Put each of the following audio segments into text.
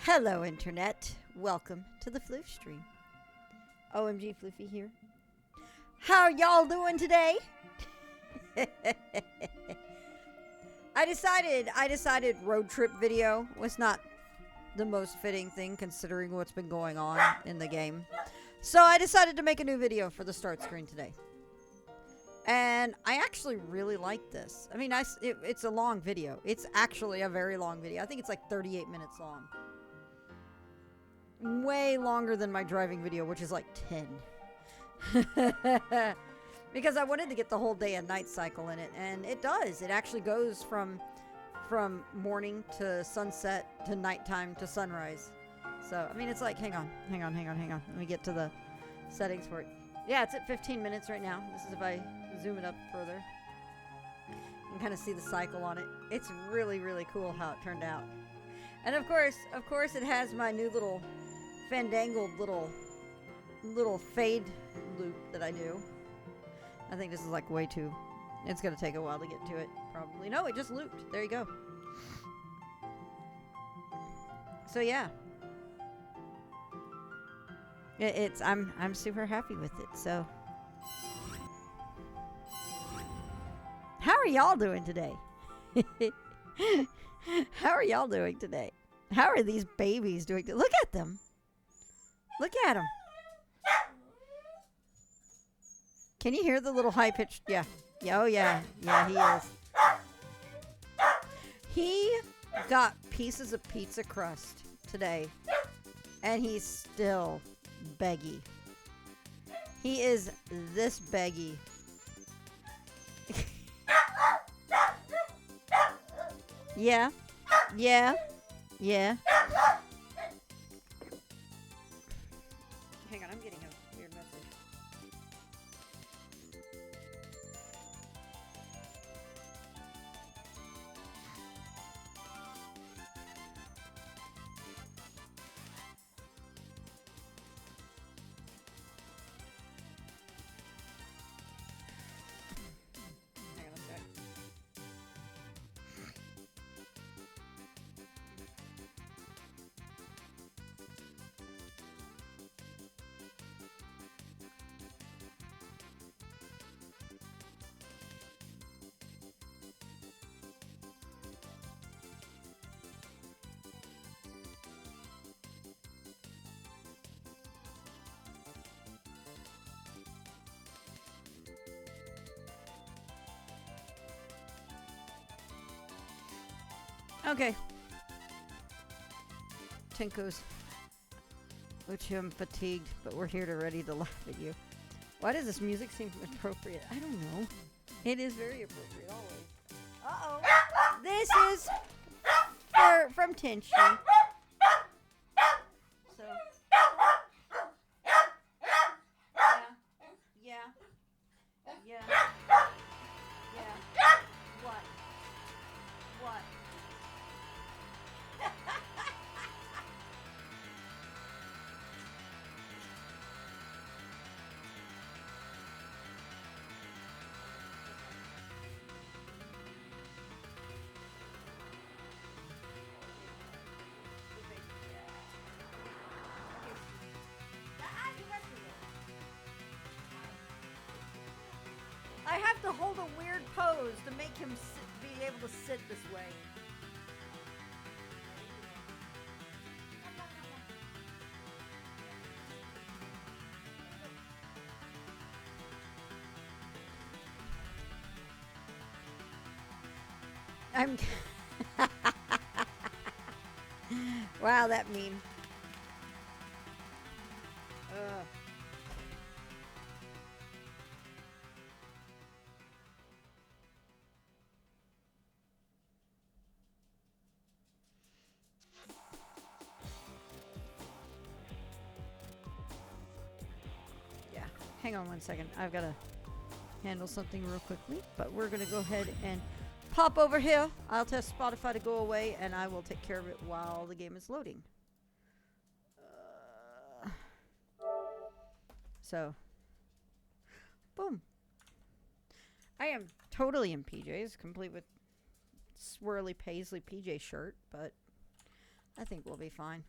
Hello, Internet. Welcome to the Floof stream. OMG Floofy here. How are y'all doing today? I decided road trip video was not the most fitting thing considering what's been going on in the game. So I decided to make a new video for the start screen today. And I actually really like this. I mean, it's a long video. It's actually a very long video. I think it's like 38 minutes long. Way longer than my driving video, which is like 10. Because I wanted to get the whole day and night cycle in it, and it does. It actually goes from morning to sunset to nighttime to sunrise. So, I mean, it's like, hang on. Let me get to the settings for it. Yeah, it's at 15 minutes right now. This is if I zoom it up further. You can kind of see the cycle on it. It's really, really cool how it turned out. And of course, it has my new little fandangled little fade loop that I do. I think this is like way too... It's going to take a while to get to it, probably. No, it just looped. There you go. So, yeah. I'm super happy with it, so... How are y'all doing today? How are y'all doing today? How are these babies doing? Look at them. Look at them. Can you hear the little high-pitched? Yeah. Oh, yeah. Yeah, he is. He got pieces of pizza crust today, and he's still beggy. He is this beggy. Yeah. Yeah. Yeah. Hang on, I'm getting a weird message. Hang on a sec. Okay. Tinkos. Uchi, I'm fatigued, but we're here to ready to laugh at you. Why does this music seem appropriate? I don't know. It is very appropriate, always. Uh-oh. This is from Tenchi. So. Yeah. Yeah. What? What? I have to hold a weird pose to make him be able to sit this way. I'm... Wow, that meme. Yeah, hang on one second. I've got to handle something real quickly, but we're going to go ahead and pop over here. I'll tell Spotify to go away, and I will take care of it while the game is loading. So, boom. I am totally in PJs, complete with swirly paisley PJ shirt, but I think we'll be fine.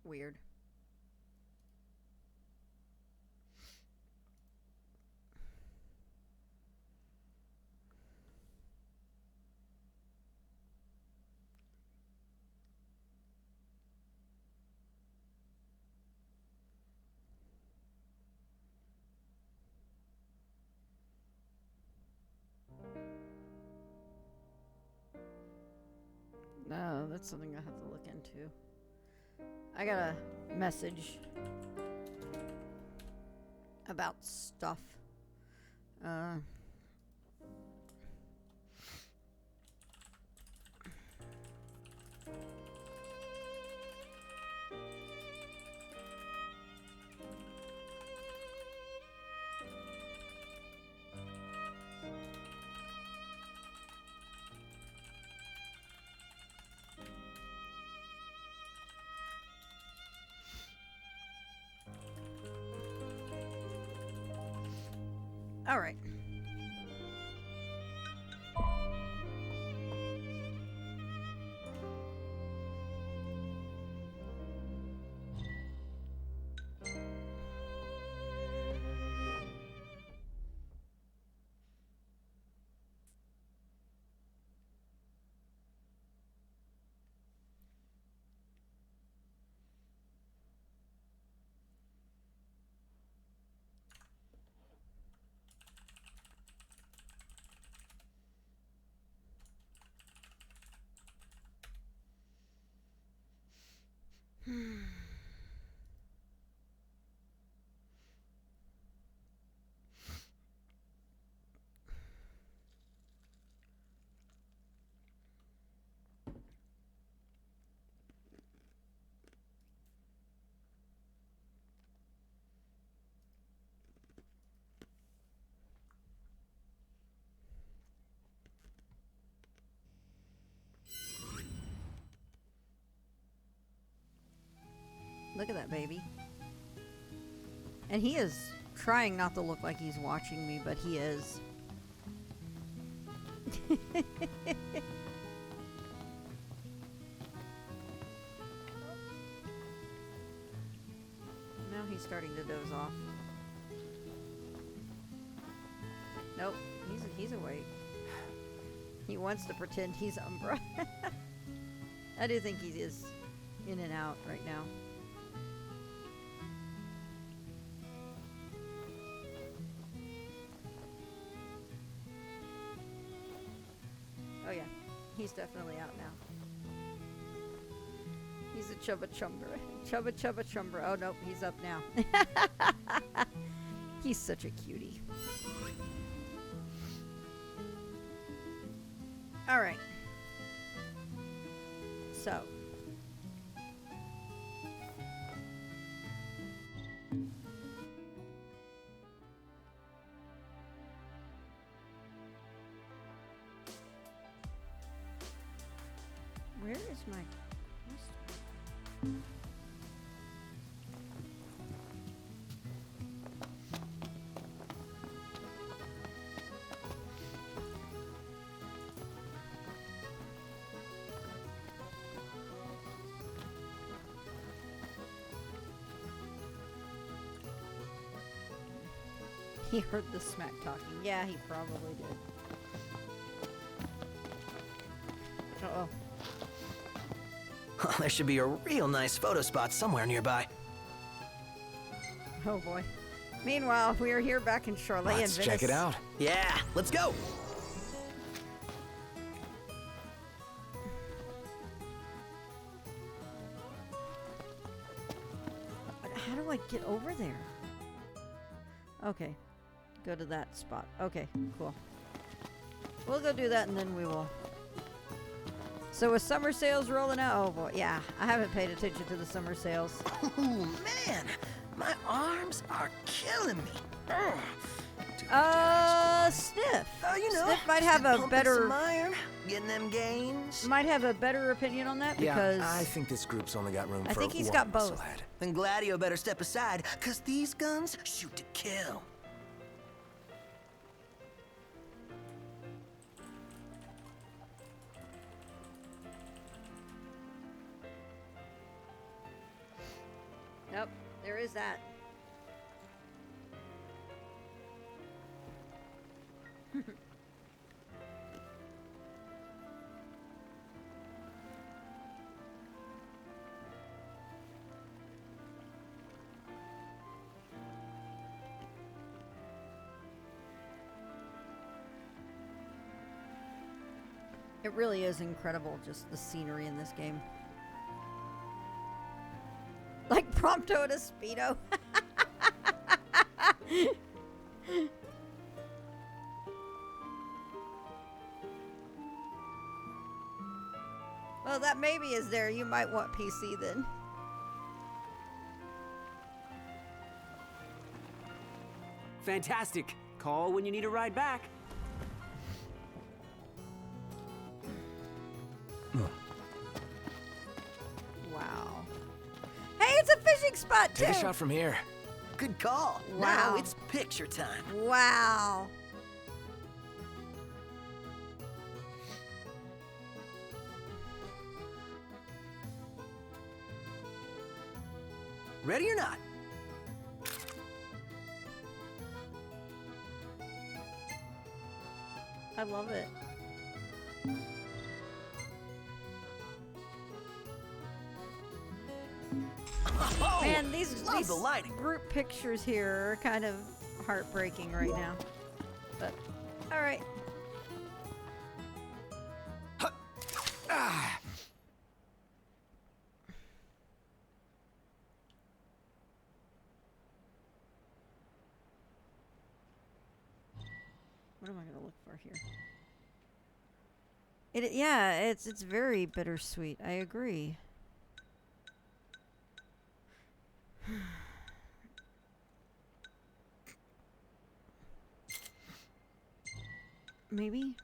Weird. No, that's something I have to look into. I got a message about stuff. All right. Look at that baby. And he is trying not to look like he's watching me, but he is. Now he's starting to doze off. Nope, he's awake. He wants to pretend he's Umbra. I do think he is in and out right now. Oh yeah, he's definitely out now. He's a Chubba Chumbra. Chubba Chubba Chumbra. Oh nope, he's up now. He's such a cutie. All right. So. Where is my quest? He heard the smack talking. Yeah, he probably did. Uh-oh. There should be a real nice photo spot somewhere nearby. Oh boy. Meanwhile, we are here back in Charlotte. Let's check it out. Yeah, let's go. How do I get over there? Okay. Go to that spot. Okay, cool. We'll go do that and then we will So with summer sales rolling out, oh boy, yeah, I haven't paid attention to the summer sales. Oh, man. My arms are killing me. Sniff. You know, Sniff might have a pumping better, some iron, getting them gains. might have a better opinion on that because I think this group's only got room I for think he's one got both. musclehead. Then Gladio better step aside, cause these guns shoot to kill. Nope, there is that. It really is incredible, just the scenery in this game. Like Prompto and a Speedo. Well, that maybe is there. You might want PC then. Fantastic. Call when you need a ride back. Wow. Hey, it's a fishing spot too. Take a shot from here. Good call. Wow. Now it's picture time. Wow. Ready or not? I love it. Oh, Man, these love the lighting. group pictures here are kind of heartbreaking right now. But, all right. What am I gonna look for here? Yeah, it's very bittersweet. I agree. Maybe?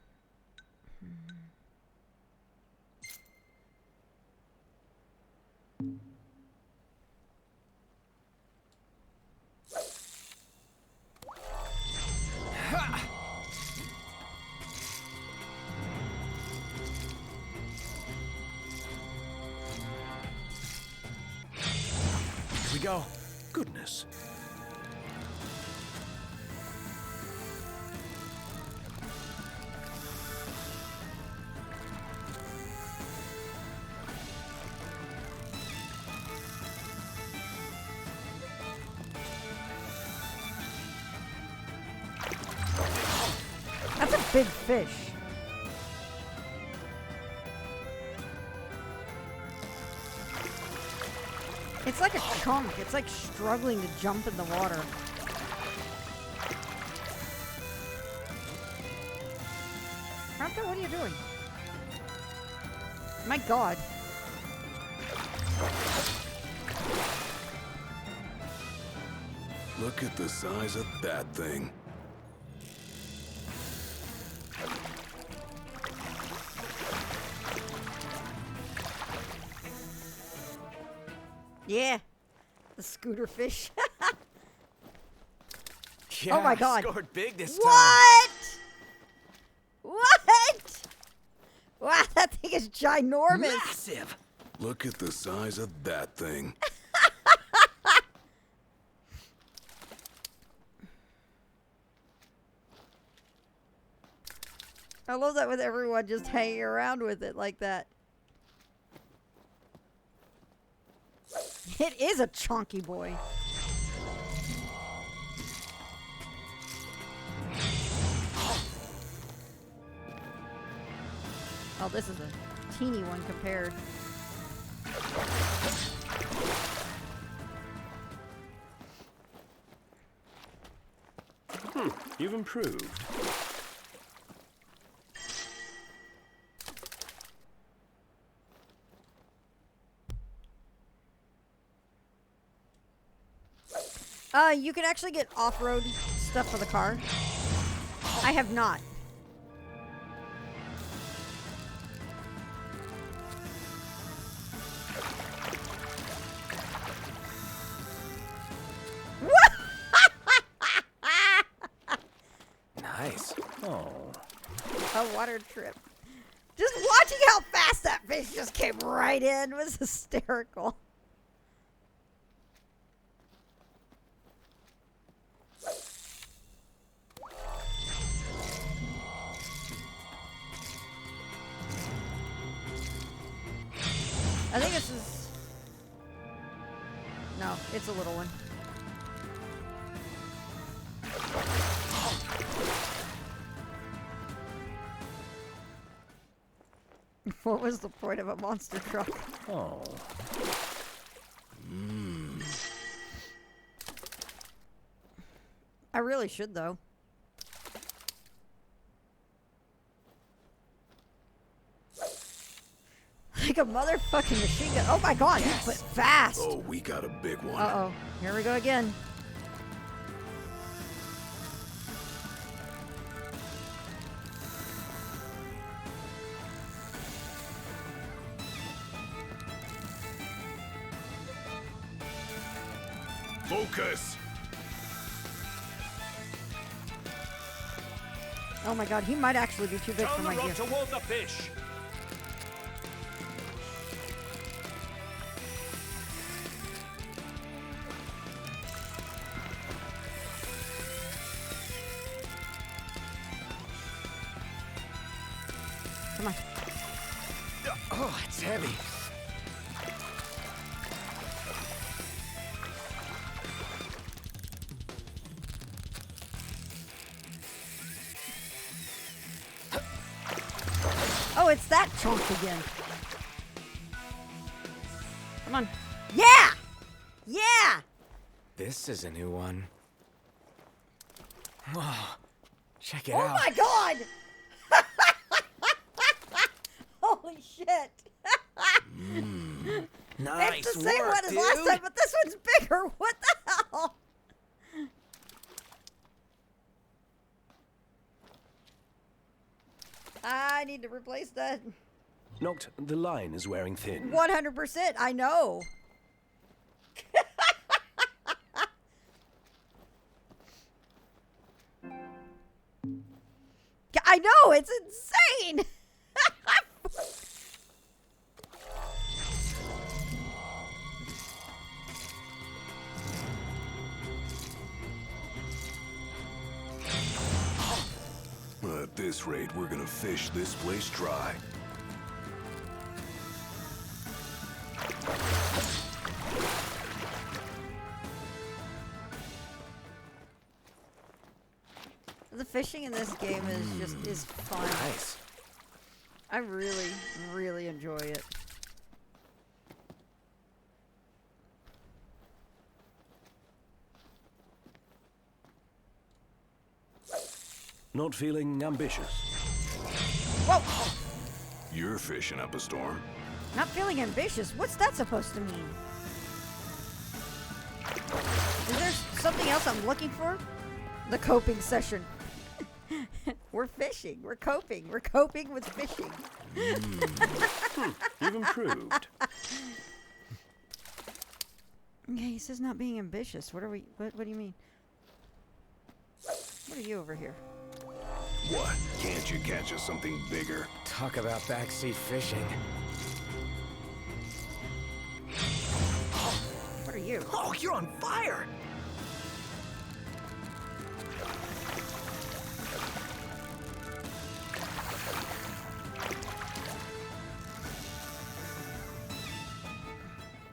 Here we go. Goodness. That's a big fish. It's like a chunk. It's like struggling to jump in the water. Prompto, what are you doing? My God. Look at the size of that thing. Yeah. The scooter fish. Yeah, Oh my God. Scored big this time. What? What? Wow, that thing is ginormous. Massive. Look at the size of that thing. I love that with everyone just hanging around with it like that. It is a chunky boy. Oh, this is a teeny one compared. You've improved. you can actually get off-road stuff for the car. I have not. Nice. A water trip. Just watching how fast that fish just came right in was hysterical. I think this is... No, it's a little one. What was the point of a monster truck? Oh. I really should, though. Like a motherfucking machine gun. Oh my god, he went fast. Oh, we got a big one. Uh-oh. Here we go again. Focus. Oh my god, he might actually be too big for my gear. toward the fish. Come on. Oh, it's heavy. Oh, it's that chunk again. Come on. Yeah! Yeah! This is a new one. Wow. Check it Oh out. my god! Holy shit! Nice It's the same work, one as dude. last time, but this one's bigger. What the hell? I need to replace that. Noct, the line is wearing thin. 100%. I know. I know. It's insane. At this rate, we're gonna fish this place dry. The fishing in this game is fun. Nice. I really, really enjoy it. Not feeling ambitious. Whoa! You're fishing up a storm. Not feeling ambitious. What's that supposed to mean? Is there something else I'm looking for? The coping session. We're fishing. We're coping. We're coping with fishing. You've improved. Okay, he says not being ambitious. What are we? What do you mean? What are you over here? What? Can't you catch us something bigger? Talk about backseat fishing. What are you? Oh, you're on fire!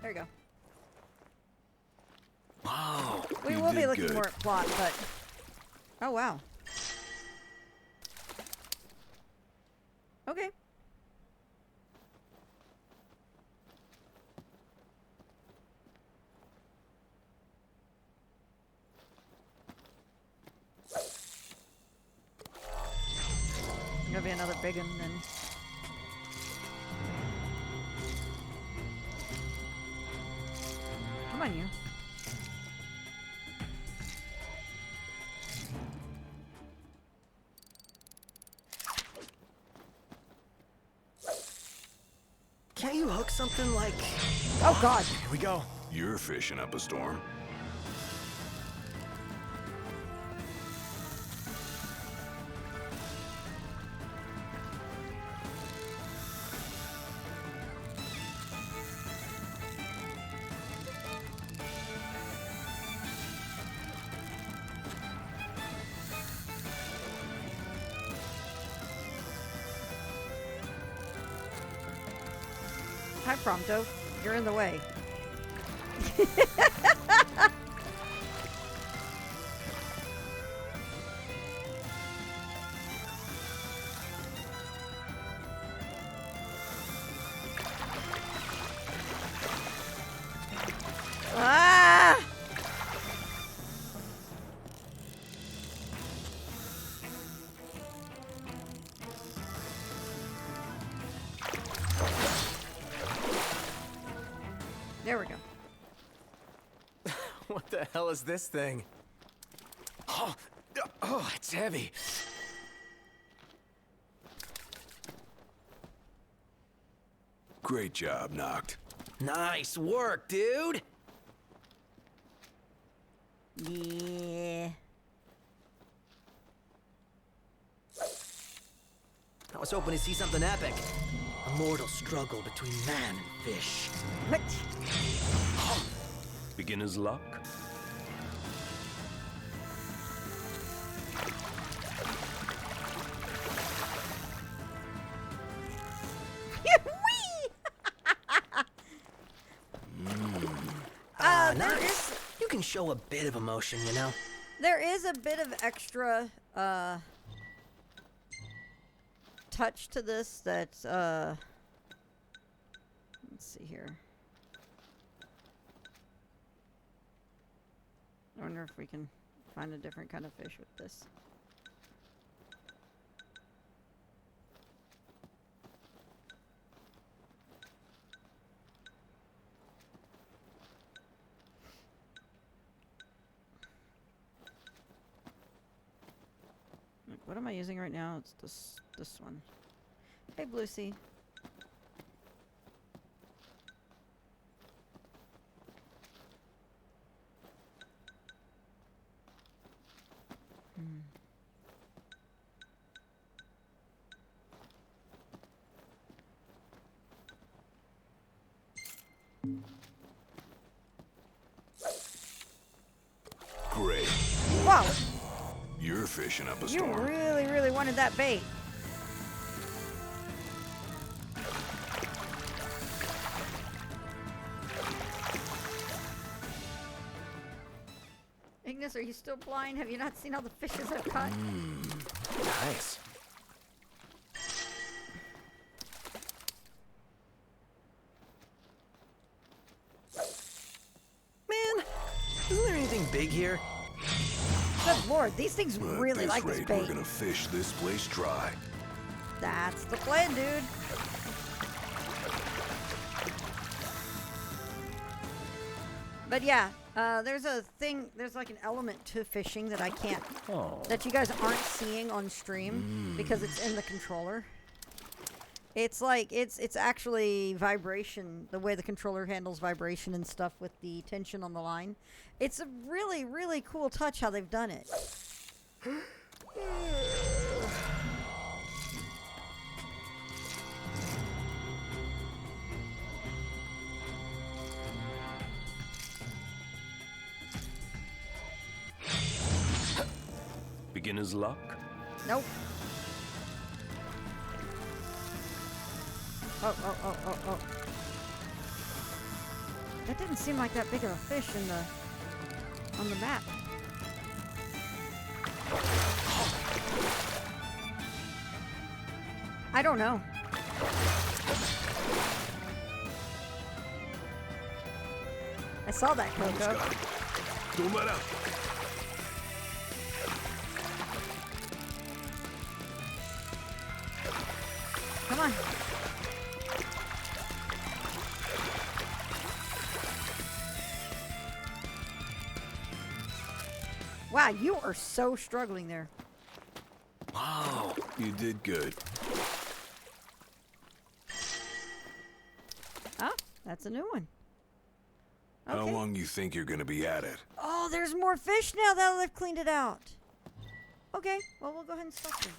There you go. Wow. We you will be did looking good. more at plot, but... Oh, wow. Okay. Gonna be another big one then. Come on, you. hook something like... Oh God. Here we go. You're fishing up a storm. Hi, Prompto. You're in the way. Ah! There we go. What the hell is this thing? Oh, it's heavy. Great job, Noct. Nice work, dude! Yeah. I was hoping to see something epic. A mortal struggle between man and fish. What? Beginner's luck. Nice. You can show a bit of emotion, you know? There is a bit of extra touch to this that let's see here. I wonder if we can find a different kind of fish with this. What am I using right now? It's this one. Hey, Bluesy. Great. Wow, You're fishing up a you storm. really, really wanted that bait. Ignis, are you still blind? Have you not seen all the fishes I've caught? Nice. Man, isn't there anything big here? Good lord, these things At really this like this rate, bait. we're gonna fish this place dry. That's the plan, dude. But yeah, there's like an element to fishing that I can't, that you guys aren't seeing on stream because it's in the controller. It's like, it's actually vibration, the way the controller handles vibration and stuff with the tension on the line. It's a really, really cool touch how they've done it. Beginner's luck. Nope. Oh. That didn't seem like that big of a fish on the map. I don't know. I saw that, Coco. Tómala. Come on. Wow, you are so struggling there. You did good. That's a new one. How Okay. long you think you're gonna be at it? Oh, there's more fish now that they've cleaned it out. Okay, well, we'll go ahead and stop him.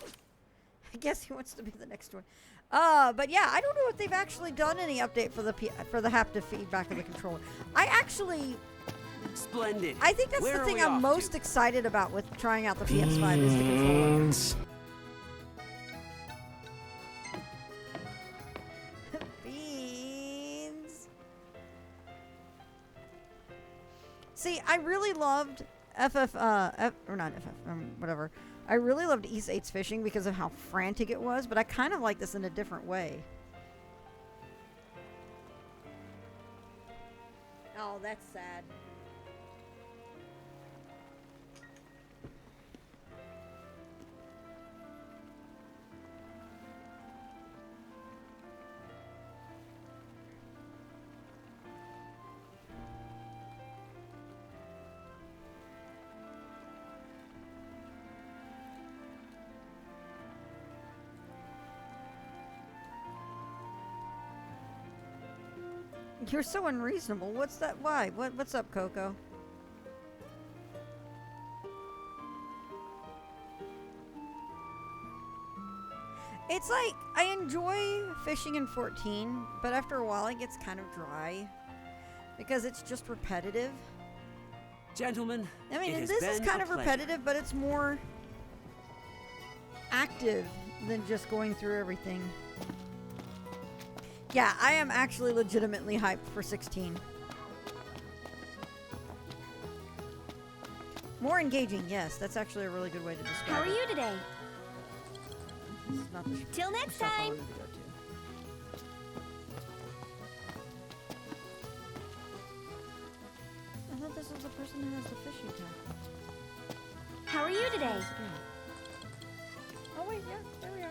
I guess he wants to be the next one. But yeah, I don't know if they've actually done any update for the haptic feedback of the controller. I Splendid. think that's Where the are thing we I'm off most to? excited about with trying out the PS5 is the controller. Beans. Beans. See, I really loved whatever. I really loved East 8's fishing because of how frantic it was, but I kind of like this in a different way. Oh, that's sad. You're so unreasonable. What's that? Why? What's up, Coco? It's like, I enjoy fishing in 14, but after a while it gets kind of dry. Because it's just repetitive. Gentlemen, I mean, it has this is been kind a of pleasure. repetitive, but it's more active than just going through everything. Yeah, I am actually legitimately hyped for 16. More engaging, yes. That's actually a really good way to describe it. How are you today? This is not the Till next shop I time. wanted to go to. I thought this was the person who has the fishing tackle. How are you today? Oh wait, yeah, there we are.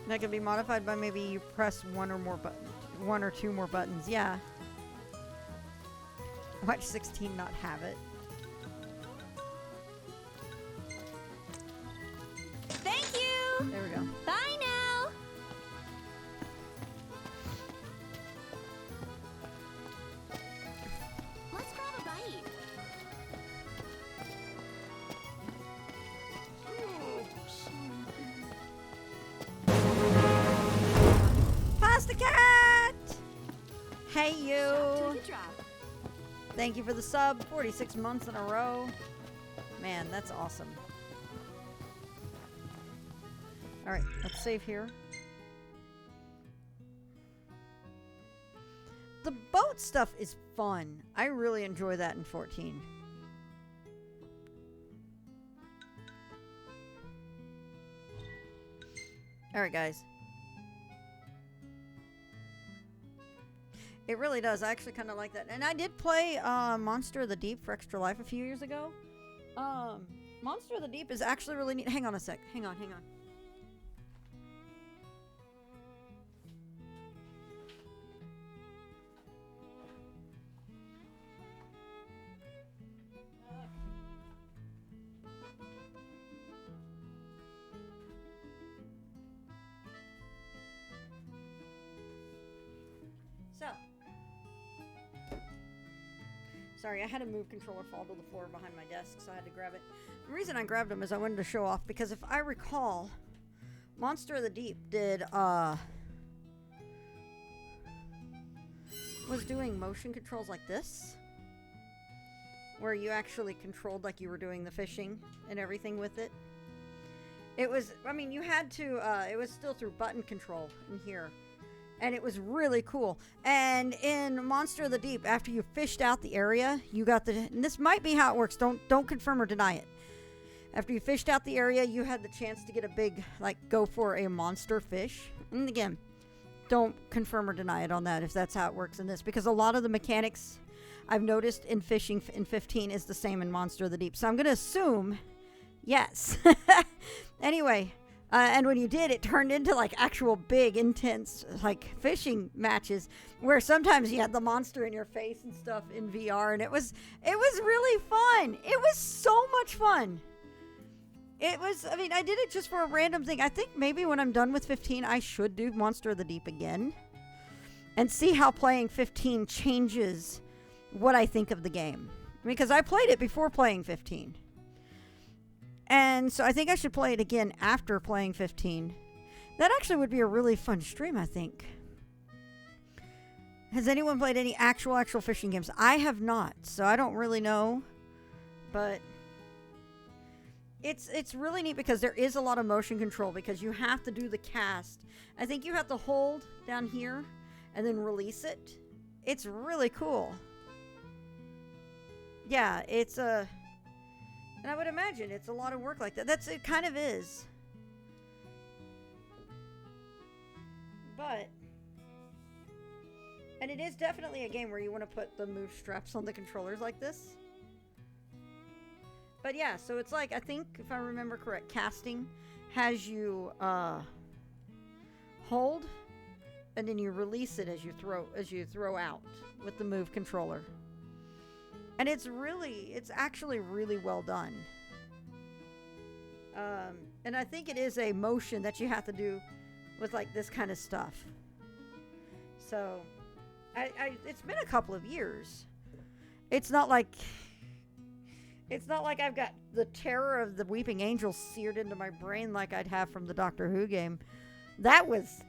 That can be modified by maybe you press one or two more buttons. Yeah. Watch 16 not have it. Thank you. There we go. Bye now. Let's grab a bite. Pasta cat! Hey Shop you! to the drop. Thank you for the sub. 46 months in a row. Man, that's awesome. Alright, let's save here. The boat stuff is fun. I really enjoy that in 14. Alright, guys. It really does. I actually kind of like that. And I did play Monster of the Deep for Extra Life a few years ago. Monster of the Deep is actually really neat. Hang on a sec. Hang on. So, sorry, I had a move controller fall to the floor behind my desk, so I had to grab it. The reason I grabbed them is I wanted to show off, because if I recall, Monster of the Deep was doing motion controls like this, where you actually controlled like you were doing the fishing and everything with it. It was, I mean, you had to, it was still through button control in here. And it was really cool. And in Monster of the Deep, after you fished out the area, you got the, and this might be how it works, don't confirm or deny it. After you fished out the area, you had the chance to get a big, like, go for a monster fish. And again, don't confirm or deny it on that if that's how it works in this. Because a lot of the mechanics I've noticed in fishing in 15 is the same in Monster of the Deep. So I'm going to assume yes. Anyway, And when you did, it turned into like actual big, intense like fishing matches where sometimes you had the monster in your face and stuff in VR, and it was really fun. It was so much fun. It was, I mean, I did it just for a random thing. I think maybe when I'm done with 15, I should do Monster of the Deep again and see how playing 15 changes what I think of the game. Because I played it before playing 15. And so I think I should play it again after playing 15. That actually would be a really fun stream, I think. Has anyone played any actual fishing games? I have not, so I don't really know. But it's really neat because there is a lot of motion control because you have to do the cast. I think you have to hold down here and then release it. It's really cool. Yeah, it's a... And I would imagine it's a lot of work like that. It kind of is. But... And it is definitely a game where you want to put the move straps on the controllers like this. But yeah, so it's like, I think, if I remember correct, casting has you hold, and then you release it as you throw out with the move controller. And it's actually really well done. And I think it is a motion that you have to do with like this kind of stuff. So, it's been a couple of years. It's not like I've got the terror of the Weeping Angel seared into my brain like I'd have from the Doctor Who game. That was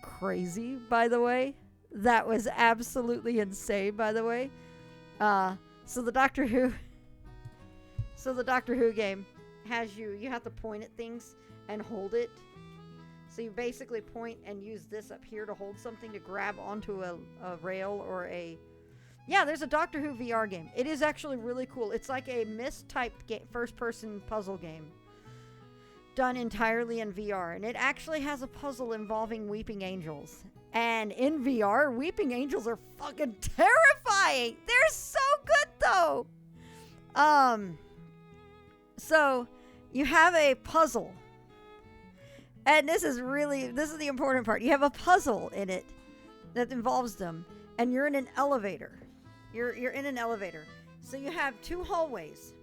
crazy, by the way. That was absolutely insane, by the way. So the Doctor Who game has you have to point at things and hold it. So you basically point and use this up here to hold something to grab onto a rail or a... Yeah, there's a Doctor Who VR game. It is actually really cool. It's like a Myst-type first-person puzzle game done entirely in VR. And it actually has a puzzle involving Weeping Angels. And in VR, Weeping Angels are fucking terrifying. They're so good, though. So you have a puzzle. And this is the important part. You have a puzzle in it that involves them. And you're in an elevator. You're in an elevator. So you have two hallways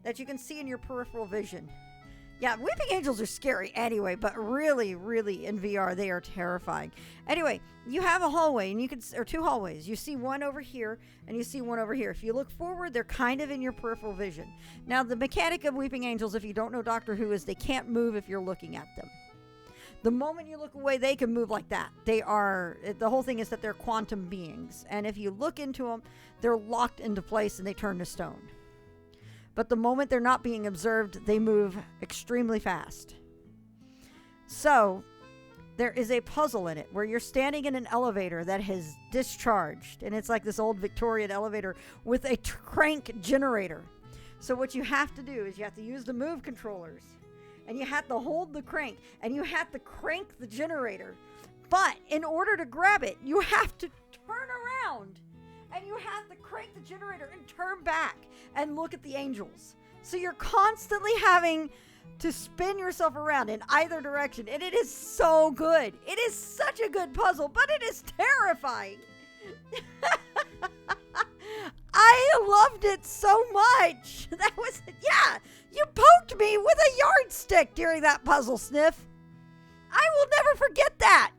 that you can see in your peripheral vision. Yeah, Weeping Angels are scary anyway, but really, really in VR, they are terrifying. Anyway, you have a hallway, and or two hallways. You see one over here, and you see one over here. If you look forward, they're kind of in your peripheral vision. Now, the mechanic of Weeping Angels, if you don't know Doctor Who, is they can't move if you're looking at them. The moment you look away, they can move like that. The whole thing is that they're quantum beings. And if you look into them, they're locked into place and they turn to stone. But the moment they're not being observed, they move extremely fast. So, there is a puzzle in it where you're standing in an elevator that has discharged. And it's like this old Victorian elevator with a crank generator. So what you have to do is you have to use the move controllers. And you have to hold the crank, and you have to crank the generator. But in order to grab it, you have to turn around. And you have to crank the generator and turn back and look at the angels. So you're constantly having to spin yourself around in either direction. And it is so good. It is such a good puzzle, but it is terrifying. I loved it so much. That was, yeah, you poked me with a yardstick during that puzzle, Sniff. I will never forget that.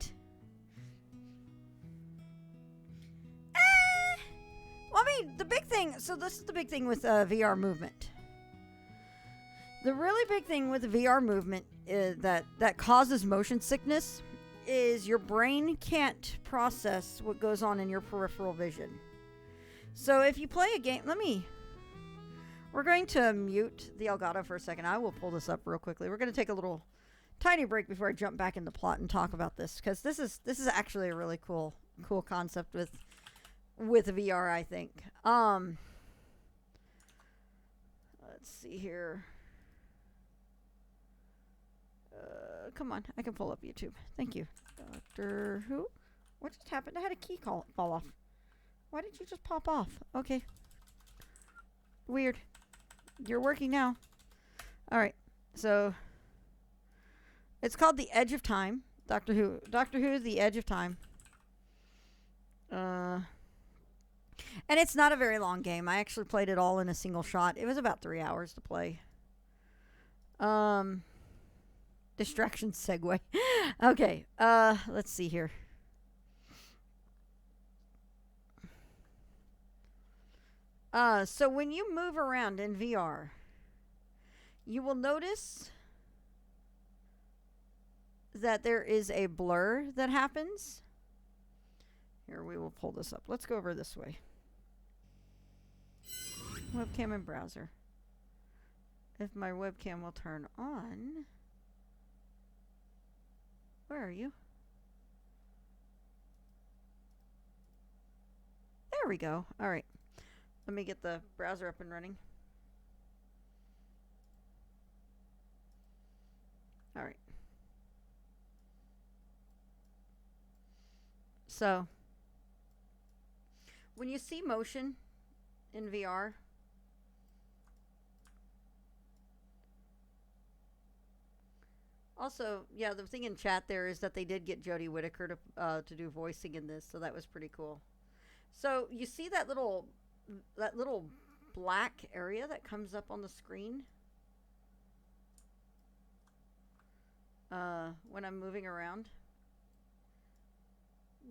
Well, I mean, the big thing, so this is the big thing with VR movement. The really big thing with the VR movement is that causes motion sickness is your brain can't process what goes on in your peripheral vision. So if you play a game, we're going to mute the Elgato for a second. I will pull this up real quickly. We're going to take a little tiny break before I jump back in the plot and talk about this, because this is actually a really cool concept with VR, I think. Let's see here. Come on, I can pull up YouTube. Thank you. Doctor Who? What just happened? I had a key fall off. Why did you just pop off? Okay. Weird. You're working now. Alright. So, It's called The Edge of Time. Doctor Who. Doctor Who, The Edge of Time. And it's not a very long game. I actually played it all in a single shot. It was about 3 hours to play. Distraction segue. Okay. Let's see here. So when you move around in VR, you will notice that there is a blur that happens. Here, we will pull this up. Let's go over this way. Webcam and browser. If my webcam will turn on. Where are you? There we go. All right. Let me get the browser up and running. All right. So, when you see motion in VR, also, yeah, the thing in chat there is that they did get Jodie Whittaker to do voicing in this, so that was pretty cool. So you see that little black area that comes up on the screen when I'm moving around.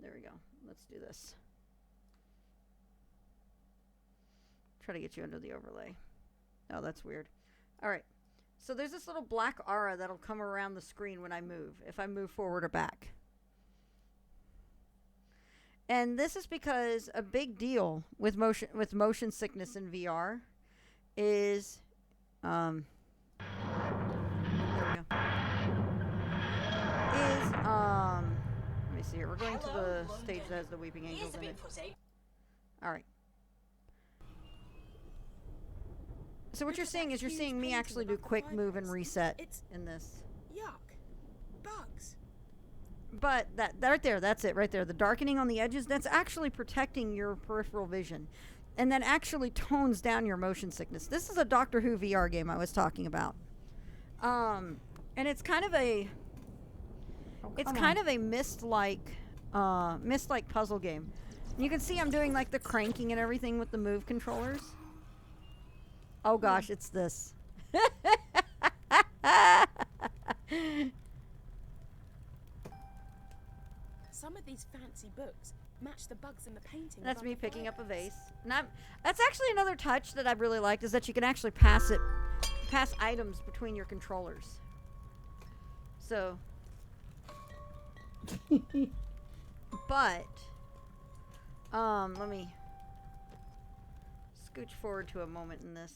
There we go. Let's do this. Try to get you under the overlay. Oh, that's weird. All right. So there's this little black aura that'll come around the screen when I move, if I move forward or back. And this is because a big deal with motion sickness in VR is there we go. Let me see here. We're going to the stage that has the Weeping Angels in it. All right. So what you're seeing is you're seeing me actually do quick move and reset in this. Yuck. Bugs. But that right there, that's it right there. The darkening on the edges, that's actually protecting your peripheral vision. And that actually tones down your motion sickness. This is a Doctor Who VR game I was talking about. And it's kind of a mist-like puzzle game. And you can see I'm doing like the cranking and everything with the move controllers. Oh gosh, it's this. Some of these fancy books match the bugs in the painting. That's me picking up a vase. And that's actually another touch that I really liked, is that you can actually pass items between your controllers. So, but let me scooch forward to a moment in this.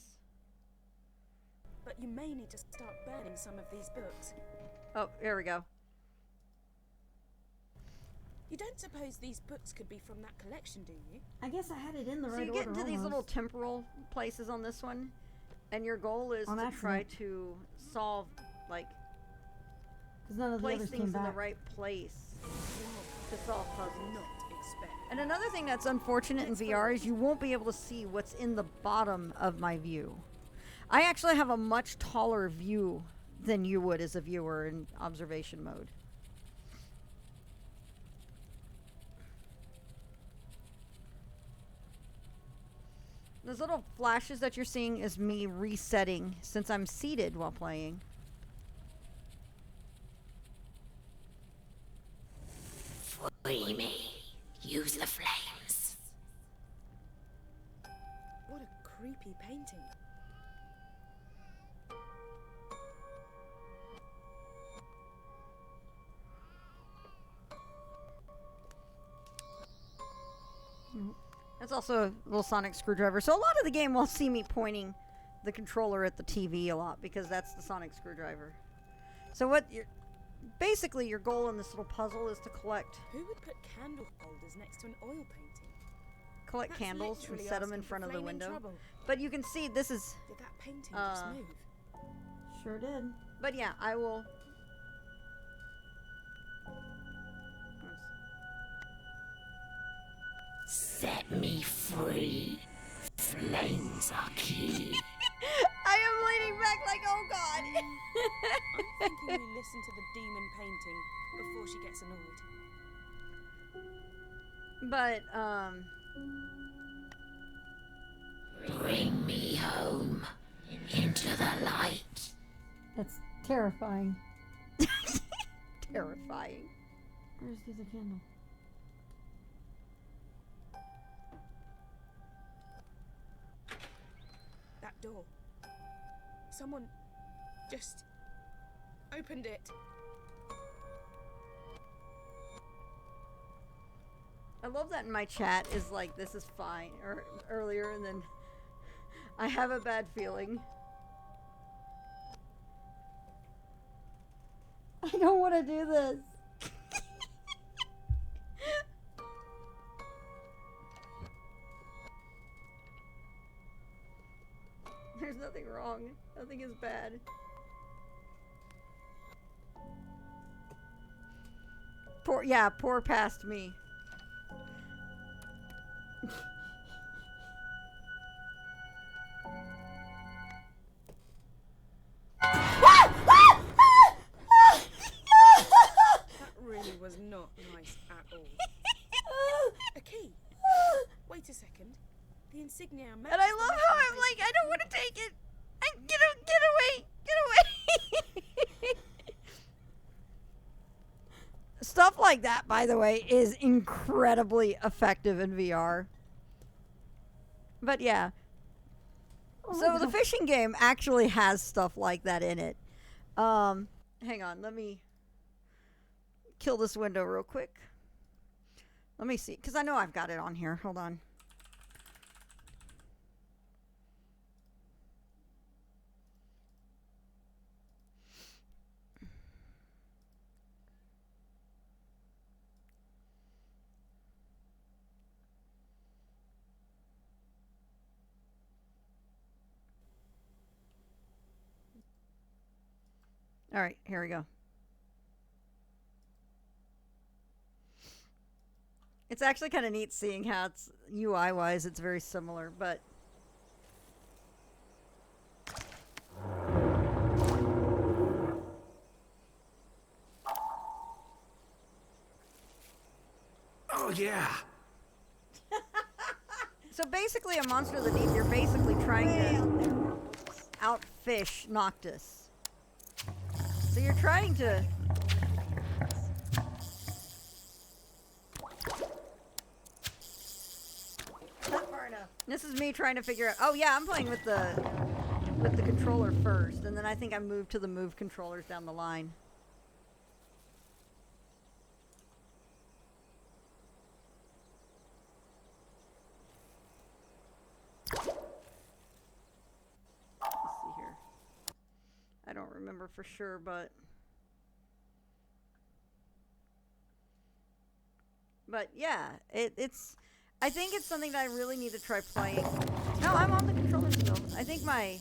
But you may need to start burning some of these books. Oh, there we go. You don't suppose these books could be from that collection, do you? I guess I had it in the right order. So you get into these little temporal places on this one, and your goal is to try to solve, like, place things in the right place to solve puzzles. And another thing that's unfortunate in VR is you won't be able to see what's in the bottom of my view. I actually have a much taller view than you would as a viewer in observation mode. Those little flashes that you're seeing is me resetting since I'm seated while playing. Free me. Use the flames. What a creepy painting. That's also a little sonic screwdriver. So a lot of the game will see me pointing the controller at the TV a lot because that's the sonic screwdriver. So what basically your goal in this little puzzle is to collect. Who would put candle holders next to an oil painting? Collect That's candles and literally set them in asking front for of the flaming window. trouble. But you can see this is. Did that painting just move? Sure did. But yeah, I will. Set me free. Flames are key. I am leaning back like, oh god. I'm thinking we listen to the demon painting before she gets annoyed. But, Bring me home into the light. that's terrifying. Terrifying. Where's the other candle? That door. Someone just opened it. I love that in my chat is like, this is fine, or earlier, and then I have a bad feeling. I don't want to do this. There's nothing wrong. Nothing is bad. Poor past me. That really was not nice at all. A key. Wait a second. The insignia matches And I the love letter how on the I'm base like, of I the don't want to door. take it. Get away. Get away. Stuff like that, by the way, is incredibly effective in VR. But yeah. So the fishing game actually has stuff like that in it. Hang on, let me kill this window real quick. Let me see, because I know I've got it on here. Hold on. All right, here we go. It's actually kind of neat seeing how it's UI-wise, it's very similar, but Oh, yeah. so basically a Monster of the Deep, you're basically trying to outfish Noctis. So you're trying to not far enough. This is me trying to figure out. Oh yeah, I'm playing with the controller first, and then I think I moved to the move controllers down the line. Let's see here. I don't remember for sure, but yeah, it's. I think it's something that I really need to try playing. No, I'm on the controller still. I think my.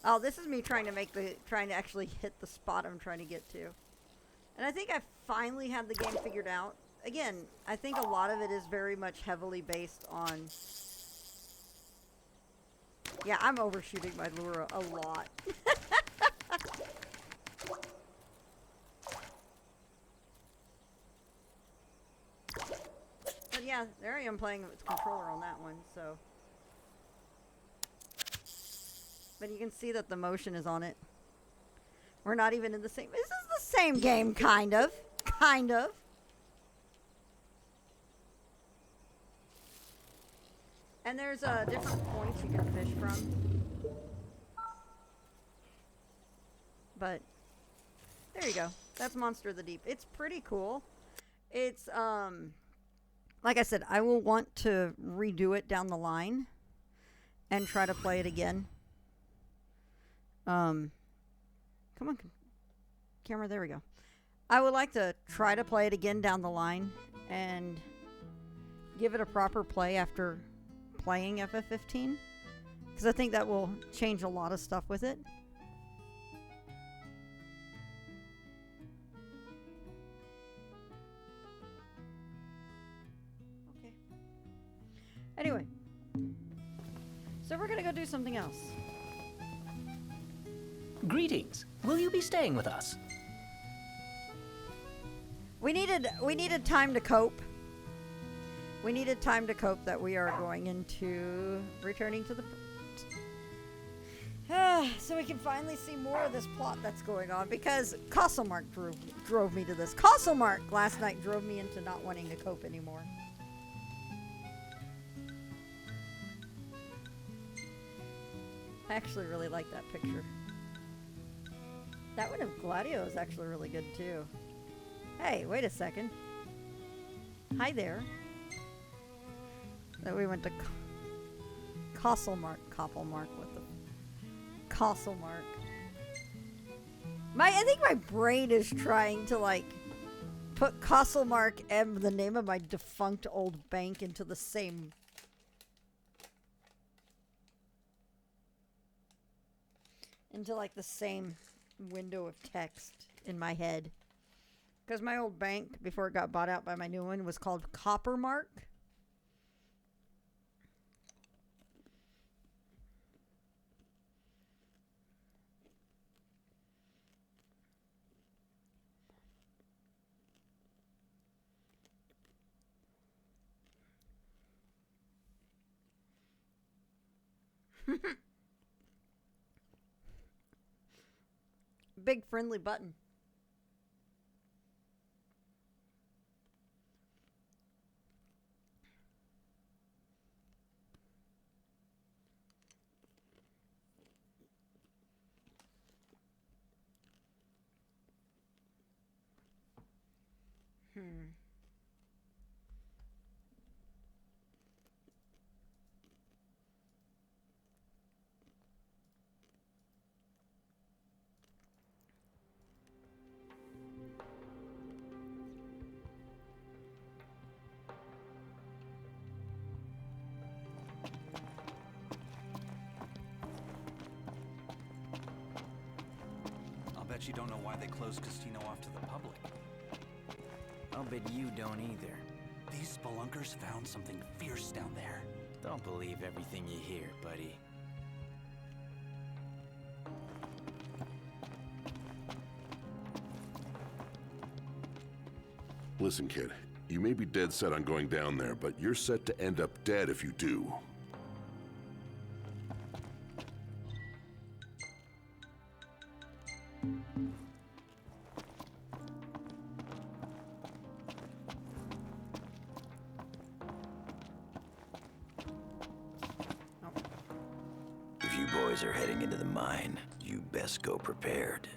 Oh, this is me trying to actually hit the spot I'm trying to get to, and I think I finally had the game figured out. Again, I think a lot of it is very much heavily based on. Yeah, I'm overshooting my lure a lot. But yeah, there I am playing with controller on that one, so. But you can see that the motion is on it. We're not even in the same. This is the same game, kind of. Kind of. And there's different points you can fish from. But there you go. That's Monster of the Deep. It's pretty cool. It's like I said, I will want to redo it down the line and try to play it again. Come on, camera, there we go. I would like to try to play it again down the line and give it a proper play after playing FF15, because I think that will change a lot of stuff with it. Okay. Anyway, so we're gonna go do something else. Greetings. Will you be staying with us? We needed time to cope. We needed time to cope that we are going into returning to the so we can finally see more of this plot that's going on, because Castlemark drove me to this. Castlemark last night drove me into not wanting to cope anymore. I actually really like that picture. That one of Gladio is actually really good too. Hey, wait a second. Hi there. That we went to Castlemark with the Castlemark. I think my brain is trying to like put Castlemark and the name of my defunct old bank into the same like the same window of text in my head. Because my old bank, before it got bought out by my new one, was called Coppermark. Big friendly button. I'll bet you don't know why they closed Castino off to the public. I'll bet you don't either. These spelunkers found something fierce down there. Don't believe everything you hear, buddy. Listen, kid. You may be dead set on going down there, but you're set to end up dead if you do. If you boys are heading into the mine, you best go prepared.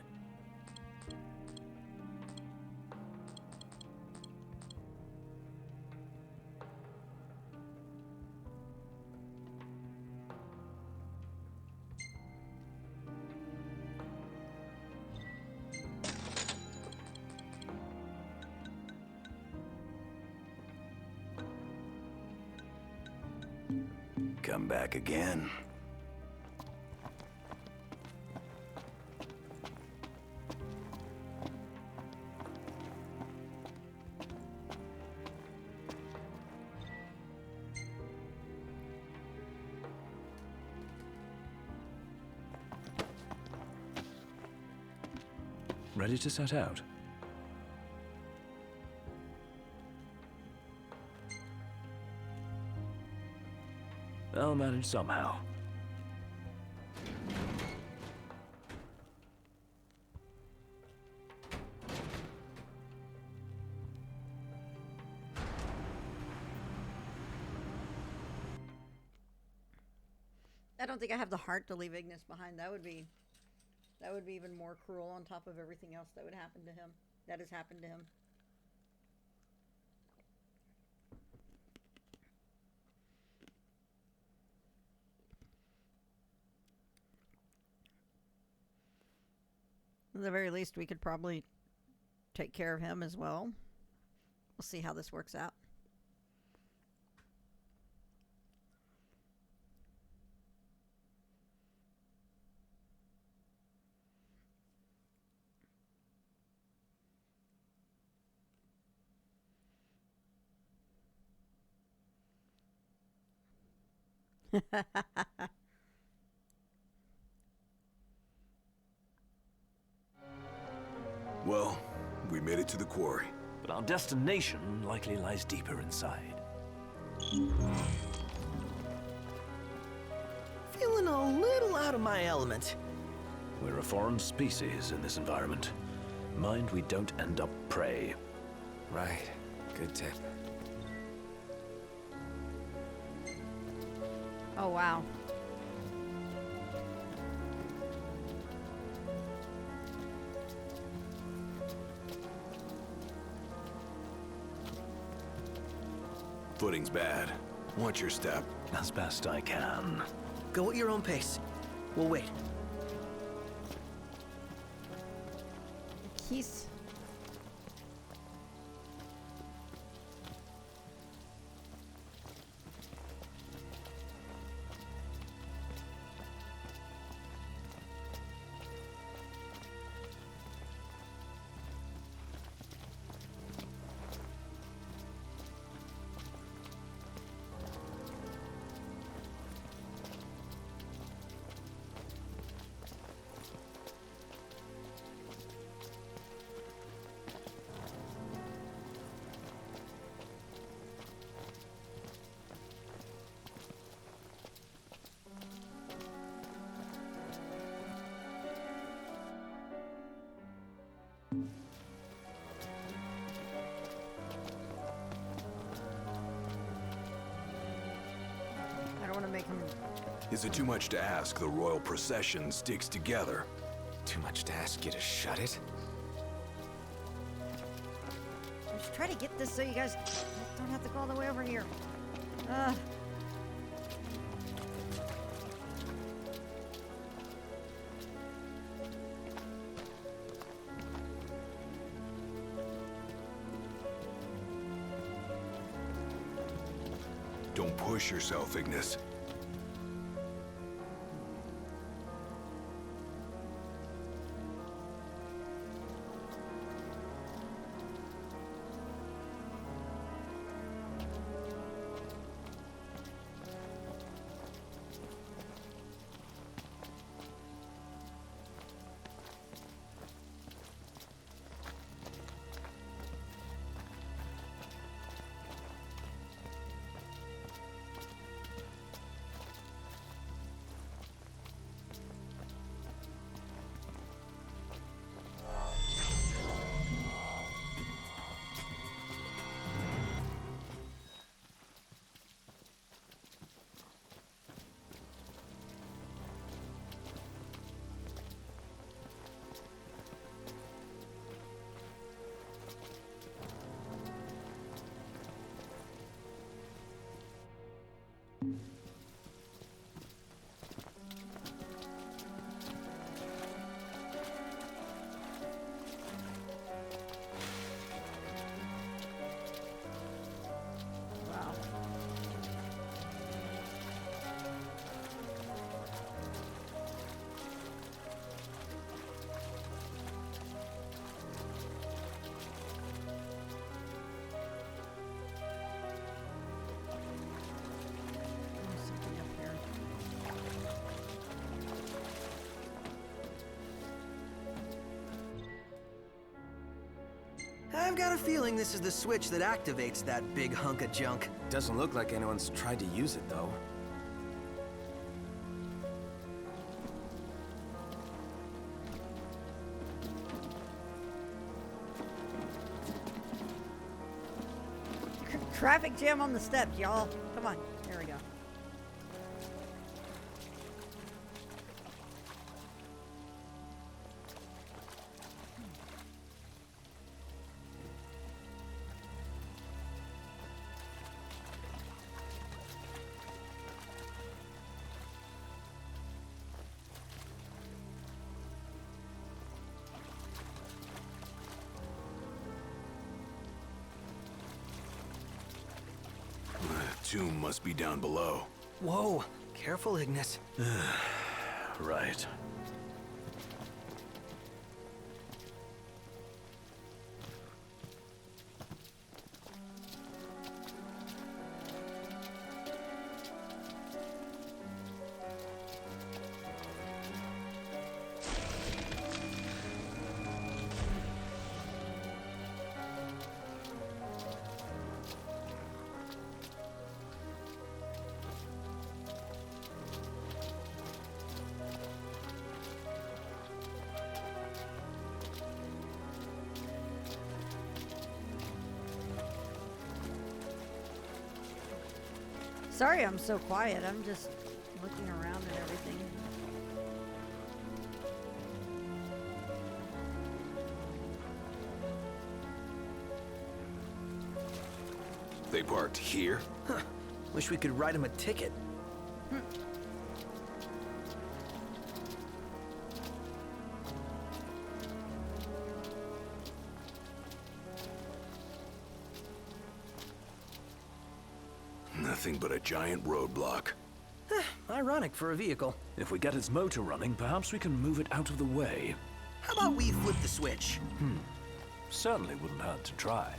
Come back again. Ready to set out? I'll manage somehow. I don't think I have the heart to leave Ignis behind. That would be even more cruel on top of everything else that would happen to him. That has happened to him. At the very least, we could probably take care of him as well. We'll see how this works out. Well, we made it to the quarry. But our destination likely lies deeper inside. Feeling a little out of my element. We're a foreign species in this environment. Mind we don't end up prey. Right. Good tip. Oh, wow. Footing's bad. Watch your step. As best I can. Go at your own pace. We'll wait. He's... I don't want to make him... Is it too much to ask the royal procession sticks together? Too much to ask you to shut it? Just try to get this so you guys don't have to go all the way over here. Ugh. Don't push yourself, Ignis. Wow. There's something up here. I've got a feeling this is the switch that activates that big hunk of junk. Doesn't look like anyone's tried to use it, though. Traffic jam on the steps, y'all. Come on. There we go. Tomb must be down below. Whoa, careful, Ignis. Right. Sorry I'm so quiet. I'm just looking around at everything. They parked here? Huh. Wish we could write him a ticket. Nothing but a giant roadblock. Ironic for a vehicle. If we get its motor running, perhaps we can move it out of the way. How about we flip the switch? Certainly wouldn't hurt to try.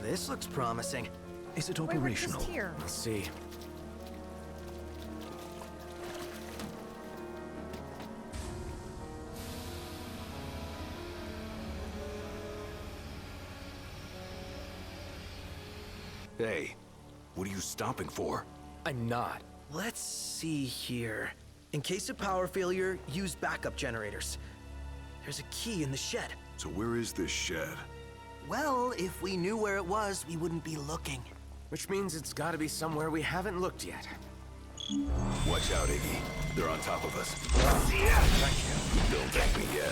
This looks promising. Is it Wait, we're operational? just here. Let's see. Hey, what are you stopping for? I'm not. Let's see here. In case of power failure, use backup generators. There's a key in the shed. So where is this shed? Well, if we knew where it was, we wouldn't be looking. Which means it's gotta be somewhere we haven't looked yet. Watch out, Iggy. They're on top of us. Don't get me yet.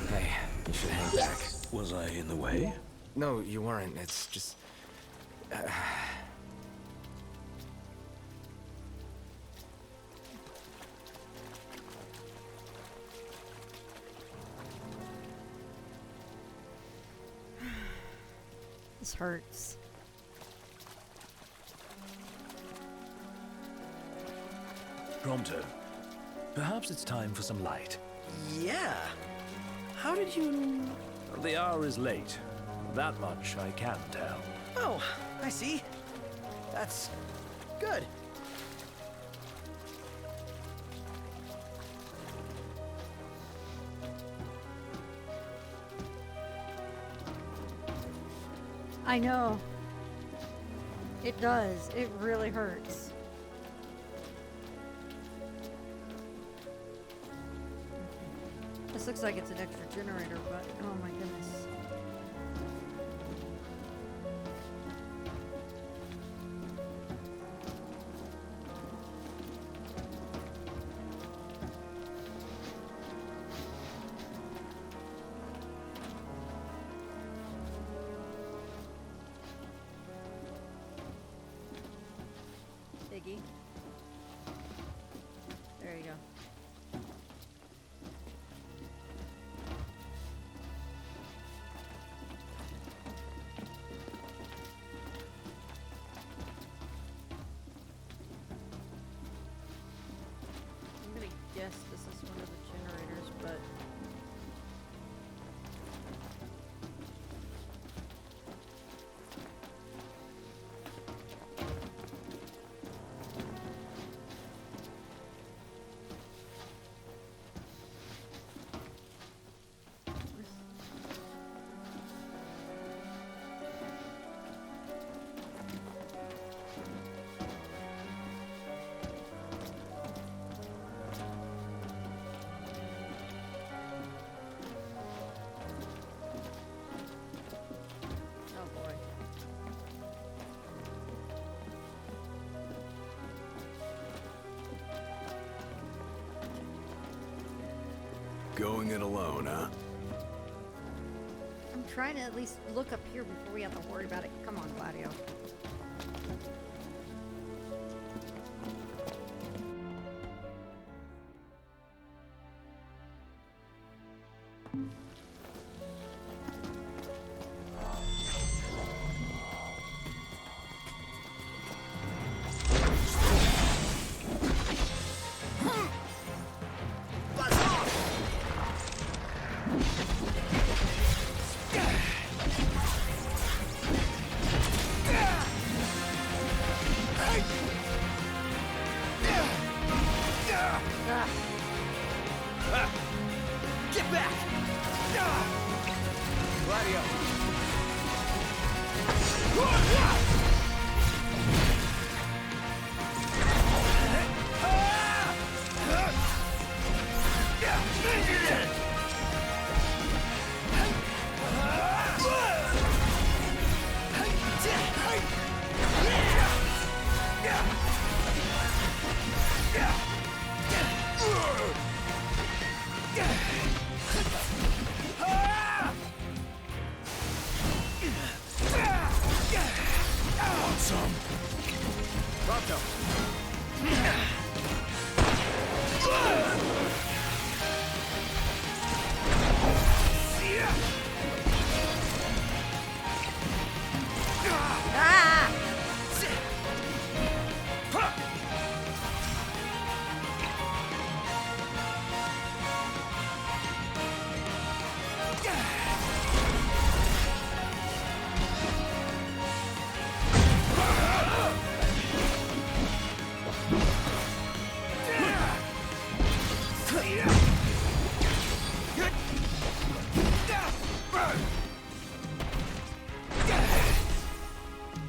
Hey, you should hang back. Was I in the way? No, you weren't. It's just... This hurts. Prompto. Perhaps it's time for some light. Yeah. How did you... The hour is late. That much I can tell. Oh, I see. That's good. I know. It does. It really hurts. This looks like it's an extra generator, but oh my goodness. Iggy. There you go. Going it alone, huh? I'm trying to at least look up here before we have to worry about it. Come on, Gladio. Get back! Gladio. Some.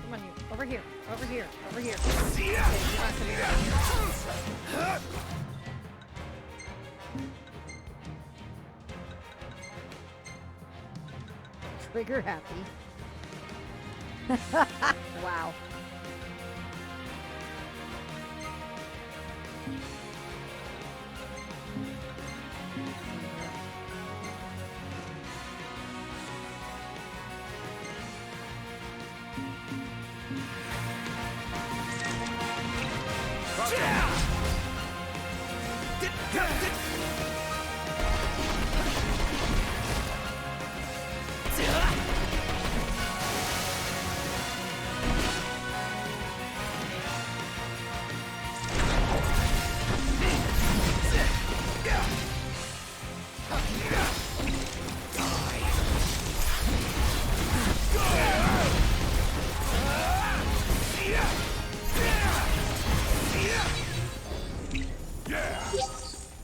Come on, you. Over here. Over here. Over here. Okay, you're not coming down here. Trigger happy. Wow.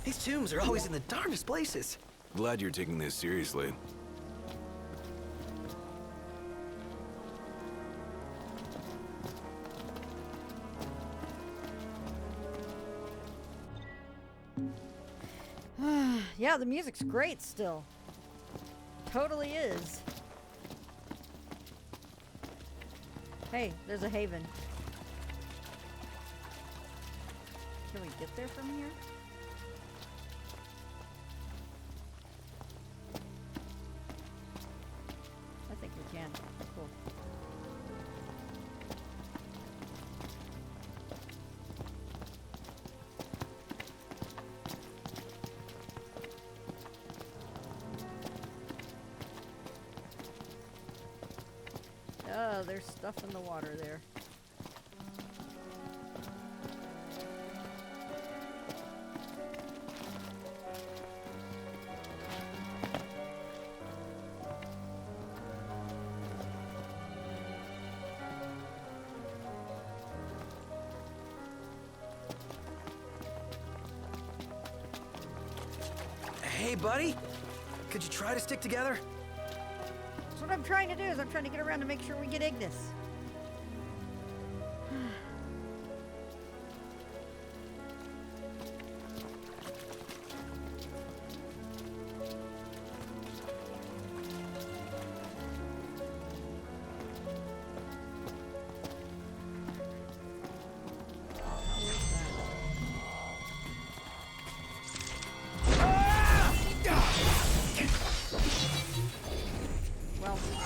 These tombs are always in the darndest places. Glad you're taking this seriously. Yeah, the music's great still. Totally is. Hey, there's a haven. Can we get there from here? I think we can. Cool. Oh, there's stuff in the water there. Hey, buddy. Could you try to stick together? That's what I'm trying to do, is I'm trying to get around to make sure we get Ignis.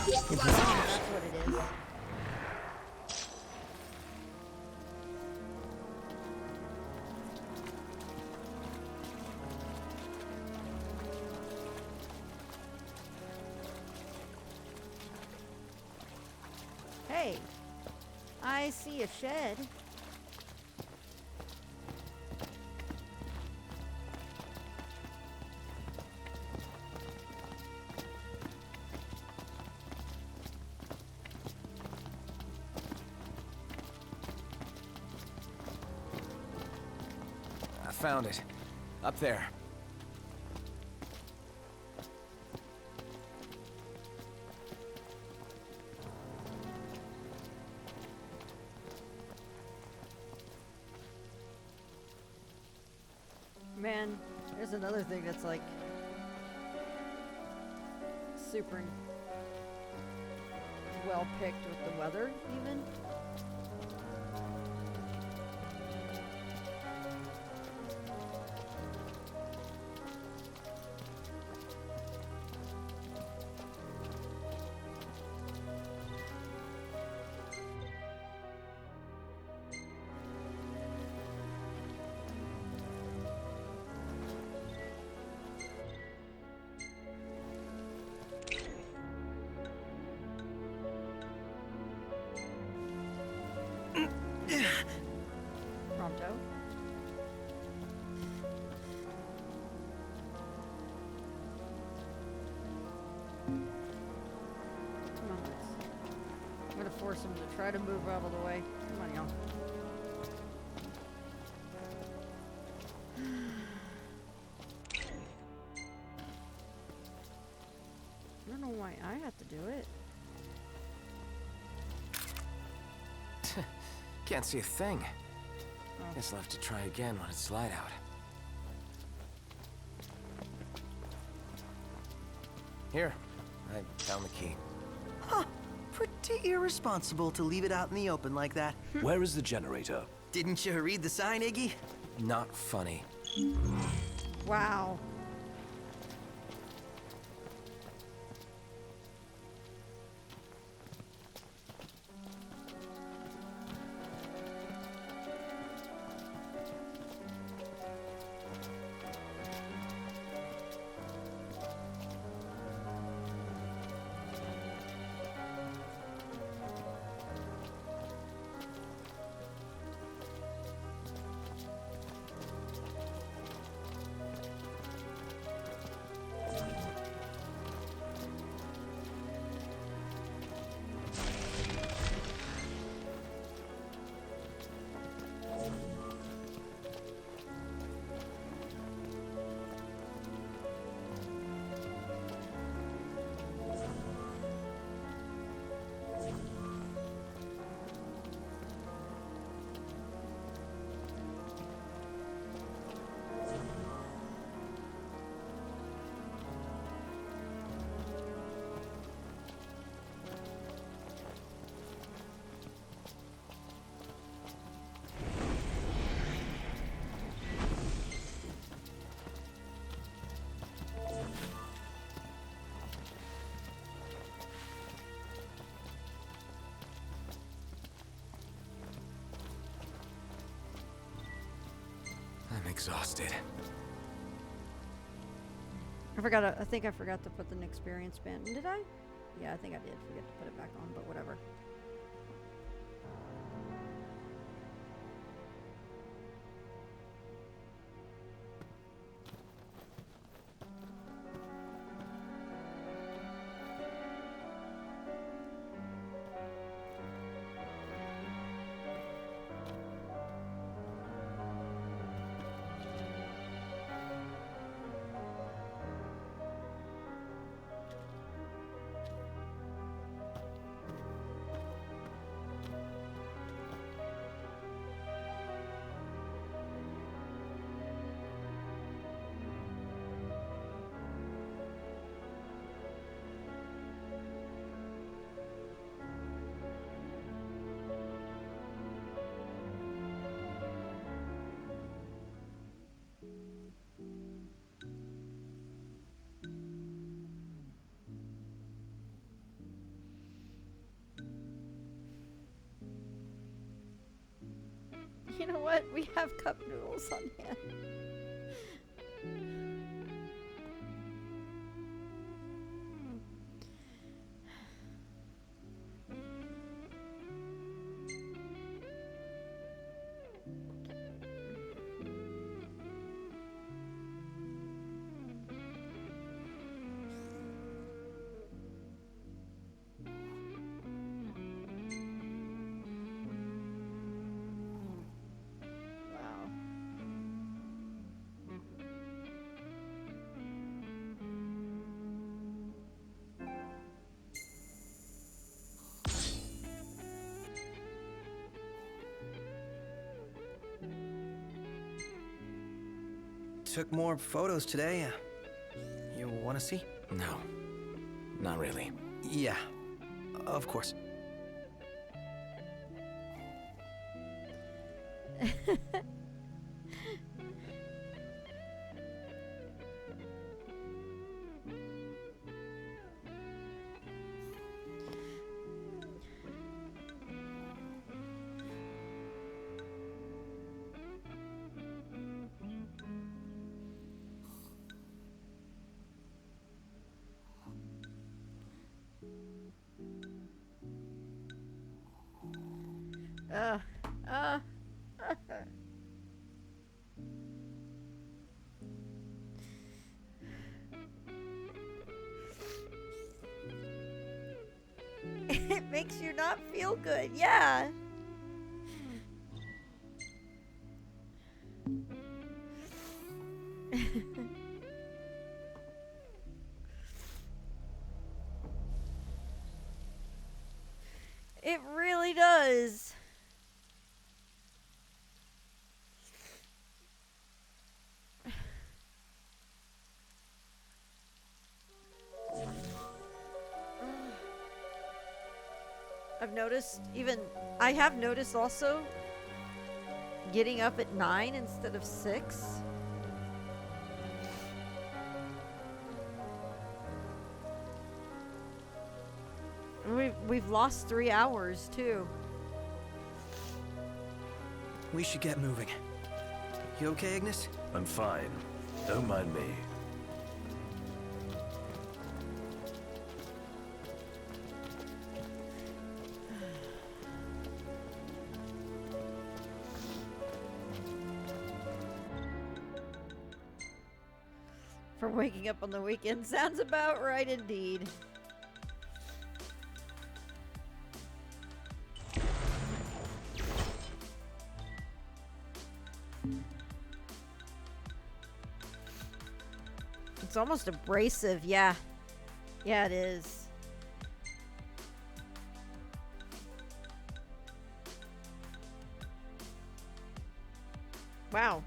That's what it is. Hey, I see a shed. I found it. Up there. Man, there's another thing that's like super well picked with the weather, even. Pronto. Come on, guys. I'm gonna force him to try to move out of the way. Come on, y'all. I don't know why I have to do it. Can't see a thing. Oh. Guess I'll have to try again when it's light out. Here, I found the key. Huh. Pretty irresponsible to leave it out in the open like that. Where is the generator? Didn't you read the sign, Iggy? Not funny. Wow. I'm exhausted. I think I forgot to put the experience band. Did I? Yeah, I think I did forget to put it back on, but whatever. what? We have cup noodles on hand. Took more photos today. You want to see? No. Not really. Yeah, of course. Uh, uh. It makes you not feel good, yeah. It really does. I've noticed I have noticed also getting up at 9 instead of 6. We've lost 3 hours too. We should get moving. You okay, Ignis? I'm fine. Don't mind me. For waking up on the weekend sounds about right indeed. It's almost abrasive, yeah. Yeah, it is. Wow.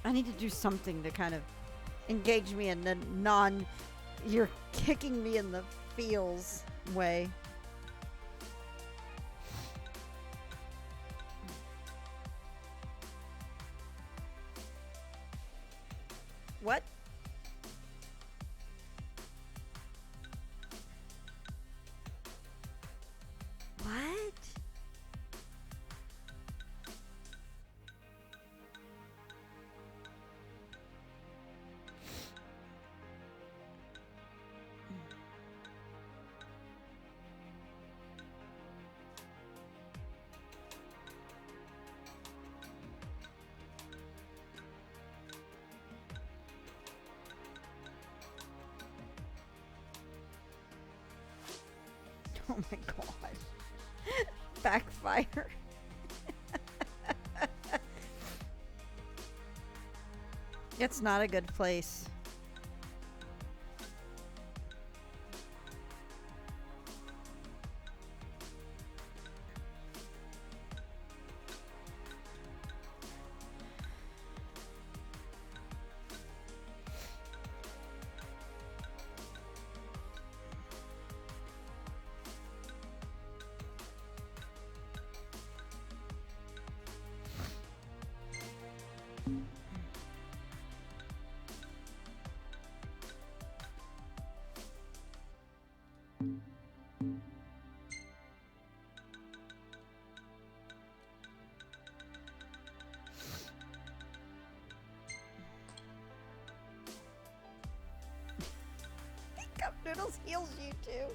I need to do something to kind of engage me in the you're kicking me in the feels way. What? What? Oh my god. Backfire. It's not a good place. heals you too.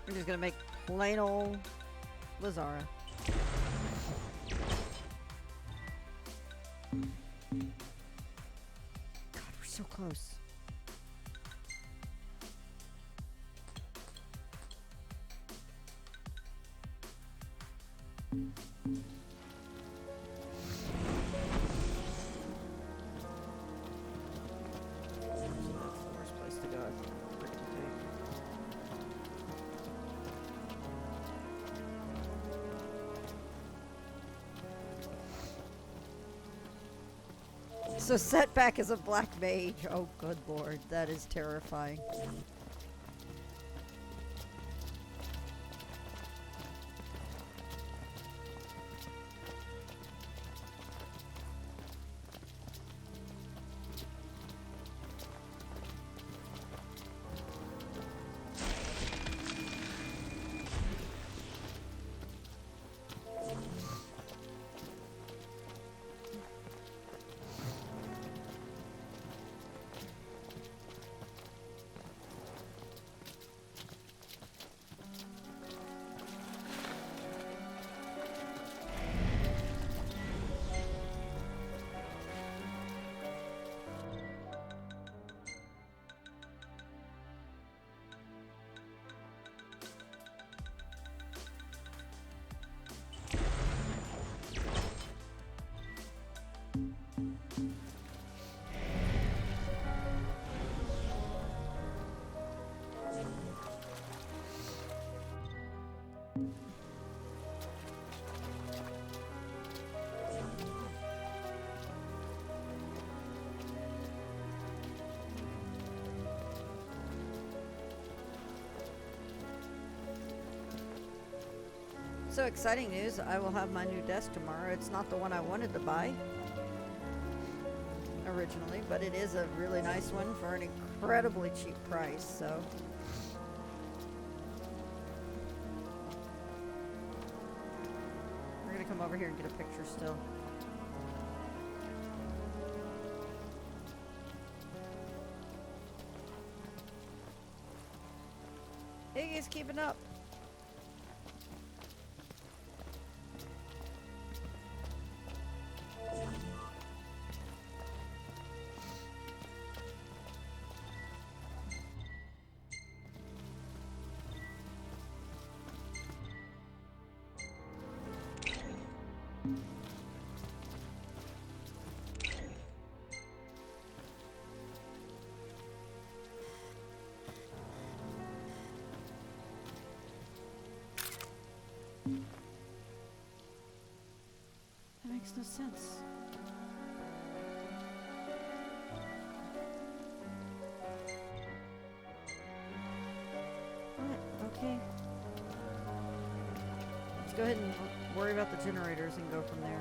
We're just gonna make plain old Lazara. God, we're so close. Worst place to go. So Setback is a black mage. Oh, good lord. That is terrifying. So exciting news, I will have my new desk tomorrow. It's not the one I wanted to buy originally, but it is a really nice one for an incredibly cheap price, so. We're gonna come over here and get a picture still. Iggy's keeping up. That makes no sense. What? Okay. Let's go ahead and worry about the generators and go from there.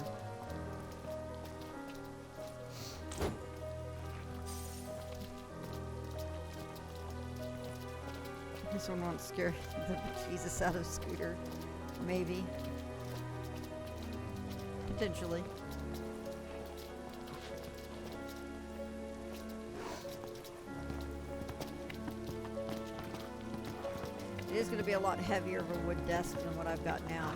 This one won't scare the Jesus out of Scooter. Maybe. Potentially. It is going to be a lot heavier of a wood desk than what I've got now.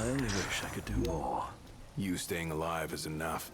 only wish I could do more. You staying alive is enough.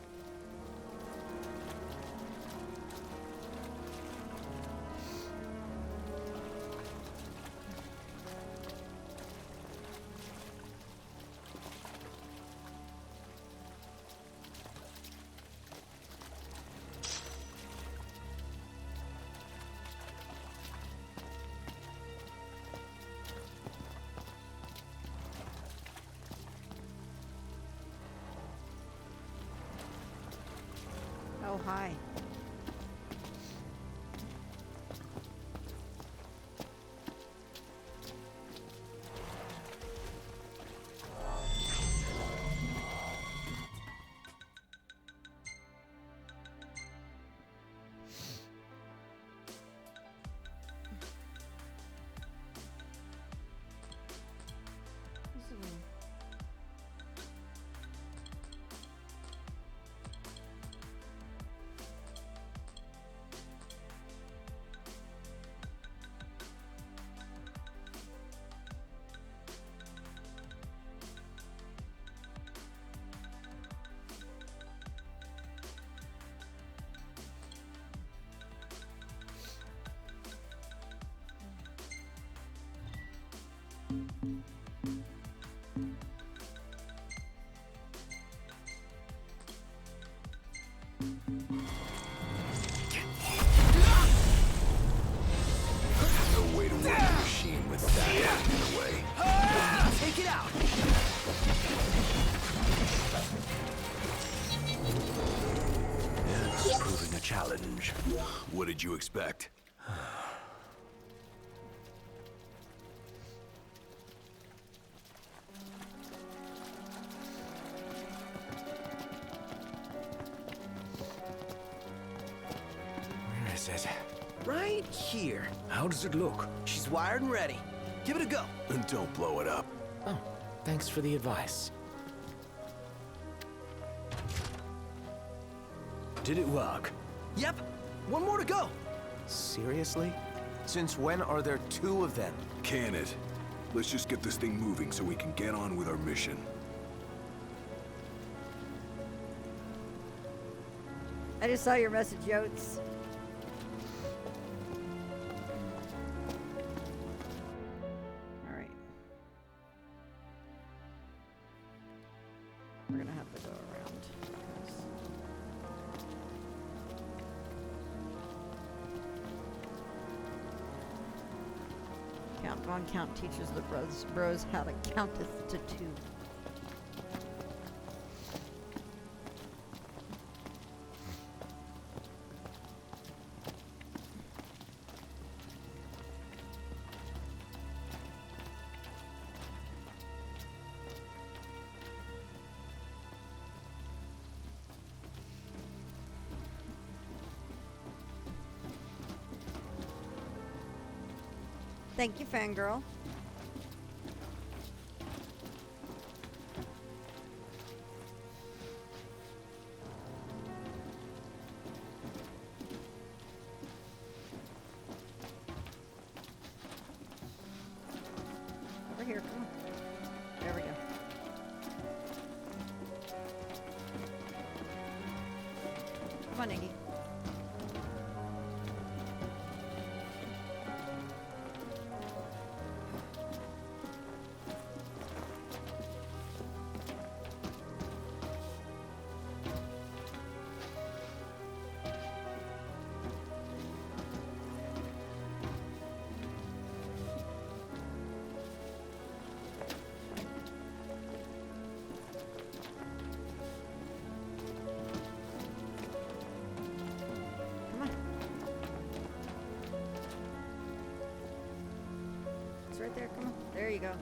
Oh, hi. No way to work a machine with that in the way. Take it out! Yes, proving a challenge. What did you expect? Where is it? Right here. How does it look? She's wired and ready. Give it a go. And don't blow it up. Oh, thanks for the advice. Did it work? Yep. One more to go. Seriously? Since when are there two of them? Can it? Let's just get this thing moving so we can get on with our mission. I just saw your message, Yotes. Alright. We're gonna have to go around. Count Von Count teaches the bros how to counteth to 2. Thank you, fangirl. Over here, come on. There we go. Come on, Iggy. It's right there. Come on. There you go.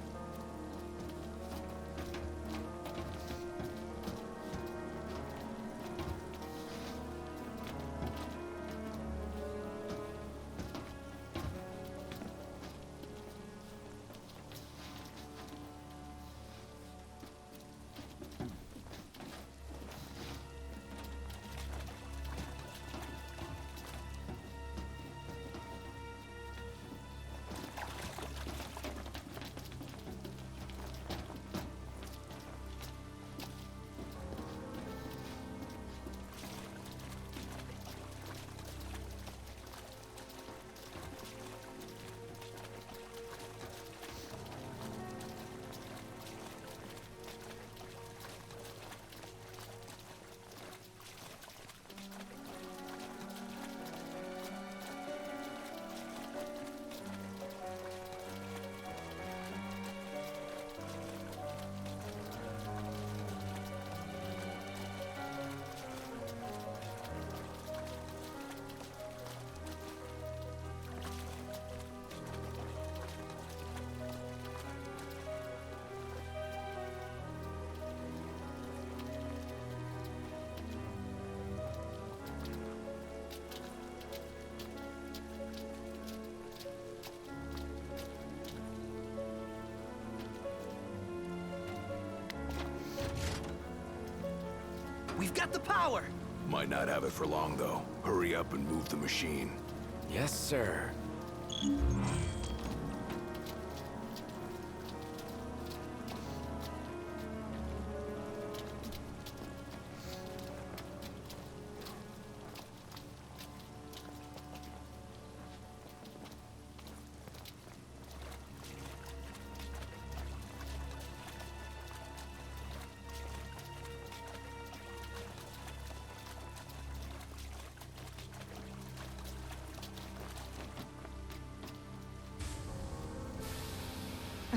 got the power! Might not have it for long, though. Hurry up and move the machine. Yes, sir.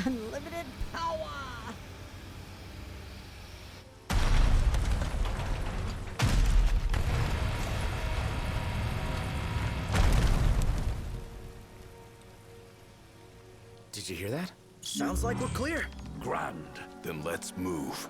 Unlimited power! Did you hear that? Sounds like we're clear. Grand. Then let's move.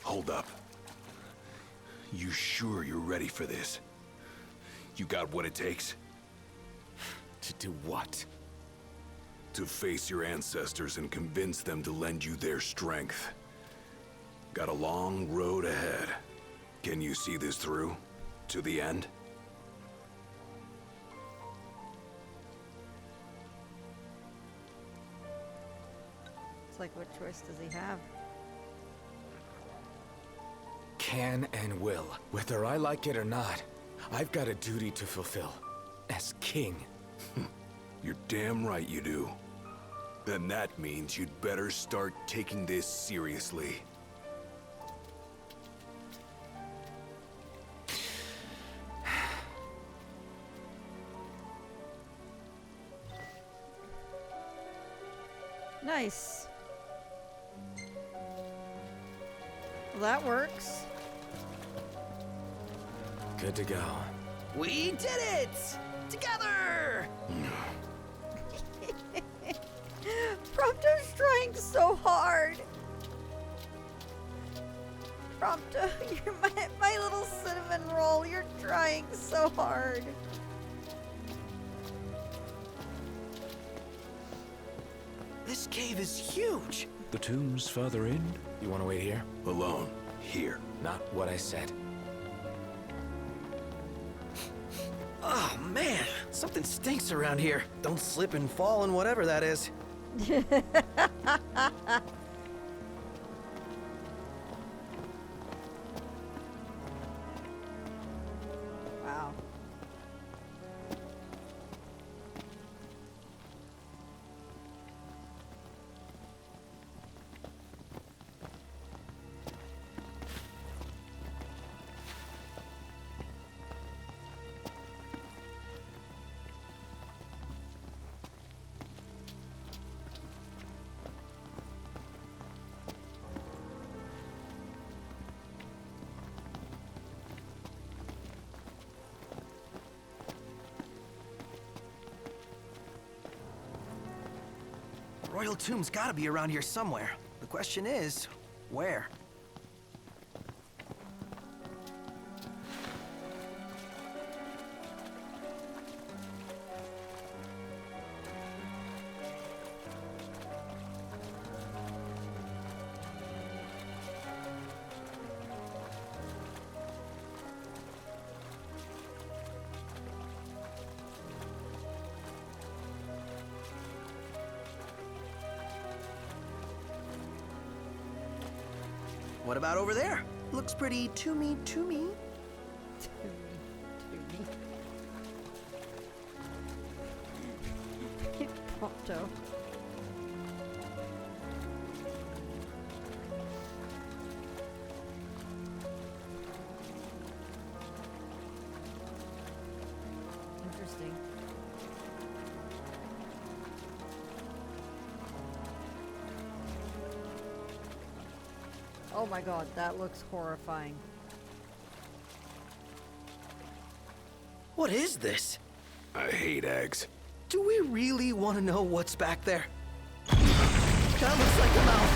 Hold up. You sure you're ready for this? You got what it takes? To do what? To face your ancestors and convince them to lend you their strength. Got a long road ahead. Can you see this through? To the end? It's like, what choice does he have? Can and will. Whether I like it or not, I've got a duty to fulfill. As king. You're damn right you do. Then that means you'd better start taking this seriously. Nice. Well, that works. Good to go. We did it! Together! Prompto's trying so hard. Prompto, you're my little cinnamon roll. You're trying so hard. This cave is huge. The tomb's further in. You want to wait here? Alone. Here. Not what I said. Oh man, something stinks around here. Don't slip and fall and whatever that is. Wow. Royal tomb's gotta be around here somewhere. The question is, where? What about over there? Looks pretty to-me. tiptoe. Interesting. Oh my god, that looks horrifying. What is this? I hate eggs. Do we really want to know what's back there? Kinda looks like a mouth.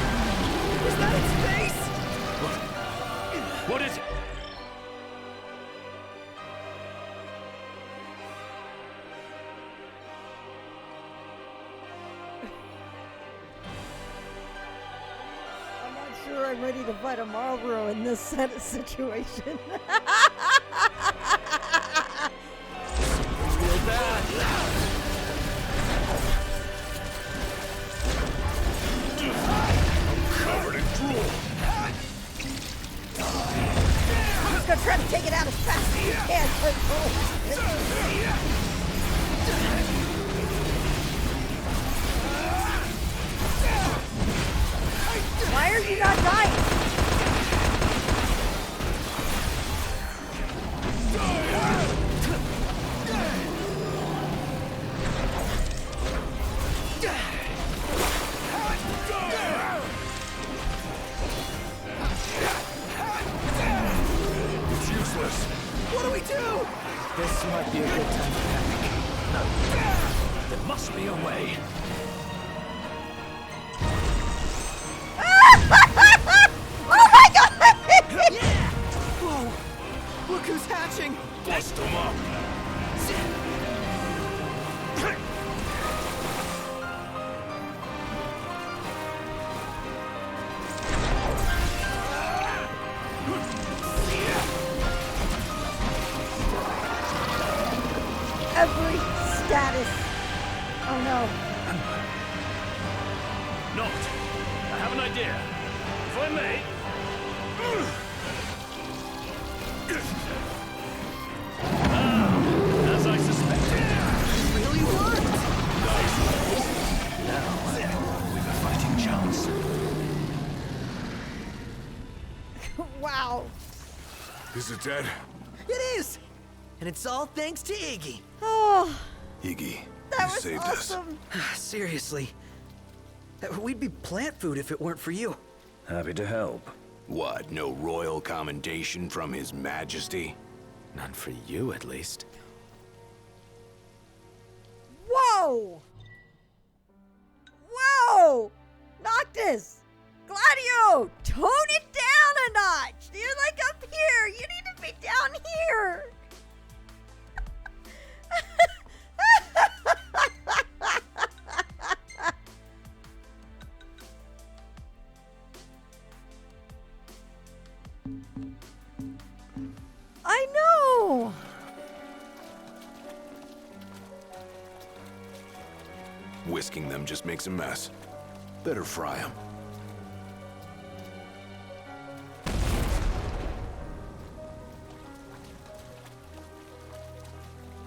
Is that its face? What is it? I'm not sure I'm ready to fight a Marlboro in this set of situation. Covered in drool. I'm just gonna try to take it out as fast as we can. Why are you not dying? It's useless. What do we do? This might be a good time to panic. There must be a way. Oh my god! Whoa! Look who's hatching! Bust them up. Every status. Oh no. Not. I have an idea. If I may. As I suspected. Really worked! Now, we've a fighting chance. Wow. Is it dead? It is! And it's all thanks to Iggy. Oh, Iggy, that you was saved us. awesome. Seriously. We'd be plant food if it weren't for you. Happy to help. What, no royal commendation from His Majesty? None for you, at least. Whoa! Whoa! Noctis! Gladio! Tone it down a notch! You're like up here! You need to be down here! I know! Whisking them just makes a mess. Better fry them.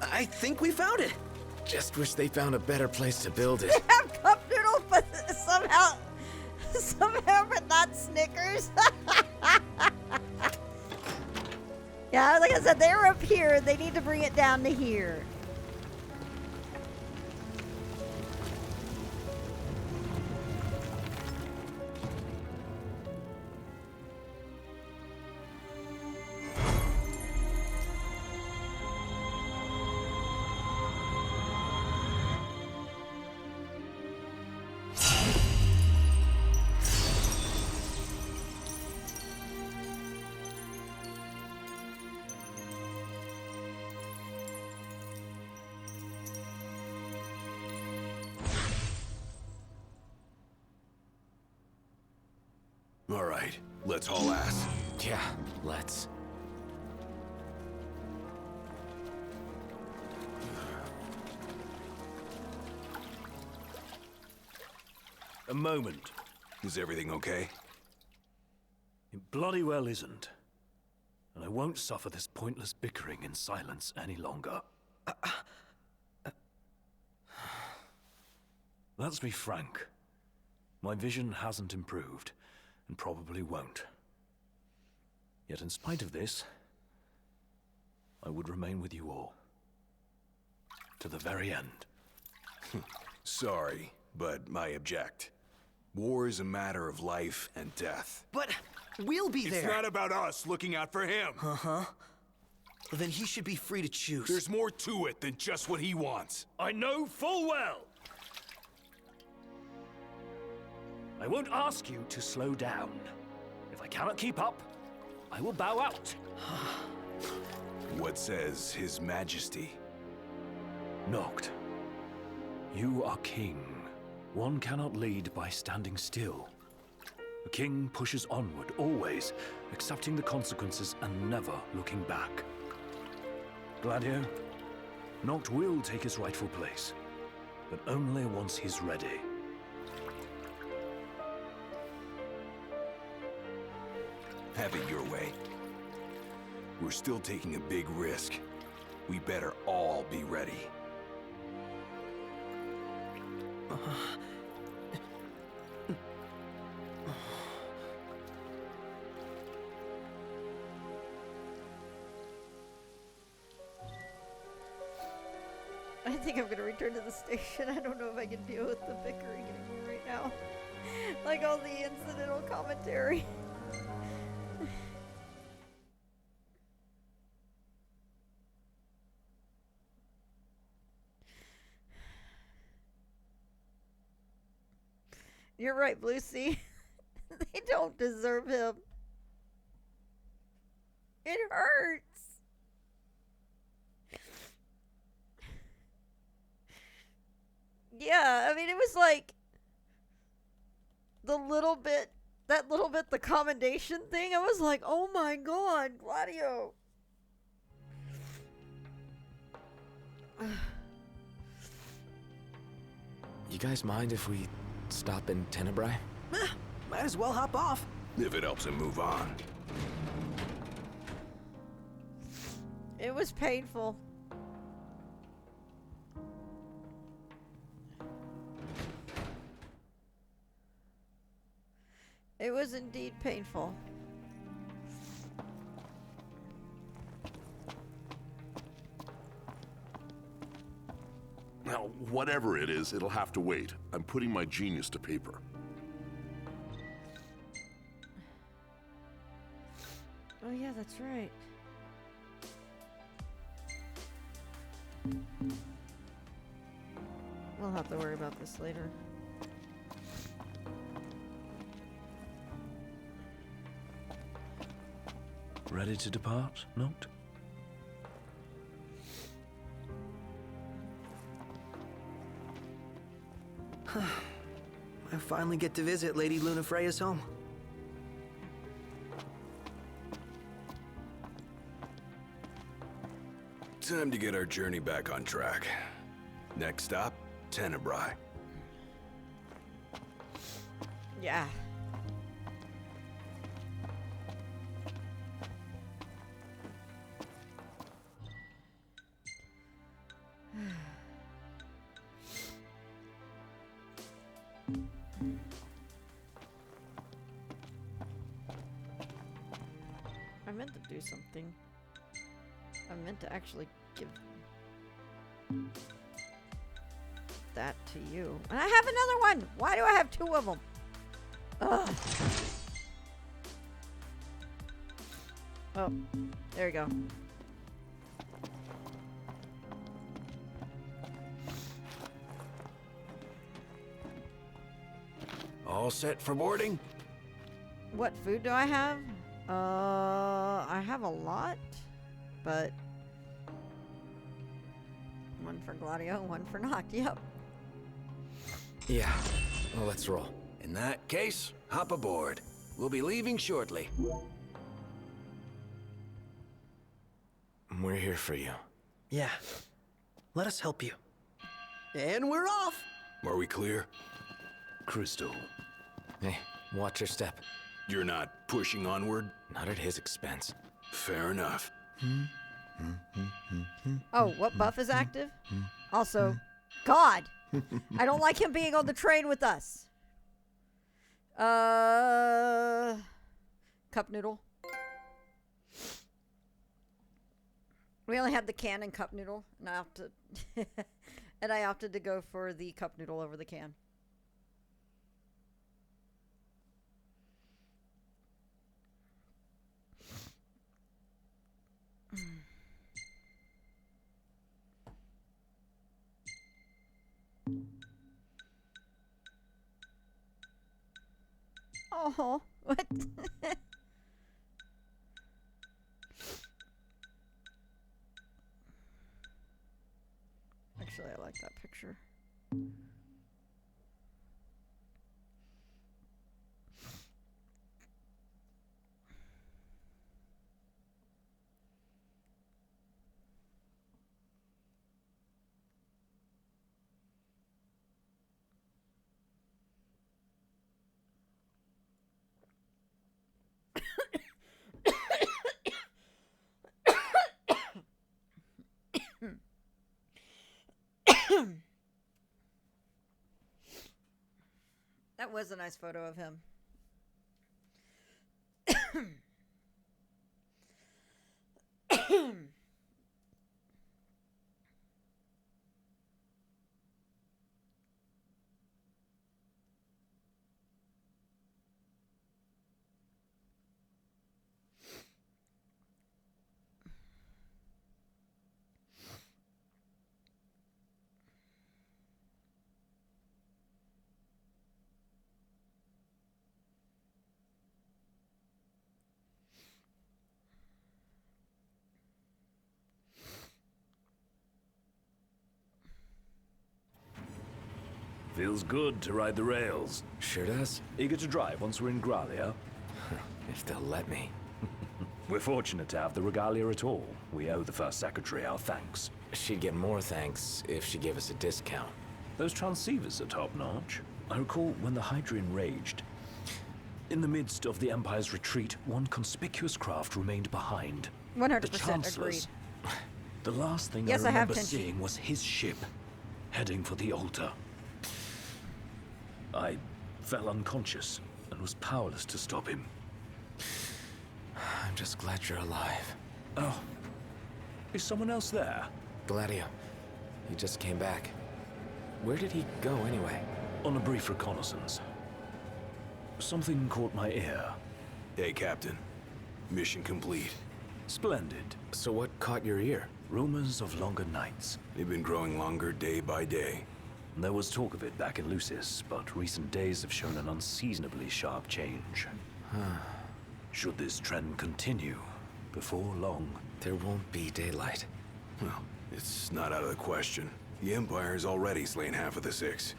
I think we found it. Just wish they found a better place to build it. They have cup noodles, but somehow, but not Snickers. Yeah, like I said, they were up here. They need to bring it down to here. All right, let's haul ass. Yeah, let's. A moment. Is everything okay? It bloody well isn't. And I won't suffer this pointless bickering in silence any longer. Let's be frank. My vision hasn't improved, and probably won't. Yet in spite of this, I would remain with you all. To the very end. Sorry, but I object. War is a matter of life and death. But we'll be there. It's not about us looking out for him. Uh-huh. Well, then he should be free to choose. There's more to it than just what he wants. I know full well. I won't ask you to slow down. If I cannot keep up, I will bow out. What says His Majesty? Noct, you are king. One cannot lead by standing still. A king pushes onward, always, accepting the consequences and never looking back. Gladio, Noct will take his rightful place, but only once he's ready. Have it your way. We're still taking a big risk. We better all be ready. I think I'm gonna return to the station. I don't know if I can deal with the bickering anymore right now. Like all the incidental commentary. You're right, Lucy. They don't deserve him. It hurts. Yeah, I mean, it was like the little bit, the commendation thing. I was like, oh my god, Gladio. You guys mind if we stop in Tenebrae? Might as well hop off. If it helps him move on. It was painful. It was indeed painful. Now, whatever it is, it'll have to wait. I'm putting my genius to paper. Oh yeah, that's right. We'll have to worry about this later. Ready to depart, Noct? I finally get to visit Lady Lunafreya's home. Time to get our journey back on track. Next stop, Tenebrae. Yeah. I meant to do something. I meant to actually give that to you. And I have another one! Why do I have two of them? Ugh. Oh, there you go. All set for boarding? What food do I have? I have a lot, but one for Gladio, one for Noct. Yep. Yeah. Well, let's roll. In that case, hop aboard. We'll be leaving shortly. We're here for you. Yeah. Let us help you. And we're off! Are we clear? Crystal. Hey, watch your step. You're not pushing onward? Not at his expense. Fair enough. Oh, what buff is active? Also, God! I don't like him being on the train with us. Cup noodle. We only had the can and cup noodle, and I opted to go for the cup noodle over the can. Oh, what? Actually, I like that picture. That was a nice photo of him. Feels good to ride the rails. Sure does. Eager to drive once we're in Gralia? If they'll let me. We're fortunate to have the regalia at all. We owe the First Secretary our thanks. She'd get more thanks if she gave us a discount. Those transceivers are top-notch. I recall when the Hydrian raged. In the midst of the Empire's retreat, one conspicuous craft remained behind. 100% the Chancellor's. agreed. The last thing Yes, I I have remember Tenchi. seeing was his ship, heading for the altar. I fell unconscious and was powerless to stop him. I'm just glad you're alive. Oh, is someone else there? Gladio. He just came back. Where did he go anyway? On a brief reconnaissance. Something caught my ear. Hey, Captain. Mission complete. Splendid. So what caught your ear? Rumors of longer nights. They've been growing longer day by day. There was talk of it back in Lucis, but recent days have shown an unseasonably sharp change. Should this trend continue, before long... There won't be daylight. Well, it's not out of the question. The Empire's already slain half of the Six.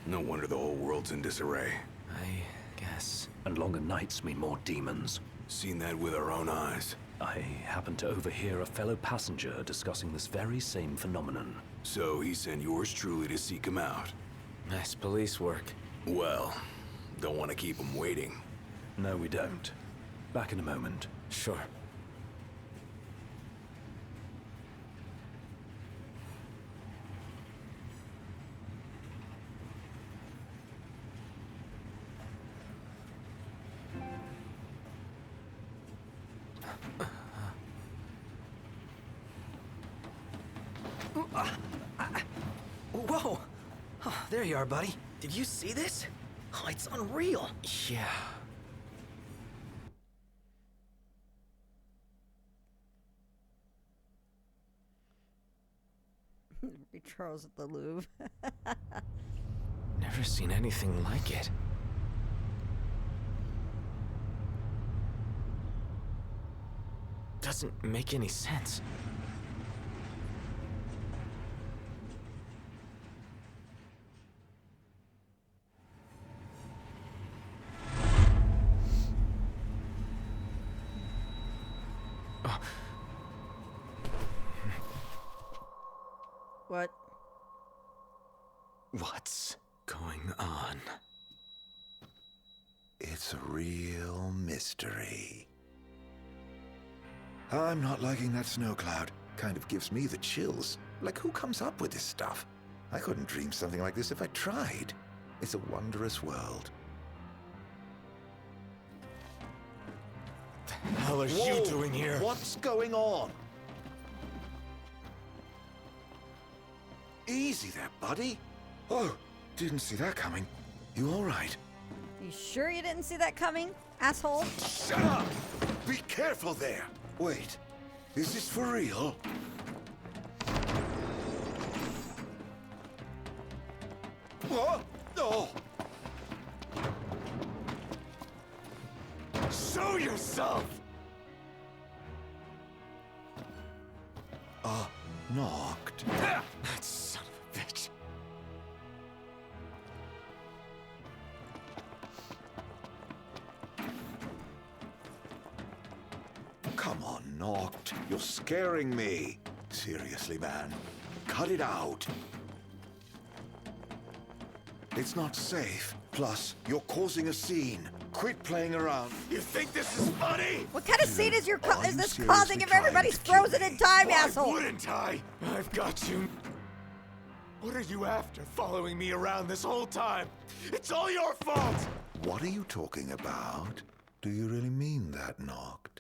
No wonder the whole world's in disarray. I guess. And longer nights mean more demons. Seen that with our own eyes. I happened to overhear a fellow passenger discussing this very same phenomenon. So he sent yours truly to seek him out. Nice police work. Well, don't want to keep him waiting. No, we don't. Back in a moment. Sure. Whoa! Oh, there you are, buddy. Did you see this? Oh, it's unreal. Yeah. Ray Charles at the Louvre. Never seen anything like it. Doesn't make any sense. What? What's going on? It's a real mystery. I'm not liking that snow cloud. Kind of gives me the chills. Like, who comes up with this stuff? I couldn't dream something like this if I tried. It's a wondrous world. The hell are you doing here? What's going on? Easy there, buddy. Oh, didn't see that coming. You all right? You sure you didn't see that coming, asshole? Shut up! Be careful there. Wait, is this for real? What? No! Show yourself! Knocked. That son of a bitch. Come on, Knocked. You're scaring me. Seriously, man. Cut it out. It's not safe. Plus, you're causing a scene. Quit playing around. You think this is funny? What kind of scene is Are is you this seriously causing if everybody's trying to frozen kill in me? time, Why asshole? wouldn't I? I've got you. What are you after, following me around this whole time? It's all your fault! What are you talking about? Do you really mean that, Knocked?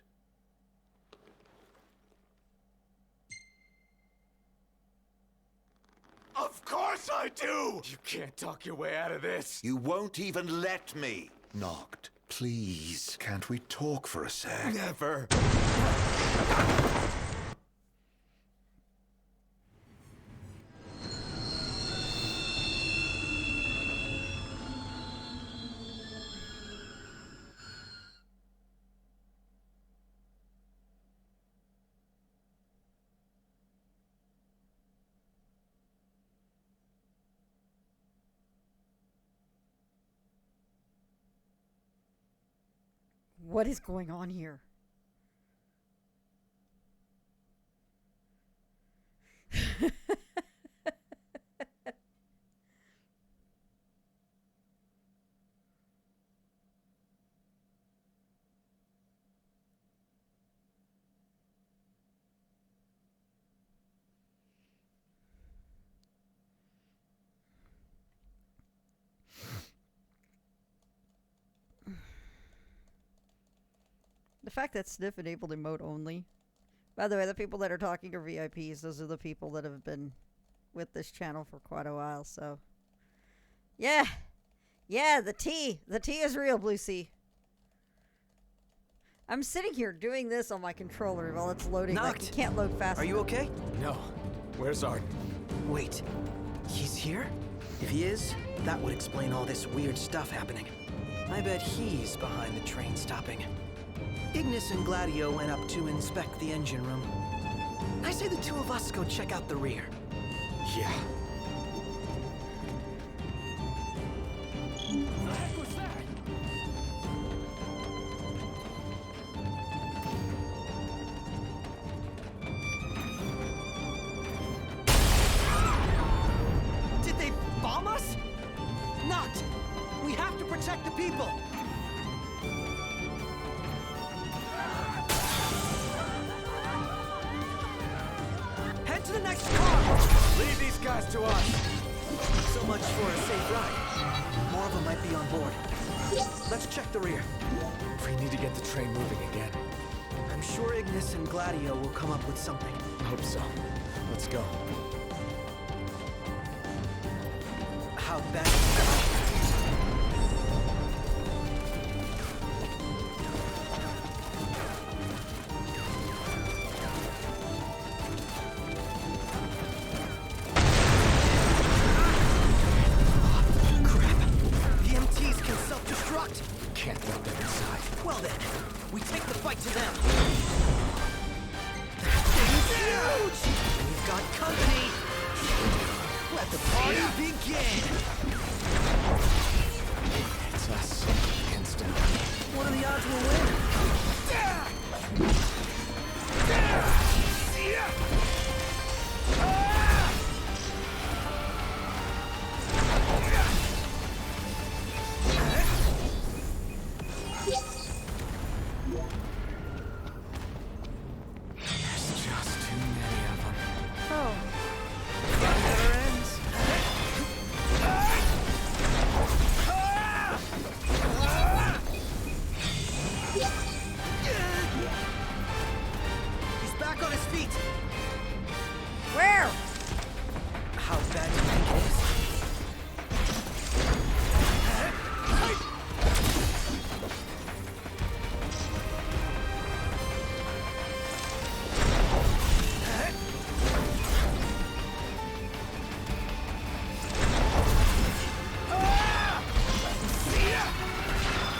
Of course I do! You can't talk your way out of this. You won't even let me. Knocked, please. Can't we talk for a sec? Never. What is going on here? The fact that Sniff enabled emote only. By the way, the people that are talking are VIPs. Those are the people that have been with this channel for quite a while, so. Yeah. Yeah, the tea. The tea is real, Blue Sea. I'm sitting here doing this on my controller while it's loading. Like, you can't load fast. Are you okay? No. Where's Arden? Wait. He's here? If he is, that would explain all this weird stuff happening. I bet he's behind the train stopping. Ignis and Gladio went up to inspect the engine room. I say the two of us go check out the rear. Yeah. The heck was that? Did they bomb us? Not! We have to protect the people! Head to the next car! Leave these guys to us. So much for a safe ride. More of them might be on board. Let's check the rear. We need to get the train moving again. I'm sure Ignis and Gladio will come up with something. Hope so. Let's go. How bad is that? Can't let them inside. Well then, we take the fight to them. That thing's huge! And we've got company! Let the party begin! feet! Where? How bad do you think it is?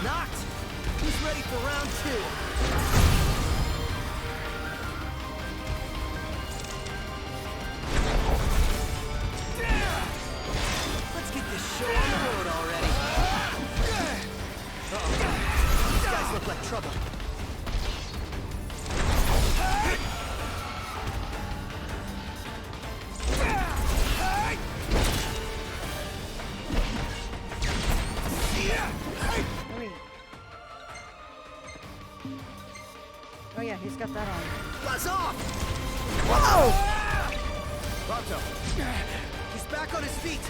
Knocked! Who's ready for round 2? Let's get this show on the road already. Uh-oh. These guys look like trouble. Oh yeah, he's got that on. Buzz off! Whoa! Barto, he's back on his feet.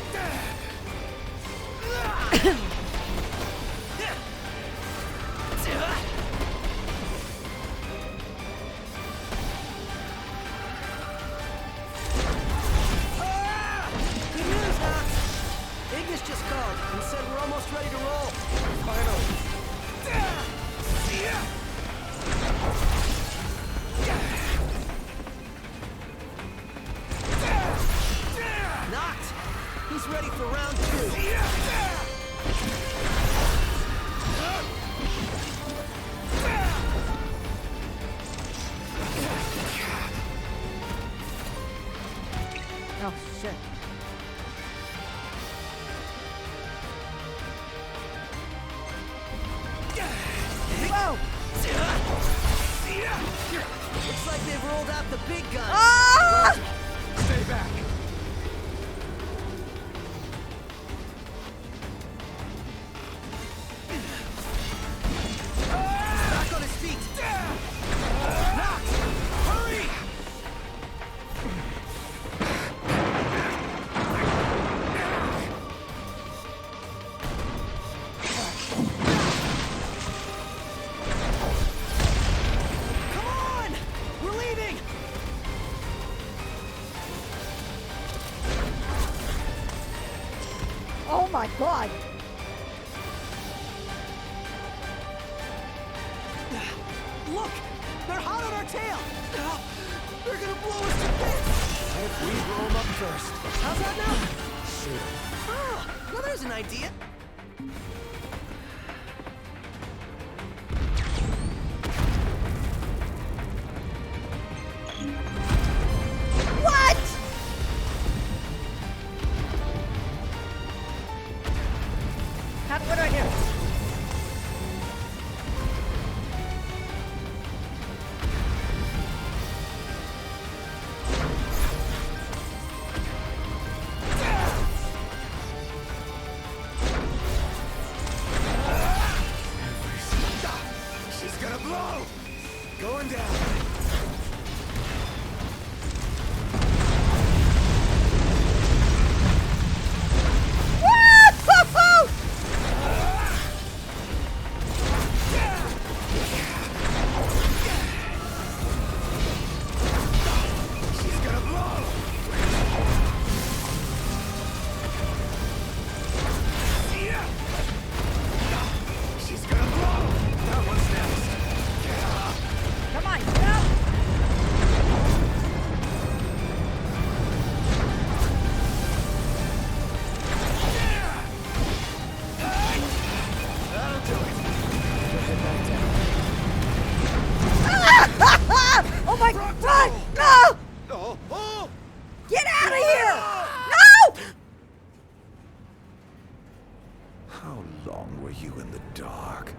Good news, Knox. Ignis just called and said we're almost ready to roll. Finally. Knocked! He's ready for round 2. Oh shit. Whoa! Looks like they've rolled out the big guns. Ah! Stay back. Back on his feet. Knocked! Hurry! Come on! We're leaving! Oh my god! Look! They're hot on our tail! They're gonna blow us to bits! What if we blow them up first? How's that now? Shoot 'em. Oh, well, there's an idea. What? What do I do? She's gonna blow! Going down. She's gonna blow! She's gonna blow! That one's next. Come on, get out! That'll do it. Head back down. Oh my god! Run! No! Oh, oh! Get out of here! No! How long were you in the dark?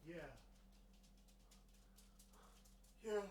Yeah. Yeah.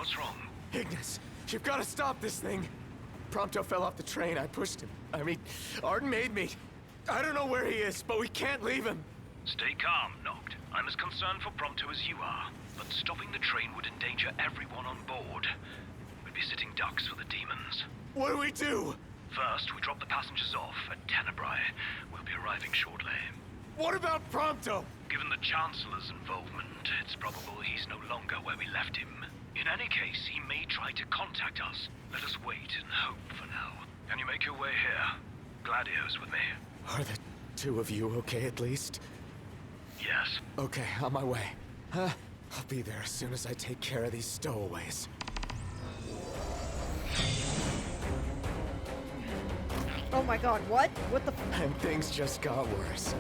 What's wrong? Ignis, you've got to stop this thing. Prompto fell off the train. I pushed him. I mean, Arden made me. I don't know where he is, but we can't leave him. Stay calm, Noct. I'm as concerned for Prompto as you are. But stopping the train would endanger everyone on board. We'd be sitting ducks for the demons. What do we do? First, we drop the passengers off at Tenebrae. We'll be arriving shortly. What about Prompto? Given the Chancellor's involvement, it's probable he's no longer where we left him. In any case, he may try to contact us. Let us wait and hope for now. Can you make your way here? Gladio's with me. Are the two of you okay at least? Yes. Okay, on my way. I'll be there as soon as I take care of these stowaways. Oh my god, what? What the And things just got worse.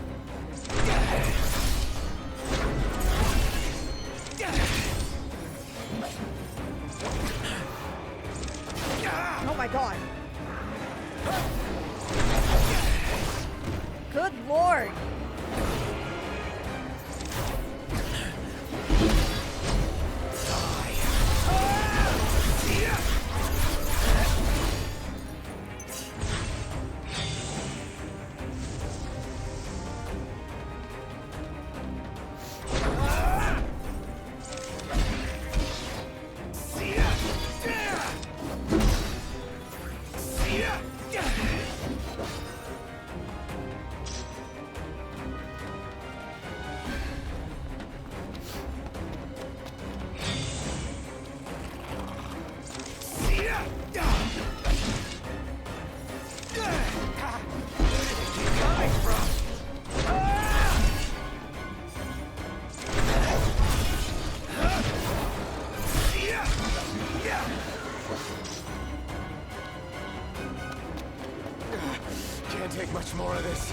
Oh my god. Good lord. Can't take much more of this.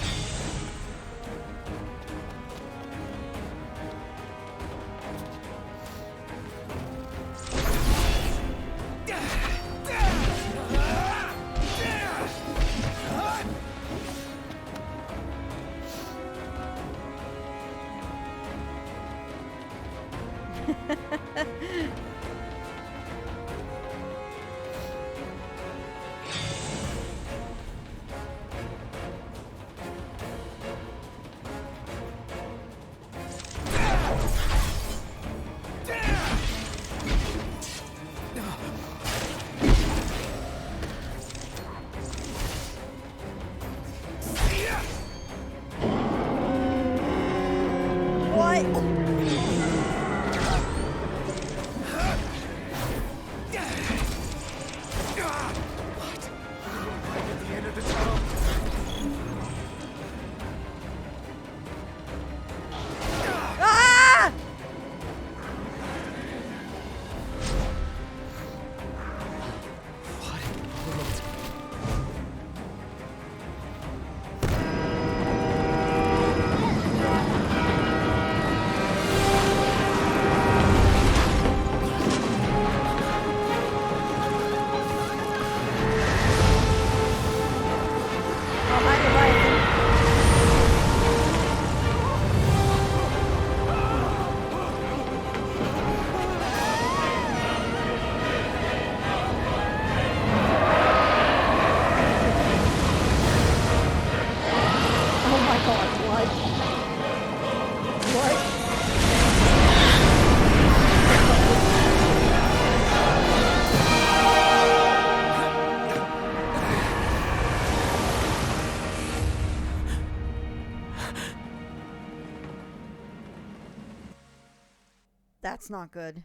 That's not good.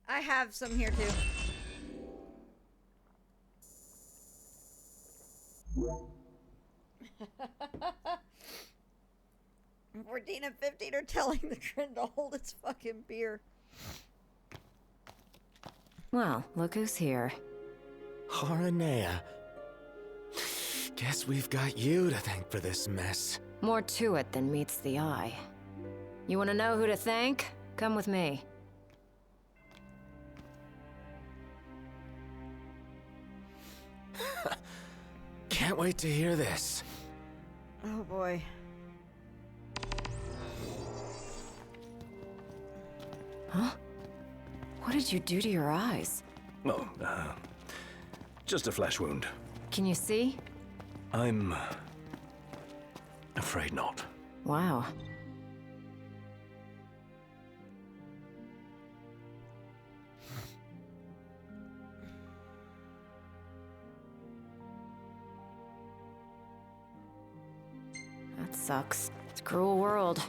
I have some here too. 14 and 15 are telling the Trin to hold its fucking beer. Well, look who's here. Haranea. Guess we've got you to thank for this mess. More to it than meets the eye. You want to know who to thank? Come with me. Can't wait to hear this. Oh boy. Huh? What did you do to your eyes? Oh, just a flesh wound. Can you see? I'm afraid not. Wow. That sucks. It's a cruel world.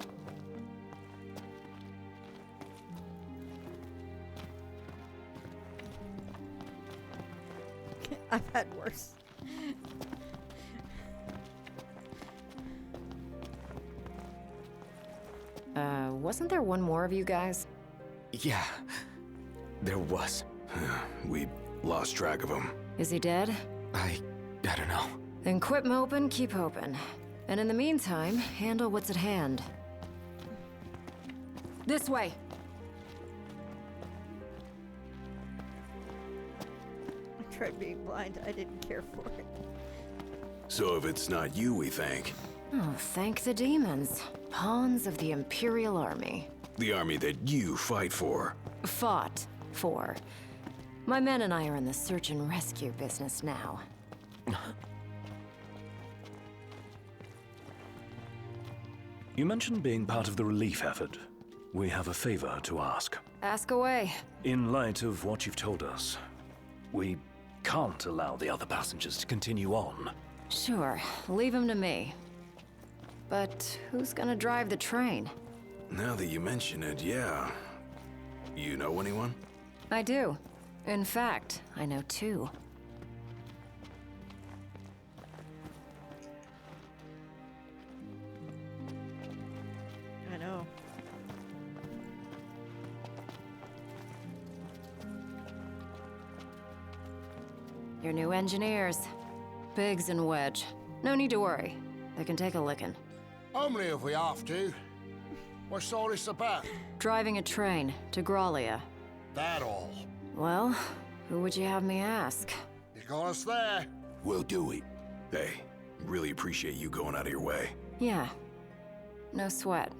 I've had worse. Wasn't there one more of you guys? Yeah, there was. We lost track of him. Is he dead? I don't know. Then quit moping, keep hoping. And in the meantime, handle what's at hand. This way! I tried being blind. I didn't care for it. So if it's not you, we think. Oh, thank the demons. Pawns of the Imperial Army. The army that you fight for. Fought for. My men and I are in the search and rescue business now. You mentioned being part of the relief effort. We have a favor to ask. Ask away. In light of what you've told us, we can't allow the other passengers to continue on. Sure, leave him to me. But who's gonna drive the train? Now that you mention it, yeah. You know anyone? I do. In fact, I know two. I know. Your new engineers. Biggs and Wedge. No need to worry. They can take a licking. Only if we have to. What's all this about? Driving a train to Grollia. That all? Well, who would you have me ask? You got us there. We'll do it. Hey, really appreciate you going out of your way. Yeah. No sweat.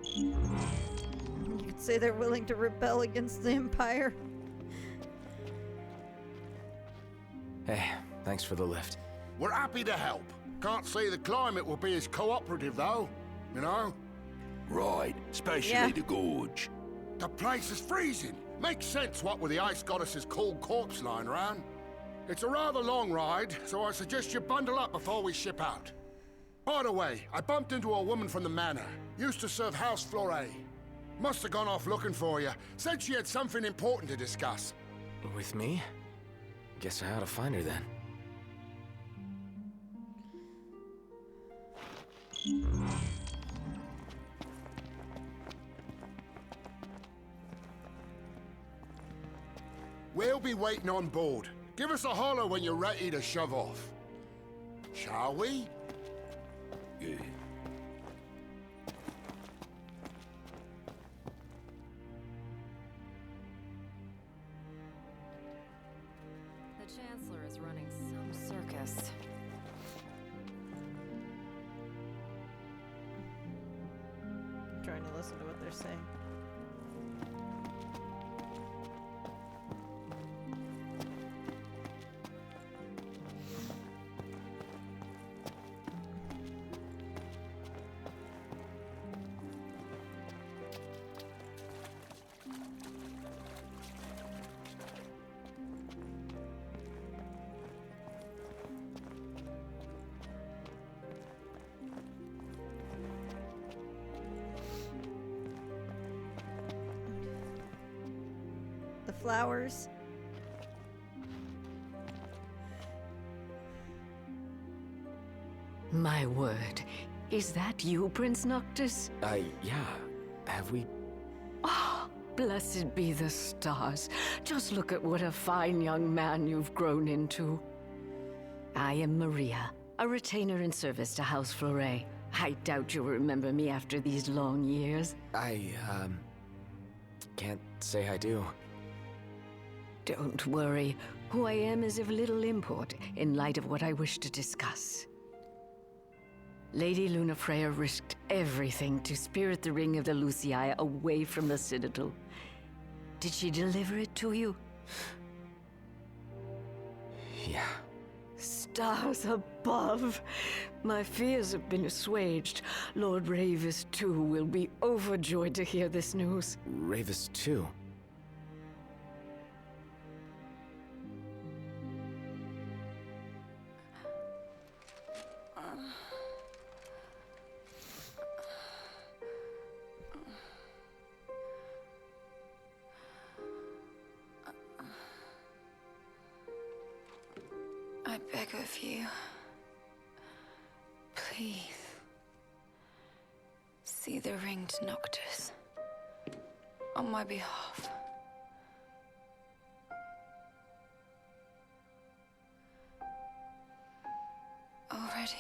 You could say they're willing to rebel against the Empire. Hey, thanks for the lift. We're happy to help. Can't say the climate will be as cooperative, though. You know? Right, especially the gorge. The place is freezing. Makes sense what with the ice goddess's cold corpse lying around. It's a rather long ride, so I suggest you bundle up before we ship out. By the way, I bumped into a woman from the manor. Used to serve House Flore. Must have gone off looking for you. Said she had something important to discuss. With me? Guess I ought to find her then. We'll be waiting on board. Give us a holler when you're ready to shove off. Shall we? Yeah. The Chancellor is running some circus. I'm trying to listen to what they're saying. Flowers. My word. Is that you, Prince Noctis? Yeah. Have we? Oh, blessed be the stars. Just look at what a fine young man you've grown into. I am Maria, a retainer in service to House Flore. I doubt you'll remember me after these long years. I can't say I do. Don't worry. Who I am is of little import in light of what I wish to discuss. Lady Lunafreya risked everything to spirit the ring of the Lucii away from the Citadel. Did she deliver it to you? Yeah. Stars above! My fears have been assuaged. Lord Ravis, too, will be overjoyed to hear this news. Ravis too. I beg of you, please, see the ringed Noctis on my behalf. Already,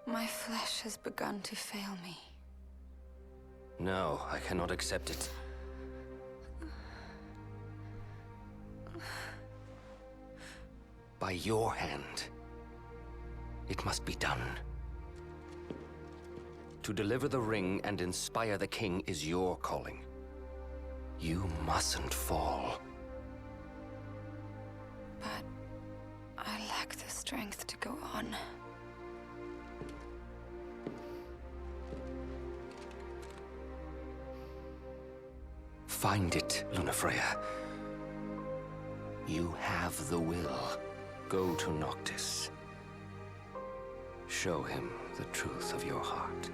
my flesh has begun to fail me. No, I cannot accept it. By your hand. It must be done. To deliver the ring and inspire the king is your calling. You mustn't fall. But I lack the strength to go on. Find it, Lunafreya. You have the will. Go to Noctis. Show him the truth of your heart.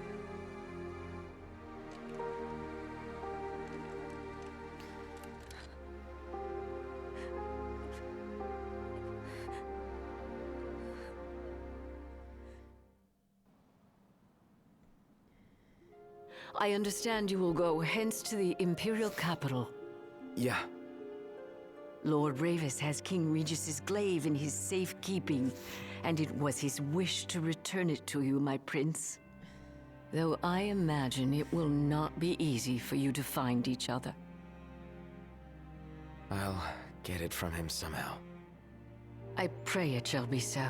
I understand you will go hence to the Imperial capital. Yeah. Lord Ravis has King Regis's glaive in his safekeeping, and it was his wish to return it to you, my prince. Though I imagine it will not be easy for you to find each other. I'll get it from him somehow. I pray it shall be so.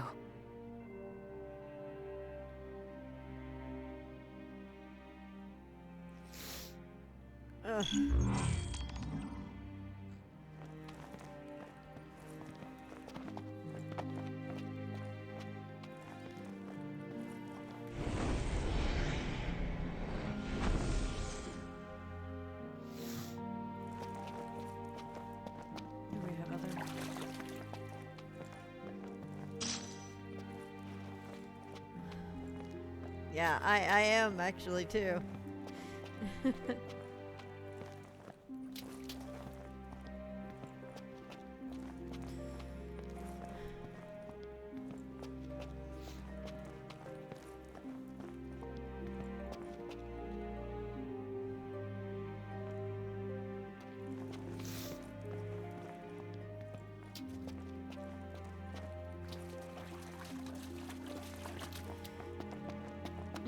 Yeah, I am actually too.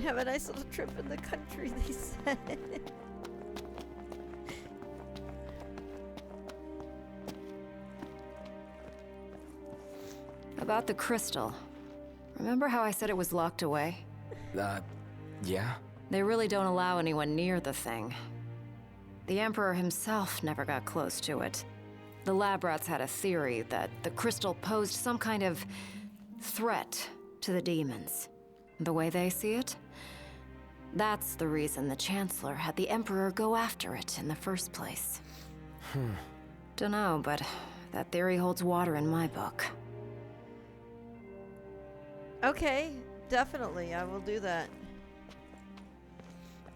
Have a nice little trip in the country, they said. About the crystal. Remember how I said it was locked away? Yeah? They really don't allow anyone near the thing. The Emperor himself never got close to it. The lab rats had a theory that the crystal posed some kind of threat to the demons. The way they see it, that's the reason the Chancellor had the Emperor go after it in the first place. Dunno, but that theory holds water in my book. Okay, definitely, I will do that.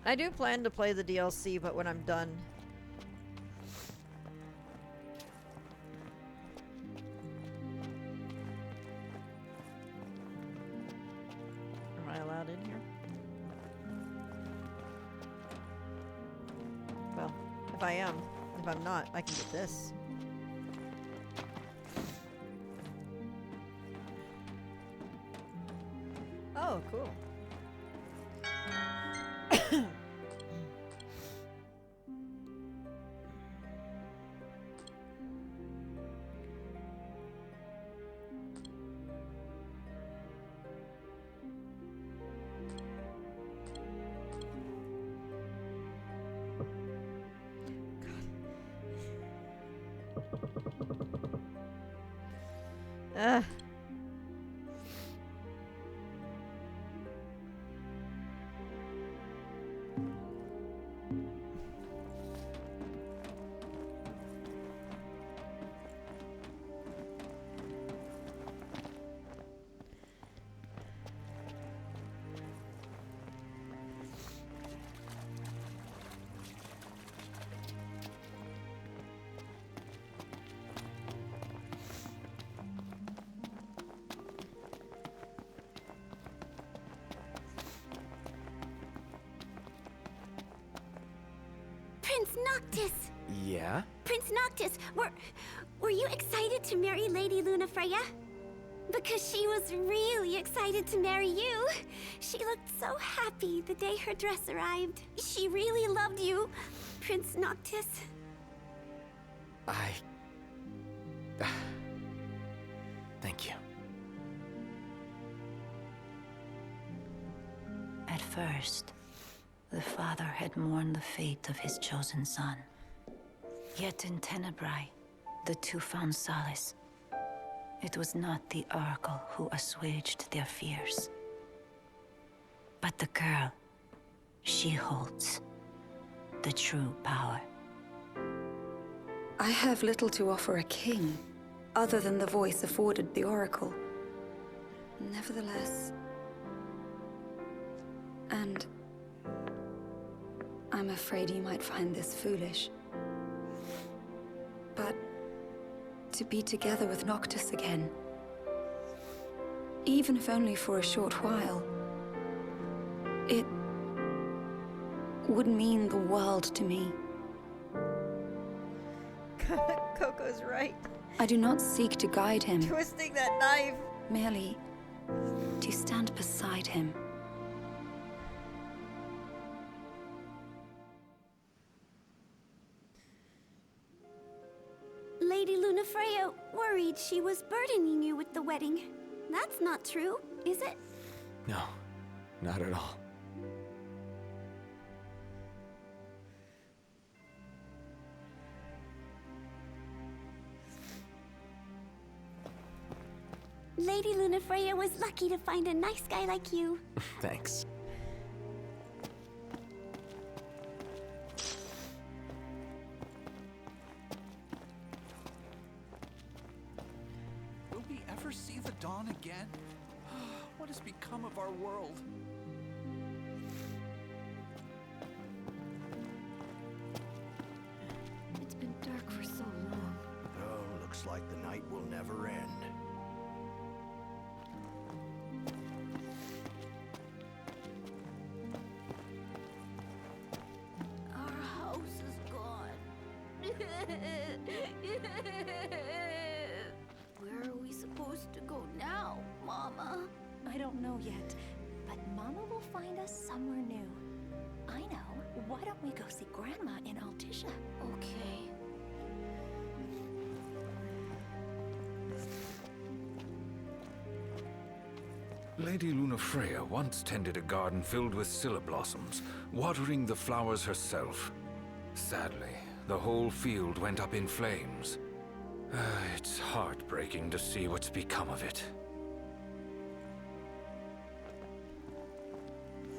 I do plan to play the DLC, but when I'm done. Am I allowed in here? Well, if I am. If I'm not, I can get this. Oh, cool. Ugh. Prince Noctis! Yeah? Prince Noctis, were you excited to marry Lady Lunafreya? Because she was really excited to marry you. She looked so happy the day her dress arrived. She really loved you, Prince Noctis. Thank you. At first, the father had mourned the fate of his chosen son. Yet in Tenebrae, the two found solace. It was not the Oracle who assuaged their fears, but the girl. She holds the true power. I have little to offer a king, other than the voice afforded the Oracle. Nevertheless... And... I'm afraid you might find this foolish. But... to be together with Noctis again, even if only for a short while, it would mean the world to me. Coco's right. I do not seek to guide him. Twisting that knife. Merely to stand beside him. Lady Lunafreya worried she was burdening you with the wedding. That's not true, is it? No, not at all. Lady Lunafreya was lucky to find a nice guy like you. Thanks. Will we ever see the dawn again? What has become of our world? It's been dark for so long. Oh, looks like the night will never end. Our house is gone. Where are we supposed to go now, Mama? I don't know yet, but Mama will find us somewhere new. I know. Why don't we go see Grandma in Altissia? Okay. Lady Lunafreya once tended a garden filled with scilla blossoms, watering the flowers herself. Sadly, the whole field went up in flames. It's heartbreaking to see what's become of it.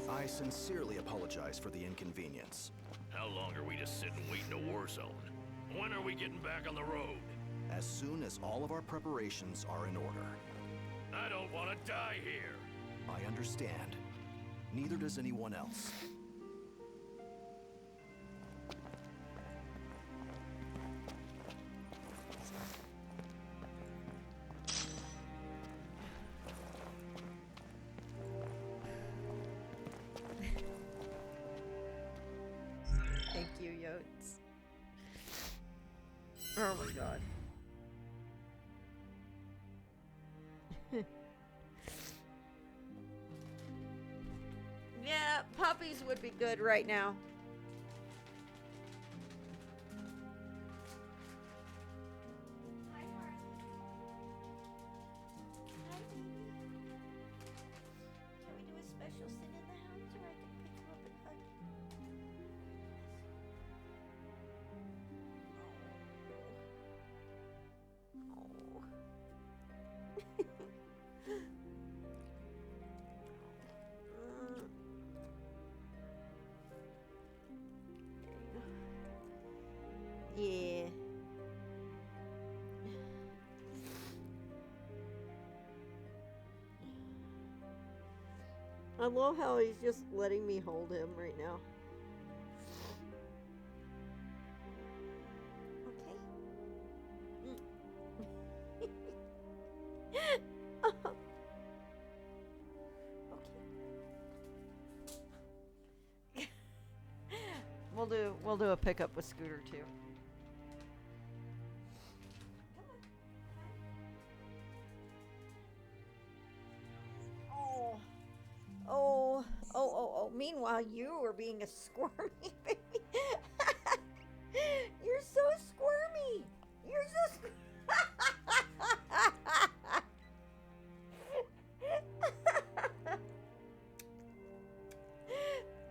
I sincerely apologize for the inconvenience. How long are we to sit and wait in a war zone? When are we getting back on the road? As soon as all of our preparations are in order. I don't want to die here. I understand. Neither does anyone else. Thank you, Yotes. Oh my god. Yeah, puppies would be good right now. Can we do a special sit in the house where I can pick him up and hug him? I love how he's just letting me hold him right now. Okay. We'll do a pickup with Scooter too. Oh. Meanwhile, you are being a squirmy baby. You're so squirmy. You're so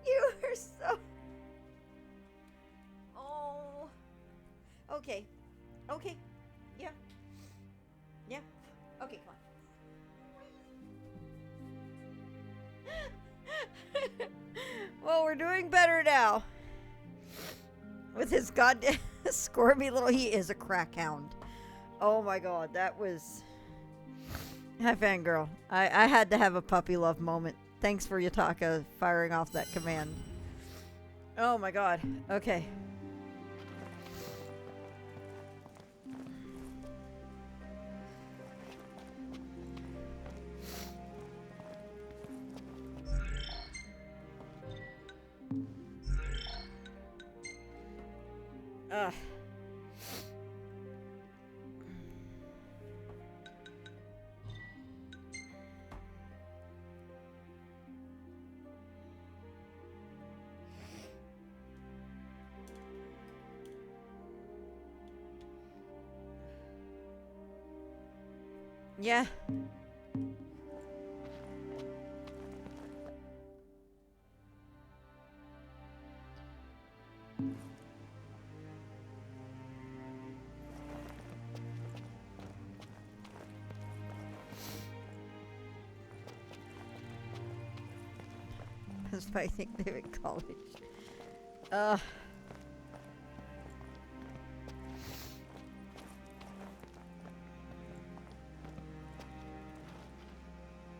You are so... Oh. Okay. Okay. Yeah. Yeah. Okay, come on. Well, we're doing better now. With his goddamn squirmy little... He is a crack hound. Oh my god, that was... Hi, fangirl. I had to have a puppy love moment. Thanks for Yutaka firing off that command. Oh my god. Okay. Ugh. Yeah. That's why I think they're in college.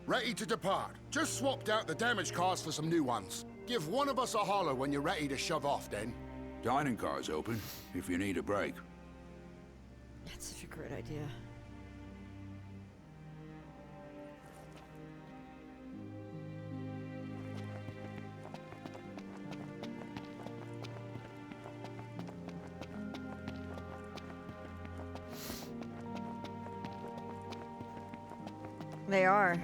Ready to depart. Just swapped out the damaged cars for some new ones. Give one of us a holler when you're ready to shove off, then. Dining car's open, if you need a break. That's such a great idea. They are.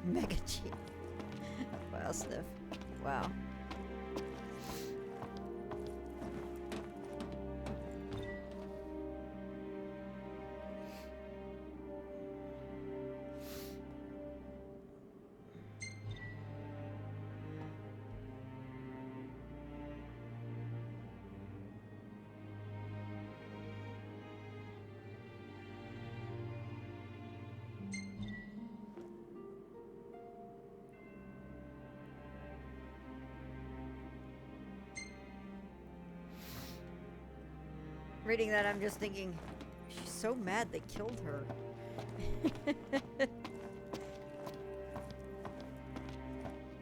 Mega G. Wow, Sniff. Wow. Reading that, I'm just thinking, she's so mad they killed her.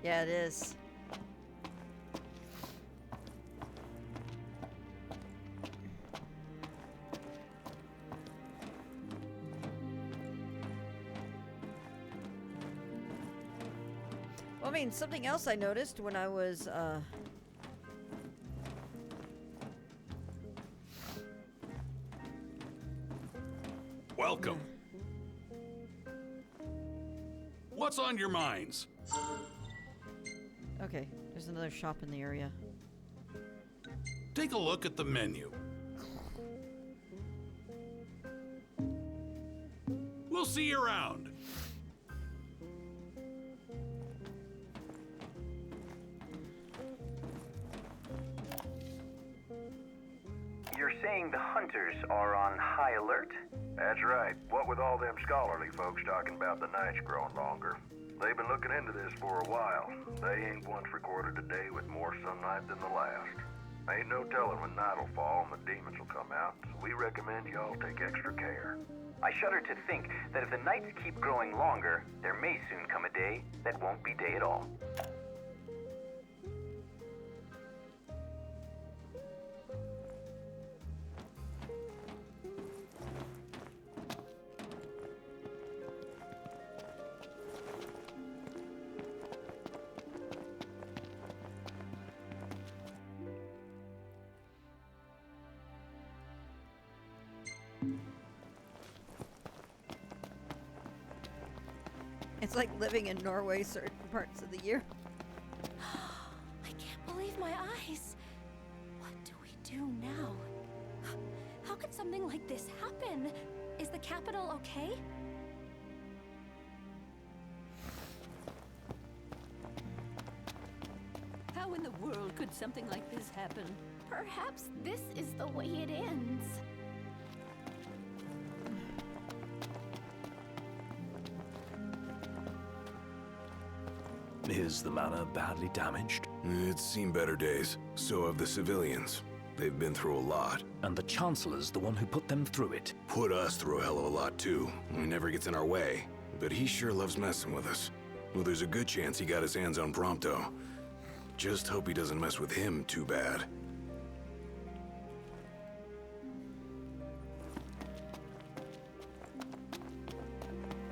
Yeah, it is. Well, I mean, something else I noticed when I was, Welcome. What's on your minds? Okay, there's another shop in the area. Take a look at the menu. We'll see you around. You're saying the hunters are on high alert? That's right. What with all them scholarly folks talking about the nights growing longer. They've been looking into this for a while. They ain't once recorded a day with more sunlight than the last. Ain't no telling when night'll fall and the demons will come out, so we recommend y'all take extra care. I shudder to think that if the nights keep growing longer, there may soon come a day that won't be day at all. It's like living in Norway certain parts of the year. I can't believe my eyes. What do we do now? How could something like this happen? Is the capital okay? How in the world could something like this happen? Perhaps this is the way it ends. Is the manor badly damaged? It's seen better days. So have the civilians. They've been through a lot. And the Chancellor's the one who put them through it. Put us through a hell of a lot, too. He never gets in our way. But he sure loves messing with us. Well, there's a good chance he got his hands on Prompto. Just hope he doesn't mess with him too bad.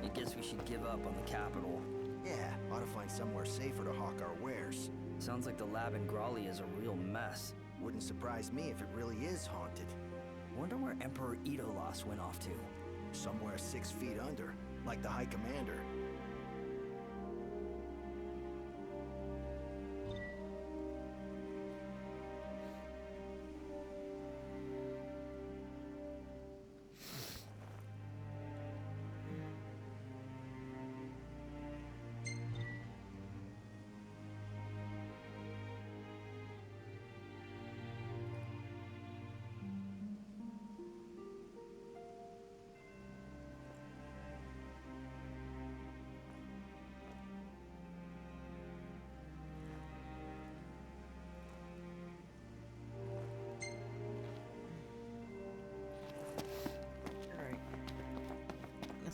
I guess we should give up on the capital. Yeah, ought to find somewhere safer to hawk our wares. Sounds like the lab in Grolly is a real mess. Wouldn't surprise me if it really is haunted. Wonder where Emperor Idolas went off to. Somewhere 6 feet under, like the High Commander.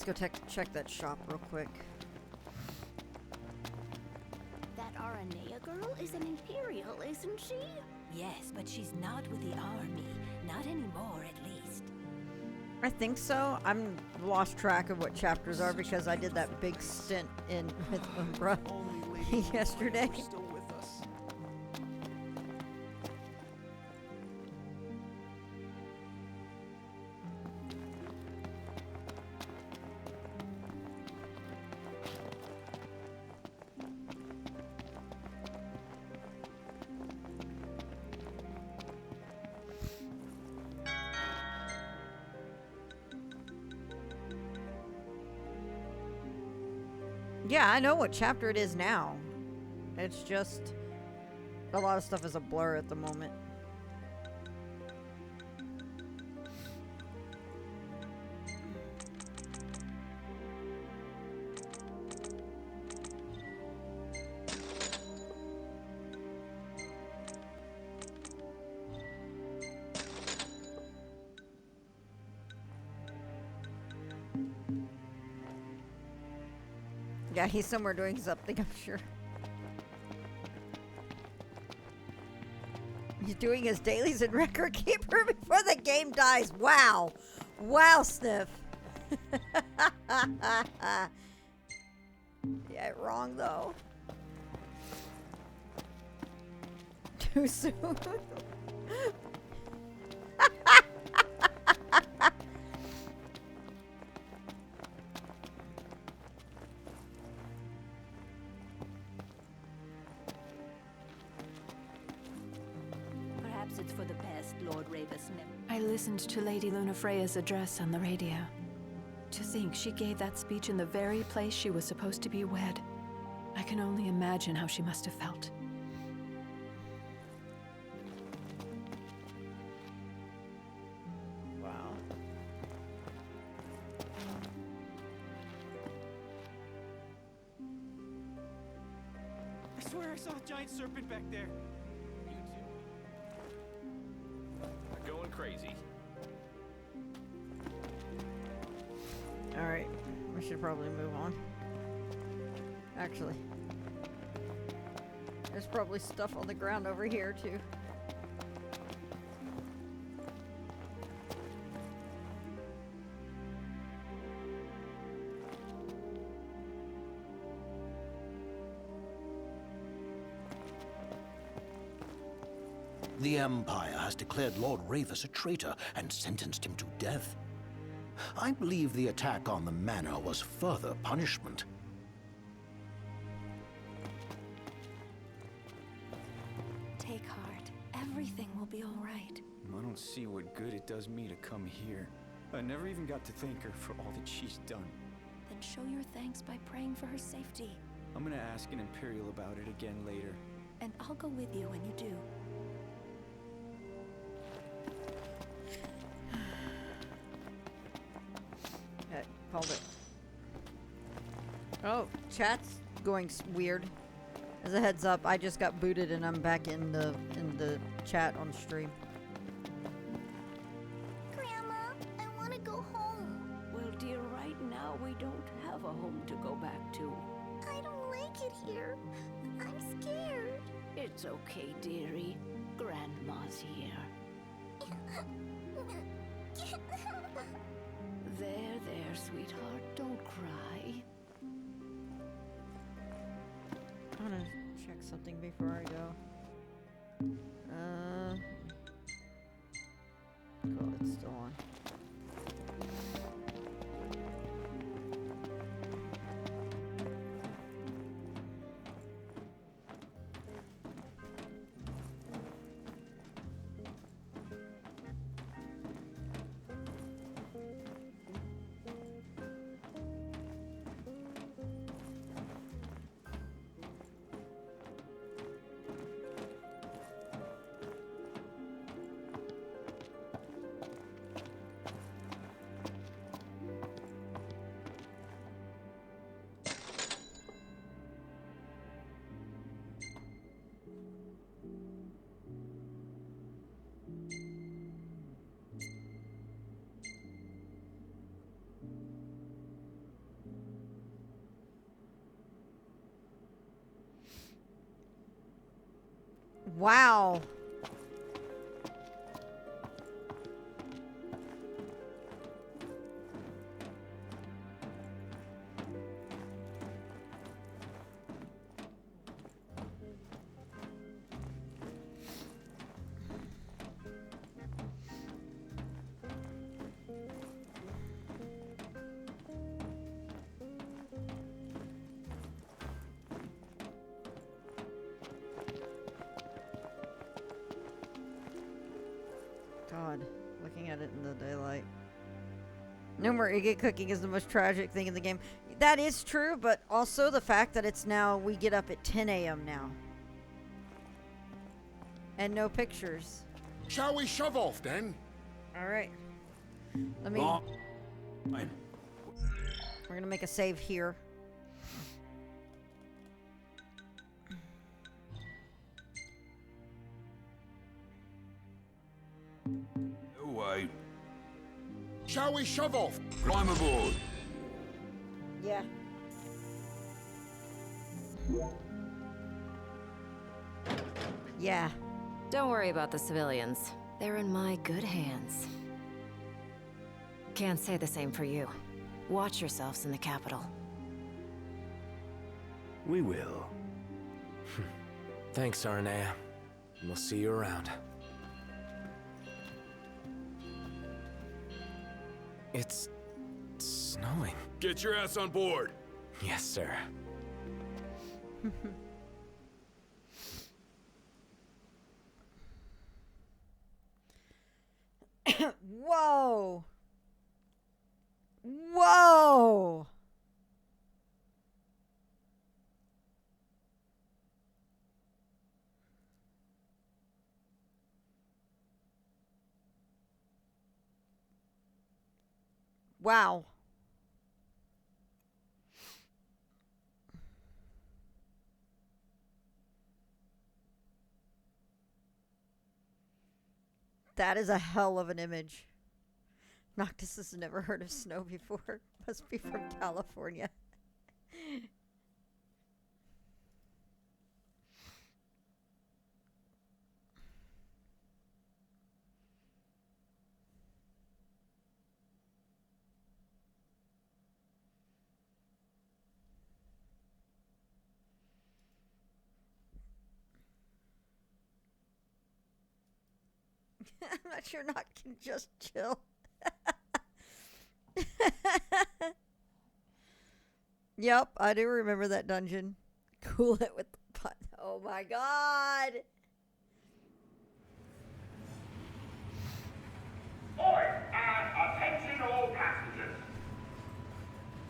Let's go check that shop real quick. That Aranea girl is an Imperial, isn't she? Yes, but she's not with the army. Not anymore, at least. I think so. I'm lost track of what chapters are because I did that big stint in with Umbra yesterday. Yeah, I know what chapter it is now. It's just a lot of stuff is a blur at the moment. Yeah, he's somewhere doing something, I'm sure. He's doing his dailies in Record Keeper before the game dies. Wow. Wow, Sniff. Yeah, wrong though. Too soon. Perhaps it's for the best, Lord Ravensnip. I listened to Lady Lunafreya's address on the radio. To think she gave that speech in the very place she was supposed to be wed. I can only imagine how she must have felt. swear I saw a giant serpent back there. You two. Going crazy. Alright, we should probably move on. Actually, there's probably stuff on the ground over here too. The Empire has declared Lord Ravus a traitor and sentenced him to death. I believe the attack on the manor was further punishment. Take heart. Everything will be all right. I don't see what good it does me to come here. I never even got to thank her for all that she's done. Then show your thanks by praying for her safety. I'm gonna ask an Imperial about it again later. And I'll go with you when you do. Okay, called it. Oh, chat's going weird. As a heads up, I just got booted and I'm back in the chat on stream. Grandma, I want to go home. Well, dear, right now we don't have a home to go back to. I don't like it here. I'm scared. It's okay, dearie. Grandma's here. There, sweetheart. Don't cry. I'm gonna check something before I go. Cool, it's still on. Wow. God, looking at it in the daylight. No more Iggy cooking is the most tragic thing in the game. That is true, but also the fact that it's now, we get up at 10 a.m. now. And no pictures. Shall we shove off then? Alright. Let me... We're gonna make a save here. Why? Shall we shove off? Climb aboard. Yeah. Yeah. Don't worry about the civilians. They're in my good hands. Can't say the same for you. Watch yourselves in the capital. We will. Thanks, Arnea. We'll see you around. It's snowing. Get your ass on board. Yes, sir. Whoa. Whoa. Wow. That is a hell of an image. Noctis has never heard of snow before. Must be from California. I'm not sure Noct can just chill. Yep, I do remember that dungeon. Cool it with the butt. Oh my god! Oi, and attention all passengers.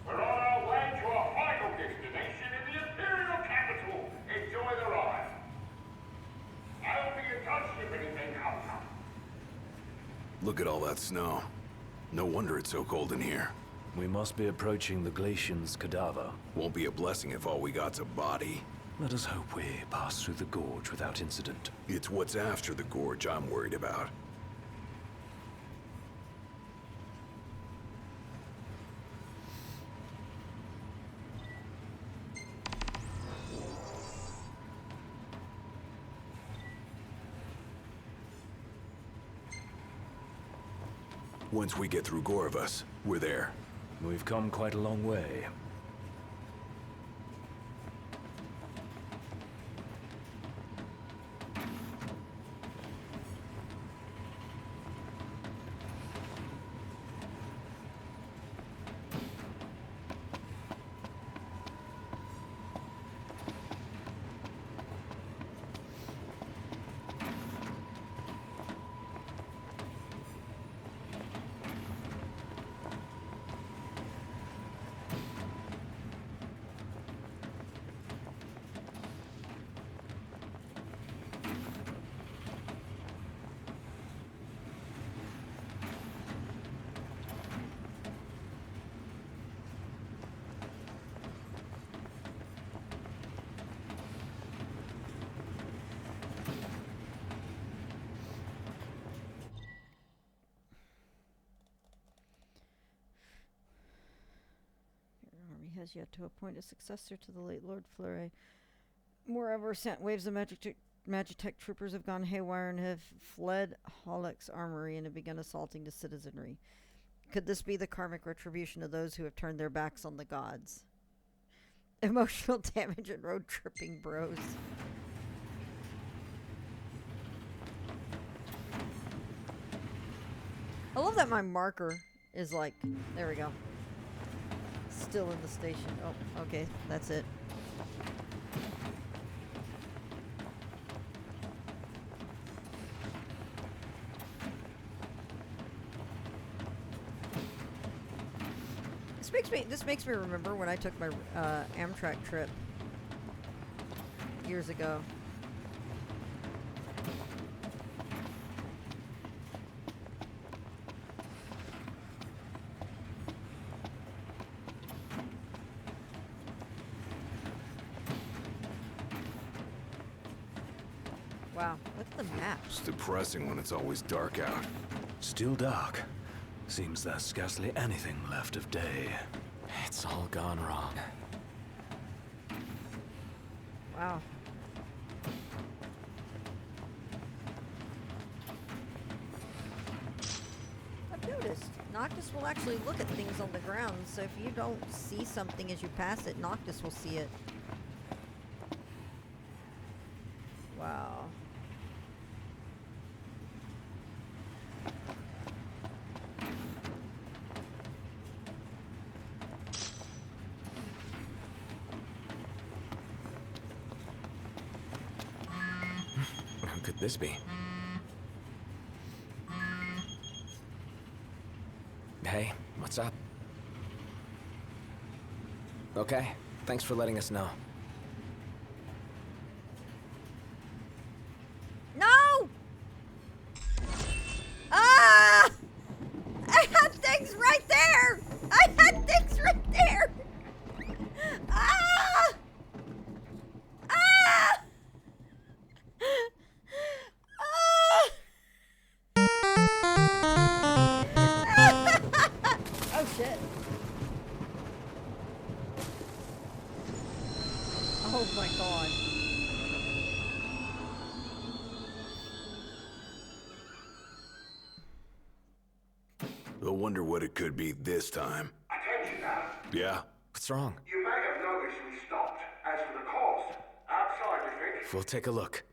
We're on our way to our final destination in the Imperial capital. Enjoy the ride. I'll be in touch if anything comes up. Look at all that snow. No wonder it's so cold in here. We must be approaching the Glacian's cadaver. Won't be a blessing if all we got's a body. Let us hope we pass through the gorge without incident. It's what's after the gorge I'm worried about. Once we get through Gorovus, we're there. We've come quite a long way. Has yet to appoint a successor to the late Lord Fleury. Moreover, sent waves of Magitech troopers have gone haywire and have fled Holleck's armory and have begun assaulting the citizenry. Could this be the karmic retribution of those who have turned their backs on the gods? Emotional damage and road tripping bros. I love that my marker is like, there we go. Still in the station. Oh, okay, that's it. This makes me remember when I took my Amtrak trip years ago. Wow, look at the map. It's depressing when it's always dark out. Still dark. Seems there's scarcely anything left of day. It's all gone wrong. Wow. I've noticed Noctis will actually look at things on the ground, so if you don't see something as you pass it, Noctis will see it. Wow. Who could this be? Hey, what's up? Okay, thanks for letting us know. No! Ah! I had things right there! I had things right there! Ah! Ah! Ah! Oh my god. I wonder what it could be this time. Attention now. Yeah? What's wrong? You may have noticed we stopped. As for the cause, outside, you think? We'll take a look.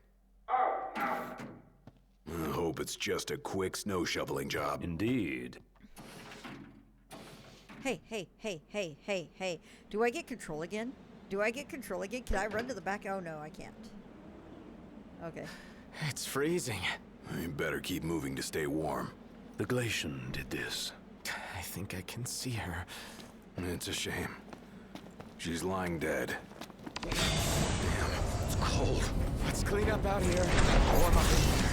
Oh, now. I hope it's just a quick snow shoveling job. Indeed. Hey, hey, hey, hey, hey, hey. Do I get control again? Do I get control again? Can I run to the back? Oh no, I can't. Okay. It's freezing. You better keep moving to stay warm. The Glacian did this. I think I can see her. It's a shame. She's lying dead. Damn, it's cold. Let's clean up out here. Warm up in there.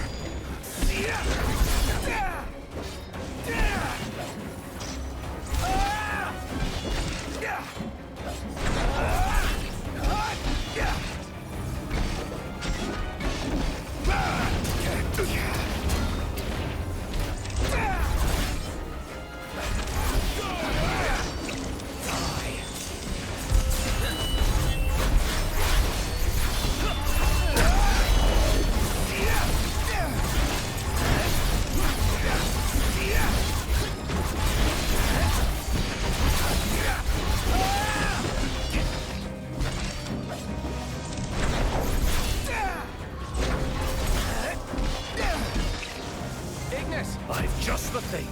I've just the thing.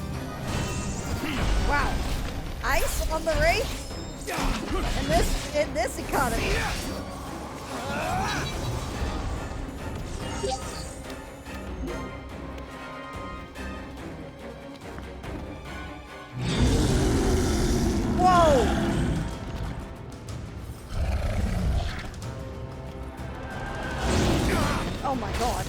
Wow. Ice on the Wraith? In this economy. Whoa! Oh my god.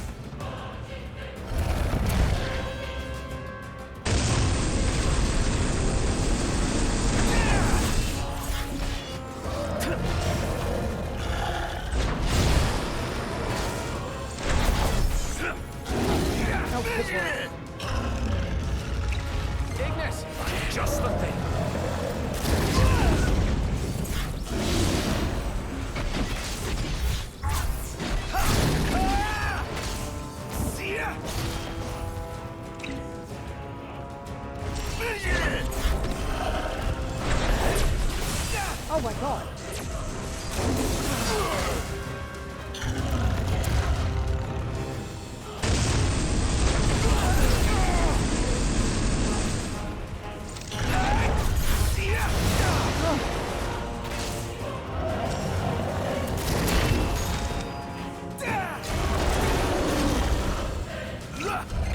Ignis! Just the thing. Oh my god.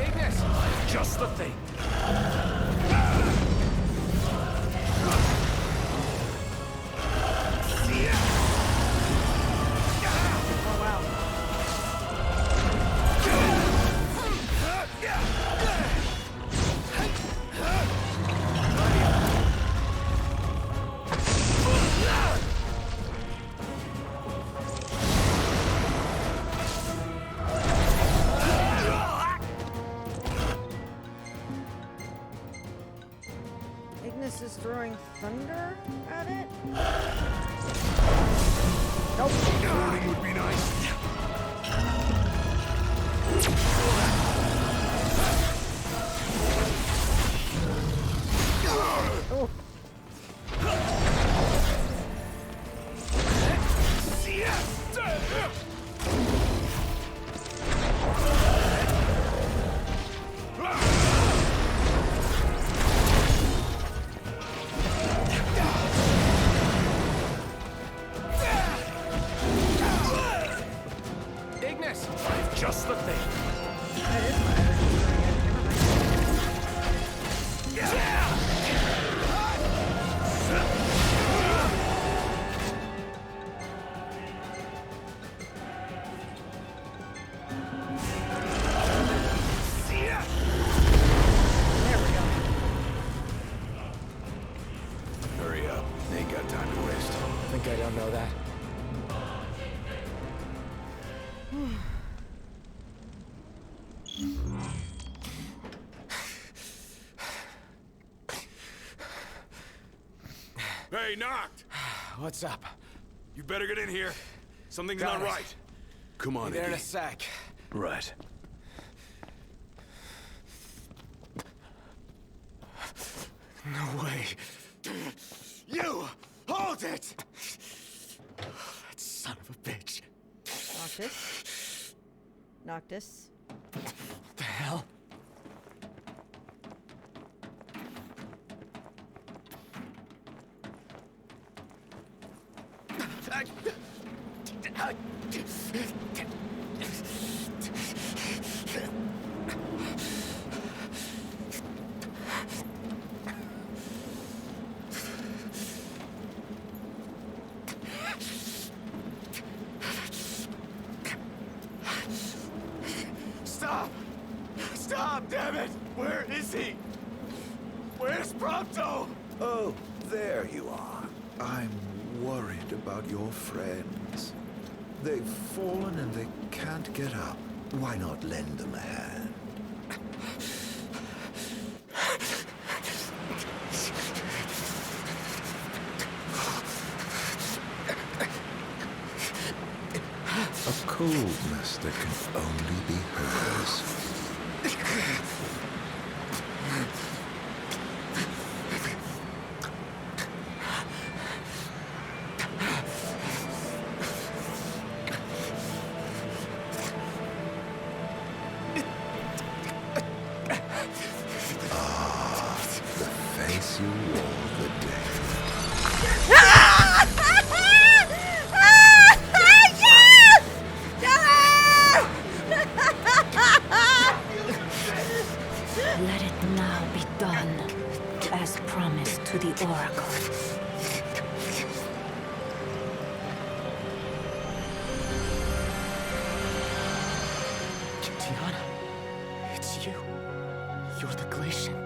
Ignis! Just the thing. Ignis is throwing thunder at it? Nope. Warning would be nice. Oh. Ignis! Just the thing. That is my Hurry up. Ain't got time to waste. Think I don't know that. Hey, Noct! What's up? You better get in here. Something's Got not it. right. Come on, Be there in Iggy. a sec. Right. No way. You! Hold it! That son of a bitch. Noctis. Noctis. What the hell? Stop! Stop, damn it! Where is he? Where's Prompto? Oh, there you are. I'm worried about your friends. They've fallen and they can't get up. Why not lend them a hand? A coldness that can only be hers. The face you wore the Let it now be done, as promised to the Oracle. Tiana, it's you. You're the Glacian.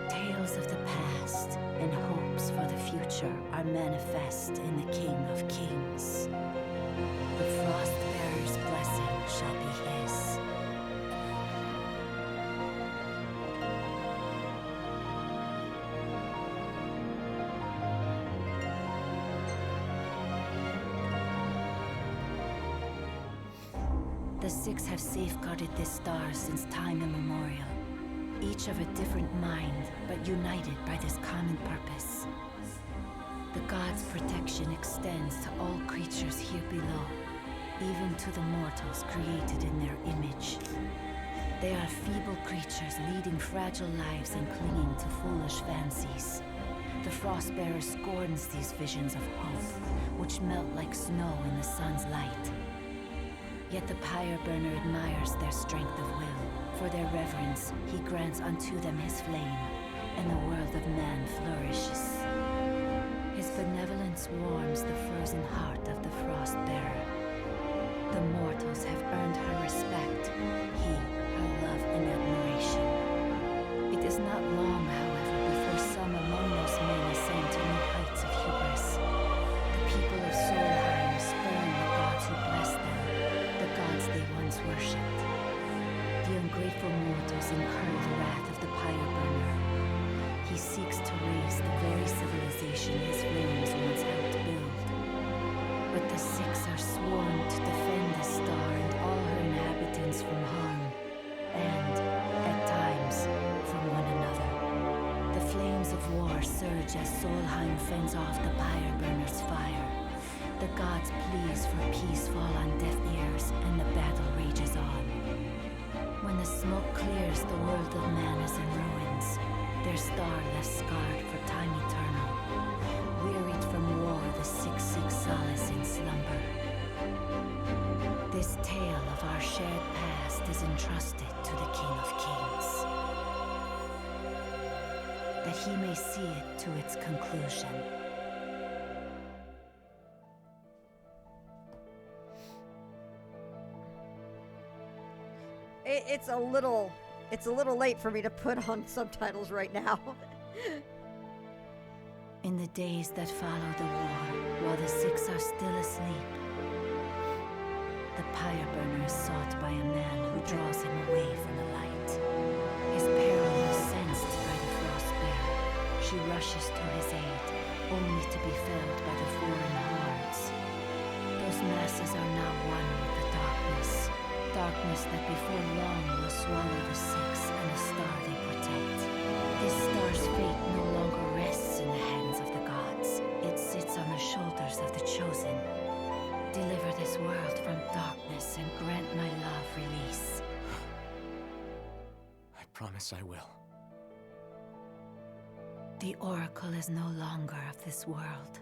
Tales of the past and hopes for the future are manifest in the King of Kings. The Frostbearer's blessing shall be his. The Six have safeguarded this star since time immemorial. Each of a different mind, but united by this common purpose. The gods' protection extends to all creatures here below, even to the mortals created in their image. They are feeble creatures leading fragile lives and clinging to foolish fancies. The Frostbearer scorns these visions of hope, which melt like snow in the sun's light. Yet the Pyre Burner admires their strength of will. For their reverence, he grants unto them his flame, and the world of man flourishes. His benevolence warms the frozen heart of the Frostbearer. The mortals have earned her respect, he her love and admiration. It is not long, however, before some among those men ascend to new heights of hubris. The people of Solheim spurn the gods who bless them, the gods they once worshipped. The ungrateful mortals incur the wrath of the Pyre Burner. He seeks to raise the very civilization his flames once helped build. But the Six are sworn to defend the star and all her inhabitants from harm, and, at times, from one another. The flames of war surge as Solheim fends off the Pyre Burner's fire. The gods' pleas for peace fall on deaf ears, and the battle rages on. When the smoke clears, the world of man is in ruins, their star left scarred for time eternal. Wearied from war, the Six seek solace in slumber. This tale of our shared past is entrusted to the King of Kings, that he may see it to its conclusion. It's a little late for me to put on subtitles right now. In the days that follow the war, while the Six are still asleep, the Pyre Burner is sought by a man who draws him away from the light. His peril is sensed by the Frostbearer. She rushes to his aid, only to be felled by the foreign hordes. Those masses are now one with the darkness. Darkness that before long will swallow the Six and the star they protect. This star's fate no longer rests in the hands of the gods. It sits on the shoulders of the chosen. Deliver this world from darkness and grant my love release. I promise I will. The Oracle is no longer of this world,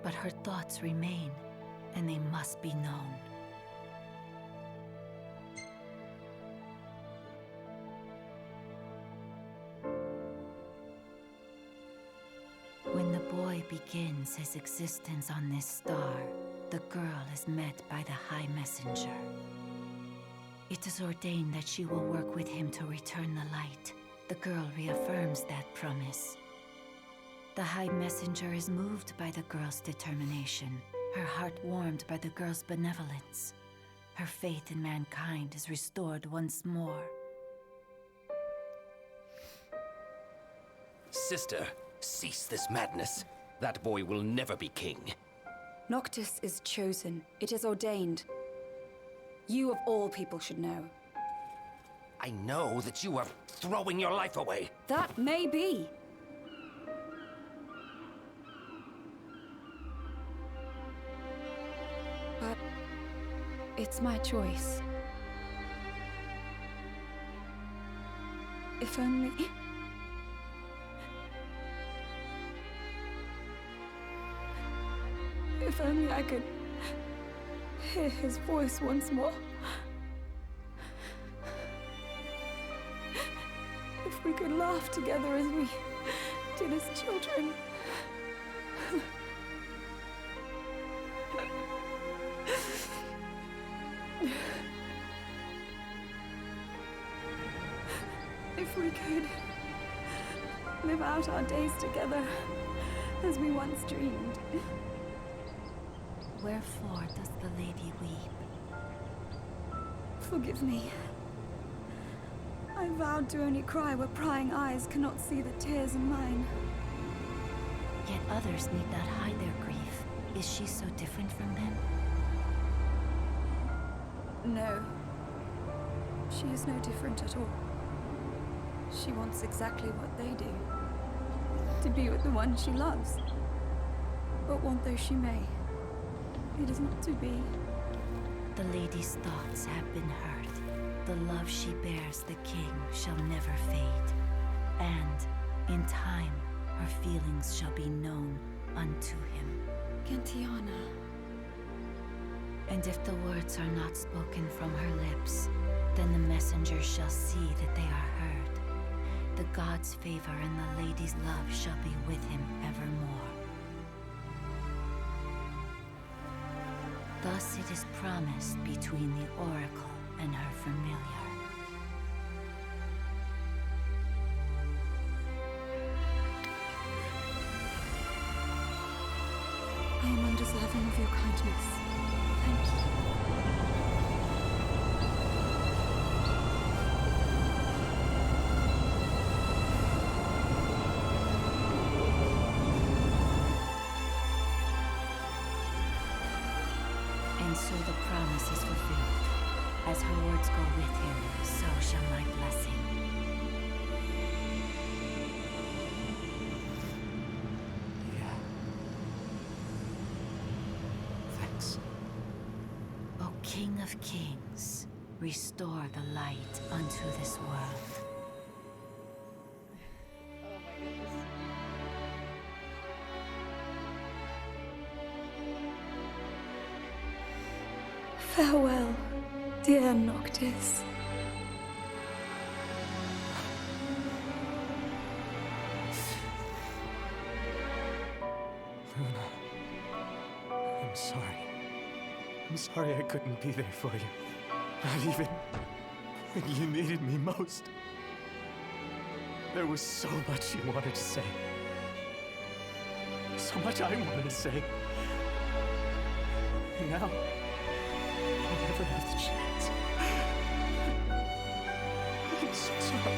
but her thoughts remain, and they must be known. When the boy begins his existence on this star, the girl is met by the High Messenger. It is ordained that she will work with him to return the light. The girl reaffirms that promise. The High Messenger is moved by the girl's determination, her heart warmed by the girl's benevolence. Her faith in mankind is restored once more. Sister, cease this madness. That boy will never be king. Noctis is chosen. It is ordained. You of all people should know. I know that you are throwing your life away. That may be. But it's my choice. If only... If only I could hear his voice once more. If we could laugh together as we did as children. If we could live out our days together as we once dreamed. Wherefore does the lady weep? Forgive me. I vowed to only cry where prying eyes cannot see the tears in mine. Yet others need not hide their grief. Is she so different from them? No. She is no different at all. She wants exactly what they do. To be with the one she loves. But want though she may, it is not to be. The lady's thoughts have been heard. The love she bears the king shall never fade. And, in time, her feelings shall be known unto him. Gentiana. And if the words are not spoken from her lips, then the messenger shall see that they are heard. The god's favor and the lady's love shall be with him evermore. Thus it is promised between the oracle and her familiar. I am undeserving of your kindness. Thank you. And so the promise is fulfilled. As her words go with him, so shall my blessing. Yeah. Thanks. O King of Kings, restore the light unto this world. Farewell, dear Noctis. Luna, I'm sorry. I'm sorry I couldn't be there for you. Not even when you needed me most. There was so much you wanted to say. So much I wanted to say. And now, I'll never have the chance. I'm so sorry.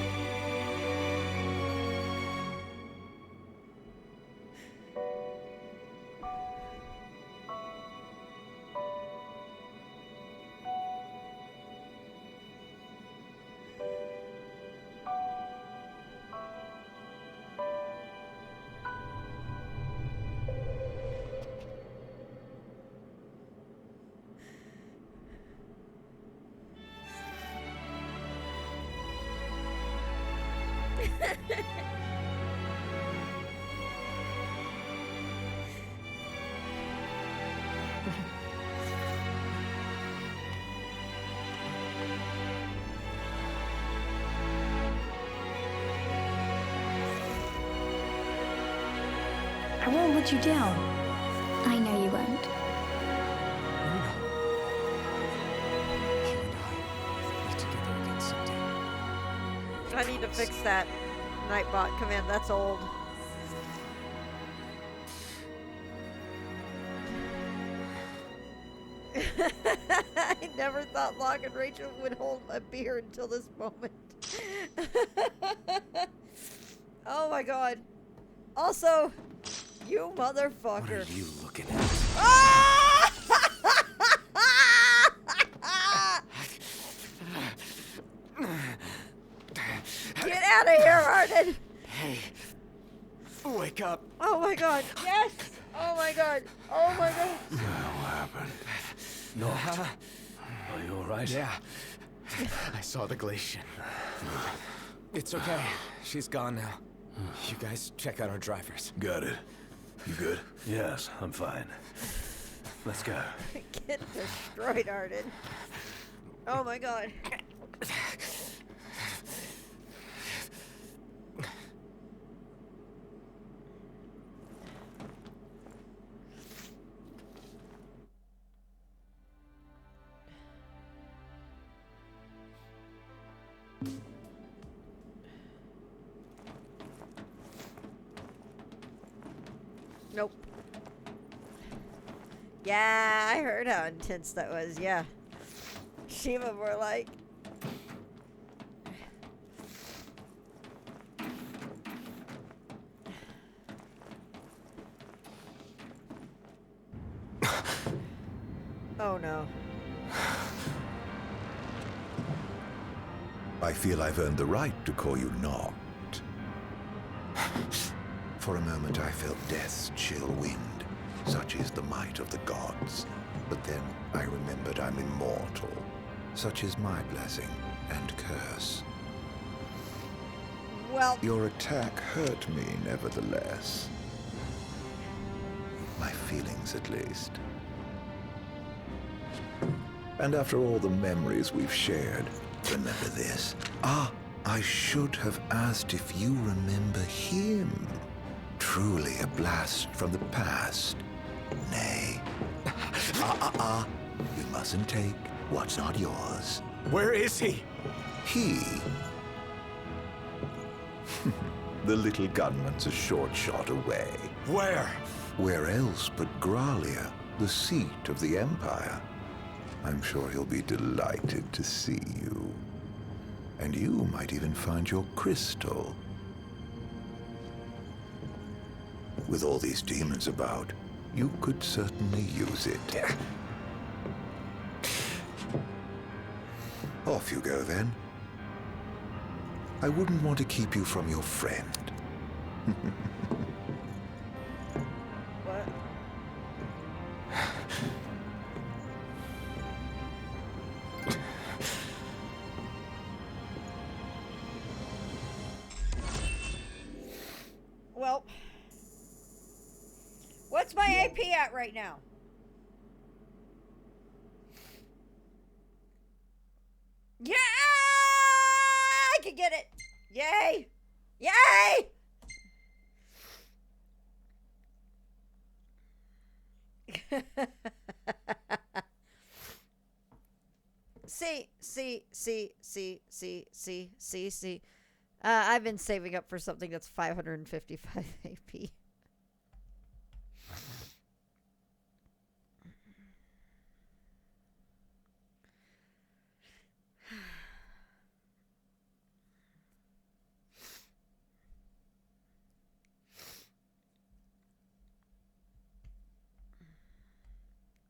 I won't let you down. I know you won't. I need to fix that Nightbot command. That's old. I never thought Locke and Rachel would hold a beer until this moment. Oh my god. Also, you motherfucker. What are you looking at? Ah! Get out of here, Arden! Hey. Wake up. Oh my god, yes! Oh my god, oh my god. What happened? Noct. Are you alright? Yeah. I saw the Glacian. It's okay. She's gone now. You guys check out our drivers. Got it. You good? Yes, I'm fine. Let's go. Get destroyed, Arden. Oh my god. Nope. Yeah, I heard how intense that was, yeah. Shiva were like... Oh no. I feel I've earned the right to call you Noct. For a moment I felt death's chill wind. Such is the might of the gods. But then I remembered I'm immortal. Such is my blessing and curse. Well... Your attack hurt me, nevertheless. My feelings, at least. And after all the memories we've shared, remember this. I should have asked if you remember him. Truly a blast from the past. Nay. You mustn't take what's not yours. Where is he? He? The little gunman's a short shot away. Where? Where else but Gralia, the seat of the Empire? I'm sure he'll be delighted to see you. And you might even find your crystal. With all these demons about, you could certainly use it. Off you go, then. I wouldn't want to keep you from your friend. What? Well, what's my AP at right now? Yeah! I can get it! Yay! Yay! See. I've been saving up for something that's 555 AP.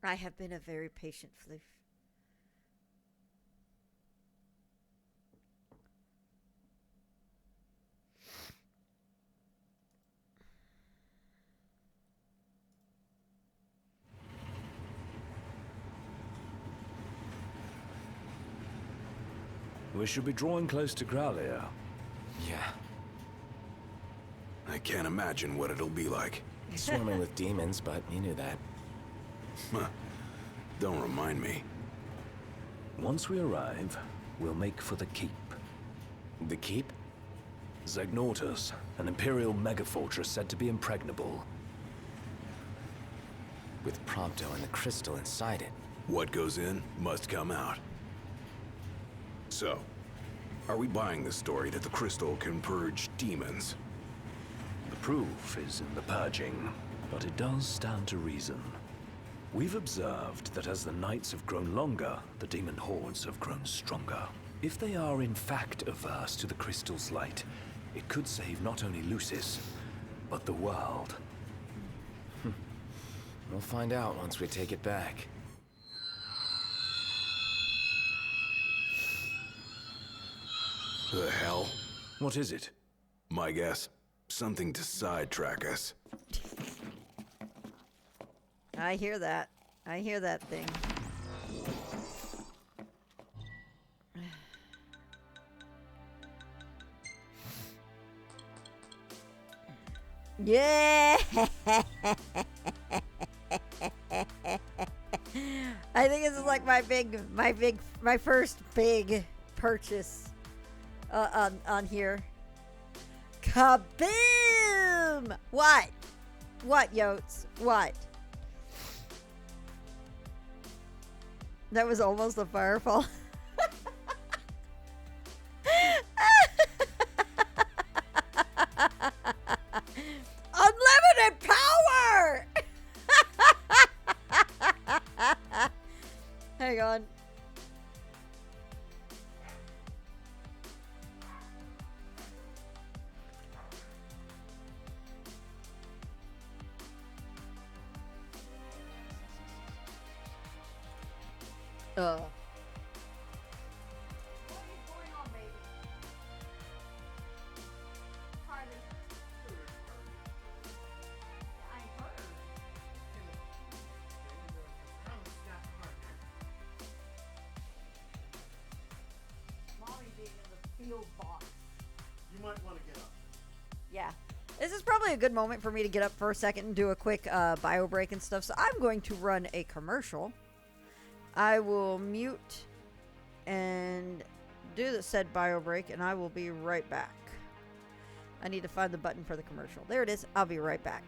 I have been a very patient floof. We should be drawing close to Gralia. Yeah. I can't imagine what it'll be like. Swarming with demons, but you knew that. Huh. Don't remind me. Once we arrive, we'll make for the keep. The keep? Zegnortus, an Imperial megafortress said to be impregnable. With Prompto and the crystal inside it. What goes in must come out. So, are we buying the story that the crystal can purge demons? The proof is in the purging, but it does stand to reason. We've observed that as the nights have grown longer, the demon hordes have grown stronger. If they are in fact averse to the crystal's light, it could save not only Lucis, but the world. We'll find out once we take it back. The hell? What is it? My guess, something to sidetrack us. I hear that. I hear that thing. Yeah! I think this is like my first big purchase on here. Kaboom! What? What, Yotes? What? That was almost a firefall. Unlimited power! Hang on. You might want to get up. Yeah. This is probably a good moment for me to get up for a second and do a quick bio break and stuff. So I'm going to run a commercial. I will mute and do the said bio break, and I will be right back. I need to find the button for the commercial. There it is. I'll be right back.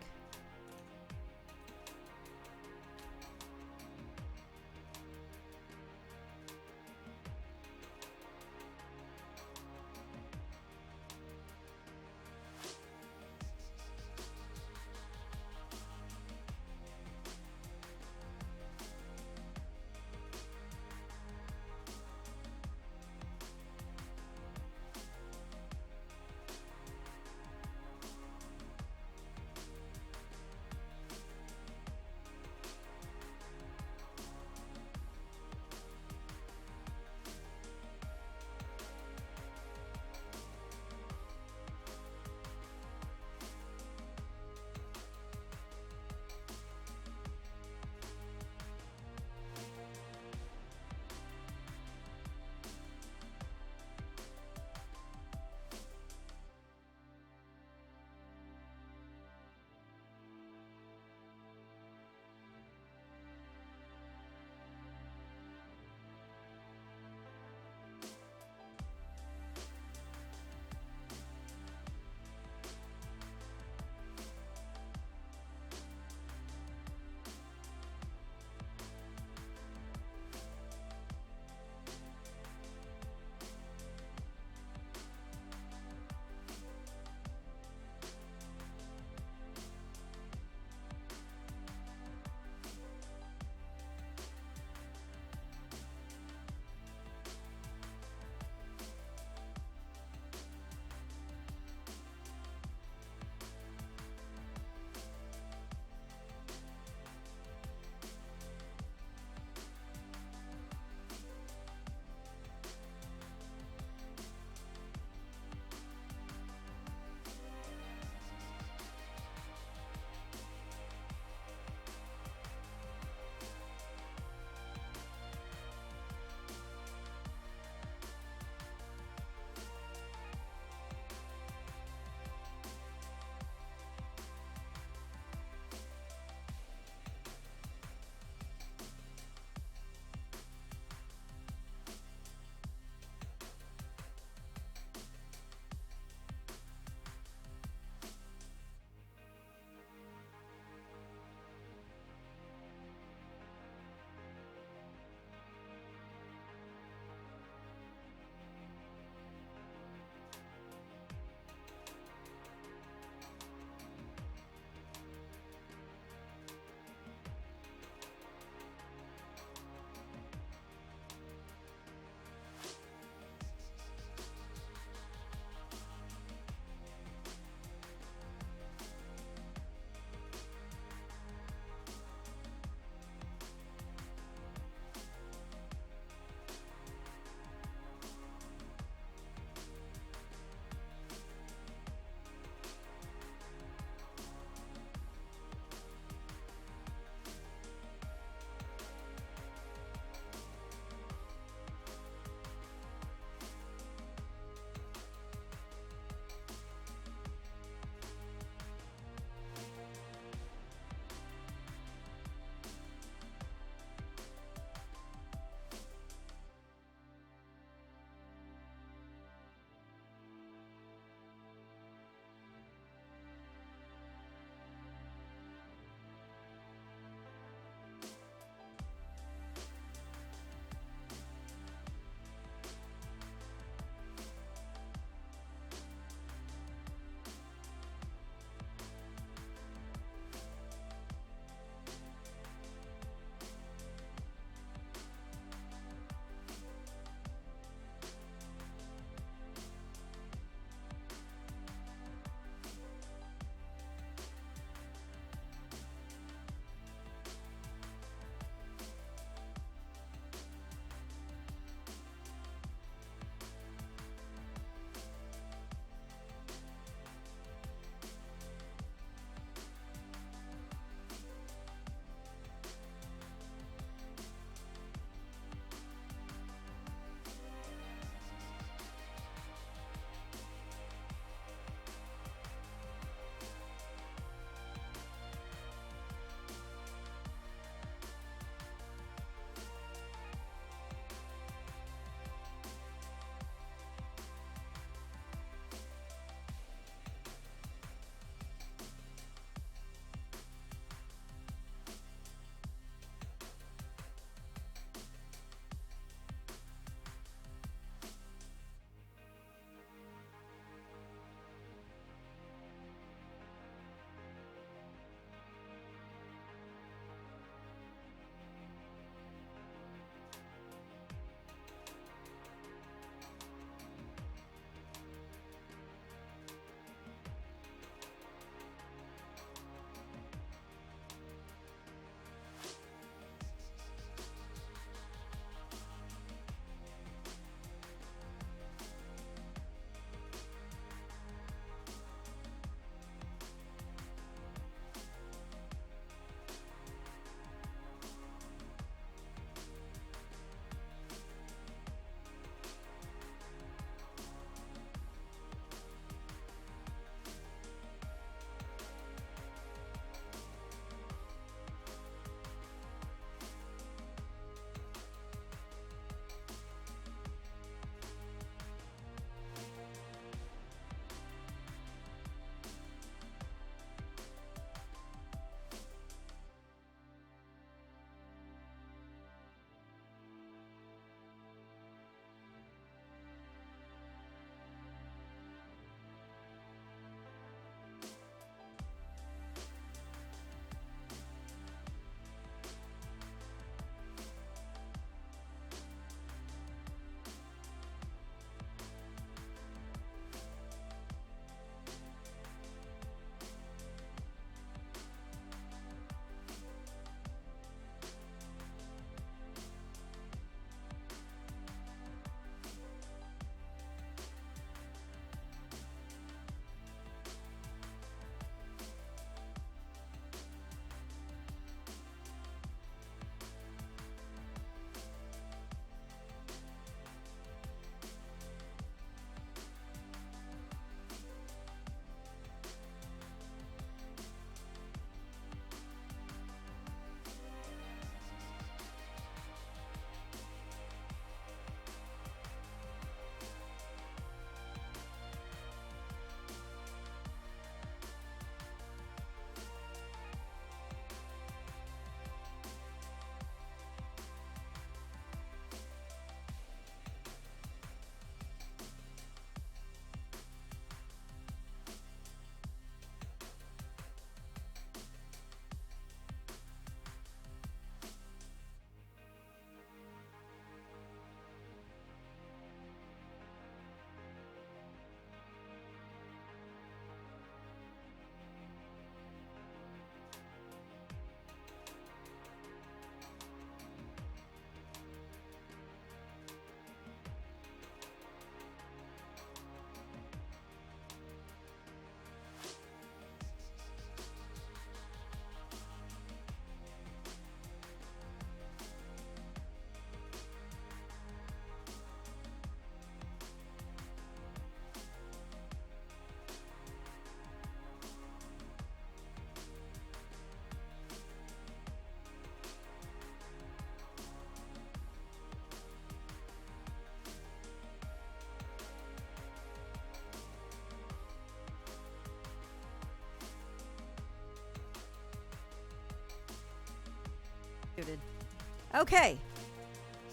Okay.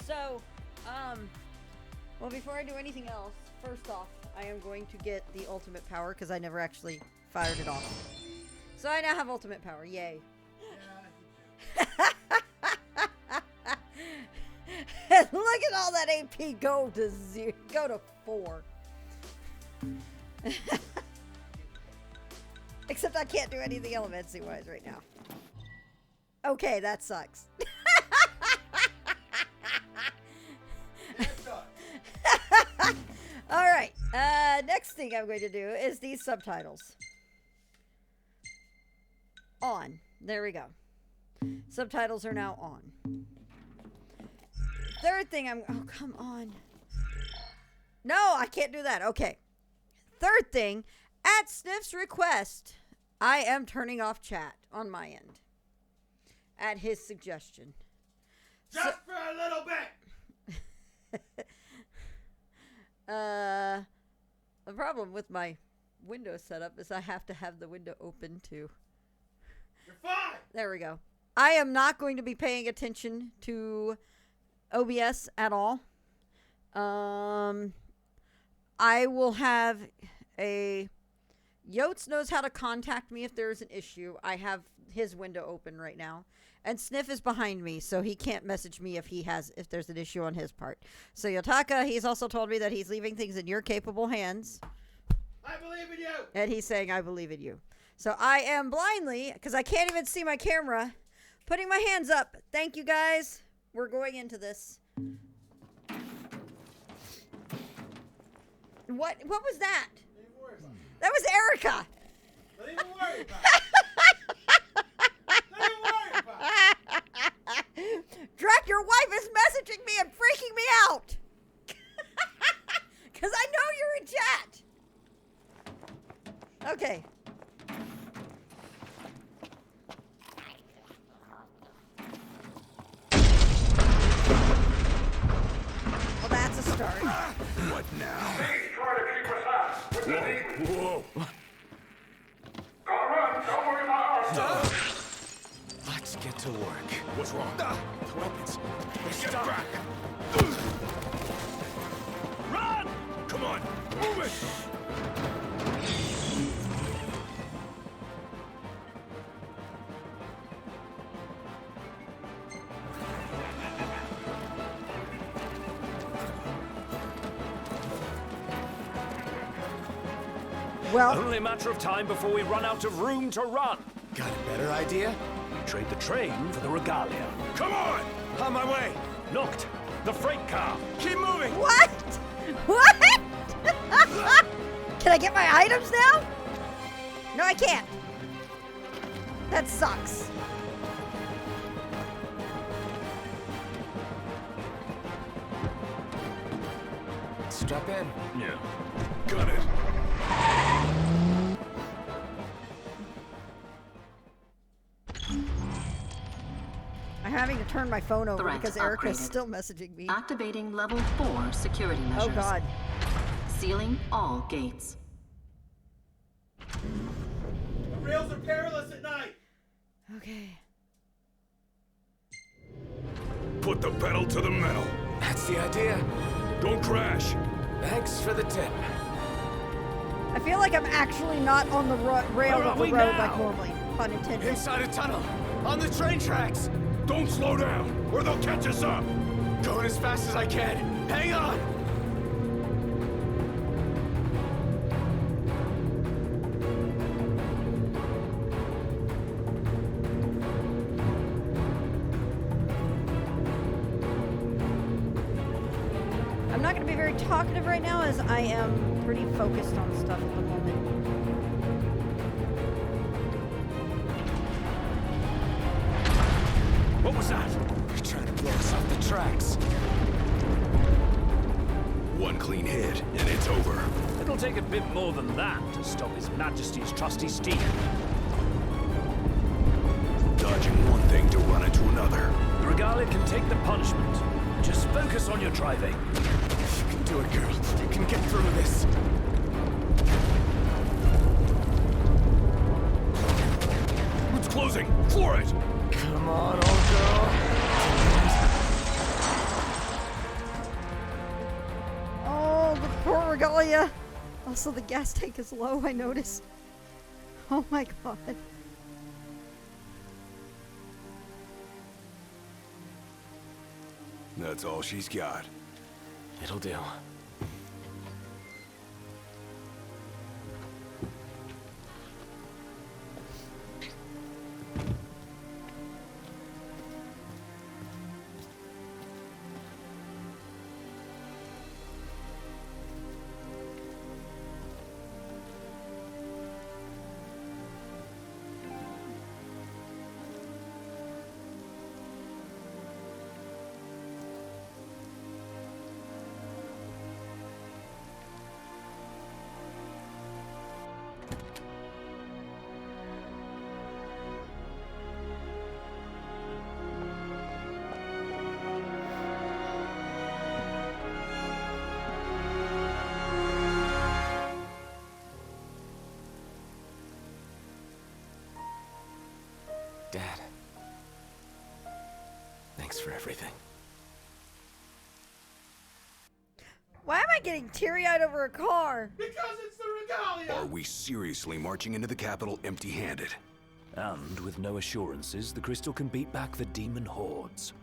So, well, before I do anything else, first off, I am going to get the ultimate power because I never actually fired it off. So I now have ultimate power. Yay. And look at all that AP go to 4. Except I can't do anything elemency-wise right now. Okay, that sucks. Alright, next thing I'm going to do is these subtitles. On. There we go. Subtitles are now on. Third thing oh, come on. No, I can't do that. Okay. Third thing, at Sniff's request, I am turning off chat on my end. At his suggestion. Just for a little bit! The problem with my window setup is I have to have the window open too. You're fine! There we go. I am not going to be paying attention to OBS at all. I will have Yotes knows how to contact me if there is an issue. I have his window open right now. And Sniff is behind me, so he can't message me if there's an issue on his part. So Yotaka, he's also told me that he's leaving things in your capable hands. I believe in you! And he's saying, I believe in you. So I am blindly, because I can't even see my camera, putting my hands up. Thank you, guys. We're going into this. What was that? That was Erica. Don't even worry about it. Don't even worry about it. Drac, your wife is messaging me and freaking me out. Because I know you're in chat. Okay. Well, that's a start. What now? Please try to keep us out. With the lead. Whoa! Gotta run. Don't worry about us. Let's get to work. What's wrong? The weapons. They're Get back! Run! Come on, move it! Well, only a matter of time before we run out of room to run. Got a better idea? We trade the train for the regalia. Come on! On my way! Noct, the freight car. Keep moving! What? What? Can I get my items now? No, I can't. That sucks. Strap in. Yeah. Got it. I'm having to turn my phone over Threat because Erica's upgraded. still messaging me. Activating level 4 security measures. Oh god. Sealing all gates. The rails are perilous at night. Okay. Put the pedal to the metal. That's the idea. Don't crash. Thanks for the tip. I feel like I'm actually not on the rail Where of are the we road, now? like normally. Pun intended. Inside a tunnel. On the train tracks. Don't slow down, or they'll catch us up. Going as fast as I can. Hang on. I'm not going to be very talkative right now as I am pretty focused on stuff at the moment. What was that? They're trying to blow us off the tracks. One clean hit, and it's over. It'll take a bit more than that to stop His Majesty's trusty steed. Dodging one thing to run into another. The regalia can take the punishment. Just focus on your driving. You can do it, girl. You can get through this. It's closing. Floor it. Come on, old girl. regalia. Also, the gas tank is low, I noticed. Oh my god. That's all she's got. It'll do. Dad. Thanks for everything. Why am I getting teary-eyed over a car? Because it's the regalia! Are we seriously marching into the capital empty-handed? And with no assurances, the crystal can beat back the demon hordes.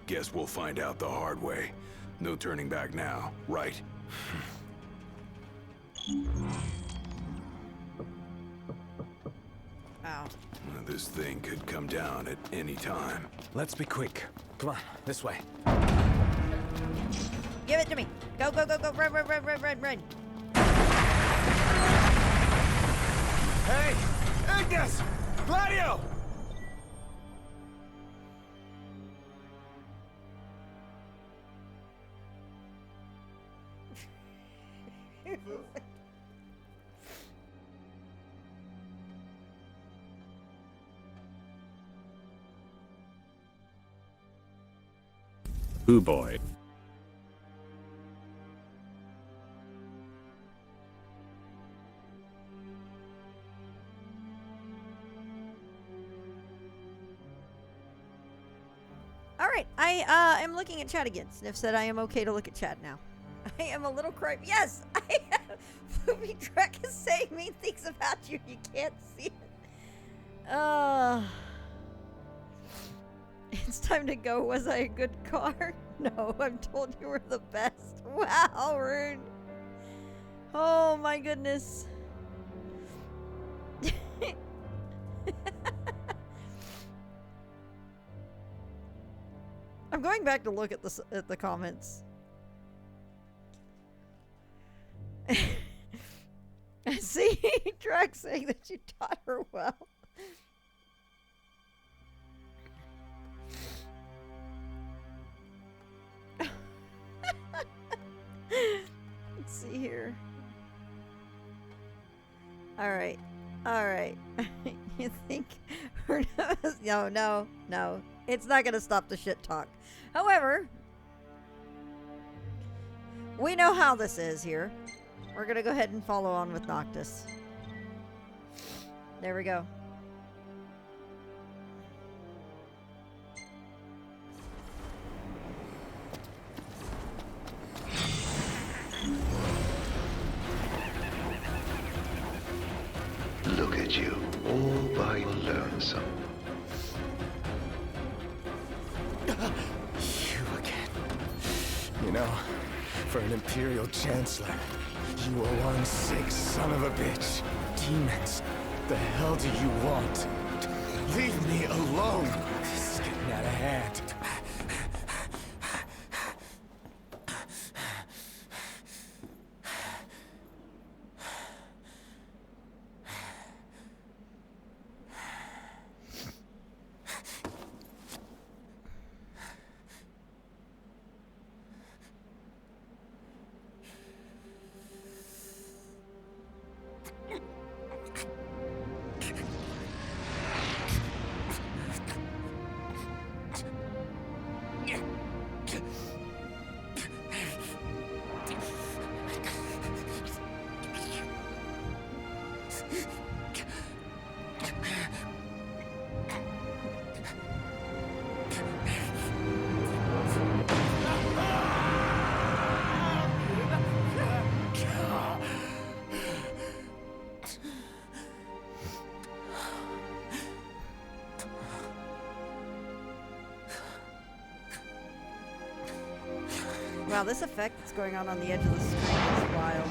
Guess we'll find out the hard way. No turning back now, right? Ow. This thing could come down at any time. Let's be quick. Come on, this way. Give it to me. Go, go, go, go. Run, run, run, run, run, run. Hey! Ignis! Gladio! Boo boy. Alright, I am looking at chat again. Sniff said I am okay to look at chat now. I am a little cry. Yes! I am. Movie Trek is saying mean things about you. You can't see it. It's time to go. Was I a good car? No, I'm told you were the best. Wow, Rune. Oh my goodness. I'm going back to look at the comments. I see Drax saying that you taught her well. Let's see here. Alright. Alright. You think no. It's not gonna stop the shit talk. However, we know how this is here. We're gonna go ahead and follow on with Noctis. There we go. Look at you, all by your lonesome. You again. You know, for an Imperial Chancellor, you are one sick son of a bitch. Demons, the hell do you want? Leave me alone. This is getting out of hand. Wow, this effect that's going on the edge of the screen is wild.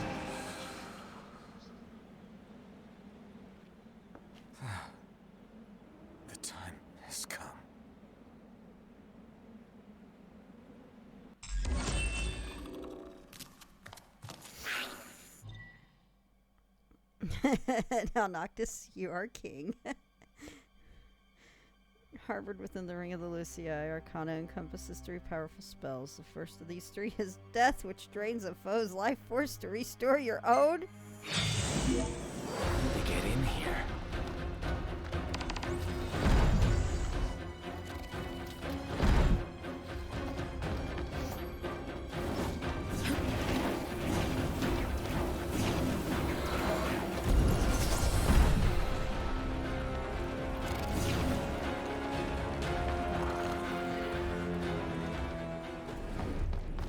The time has come. Now, Noctis, you are king. Harbored within the Ring of the Lucii, Arcana encompasses 3 powerful spells. The first of these 3 is Death, which drains a foe's life force to restore your own. They get in here.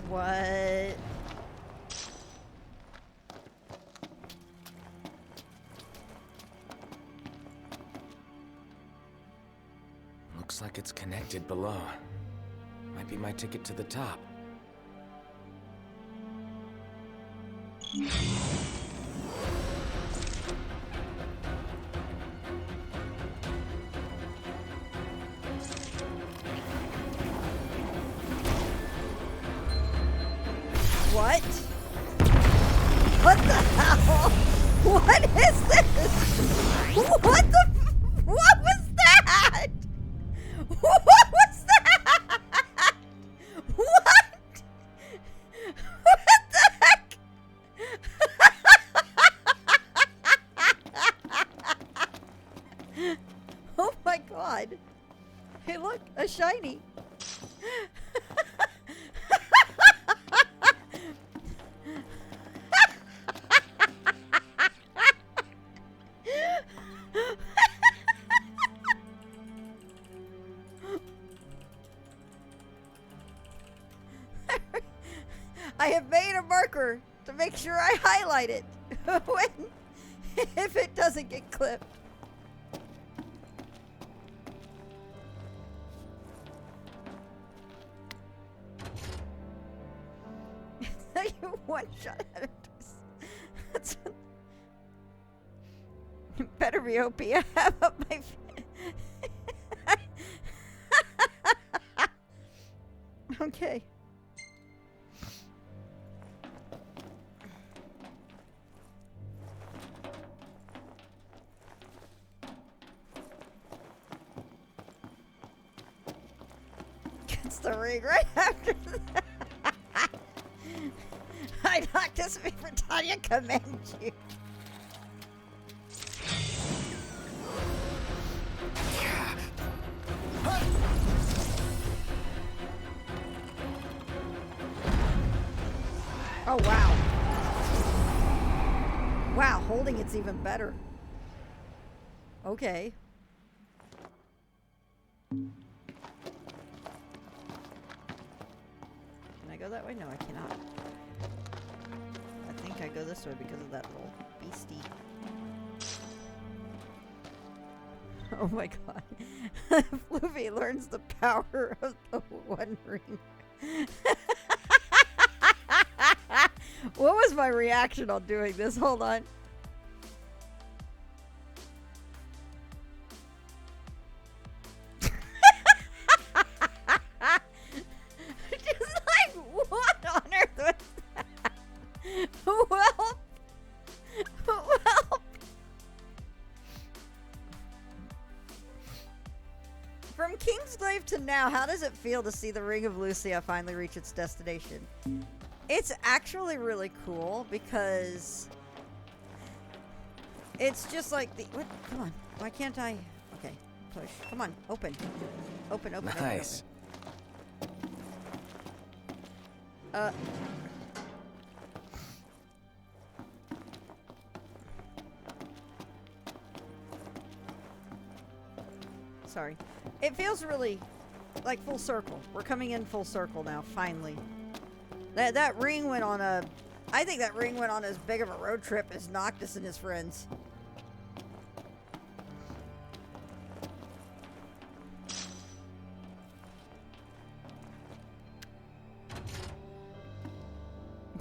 What? Looks like it's connected below. Might be my ticket to the top. What? What the hell? What is this? What the? What was that? What was that? What? What the heck? Oh my god. Hey look, a shiny. I have made a marker to make sure I highlight it when if it doesn't get clipped. You one shot at it. That's better be OP. I have up my. Okay. Gets the ring right after that. I knocked this for Tanya commend you. Oh, wow. Wow, holding it's even better. Okay. Can I go that way? No, I cannot. I think I go this way because of that little beastie. Oh my god. Fluffy learns the power of the One Ring. What was my reaction on doing this? Hold on. Just like, what on earth was that? Well. From Kingsglaive to now, how does it feel to see the Ring of Lucia finally reach its destination? It's actually really cool because it's just like the what? Come on, why can't I? Okay, push. Come on, open, open, open. Nice. Open. Sorry. It feels really like full circle. We're coming in full circle now, finally. That ring went on a... I think that ring went on as big of a road trip as Noctis and his friends.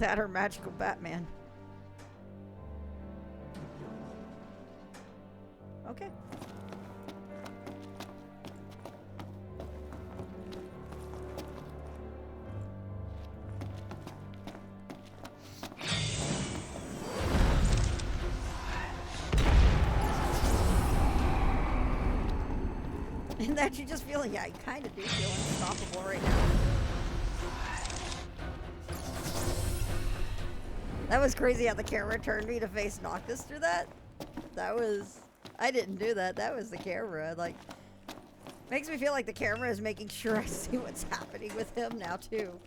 That or magical Batman. Okay. And that you just feel, yeah, you kind of do feel unstoppable right now. That was crazy how the camera turned me to face Noctis through that. That was, I didn't do that. That was the camera. Like, makes me feel like the camera is making sure I see what's happening with him now too.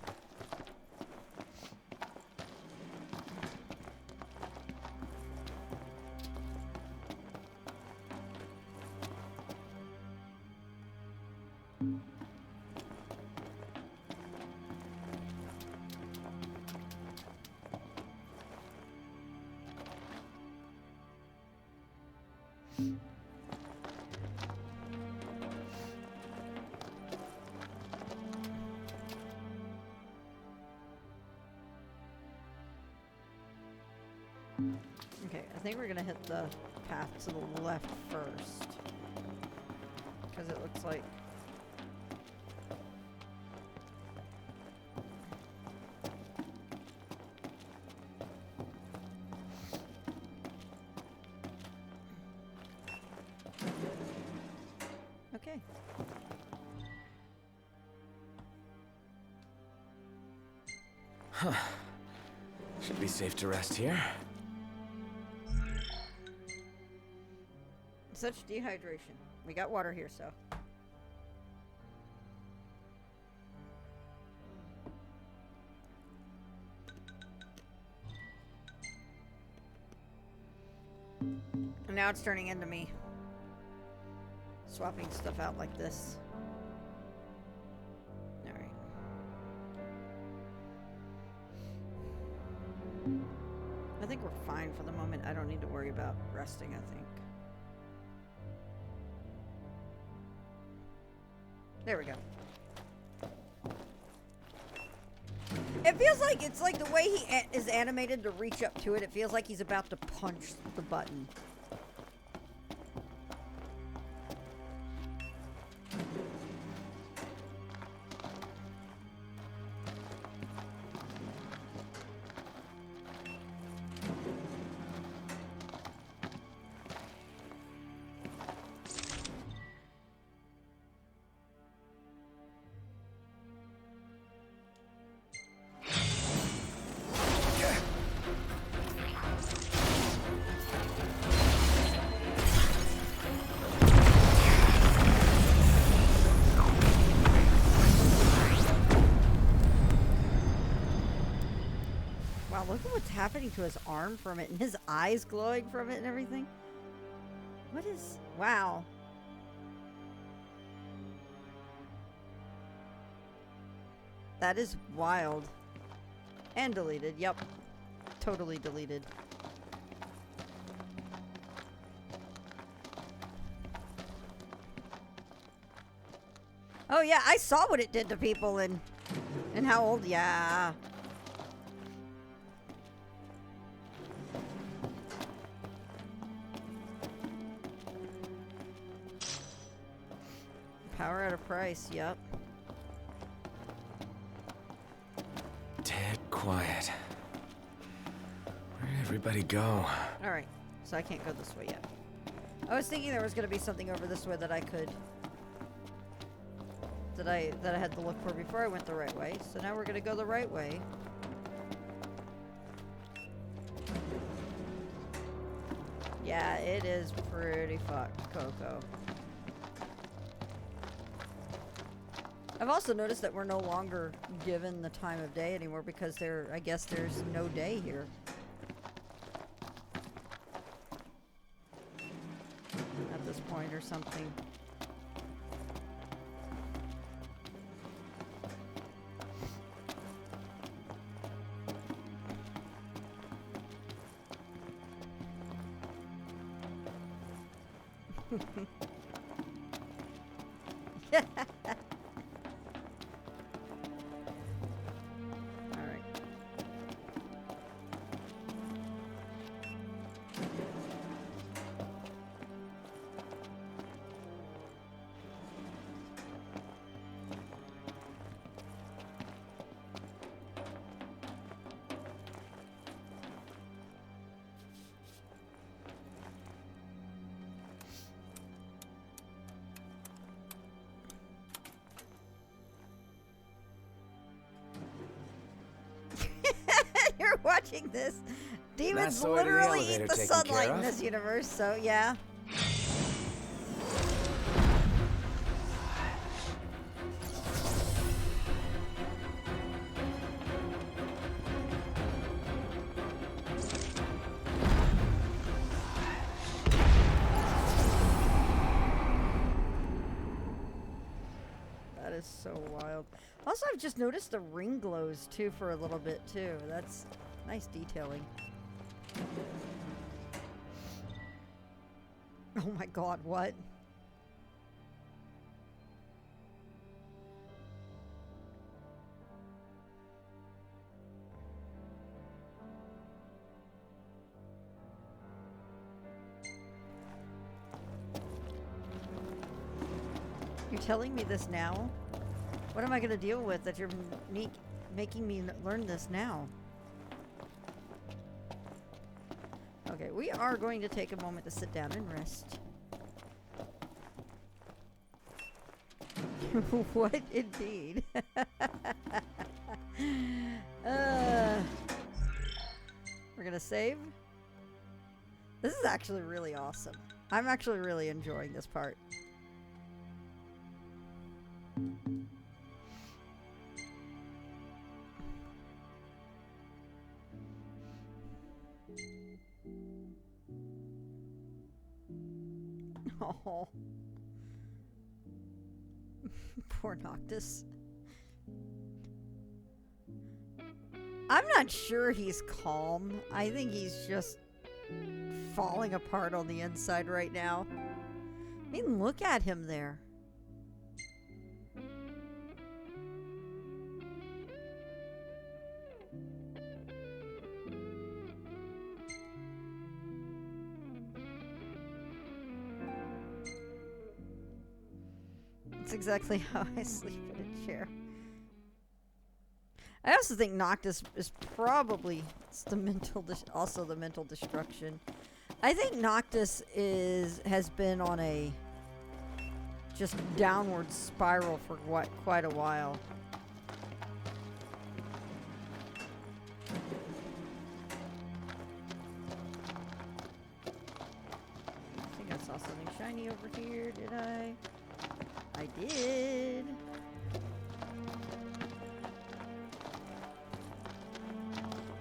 Okay, I think we're gonna hit the path to the left first. Because it looks like... Okay. Huh. Should be safe to rest here. Such dehydration. We got water here, so. And now it's turning into me swapping stuff out like this. Alright. I think we're fine for the moment. I don't need to worry about resting, I think. There we go. It feels like it's like the way he is animated to reach up to it. It feels like he's about to punch the button. Look at what's happening to his arm from it and his eyes glowing from it and everything. What is... Wow. That is wild. And deleted. Yep. Totally deleted. Oh yeah, I saw what it did to people and how old... Yeah. Power at a price, yep. Dead quiet. Where did everybody go? Alright, so I can't go this way yet. I was thinking there was going to be something over this way that I could... That I had to look for before I went the right way. So now we're going to go the right way. Yeah, it is pretty fucked, Coco. I've also noticed that we're no longer given the time of day anymore because I guess there's no day here. At this point or something. watching this. Demons That's the way to the literally elevator eat the taken sunlight care in of. this universe, so yeah. That is so wild. Also, I've just noticed the ring glows too for a little bit too. That's nice detailing. Oh my god, what? You're telling me this now? What am I going to deal with that you're making me learn this now? Okay, we are going to take a moment to sit down and rest. What indeed? We're going to save. This is actually really awesome. I'm actually really enjoying this part. Oh. Poor Noctis. I'm not sure he's calm. I think he's just falling apart on the inside right now. I mean, look at him there. That's exactly how I sleep in a chair. I also think Noctis is probably also the mental destruction. I think Noctis has been on a just downward spiral for quite a while. I think I saw something shiny over here, did I? I did.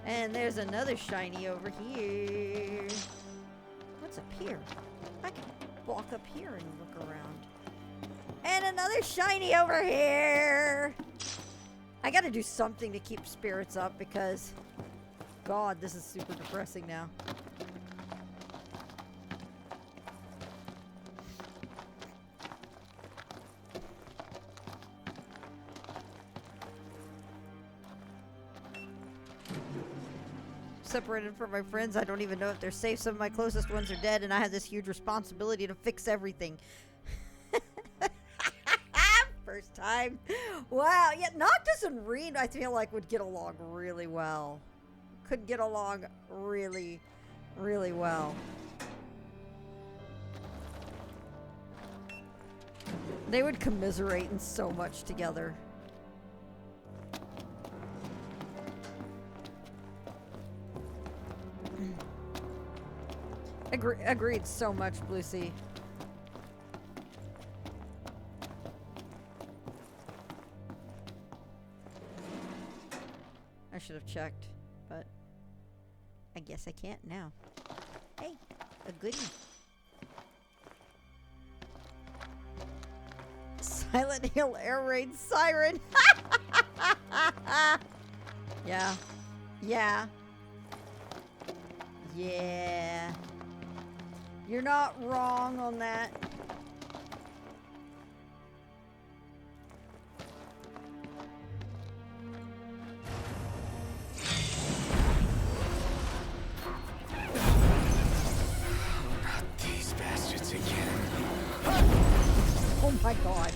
And there's another shiny over here. What's up here? I can walk up here and look around. And another shiny over here. I gotta do something to keep spirits up because, God, this is super depressing now. Separated from my friends. I don't even know if they're safe. Some of my closest ones are dead, and I have this huge responsibility to fix everything. First time. Wow. Yeah, Noctis and Reed, I feel like, would get along really well. Could get along really, really well. They would commiserate in so much together. Agreed so much, Blue Sea. I should have checked, but I guess I can't now. Hey, a goodie. Silent Hill Air Raid Siren. Yeah. Yeah. Yeah. You're not wrong on that. Not these bastards again. Oh my god.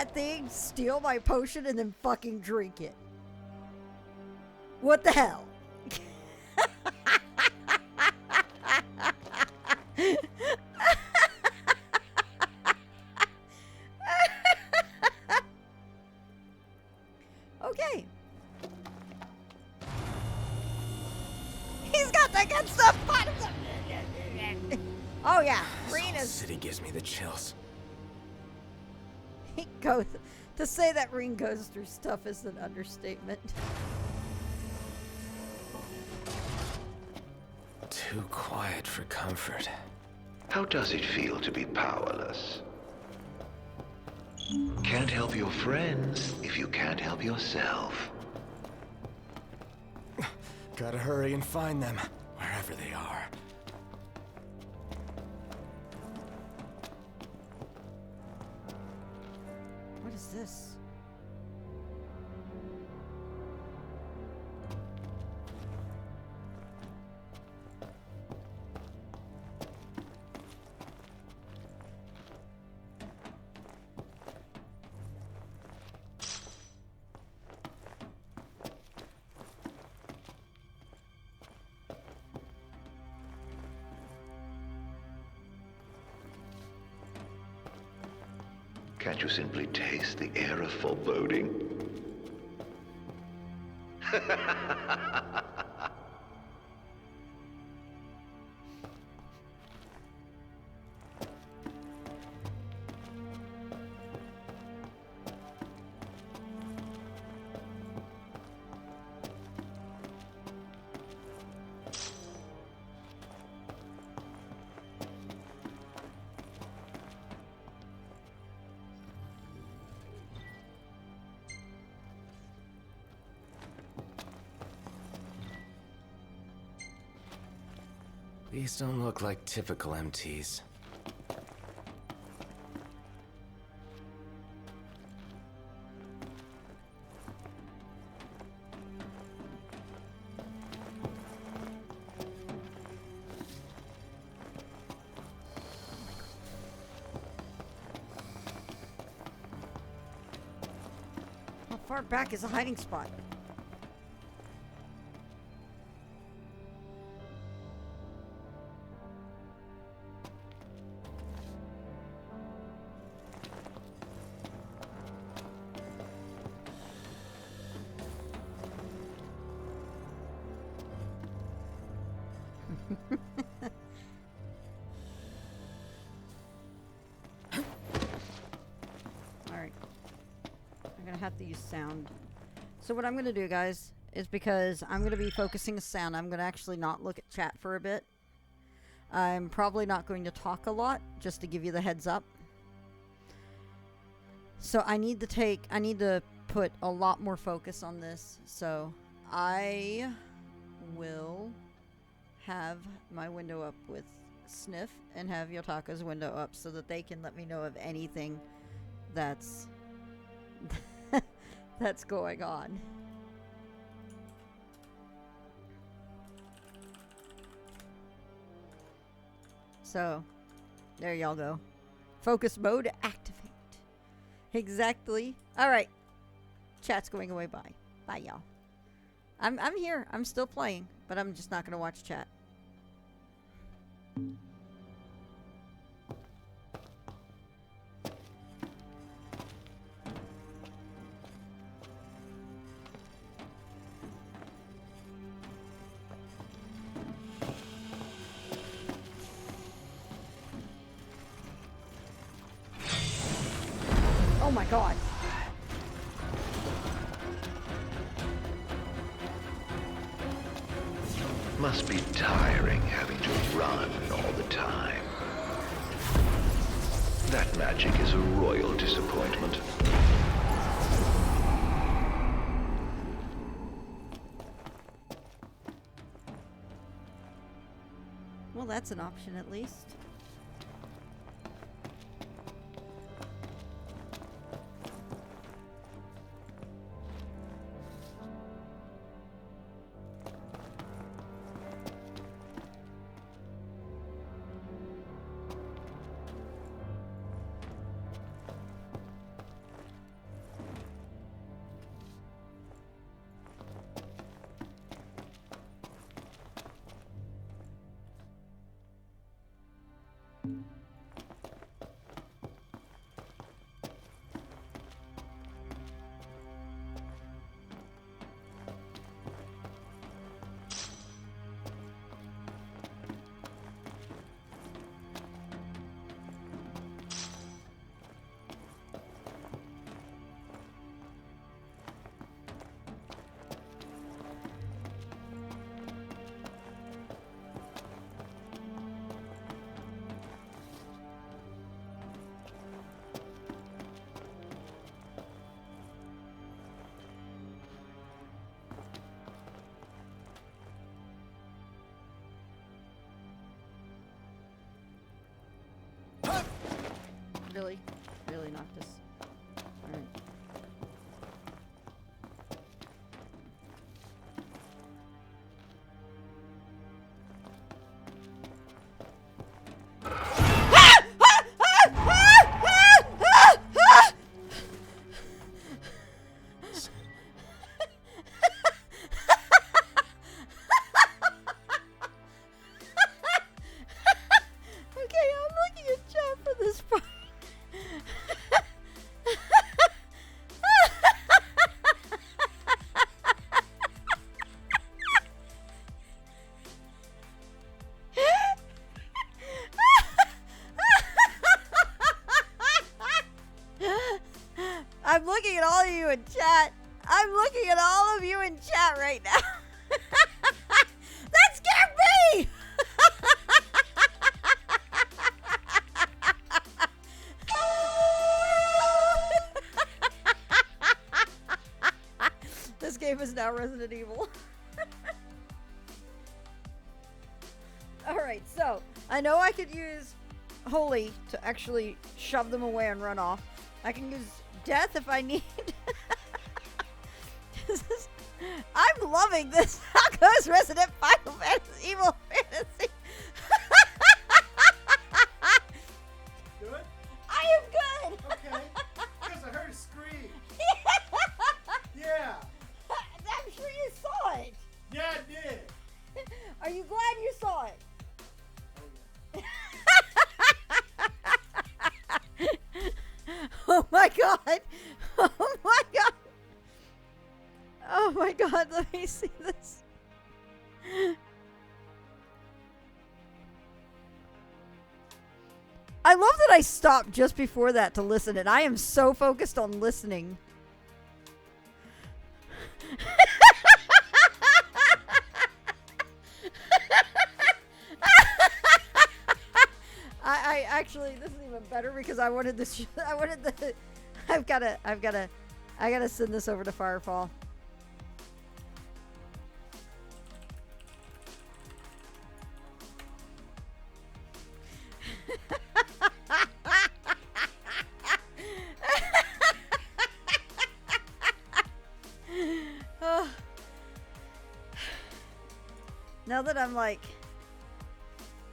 that thing steal my potion and then fucking drink it? What the hell? Okay. He's got the good stuff. Oh yeah, Rena's City gives me the chills. he goes. To say that Reen goes through stuff is an understatement. Too quiet for comfort. How does it feel to be powerless? Can't help your friends if you can't help yourself. Gotta hurry and find them, wherever they are. What is this? Can't you simply taste the air of foreboding? These don't look like typical MTs. How far back is a hiding spot? Alright. I'm gonna have to use sound. So what I'm gonna do, guys, is because I'm gonna be focusing on sound, I'm gonna actually not look at chat for a bit. I'm probably not going to talk a lot, just to give you the heads up. So I need to put a lot more focus on this. So I will have my window up with Sniff and have Yotaka's window up so that they can let me know of anything that's that's going on. So there y'all go. Focus mode activate. Exactly. All right. Chat's going away. Bye. Bye, y'all. I'm here. I'm still playing, but I'm just not going to watch chat. Oh my god. Must be tiring having to run all the time. That magic is a royal disappointment. Well, that's an option at least. Noctis. Alright. Okay, I'm looking at chat for this part. I'm looking at all of you in chat. I'm looking at all of you in chat right now. That scared me! This game is now Resident Evil. Alright, so I know I could use Holy to actually shove them away and run off. I can use Death if I need. I'm loving this. How goes Resident Final Fantasy Evil Fantasy? Good? I am good. Okay. Because I heard a scream. Yeah. I'm sure you saw it. Yeah, I did. Are you glad you saw it? Oh my god. Oh my god. Oh my god, let me see this. I love that I stopped just before that to listen, and I am so focused on listening. I actually, this is even better because I wanted this. I wanted the. I gotta send this over to Firefall. Oh. Now that I'm like,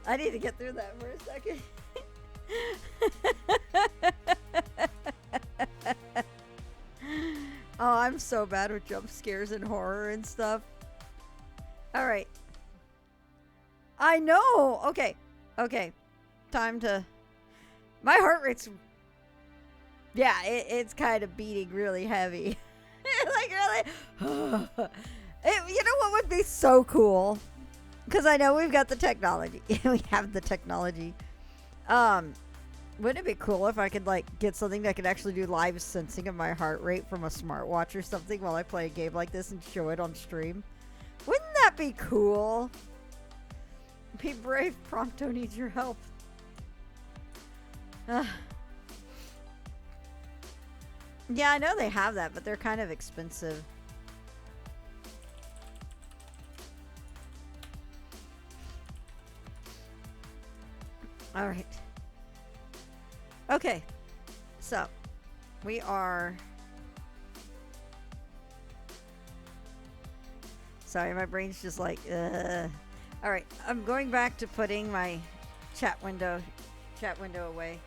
I need to get through that for a second. Oh, I'm so bad with jump scares and horror and stuff. All right. I know. Okay. Okay. Time to... My heart rate's... Yeah, it's kind of beating really heavy. Like, really? You know what would be so cool? Because I know we've got the technology. We have the technology. Wouldn't it be cool if I could, like, get something that could actually do live sensing of my heart rate from a smartwatch or something while I play a game like this and show it on stream? Wouldn't that be cool? Be brave, Prompto needs your help. Yeah, I know they have that, but they're kind of expensive. All right. Okay. So, we are... Sorry, my brain's just like, All right, I'm going back to putting my chat window away.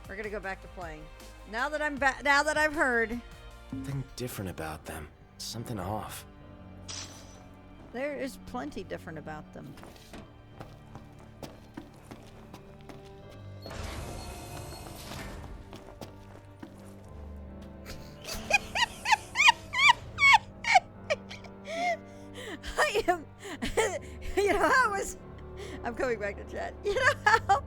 We're going to go back to playing. Now that I'm back, now that I've heard... Something different about them. Something off. There is plenty different about them. I am... You know how I was... I'm coming back to chat. You know how...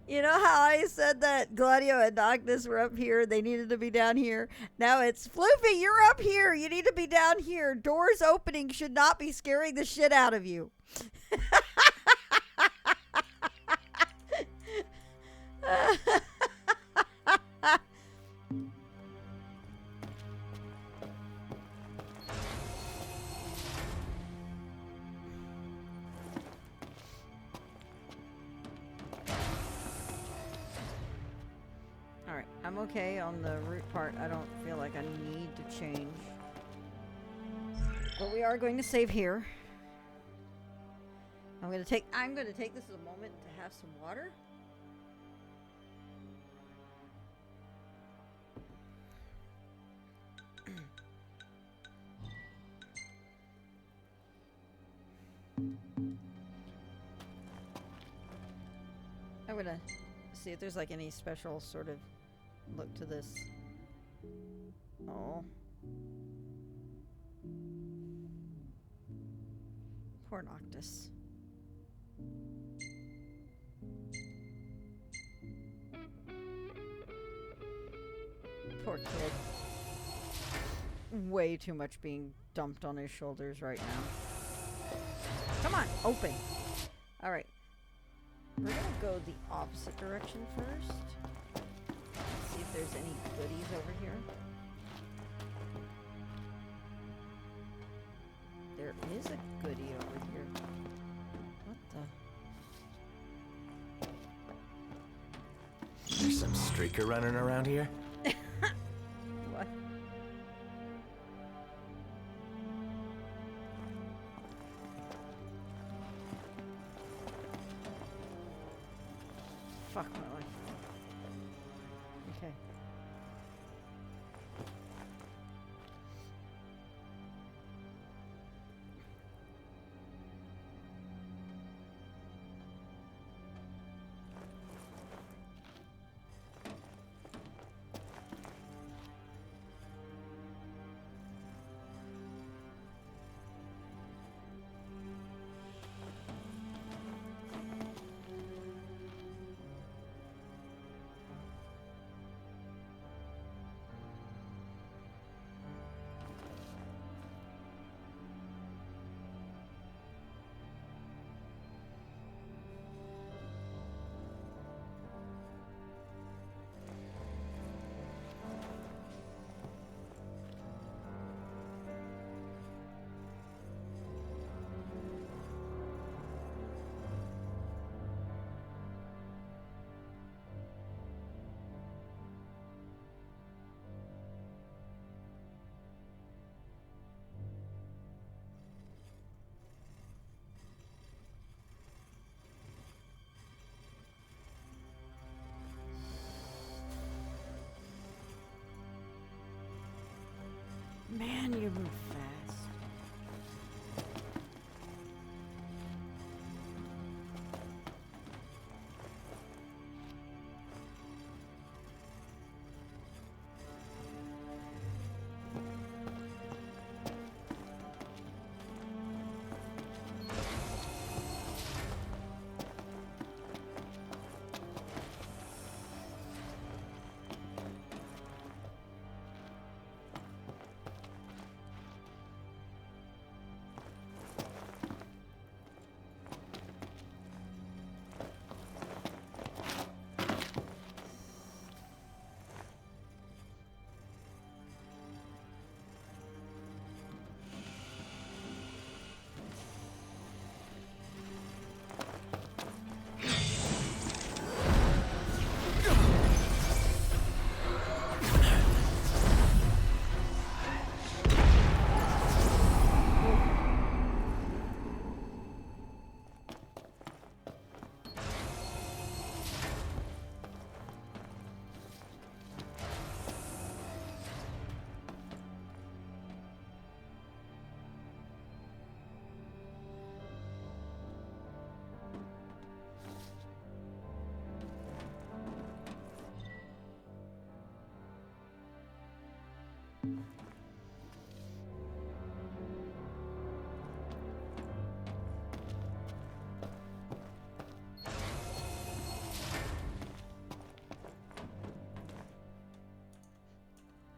You know how I said that Gladio and Noctis were up here, they needed to be down here? Now it's, Floofy, you're up here, you need to be down here. Doors opening should not be scaring the shit out of you. okay on the root part. I don't feel like I need to change. But we are going to save here. I'm gonna take this as a moment to have some water. I'm gonna see if there's like any special sort of look to this. Oh. Poor Noctis. Poor kid. Way too much being dumped on his shoulders right now. Come on, open. Alright. We're gonna go the opposite direction first. See if there's any goodies over here. There is a goodie over here. What the? There's some streaker running around here? What? Fuck my life. Okay. Man, you move fast.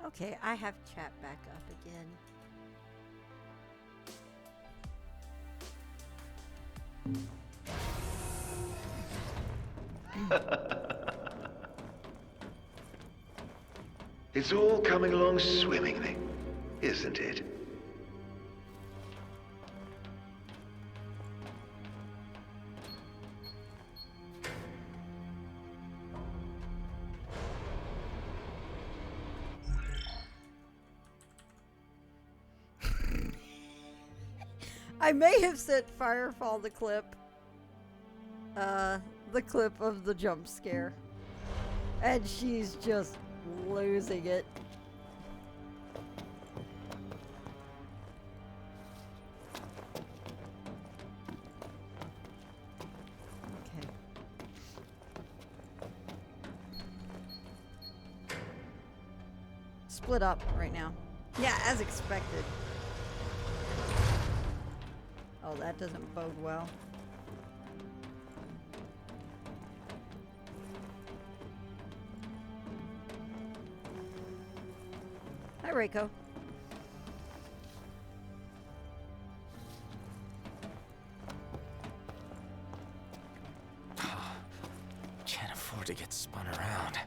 Okay, I have chat back up again. It's all coming along swimmingly, isn't it? I may have sent Firefall the clip of the jump scare. And she's just losing it. Okay. Split up right now. Yeah, as expected. Oh, that doesn't bode well. Hi, Reiko. Can't afford to get spun around.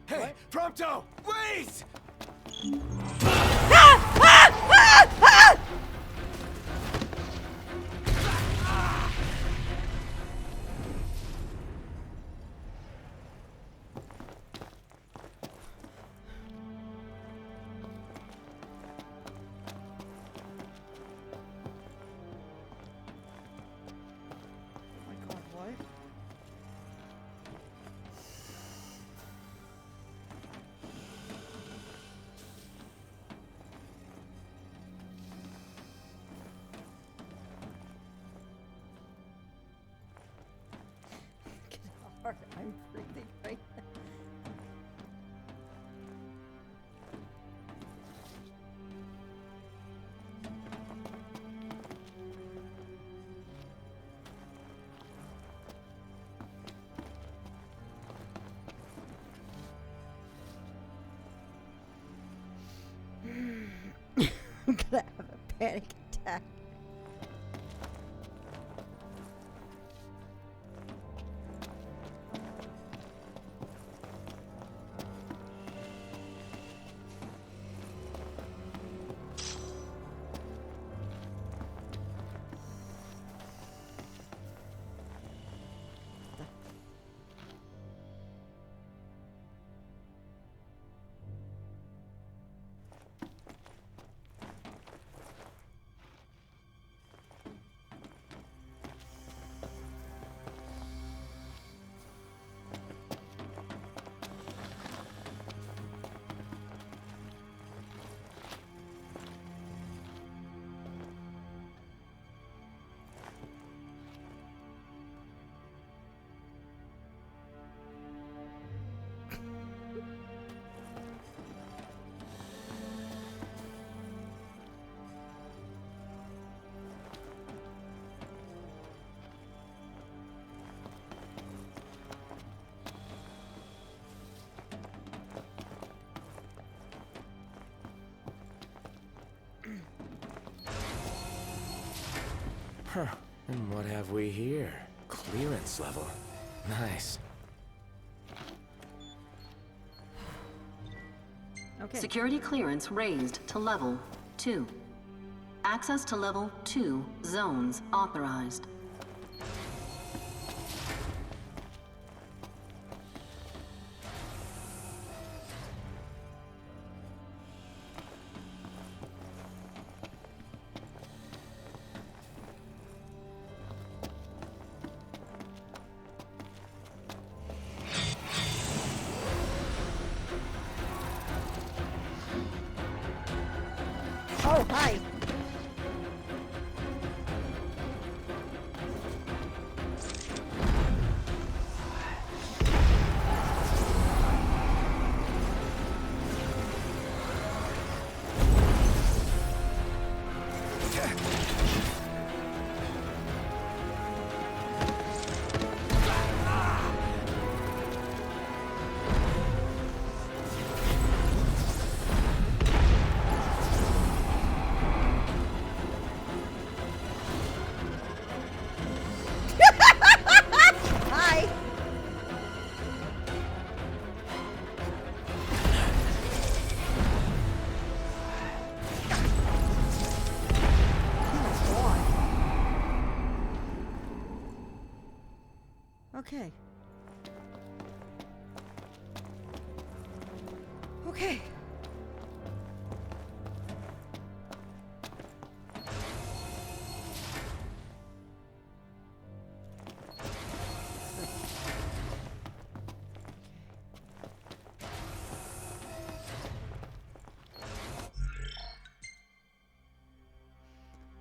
Hey, Prompto! Wait! I'm breathing right now. I'm gonna have a panic attack. Huh. And what have we here? Clearance level. Nice. Okay. Security clearance raised to level 2. Access to level 2 zones authorized. Oh, hi. Okay. Okay.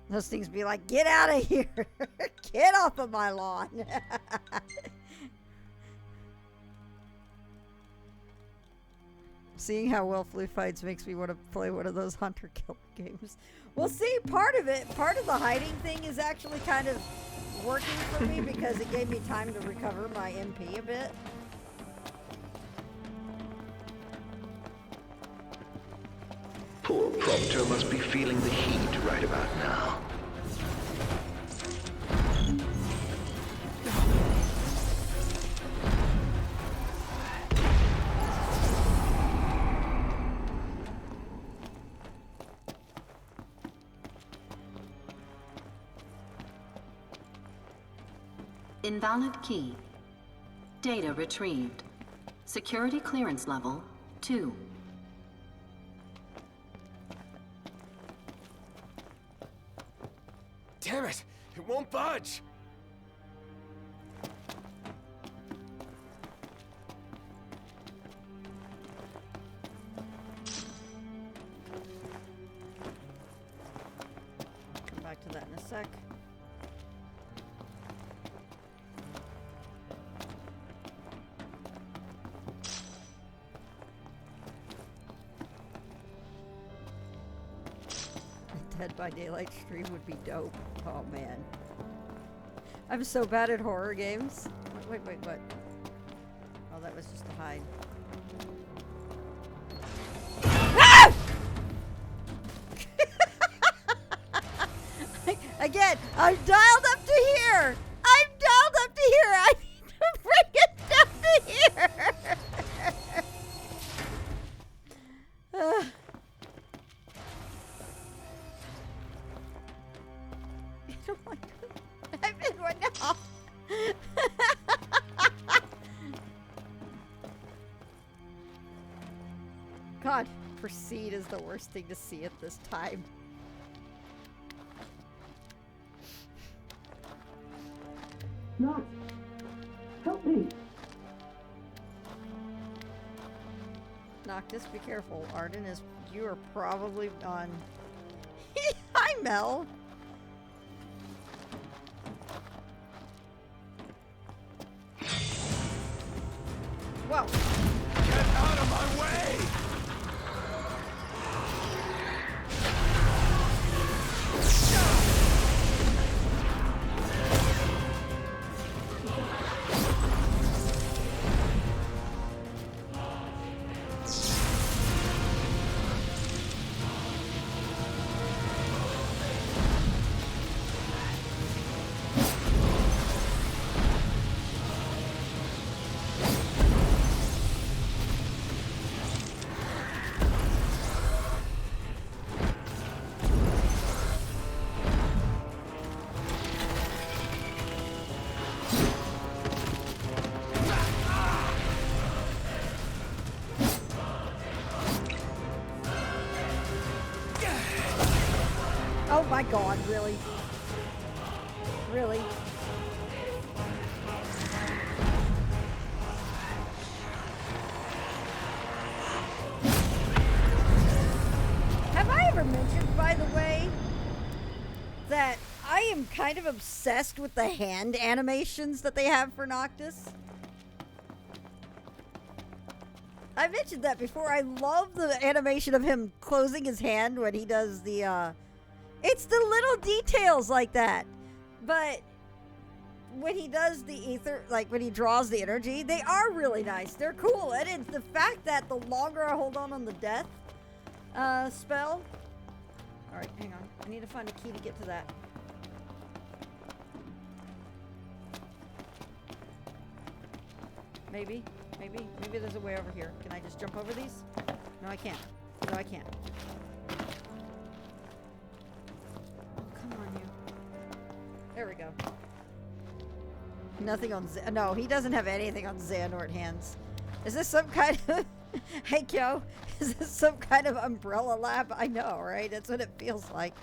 Those things be like, get out of here. Get off of my lawn. Seeing how well Floo fights makes me want to play one of those hunter-killer games. Well, see, part of the hiding thing is actually kind of working for me because it gave me time to recover my MP a bit. Poor Proctor must be feeling the heat right about now. Invalid key. Data retrieved. Security clearance level 2. Damn it! It won't budge! Come back to that in a sec. Dead by Daylight stream would be dope. Oh man. I'm so bad at horror games. Wait, what? Oh, that was just a hide. Ah! Again, I'm dialed up to here! I'm dialed up to here! I need to bring it down to here! I'm in one now. God, Proceed is the worst thing to see at this time. Noct, help me. Noctis, be careful. Arden is. You are probably on. Hi, Mel. Whoa. Get out of my way! Oh my God, really? Really? Have I ever mentioned, by the way, that I am kind of obsessed with the hand animations that they have for Noctis? I mentioned that before. I love the animation of him closing his hand when he does the, it's the little details like that. But when he does the ether, like when he draws the energy, they are really nice. They're cool. And it's the fact that the longer I hold on the death spell. Alright, hang on. I need to find a key to get to that. Maybe there's a way over here. Can I just jump over these? No, I can't. No, I can't. Come on, you. There we go. Nothing on no, he doesn't have anything on Xehanort hands. Is this some kind of hey Kyo? Is this some kind of umbrella lab? I know, right? That's what it feels like.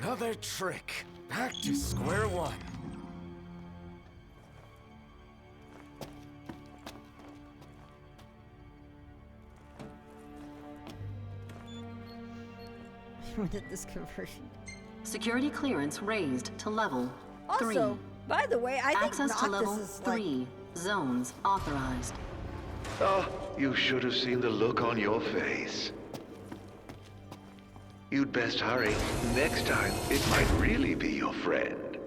Another trick. Back to square one. When did this conversion? Security clearance raised to level 3. Also, by the way, I think Access to level Noctis is 3. Zones authorized. Oh, you should have seen the look on your face. You'd best hurry. Next time, it might really be your friend.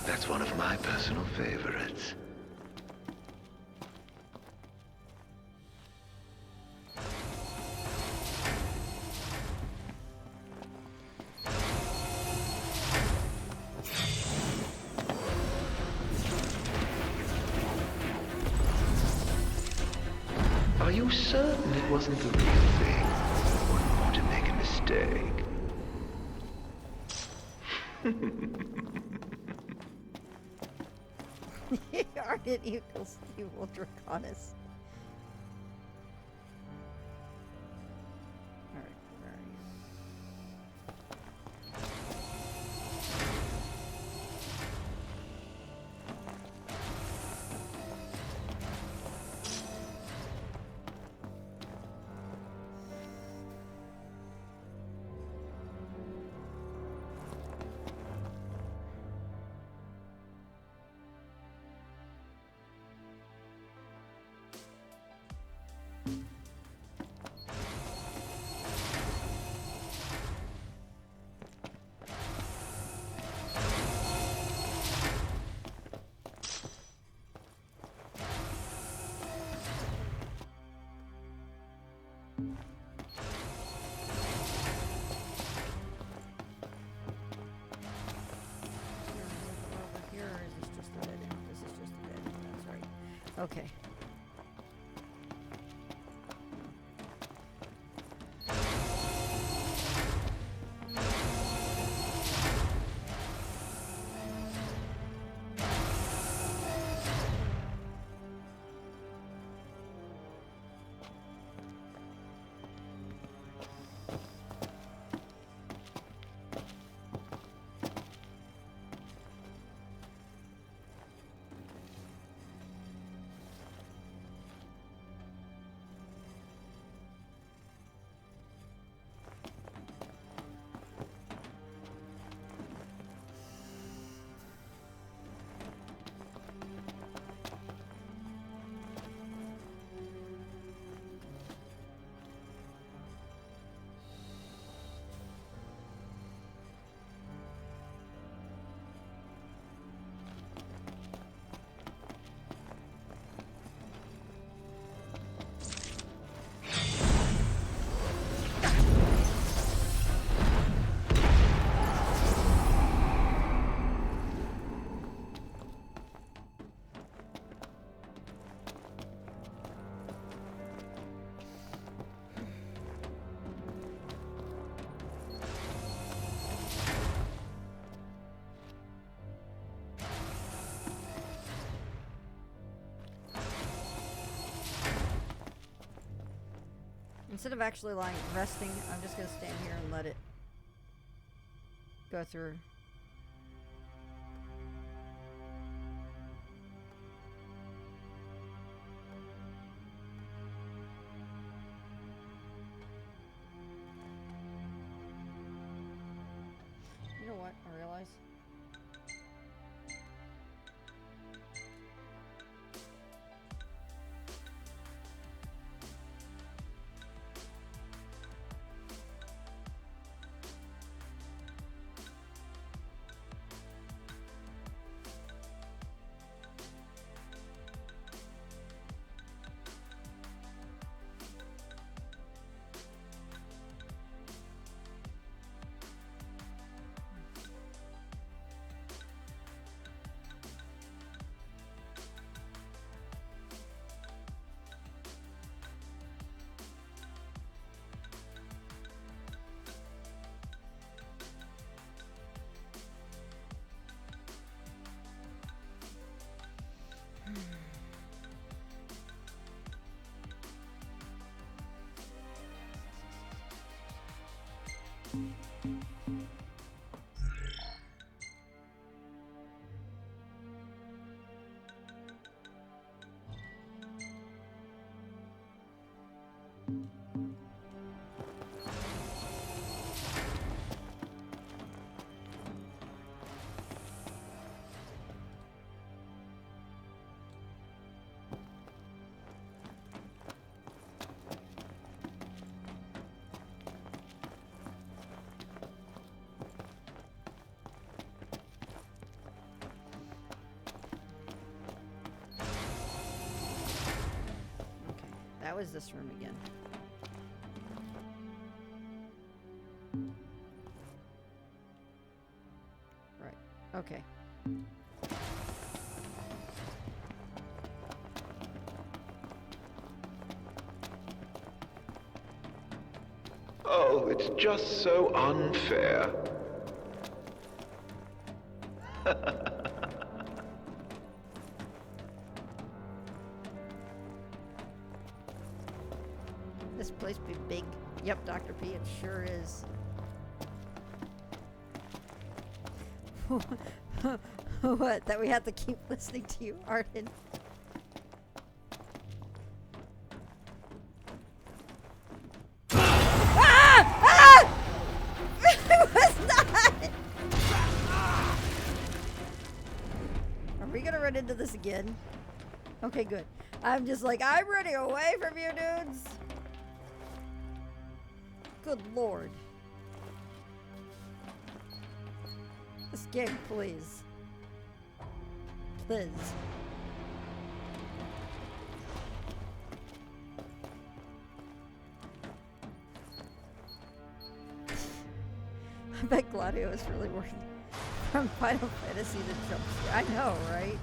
That's one of my personal favorites. Are you certain it wasn't the real thing? Wouldn't want to make a mistake. Ardent equals evil Draconis. Alright, where are you? Okay. Instead of actually lying resting, I'm just gonna stand here and let it go through. You know what? I realize. that was this room again. Right. Okay. Oh, it's just so unfair. This place be big. Yep, Dr. P, it sure is. What? That we have to keep listening to you, Arden? It was not! Are we gonna run into this again? Okay, good. I'm just like, I'm running away from you dudes! Good lord. This game, please. Please. I bet Gladio is really working from Final Fantasy to jump scare. I know, right?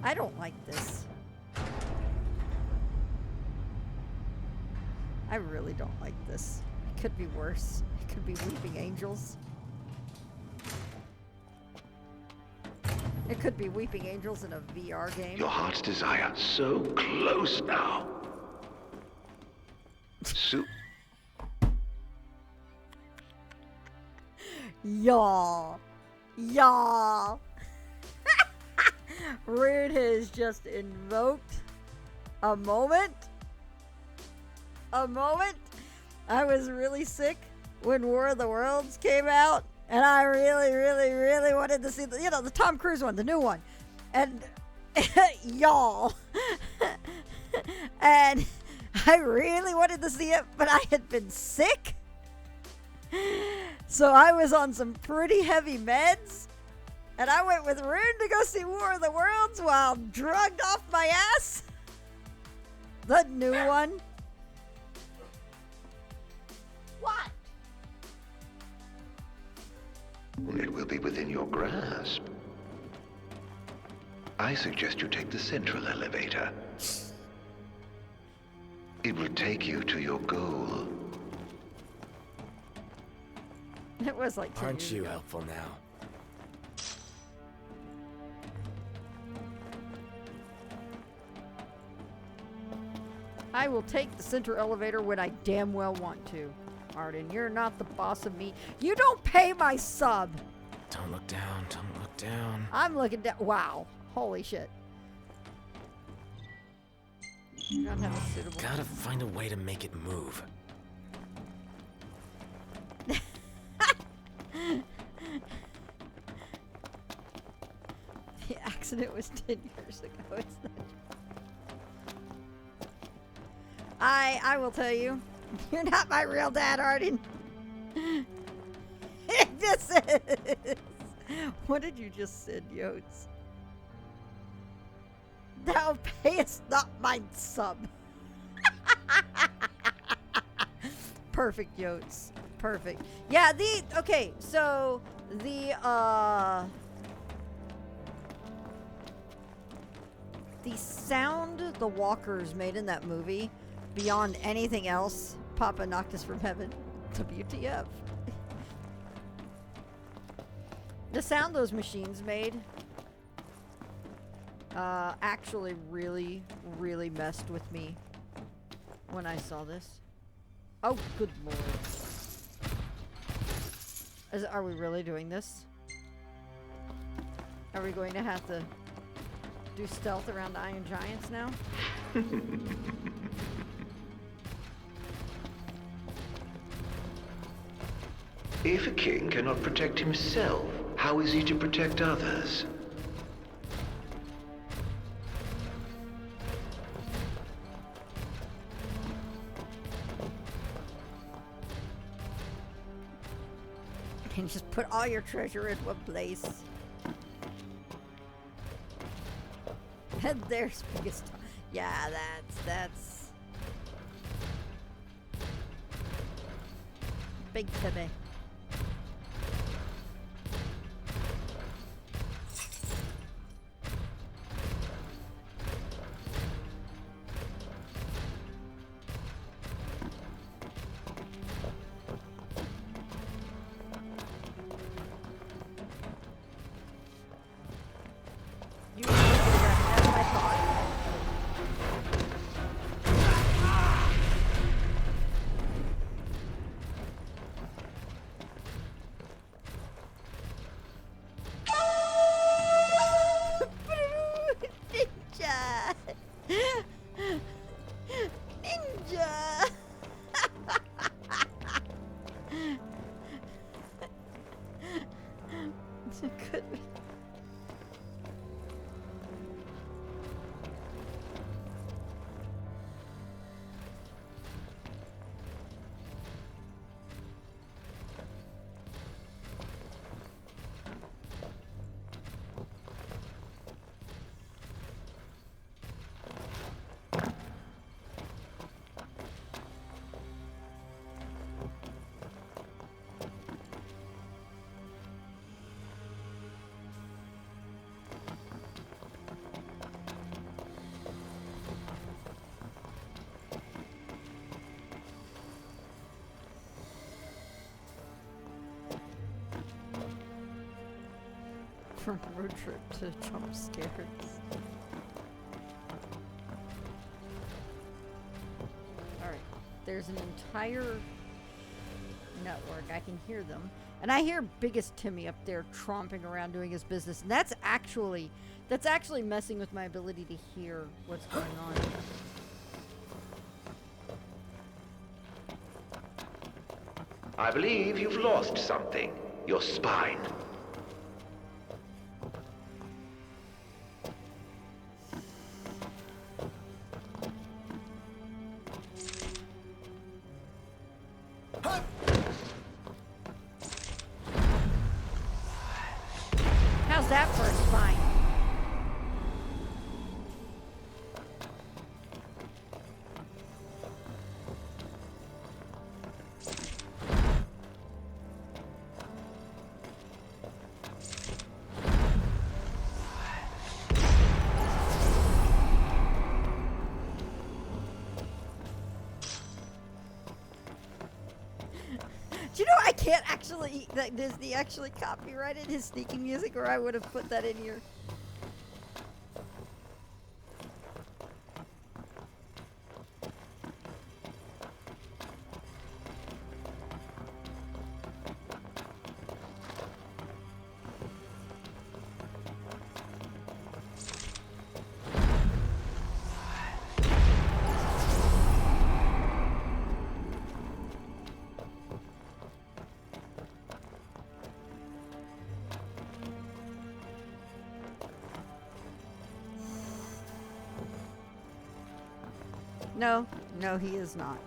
I don't like this. I really don't like this. It could be worse. It could be Weeping Angels. It could be Weeping Angels in a VR game. Your heart's desire, so close now. Y'all. Y'all. Rude has just invoked a moment. A moment. I was really sick when War of the Worlds came out, and I really, really, really wanted to see the, you know, the Tom Cruise one, the new one. And y'all. And I really wanted to see it, but I had been sick. So I was on some pretty heavy meds. And I went with Rune to go see War of the Worlds while drugged off my ass. The new one. What? It will be within your grasp. I suggest you take the central elevator. It will take you to your goal. It was like 10 Aren't years you ago. helpful now? I will take the center elevator when I damn well want to. Arden, you're not the boss of me. You don't pay my sub. Don't look down, don't look down. I'm looking down. Wow. Holy shit. You don't have a suitable. Gotta find a way to make it move. The accident was 10 years ago. It's not. I will tell you, you're not my real dad, Arden. This is. What did you just say, Yotes? Thou payest not my sub. Perfect, Yotes. Perfect. Yeah, okay, so the sound the walkers made in that movie, beyond anything else, Papa knocked us from heaven. WTF. The sound those machines made actually really, really messed with me when I saw this. Oh, good lord. Are we really doing this? Are we going to have to do stealth around Iron Giants now? If a king cannot protect himself, how is he to protect others? And just put all your treasure in one place. And there's biggest. Yeah, that's Big Timmy. From road trip to jump scares. Alright, there's an entire network. I can hear them. And I hear Biggest Timmy up there tromping around doing his business. And that's actually messing with my ability to hear what's going on. I believe you've lost something. Your spine. How's that for a spine? Do you know I can't actually, like, Disney actually copyrighted his sneaking music, or I would have put that in here. No, he is not.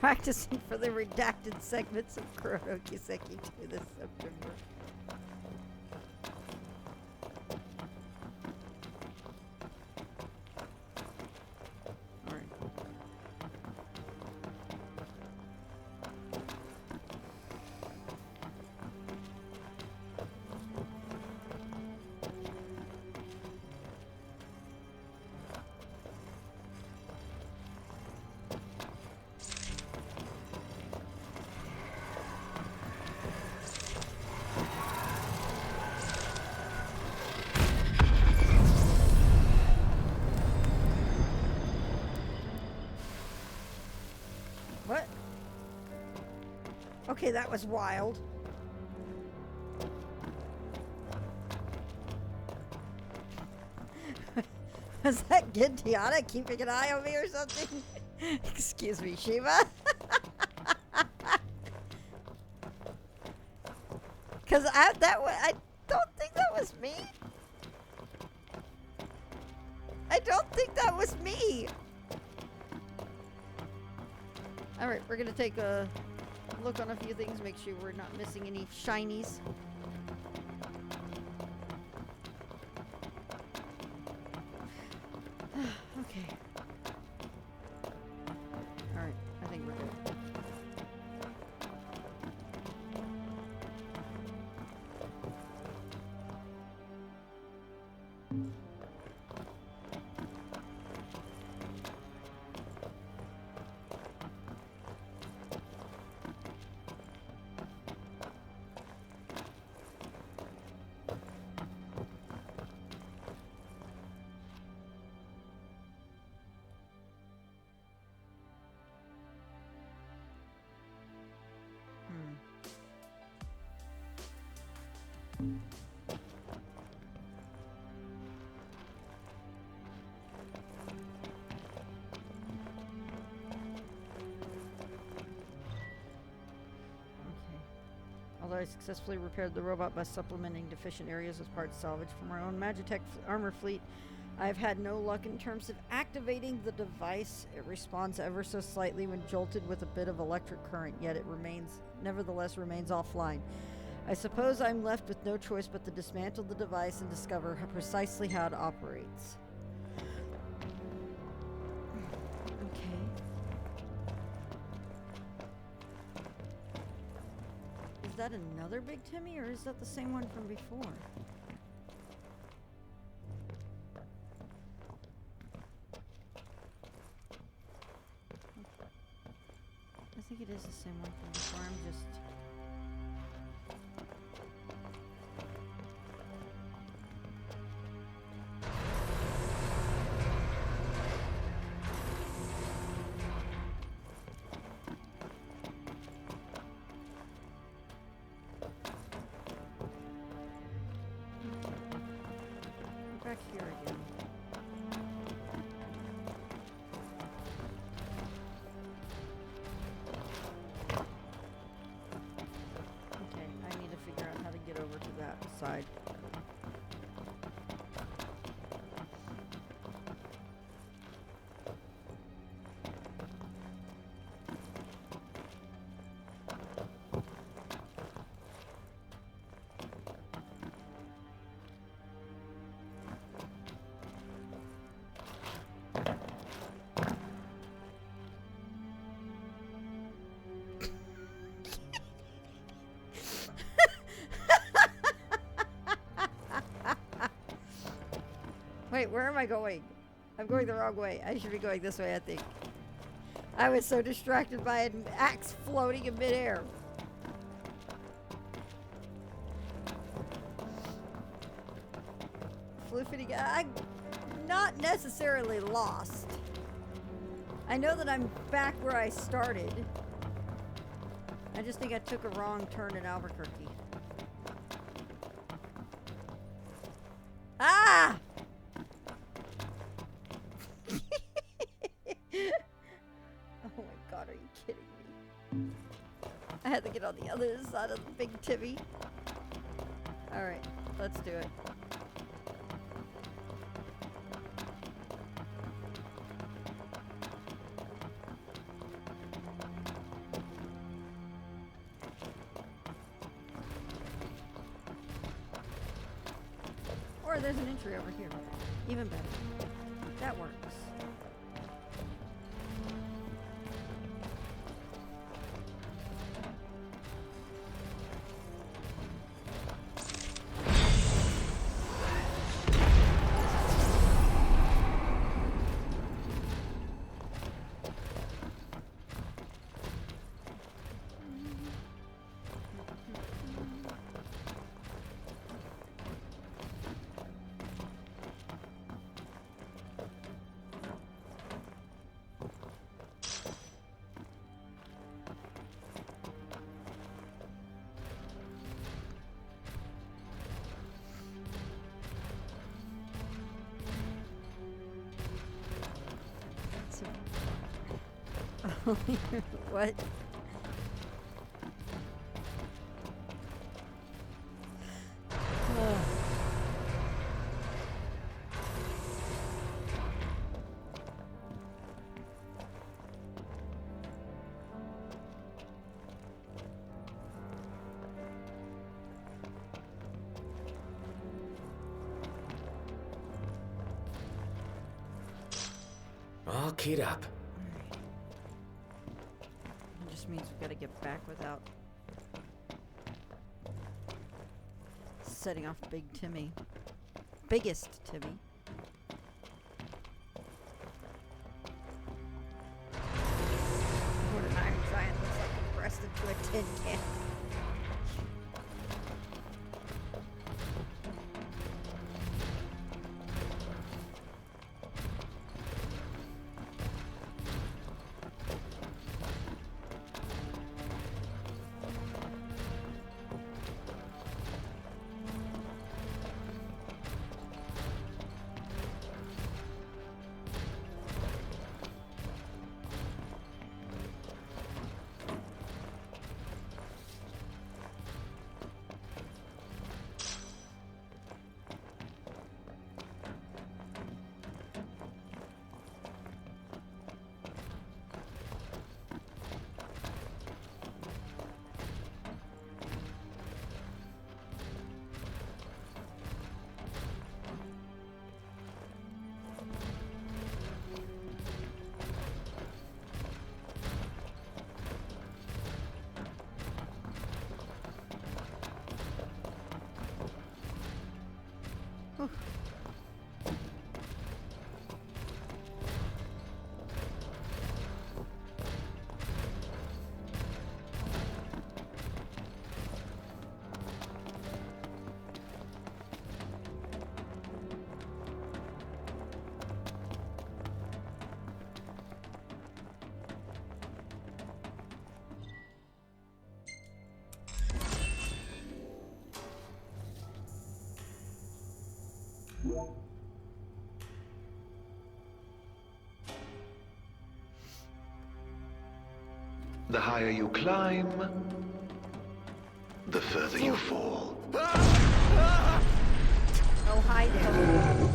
Practicing for the redacted segments of Kurono Kiseki 2 this September. What? Okay, that was wild. Was that Gintiana keeping an eye on me or something? Excuse me, Shiva. Cause I don't think that was me. I don't think that was me. Alright, we're gonna take a look on a few things, make sure we're not missing any shinies. Okay. Alright, I think we're good. Although I successfully repaired the robot by supplementing deficient areas with parts salvaged from our own Magitech armor fleet, I've had no luck in terms of activating the device. It responds ever so slightly when jolted with a bit of electric current, yet it nevertheless remains offline. I suppose I'm left with no choice but to dismantle the device and discover precisely how it operates. Okay. Is that another Big Timmy, or is that the same one from before? I think it is the same one from before. I'm just... back here again. Okay, I need to figure out how to get over to that side. Wait, where am I going? I'm going the wrong way. I should be going this way, I think. I was so distracted by an axe floating in midair. Floofity, I'm not necessarily lost. I know that I'm back where I started. I just think I took a wrong turn in Albuquerque. Ah! Oh my god, are you kidding me? I had to get on the other side of the Big Timmy. Alright, let's do it. Or there's an entry over here. Even better. That works. What? Suck it up. It just means we gotta get back without setting off Big Timmy. Biggest Timmy. What an iron giant looks like compressed into a tin can. The higher you climb, the further you fall. Oh, hi there.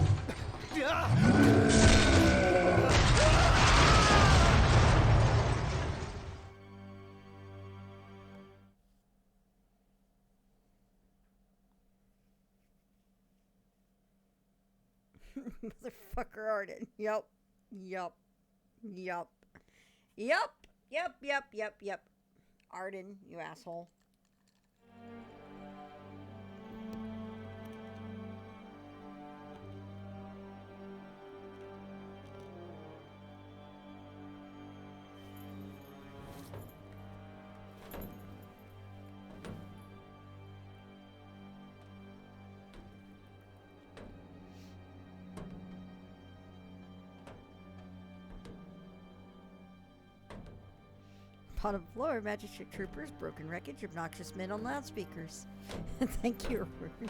Motherfucker Arden. Yup. Yup. Yup. Yup. Yep, yep, yep, yep. Arden, you asshole. Bottom floor, magistrate troopers, broken wreckage, obnoxious men on loudspeakers. Thank you, Rune.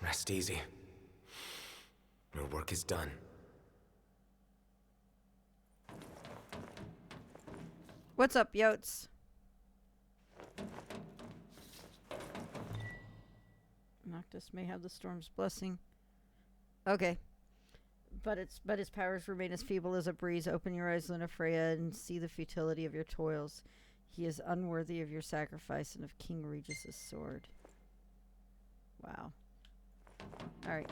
Rest easy. Your work is done. What's up, Yotes? Noctis may have the storm's blessing. Okay. But his powers remain as feeble as a breeze. Open your eyes, Lunafreya, and see the futility of your toils. He is unworthy of your sacrifice and of King Regis' sword. Wow. Alright.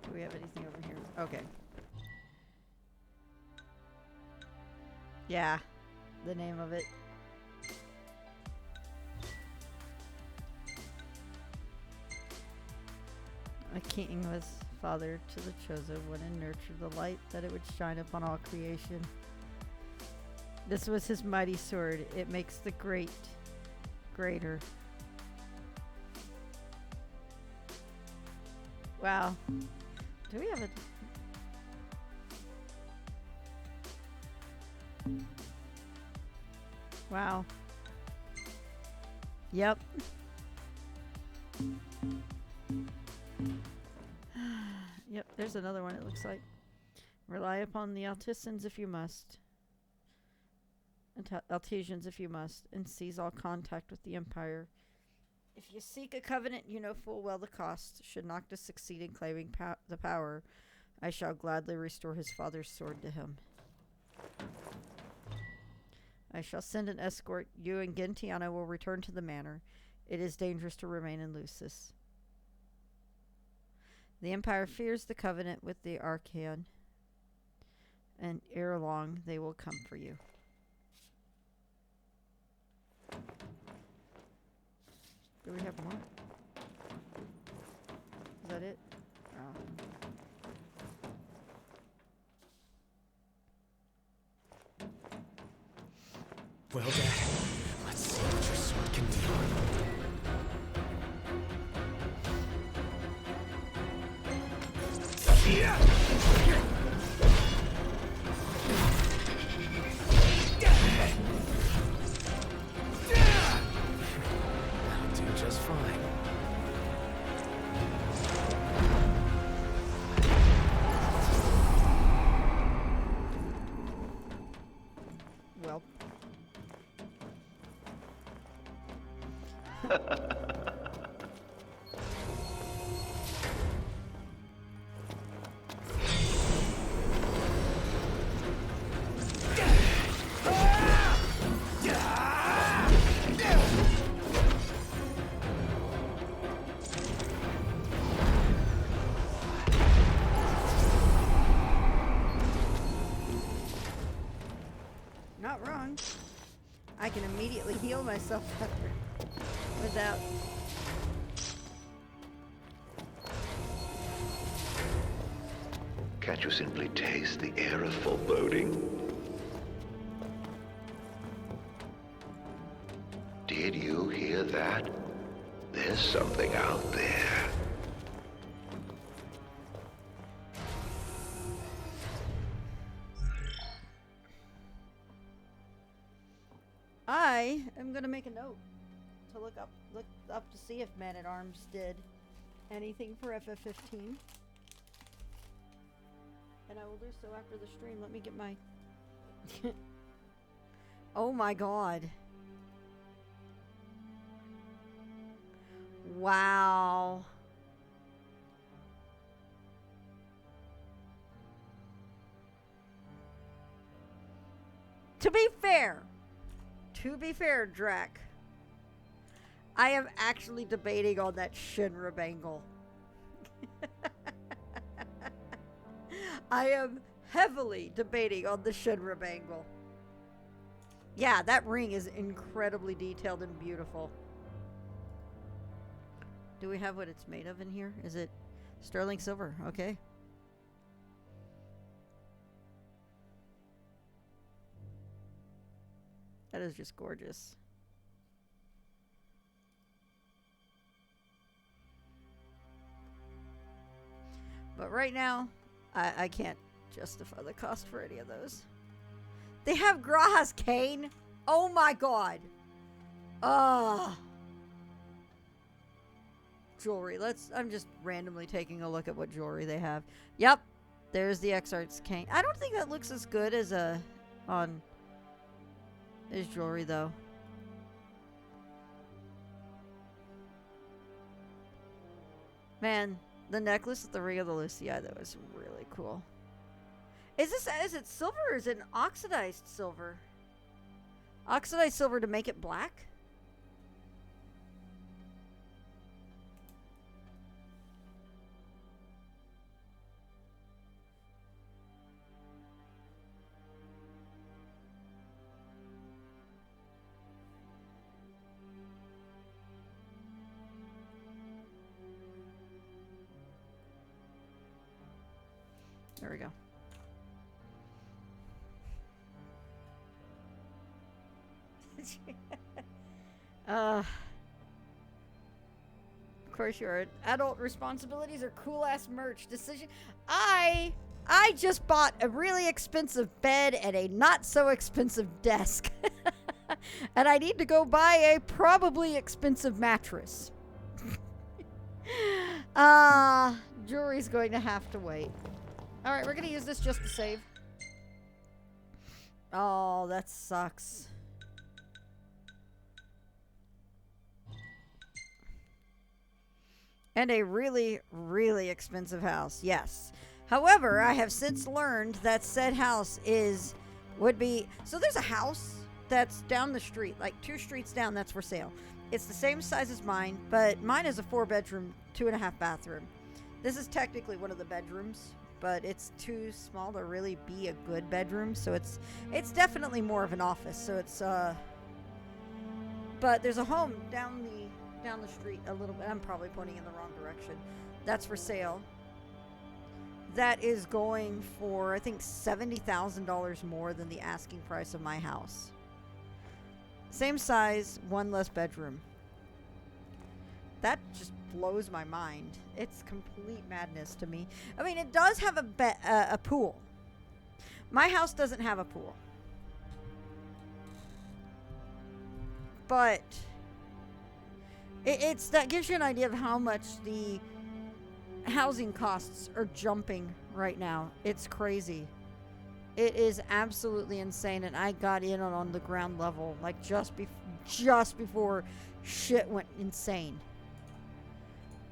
Do we have anything over here? Okay. Yeah, the name of it. A king was father to the chosen one and nurtured the light that it would shine upon all creation. This was his mighty sword. It makes the great greater. Wow. Do we have a... Wow. Yep. Yep, there's another one it looks like. Rely upon the Altisans if you must. Altesians if you must, and seize all contact with the Empire. If you seek a covenant, you know full well the cost. Should Noctis succeed in claiming the power, I shall gladly restore his father's sword to him. I shall send an escort. You and Gentiana will return to the manor. It is dangerous to remain in Lucis. The Empire fears the covenant with the Archaean, and ere long they will come for you. Do we have more? Is that it? Oh. Well, Dad, let's see what your sword can do. Yeah! That'll do just fine. Well. Not wrong. I can immediately heal myself after without. Can't you simply taste the air of foreboding? Did you hear that? There's something out there. I am gonna make a note to look up to see if Man-at-Arms did anything for FF15. And I will do so after the stream. Let me get my... Oh my god. Wow. To be fair, Drac, I am actually debating on that Shinra bangle. I am heavily debating on the Shinra bangle. Yeah, that ring is incredibly detailed and beautiful. Do we have what it's made of in here? Is it sterling silver? Okay. That is just gorgeous. But right now, I can't justify the cost for any of those. They have Graha's cane? Oh my god. Jewelry. I'm just randomly taking a look at what jewelry they have. Yep. There's the X-Arts cane. I don't think that looks as good as on his jewelry though. Man, the necklace with the ring of the Lucia, that was really cool. Is it silver or is it an oxidized silver? Oxidized silver to make it black? There we go. Of course you are. Adult responsibilities are cool ass merch. Decision. I just bought a really expensive bed and a not so expensive desk. And I need to go buy a probably expensive mattress. Jewelry's going to have to wait. Alright, we're going to use this just to save. Oh, that sucks. And a really, really expensive house, yes. However, I have since learned that said house would be... So there's a house that's down the street, like 2 streets down, that's for sale. It's the same size as mine, but mine is a 4-bedroom, 2.5 bathroom. This is technically one of the bedrooms, but it's too small to really be a good bedroom, so it's definitely more of an office. So it's but there's a home down the street a little bit. I'm probably pointing in the wrong direction. That's for sale. That is going for, I think, $70,000 more than the asking price of my house. Same size, 1 less bedroom. That just blows my mind. It's complete madness to me. I mean, it does have a pool. My house doesn't have a pool. But that gives you an idea of how much the housing costs are jumping right now. It's crazy. It is absolutely insane, and I got in on the ground level, like just before shit went insane.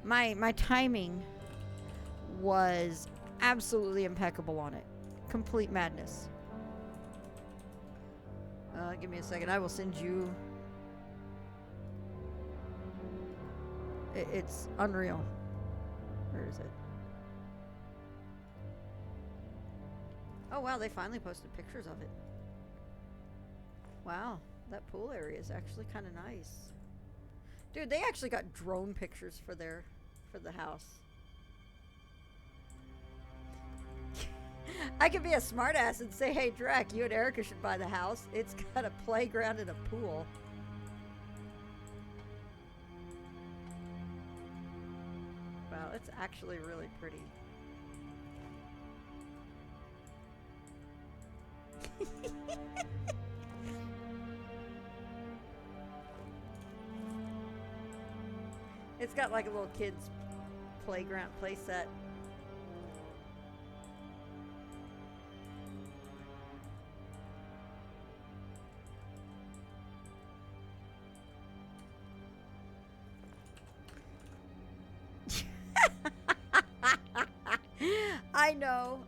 My timing was absolutely impeccable on it. Complete madness. Give me a second. I will send you... It's unreal. Where is it? Oh wow, they finally posted pictures of it. Wow, that pool area is actually kind of nice. Dude, they actually got drone pictures for the house. I could be a smartass and say, hey Drac, you and Erica should buy the house. It's got a playground and a pool. Wow, it's actually really pretty. It's got like a little kid's playground play set.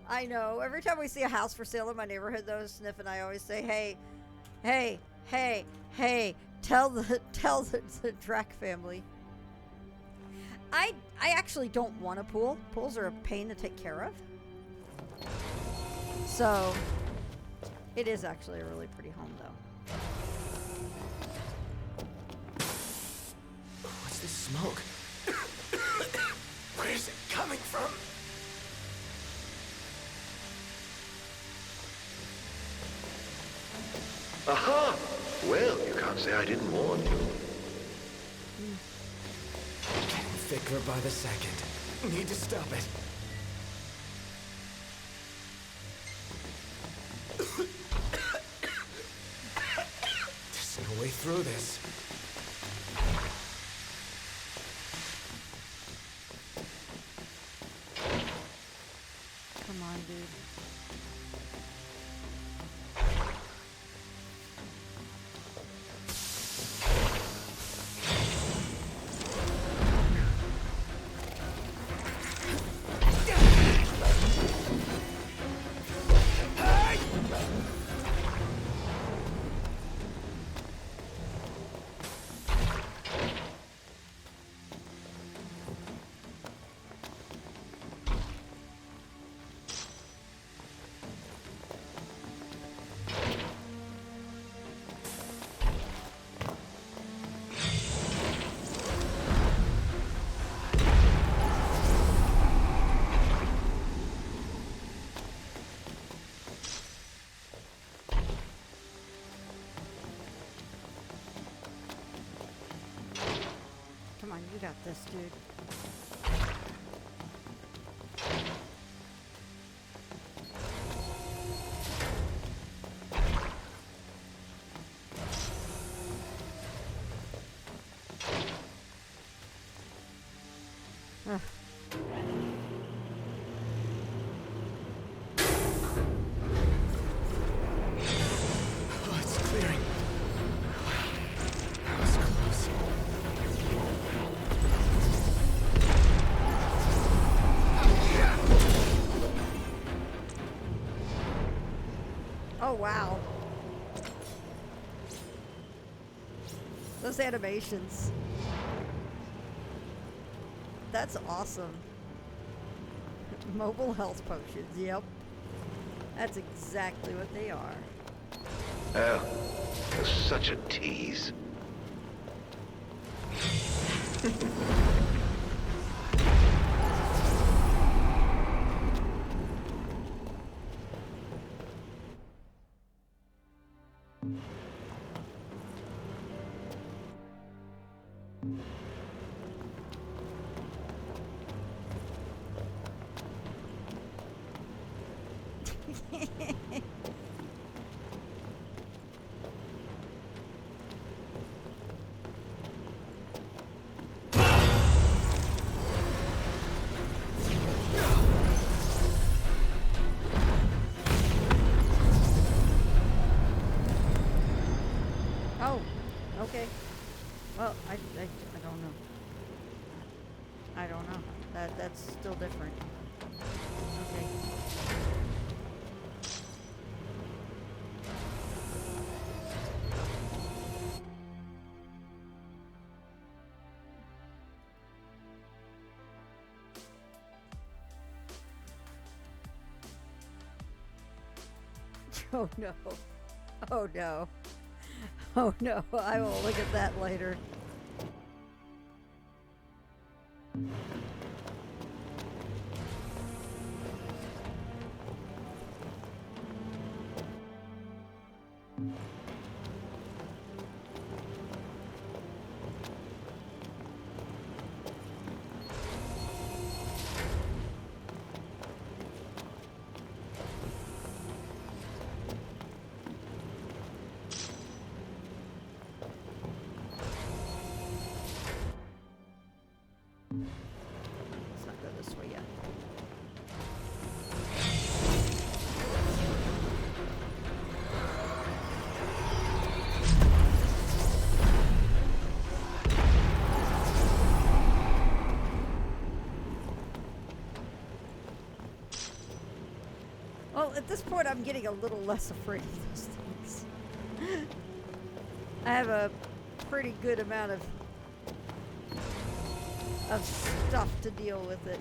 I know. Every time we see a house for sale in my neighborhood, though, Sniff and I always say, hey, tell the Drac family. I actually don't want a pool. Pools are a pain to take care of. So, it is actually a really pretty home, though. What's this smoke? Where is it coming from? Aha! Well, you can't say I didn't warn you. Getting thicker by the second. Need to stop it. There's no way through this. Come on, dude. got this, dude. Ugh. Oh, it's clearing. That was close. Oh, wow. Those animations. That's awesome. Mobile health potions, yep. That's exactly what they are. Oh, you're such a tease. Oh, okay. Well, I don't know. I don't know. That's still different. Okay. Oh no. Oh no. Oh no, I will look at that later. Let's not go this way yet. Well, at this point, I'm getting a little less afraid of those things. I have a pretty good amount of stuff to deal with it.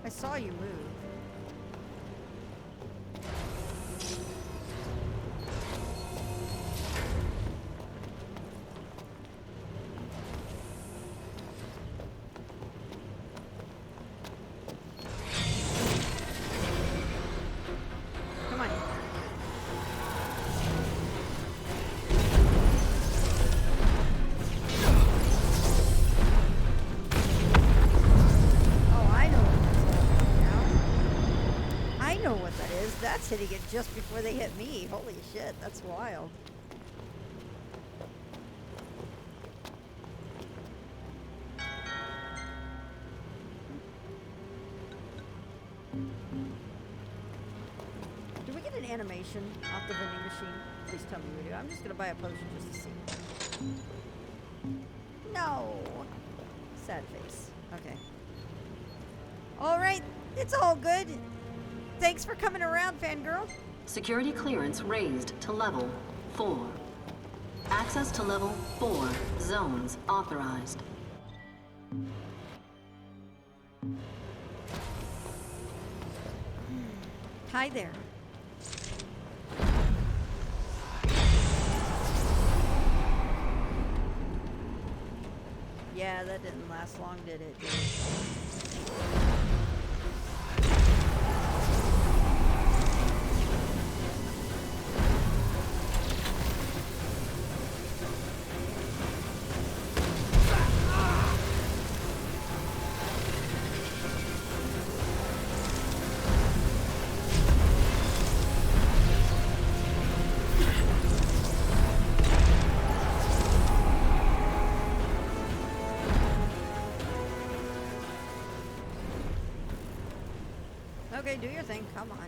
I saw you move. Come on. Oh, I know what that's all about now. I know what that is. That's hitting it just before they hit me. Holy shit, that's wild. Do we get an animation off the vending machine? Please tell me we do. I'm just gonna buy a potion just to see. No. Sad face. Okay. All right. It's all good. Thanks for coming around, fangirl. Security clearance raised to level 4. Access to level 4 zones authorized. Hi there. Yeah, that didn't last long, did it? Okay, do your thing, come on.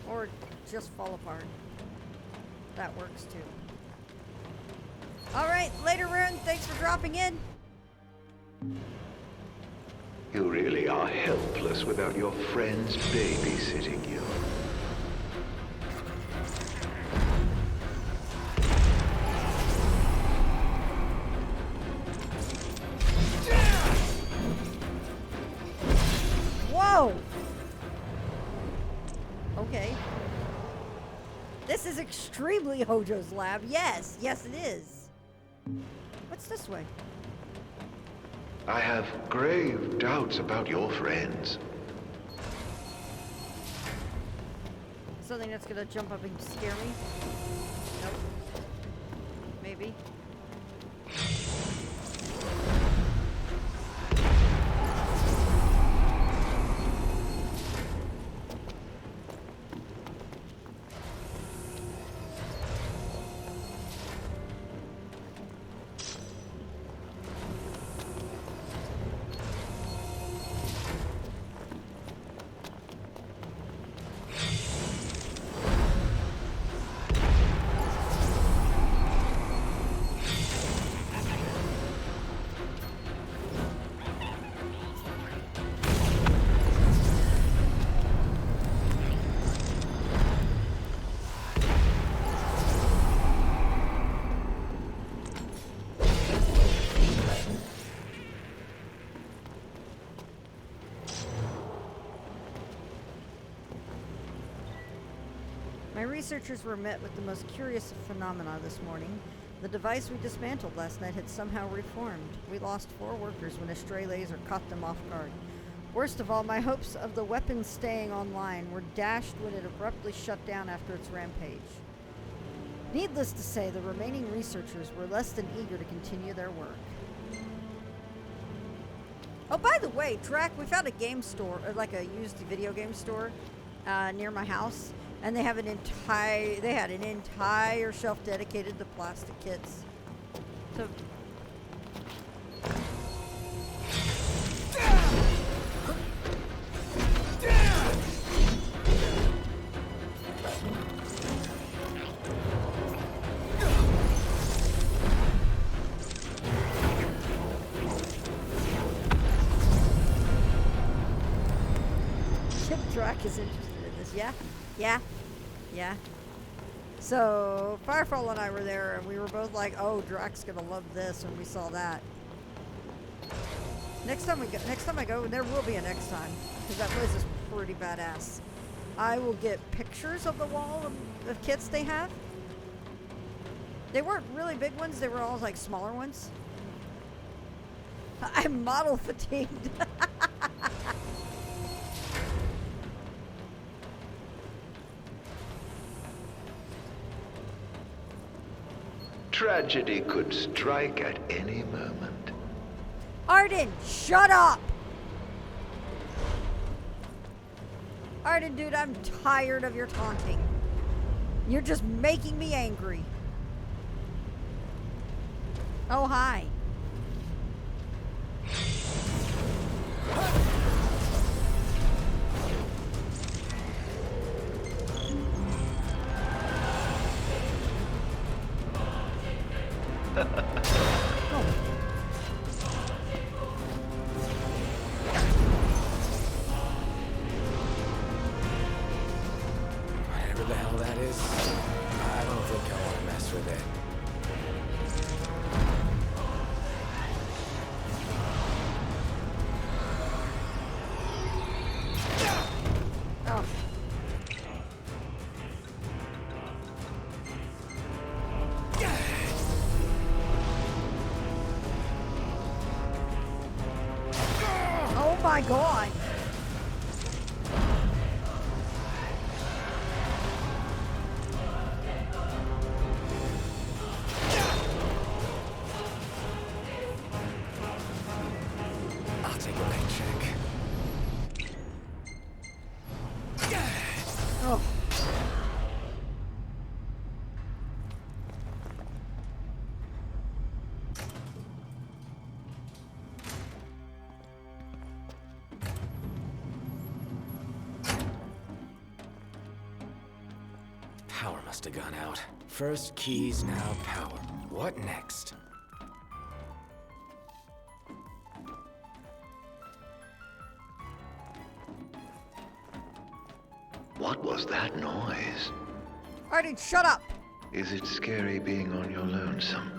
Or just fall apart. That works too. Alright, later Rune, thanks for dropping in. You really are helpless without your friends babysitting you. Whoa! Okay. This is extremely Hojo's lab. Yes, yes it is. What's this way? I have grave doubts about your friends. Something that's gonna jump up and scare me? Nope. Maybe. My researchers were met with the most curious phenomena this morning. The device we dismantled last night had somehow reformed. We lost 4 workers when a stray laser caught them off guard. Worst of all, my hopes of the weapon staying online were dashed when it abruptly shut down after its rampage. Needless to say, the remaining researchers were less than eager to continue their work. Oh, by the way, Drac, we found a game store, or like a used video game store, near my house. And they have an entire shelf dedicated to plastic kits. So Chip Drac is interested in this, yeah? Yeah. Yeah. So, Firefall and I were there, and we were both like, oh, Drac's gonna love this when we saw that. Next time I go, and there will be a next time, because that place is pretty badass. I will get pictures of the wall of kits they have. They weren't really big ones, they were all like smaller ones. I'm model fatigued. Tragedy could strike at any moment. Arden, shut up! Arden, dude, I'm tired of your taunting. You're just making me angry. Oh, hi. Whatever the hell that is, I don't think I want to mess with it. Oh. my god! I'll take a light check. Oh. Power must have gone out. First keys, now power. What next? What was that noise? Artie, shut up! Is it scary being on your lonesome?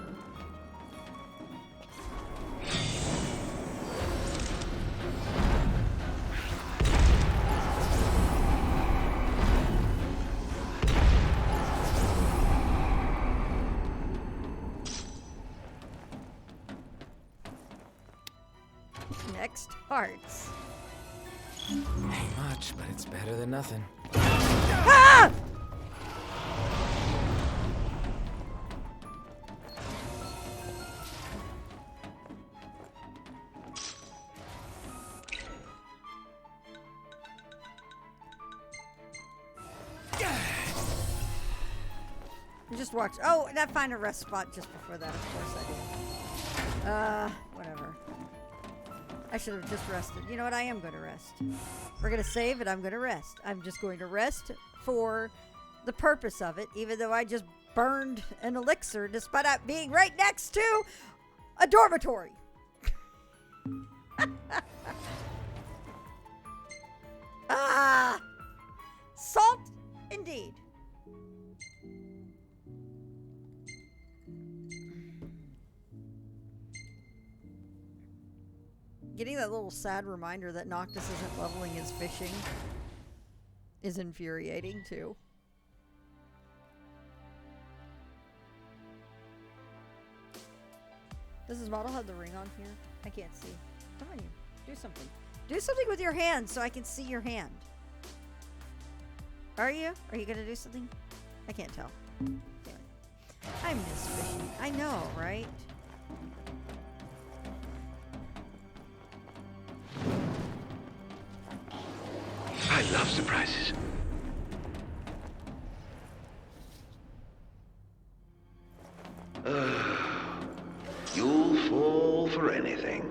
Next, hearts. Ain't much, but it's better than nothing. Ah! Just watch. Oh, and I find a rest spot just before that. Of course I did. Whatever. I should have just rested. You know what? I am going to rest. We're going to save it. I'm going to rest. I'm just going to rest for the purpose of it, even though I just burned an elixir despite it being right next to a dormitory. Salt indeed. Getting that little sad reminder that Noctis isn't leveling his fishing is infuriating too. Does his model have the ring on here? I can't see. Come on, you. Do something. Do something with your hand so I can see your hand. Are you? Are you gonna do something? I can't tell. Damn it. I miss fishing. I know, right? I love surprises. You'll fall for anything.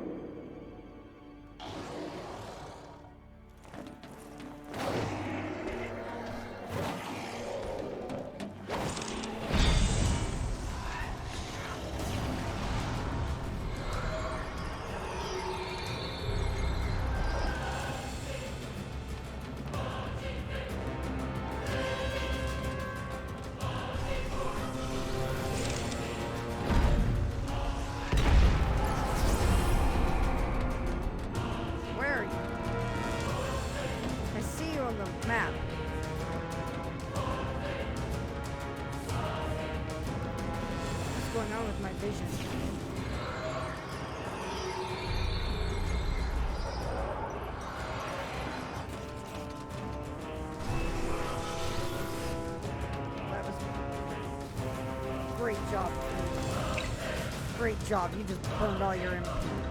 Great job. You just burned all your MP.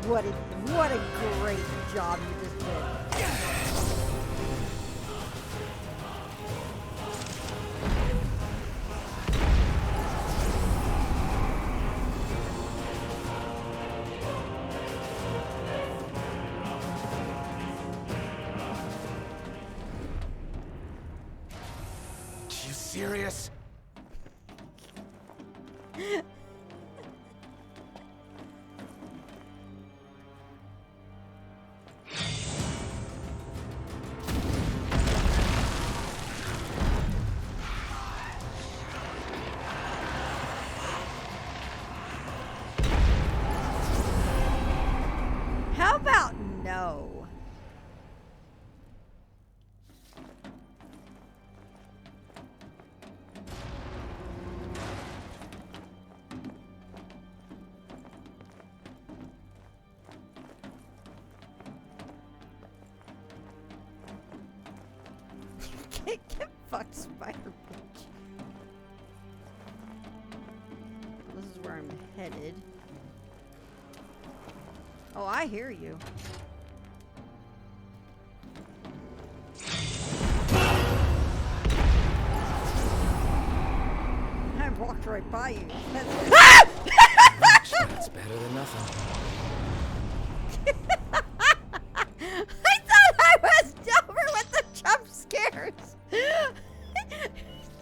What a great job you just did. You serious? How about no? Get fucked, spider bitch. This is where I'm headed. Oh, I hear you. I walked right by you. That's better than nothing. I thought I was over with the jump scares.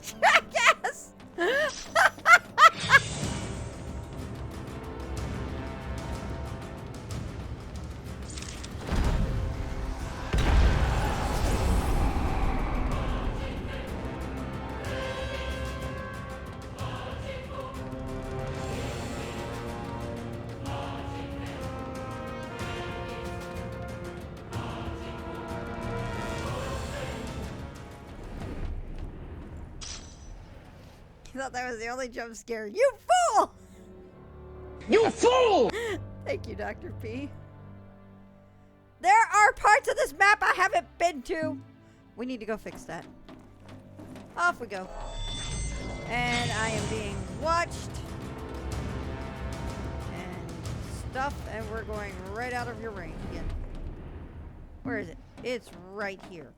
Jackass. You thought that was the only jump scare. You fool! You fool! Thank you, Dr. P. There are parts of this map I haven't been to. We need to go fix that. Off we go. And I am being watched. And stuff, and we're going right out of your range again. Where is it? It's right here.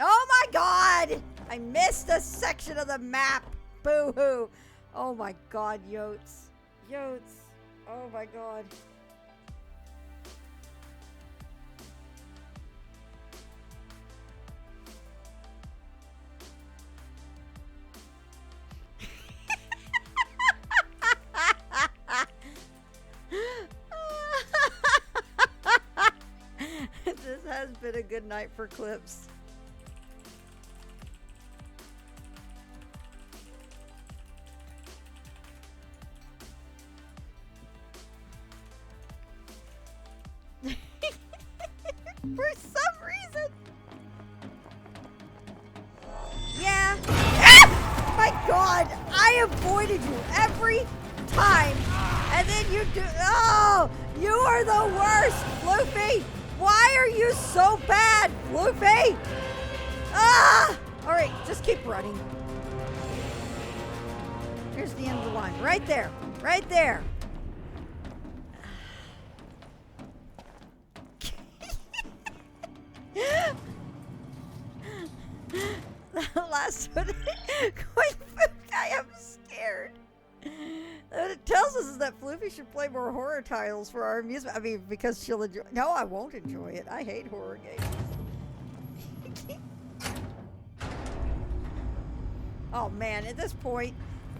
Oh my god! I missed a section of the map. Boo-hoo. Oh my god, Yotes. Yotes. Oh my god. This has been a good night for clips. For some reason. Yeah. Ah! My god, I avoided you every time. And then you do. Oh, you are the worst, Floofy. Why are you so bad, Floofy? Ah! All right, just keep running. Here's the end of the line. Right there. Right there. The last one. I am scared. What it tells us is that Floofy should play more horror titles for our amusement. I mean, because she'll enjoy. No, I won't enjoy it. I hate horror games. Oh man, at this point,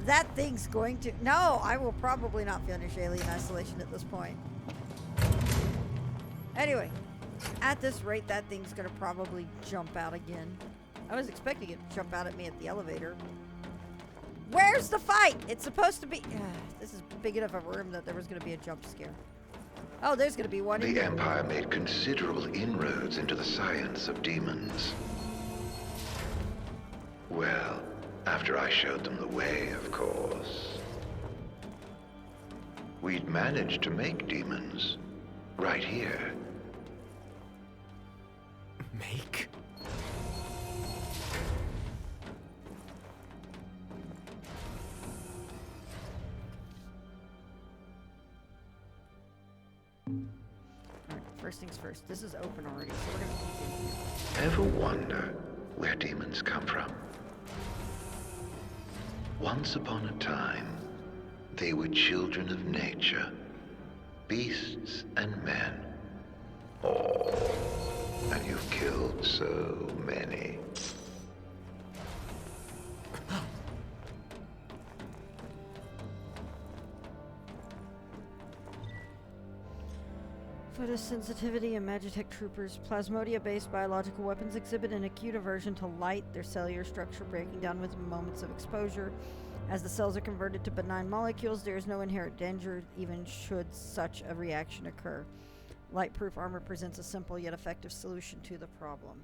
that thing's going to. No, I will probably not finish Alien Isolation at this point. Anyway, at this rate, that thing's gonna probably jump out again. I was expecting it to jump out at me at the elevator. Where's the fight? It's supposed to be. This is big enough of a room that there was going to be a jump scare. Oh, there's going to be one. The Empire made considerable inroads into the science of demons. Well, after I showed them the way, of course. We'd managed to make demons right here. Make? Alright, first things first. This is open already, so we're gonna keep in here. Ever wonder where demons come from? Once upon a time, they were children of nature, beasts and men. Oh, and you've killed so many. Photosensitivity and Magitech troopers. Plasmodia-based biological weapons exhibit an acute aversion to light, their cellular structure breaking down with moments of exposure. As the cells are converted to benign molecules, there is no inherent danger, even should such a reaction occur. Light-proof armor presents a simple yet effective solution to the problem.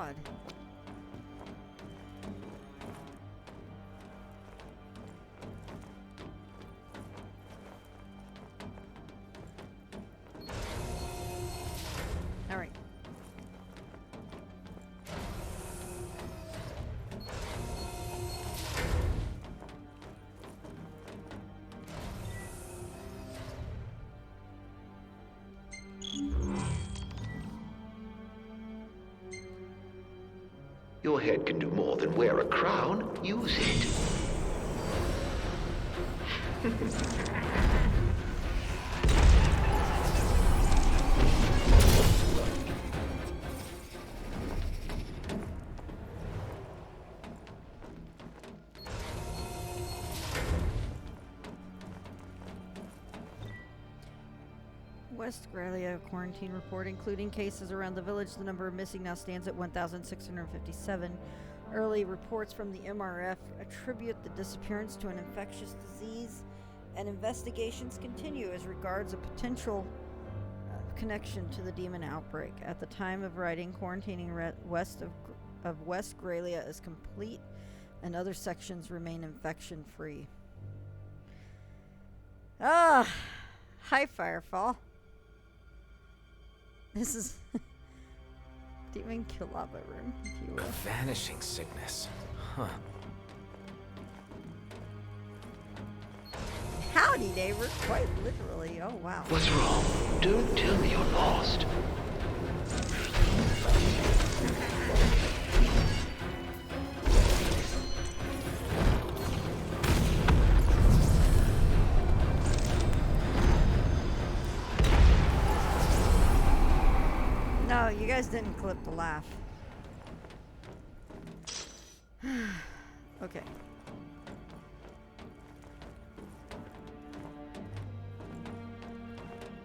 god. All right. Your head can do more than wear a crown. Use it. West Gralia quarantine report, including cases around the village. The number of missing now stands at 1,657. Early reports from the MRF attribute the disappearance to an infectious disease, and investigations continue as regards a potential connection to the demon outbreak. At the time of writing, quarantining west of West Gralia is complete, and other sections remain infection-free. Ah, hi, Firefall. This is Demon Kilaba room, if you will. A vanishing sickness. Huh. Howdy, neighbor. Quite literally. Oh, wow. What's wrong? Don't tell me you're lost. No, you guys didn't clip the laugh. Okay.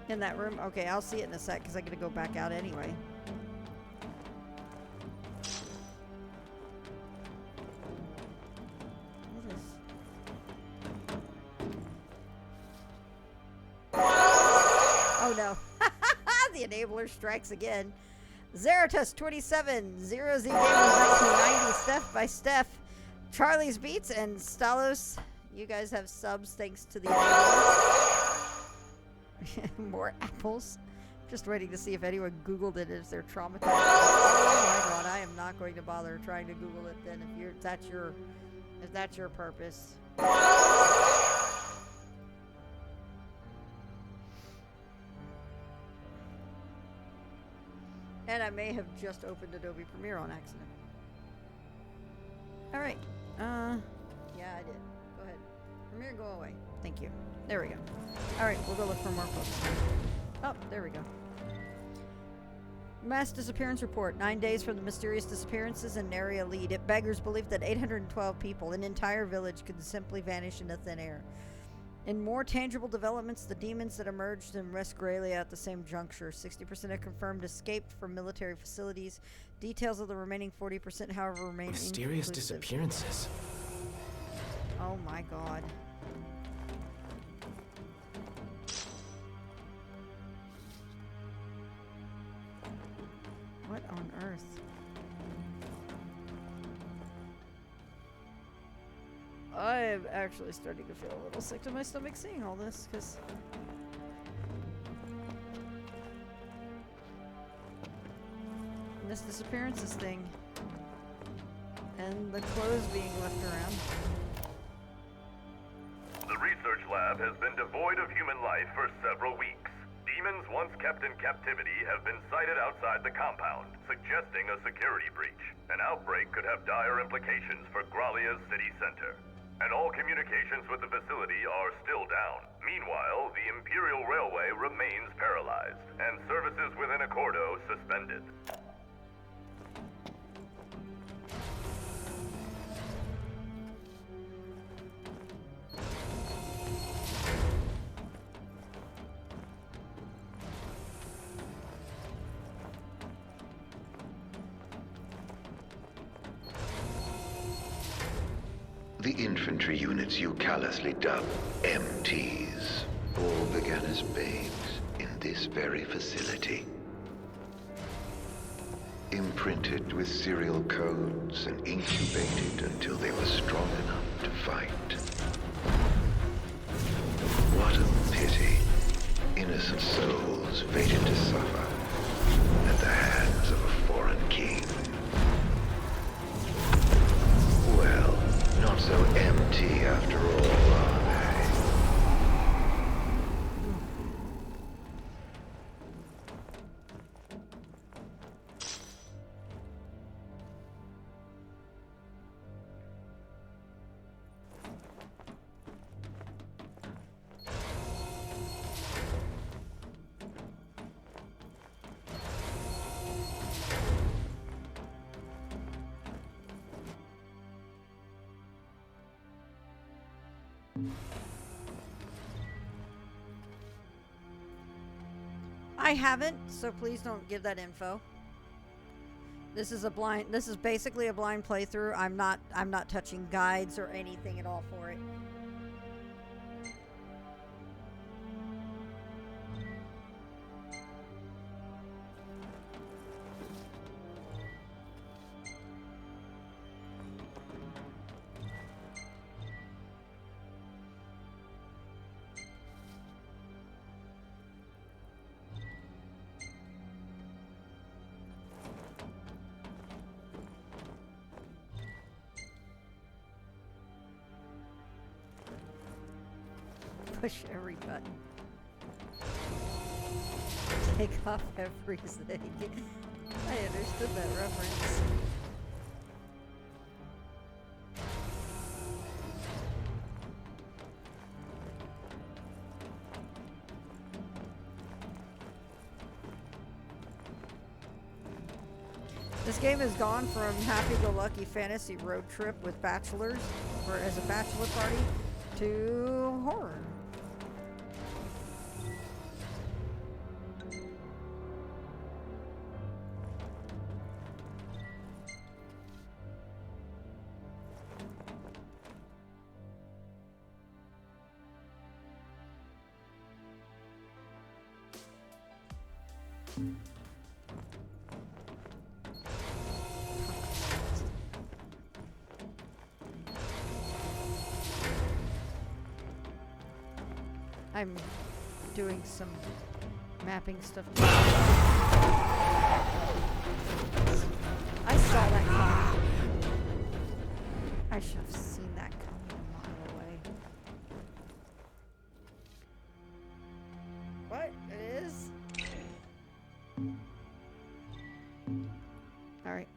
In that room? Okay, I'll see it in a sec because I gotta go back out anyway. What is... Oh no. The enabler strikes again. Zeratus 27, 0Z Gamer 1990, Steph by Steph, Charlie's Beats, and Stalos. You guys have subs thanks to the enabler. More apples. Just waiting to see if anyone Googled it as they're traumatized. Oh my god, I am not going to bother trying to Google it then if that's your purpose. And I may have just opened Adobe Premiere on accident. Alright. Yeah, I did. Go ahead. Premiere, go away. Thank you. There we go. Alright, we'll go look for more folks. Oh, there we go. Mass disappearance report. 9 days from the mysterious disappearances in Naria Lead. It beggars belief that 812 people, an entire village, could simply vanish into thin air. In more tangible developments, the demons that emerged in West Gralia at the same juncture. 60% have confirmed escaped from military facilities. Details of the remaining 40%, however, remain Mysterious inconclusive. disappearances. Oh my god. What on earth? I am actually starting to feel a little sick to my stomach seeing all this, because... this disappearances thing. And the clothes being left around. The research lab has been devoid of human life for several weeks. Demons once kept in captivity have been sighted outside the compound, suggesting a security breach. An outbreak could have dire implications for Gralia's city center. And all communications with the facility are still down. Meanwhile, the Imperial Railway remains paralyzed, and services within Accordo suspended. The infantry units you callously dub MTs all began as babes in this very facility. imprinted with serial codes and incubated until they were strong enough to fight. What a pity. Innocent souls fated to suffer at the hands of a foreign king. Well, not so empty after all, are they? I haven't, so please don't give that info. This is basically a blind playthrough. I'm not touching guides or anything at all for it. Push every button. Take off everything. I understood that reference. This game has gone from happy-go-lucky fantasy road trip with bachelors, or as a bachelor party, to horror. I'm doing some mapping stuff. I saw that coming. I should have seen that coming a mile away. What? It is? Alright.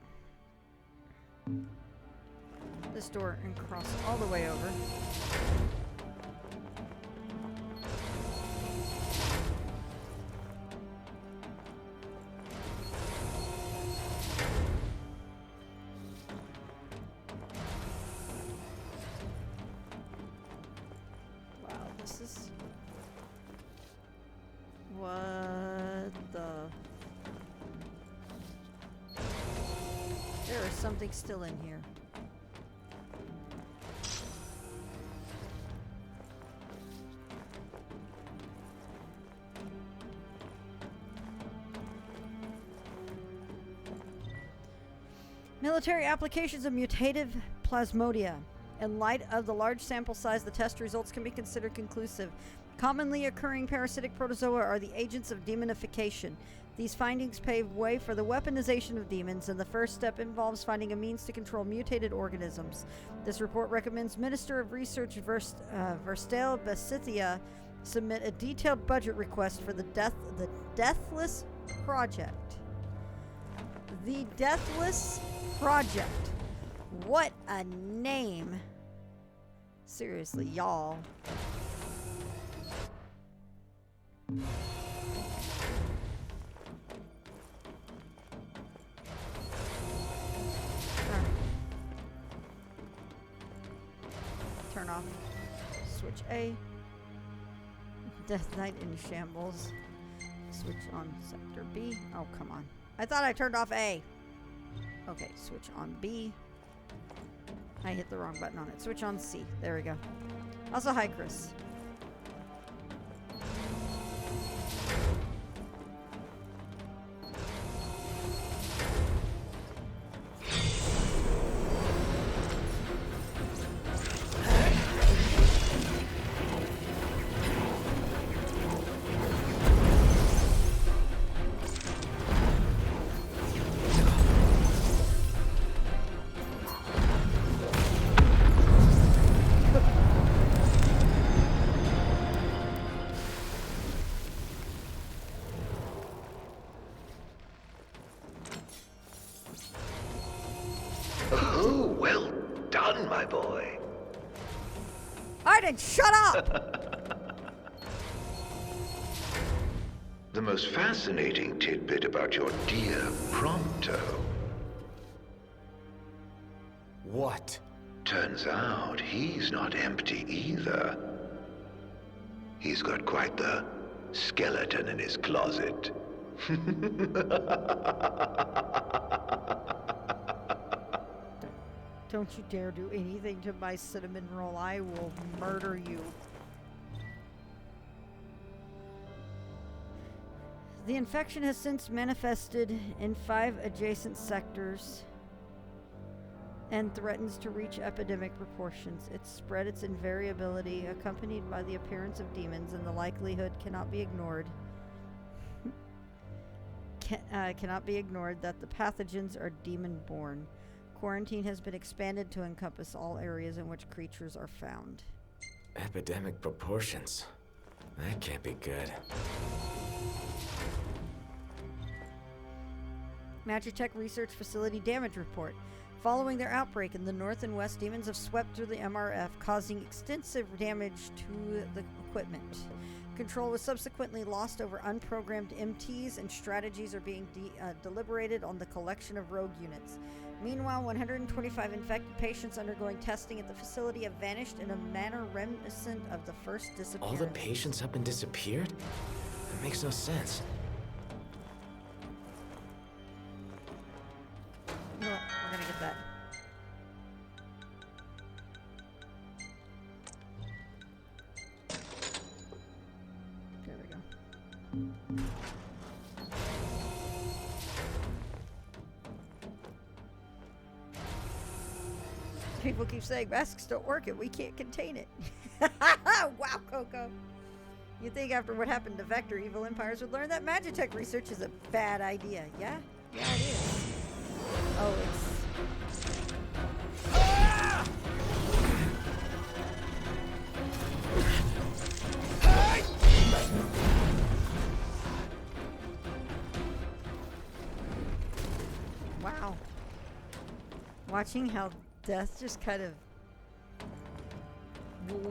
This door and cross all the way over. Something still in here. Military applications of mutative plasmodia. In light of the large sample size, the test results can be considered conclusive. Commonly occurring parasitic protozoa are the agents of demonification. These findings pave way for the weaponization of demons, and the first step involves finding a means to control mutated organisms. This report recommends Minister of Research Verstel Besithia submit a detailed budget request for the Deathless Project. The Deathless Project. What a name. Seriously, y'all. Turn off. Switch A. Death Knight in shambles. Switch on sector B. Oh, come on. I thought I turned off A. Okay, switch on B. I hit the wrong button on it. Switch on C. There we go. Also, hi, Chris. and shut up! The most fascinating tidbit about your dear Prompto. What? Turns out he's not empty either. He's got quite the skeleton in his closet. Don't you dare do anything to my cinnamon roll. I will murder you. The infection has since manifested in 5 adjacent sectors and threatens to reach epidemic proportions. Its spread, its invariability, accompanied by the appearance of demons, and the likelihood cannot be ignored. Cannot be ignored that the pathogens are demon-born. Quarantine has been expanded to encompass all areas in which creatures are found. Epidemic proportions. That can't be good. Magitech Research Facility damage report. Following their outbreak in the north and west, demons have swept through the MRF, causing extensive damage to the equipment. Control was subsequently lost over unprogrammed MTs, and strategies are being deliberated on the collection of rogue units. Meanwhile, 125 infected patients undergoing testing at the facility have vanished in a manner reminiscent of the first disappearance. All the patients up and disappeared? That makes no sense. No, we're gonna get that. There we go. People keep saying masks don't work and we can't contain it. Wow, Coco. You think after what happened to Vector, evil empires would learn that Magitech research is a bad idea? Yeah? Yeah, it is. Oh, it's... Wow. Watching how death just kind of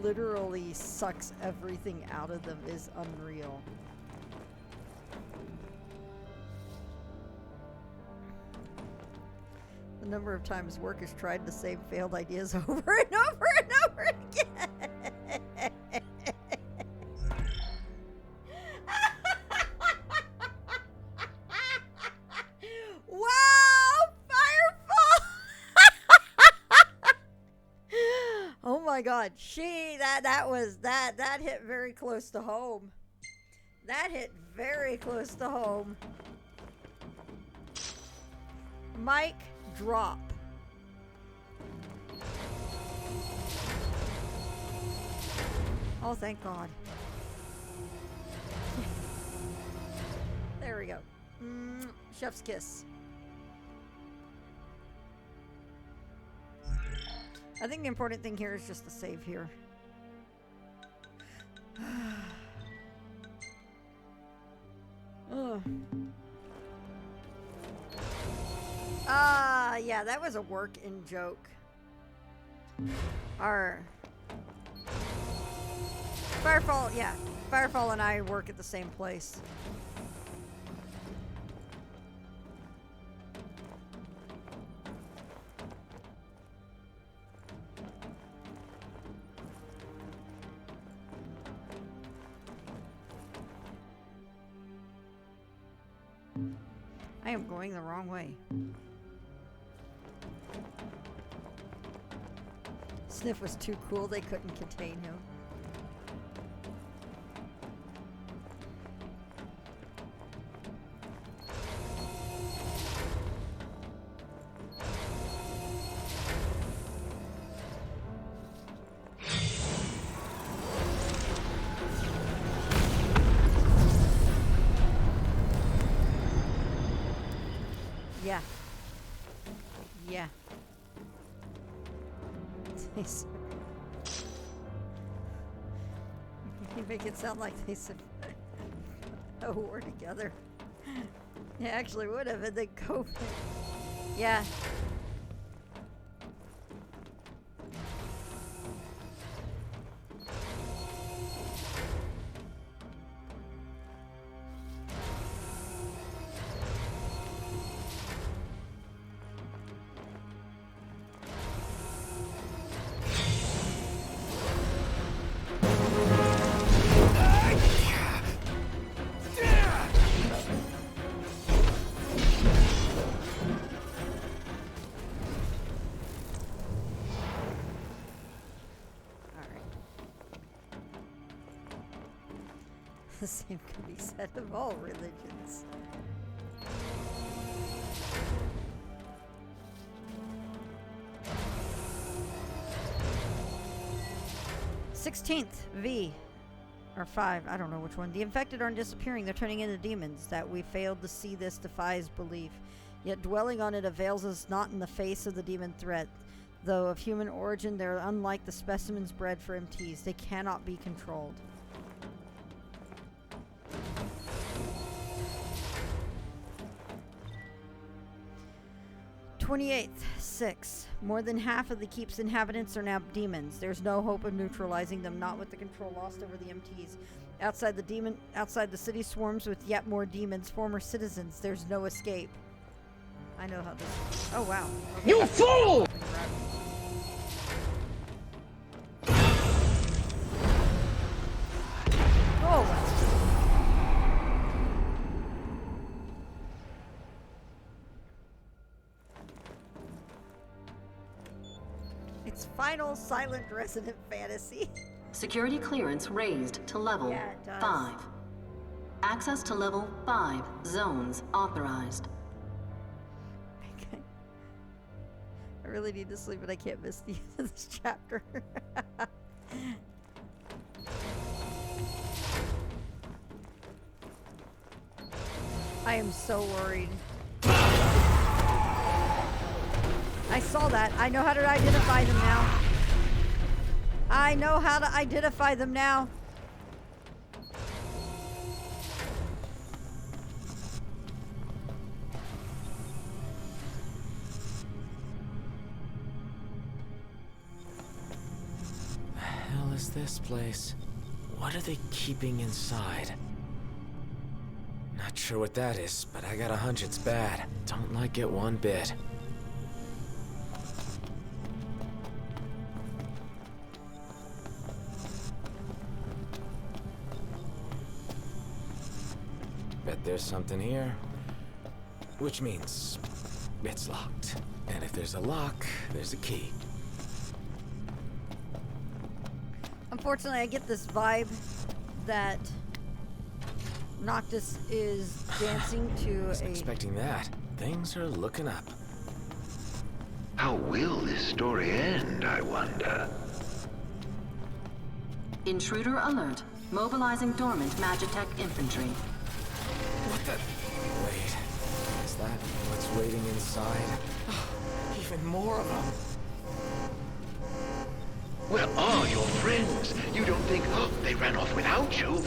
literally sucks everything out of them is unreal. The number of times work has tried the same failed ideas over and over and over again. Wow, Firefall! Oh my God, that hit very close to home. That hit very close to home. Mike. Drop. Oh, thank God. There we go. Chef's kiss. I think the important thing here is just to save here. Ugh. Yeah, that was a work-in joke. Our Firefall, yeah. Firefall and I work at the same place. I am going the wrong way. Sniff was too cool, they couldn't contain him. Yeah. Yeah. You make it sound like they said a war together. Yeah, actually would have, and then COVID. Yeah. The same can be said of all religions. V or 5, I don't know which one. The infected aren't disappearing, they're turning into demons. That we failed to see this defies belief. Yet dwelling on it avails us not in the face of the demon threat. Though of human origin, they're unlike the specimens bred for MTs. They cannot be controlled. 28th, 6. More than half of the keep's inhabitants are now demons. There's no hope of neutralizing them, not with the control lost over the MTs. Outside the city swarms with yet more demons, former citizens. There's no escape. I know how this. Oh wow. Okay. You fool! Oh. It's final silent resident fantasy. Security clearance raised to level Yeah, it does. 5. Access to level 5 zones authorized. I really need to sleep, but I can't miss the end of this chapter. I am so worried. I saw that. I know how to identify them now. I know how to identify them now. The hell is this place? What are they keeping inside? Not sure what that is, but I got a hunch it's bad. Don't like it one bit. Bet there's something here. Which means it's locked. And if there's a lock, there's a key. Unfortunately, I get this vibe that Noctis is dancing to Wasn't expecting that. Things are looking up. How will this story end, I wonder? Intruder alert. Mobilizing dormant Magitech infantry. What the? Wait. Is that what's waiting inside? Even more of them. Where are your friends? You don't think they ran off without you?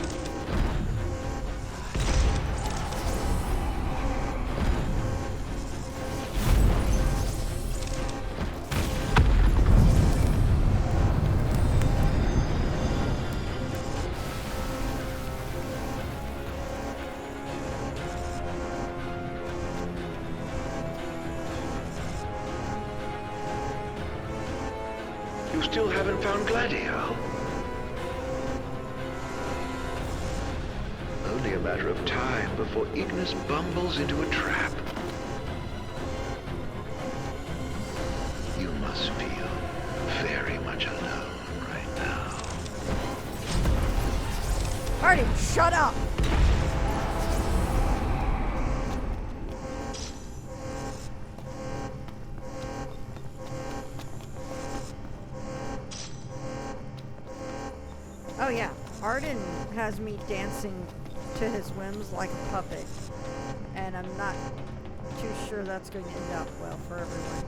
You still haven't found Gladio? Only a matter of time before Ignis bumbles into a trap. You must feel very much alone right now. Artie, shut up! Oh yeah, Arden has me dancing to his whims like a puppet, and I'm not too sure that's going to end up well for everyone.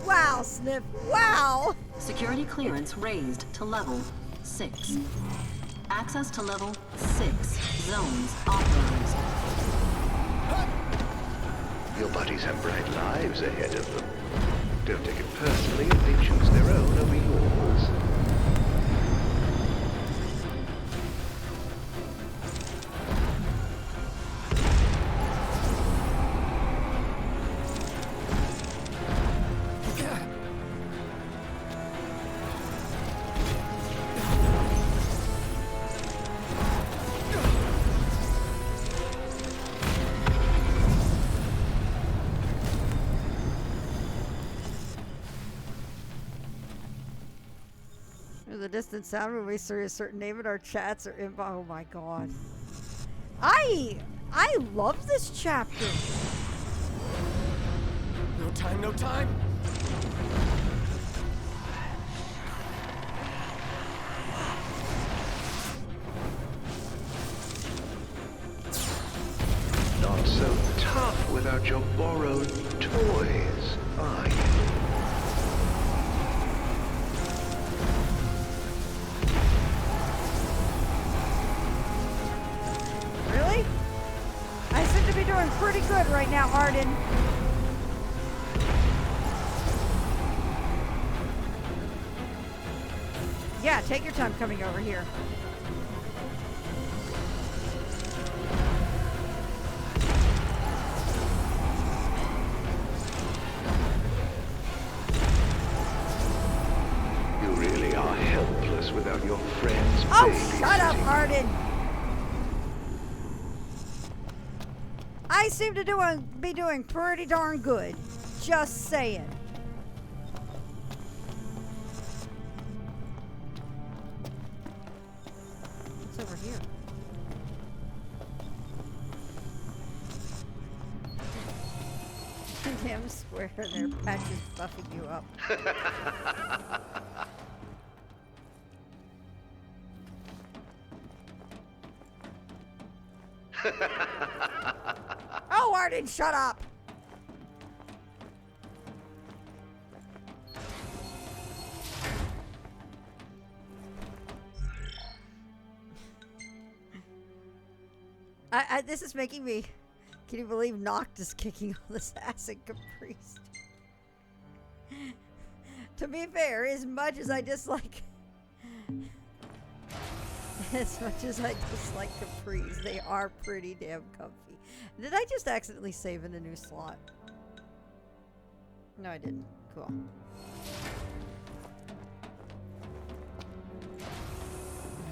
Wow, Sniff, wow! Security clearance raised to level 6. Access to level 6 zones authorized. Your buddies have bright lives ahead of them. Don't take it personally if they choose their own over yours. a distant sound when we say a certain name in our chats or info. Oh my god. I love this chapter. No time, no time. Not so tough without your borrowed toys, are you? Really? I seem to be doing pretty good right now, Arden. Yeah, take your time coming over here. You really are helpless without your friends. Oh, shut up, Arden! I seem to be doing pretty darn good. Just saying. What's over here? Damn square there, Patch is buffing you up. Oh, Arden, shut up! This is making me... Can you believe Noct is kicking all this ass in Caprice? To be fair, as much as I dislike... As much as I dislike Caprice, they are pretty damn comfy. Did I just accidentally save in a new slot? No, I didn't. Cool.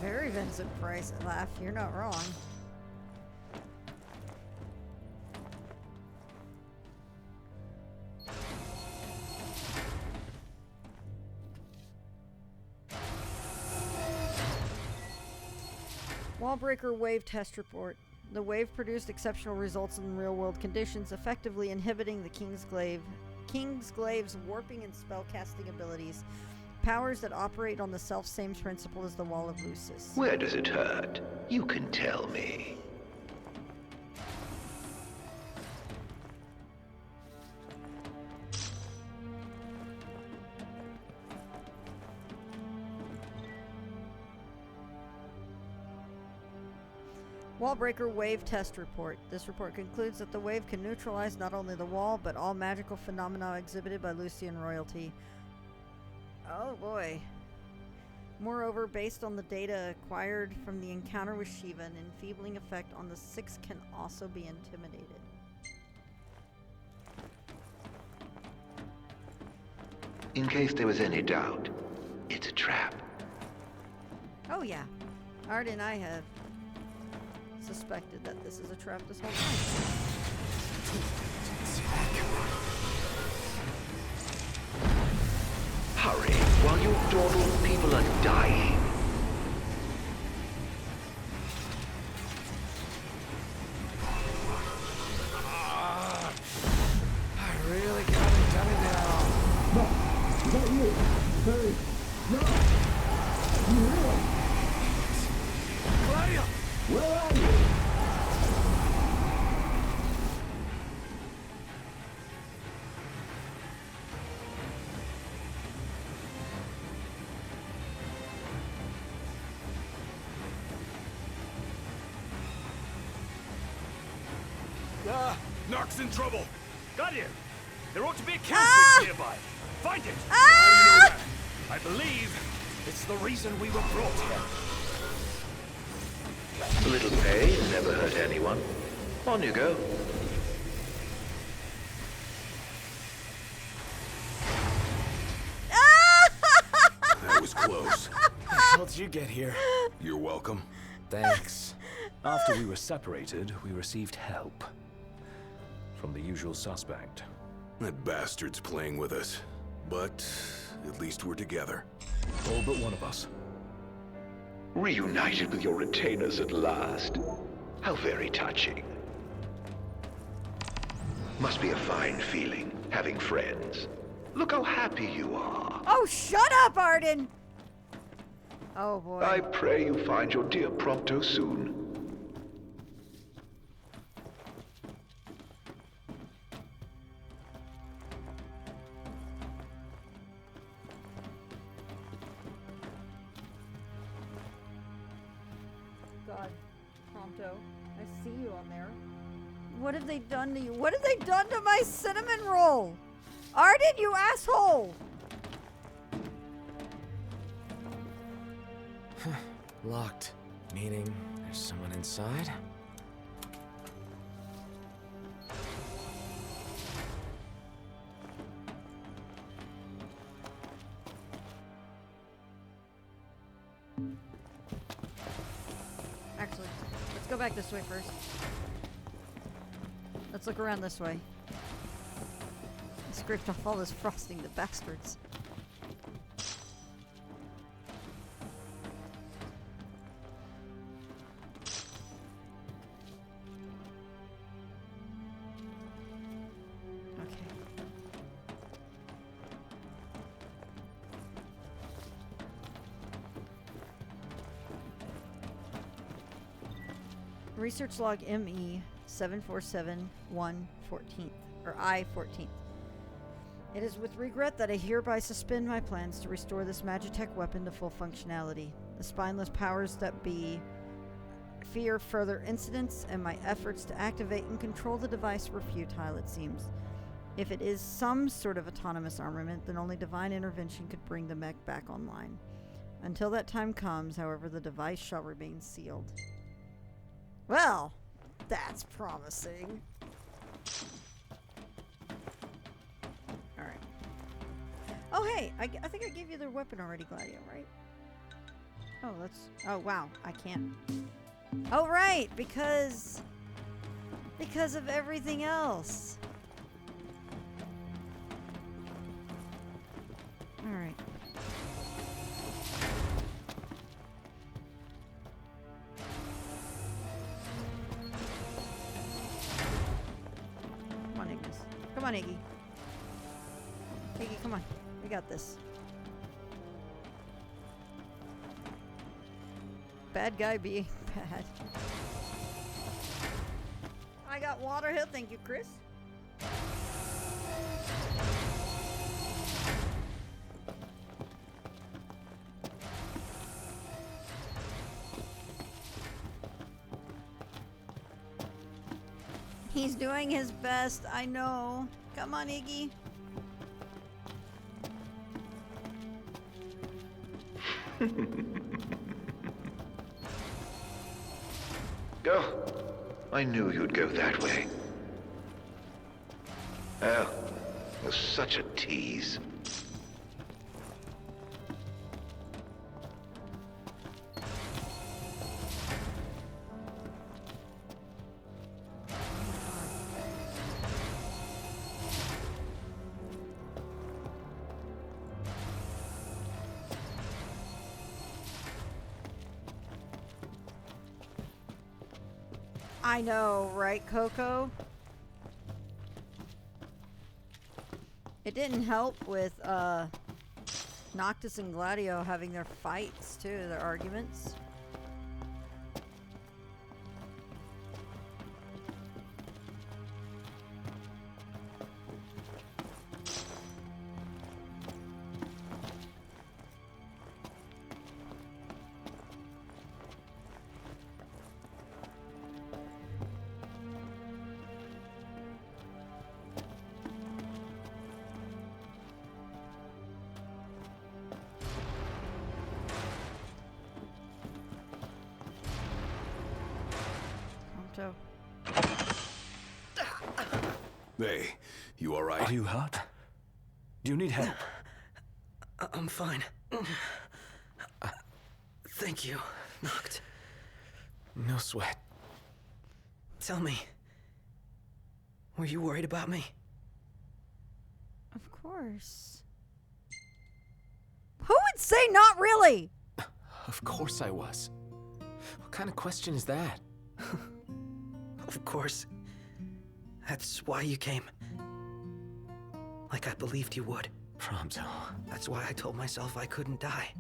Very Vincent Price laugh. You're not wrong. Wallbreaker Wave Test Report. The wave produced exceptional results in real-world conditions, effectively inhibiting the Kingsglaive's warping and spellcasting abilities, powers that operate on the self-same principle as the Wall of Lucis. Where does it hurt? You can tell me. Wallbreaker Wave Test Report. This report concludes that the wave can neutralize not only the wall, but all magical phenomena exhibited by Lucian royalty. Oh boy. Moreover, based on the data acquired from the encounter with Shiva, an enfeebling effect on the Six can also be intimidated. In case there was any doubt, it's a trap. Oh yeah. Art and I have suspected that this is a trap this whole time. Hurry, while your dawdling people are dying. I really got it done now. No, is that you? Hurry. No. You really? Claudia! Where are you? Noct's in trouble! Guardian! There ought to be a kill switch nearby! Find it! How do you know that? I believe it's the reason we were brought here. A little pain never hurt anyone. On you go. That was close. How did you get here? You're welcome. Thanks. After we were separated, we received help. From the usual suspect. That bastard's playing with us. But at least we're together. All but one of us. Reunited with your retainers at last. How very touching. Must be a fine feeling, having friends. Look how happy you are. Oh, shut up, Arden! Oh, boy. I pray you find your dear Prompto soon. God, Prompto, I see you on there. What have they done to you? What have they done to my cinnamon roll? Arden, you asshole! Locked. Meaning there's someone inside? Actually, let's go back this way first. Let's look around this way. I scraped off all this frosting, the bastards. Research log ME 747114 or I-14. It is with regret that I hereby suspend my plans to restore this Magitech weapon to full functionality. The spineless powers that be fear further incidents, and my efforts to activate and control the device were futile, it seems. If it is some sort of autonomous armament, then only divine intervention could bring the mech back online. Until that time comes, however, the device shall remain sealed. Well, that's promising. Alright. Oh, hey, I think I gave you the weapon already, Gladio, right? Oh, oh, wow, I can't. Oh, right, because of everything else. Alright. Come on, Ignis. Come on, Iggy. Iggy, come on. We got this. Bad guy being bad. I got water hill. Thank you, Chris. He's doing his best, I know. Come on, Iggy. Oh, I knew you'd go that way. Oh, you're such a tease. I know, right, Coco? It didn't help with Noctis and Gladio having their fights too, their arguments. Hey, you alright? Are you hurt? Do you need help? I'm fine. Thank you, Noct. No sweat. Tell me, were you worried about me? Of course. Who would say not really? Of course I was. What kind of question is that? Of course. That's why you came. Like I believed you would. Prompto. That's why I told myself I couldn't die.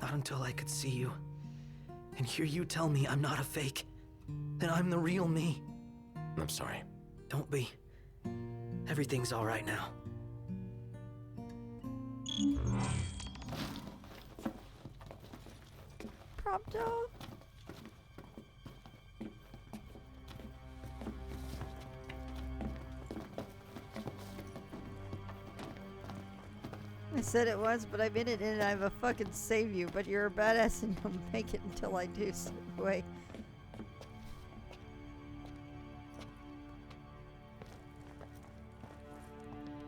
Not until I could see you. And hear you tell me I'm not a fake. That I'm the real me. I'm sorry. Don't be. Everything's all right now. Prompto. I said it was, but I meant it, and I have a fucking save you, but you're a badass and you'll make it until I do, so anyway.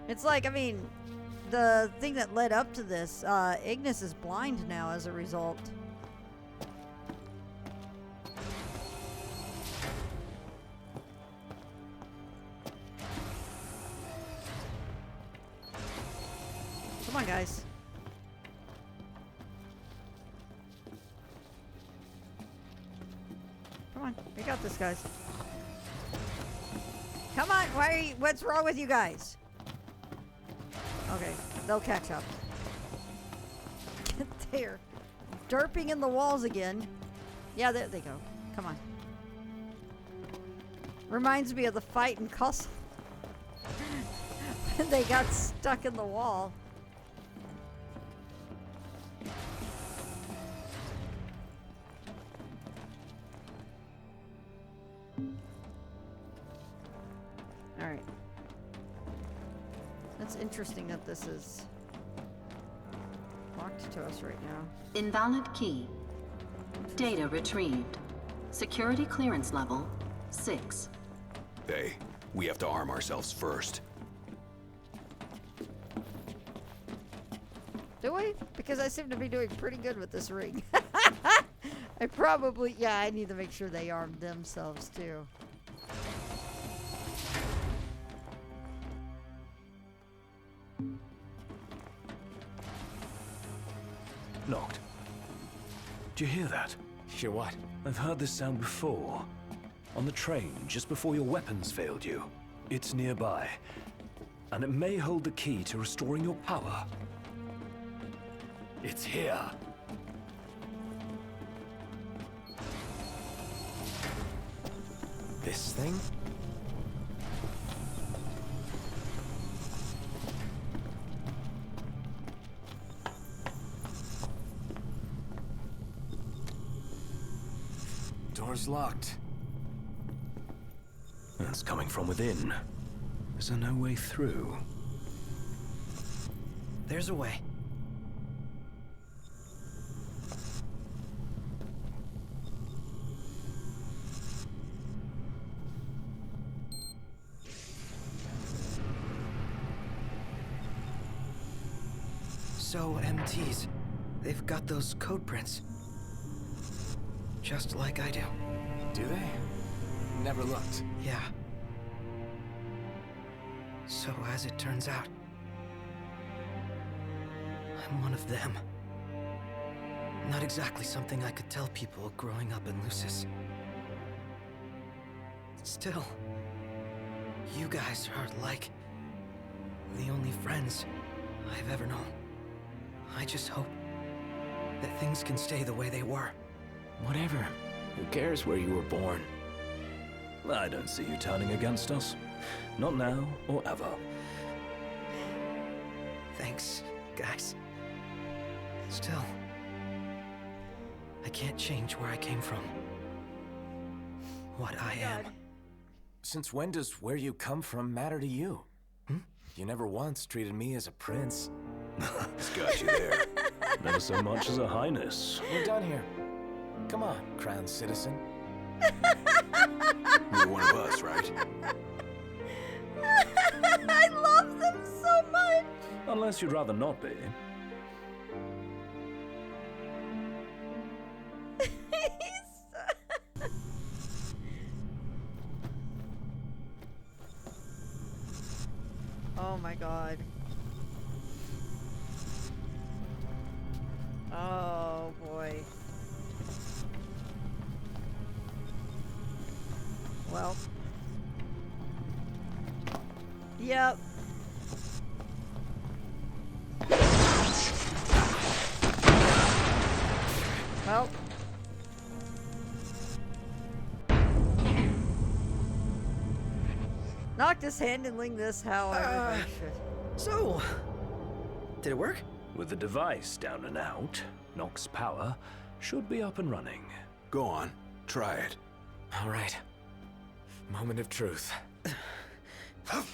It's like, I mean, the thing that led up to this, Ignis is blind now as a result. Come on, guys. Come on, we got this, guys. Come on, why are you, what's wrong with you guys? Okay, they'll catch up. They're derping in the walls again. Yeah, there they go. Come on. Reminds me of the fight in Castle. They got stuck in the wall. Alright. That's interesting that this is locked to us right now. Invalid key. Data retrieved. Security clearance level 6. Hey, we have to arm ourselves first. Do we? Because I seem to be doing pretty good with this ring. I probably, yeah, I need to make sure they arm themselves too. Noct. Do you hear that? Hear what? I've heard this sound before. On the train, just before your weapons failed you. It's nearby. And it may hold the key to restoring your power. It's here. This thing? Door's locked. It's coming from within. Is there no way through? There's a way. So, MTs, they've got those code prints. Just like I do. Do they? Never looked. Yeah. So, as it turns out, I'm one of them. Not exactly something I could tell people growing up in Lucis. Still, you guys are like the only friends I've ever known. I just hope that things can stay the way they were. Whatever. Who cares where you were born? I don't see you turning against us. Not now or ever. Thanks, guys. Still, I can't change where I came from. What I am. Since when does where you come from matter to you? You never once treated me as a prince. It's got you there. Never so much as a highness. We're done here. Come on, crown citizen. You're one of us, right? I love them so much. Unless you'd rather not be. Oh my god. Oh Well. Yep. Well. Noctis handling this how everybody should. So, did it work? With the device down and out, Nox's power should be up and running. Go on, try it. All right. Moment of truth. Oh!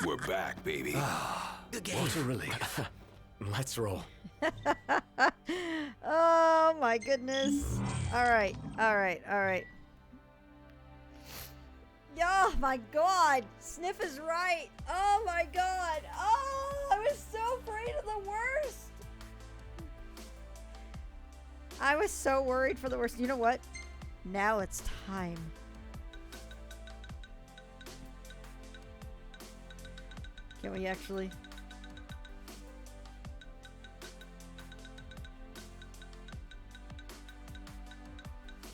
We're back, baby. Good game. What a relief. Let's roll. Oh my goodness. Alright, alright, alright. Oh my god! Sniff is right! Oh my god! Oh, I was so afraid of the worst! I was so worried for the worst. You know what? Now it's time. Can we actually?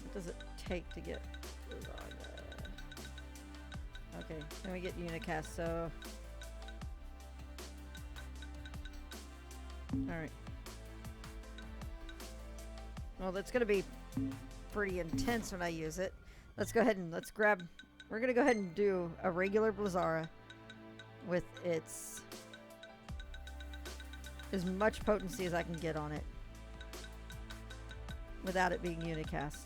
What does it take to get okay, then we get unicast, so alright. Well, that's gonna be pretty intense when I use it. Let's go ahead and let's grab, we're gonna go ahead and do a regular Blizzara with its as much potency as I can get on it without it being unicast.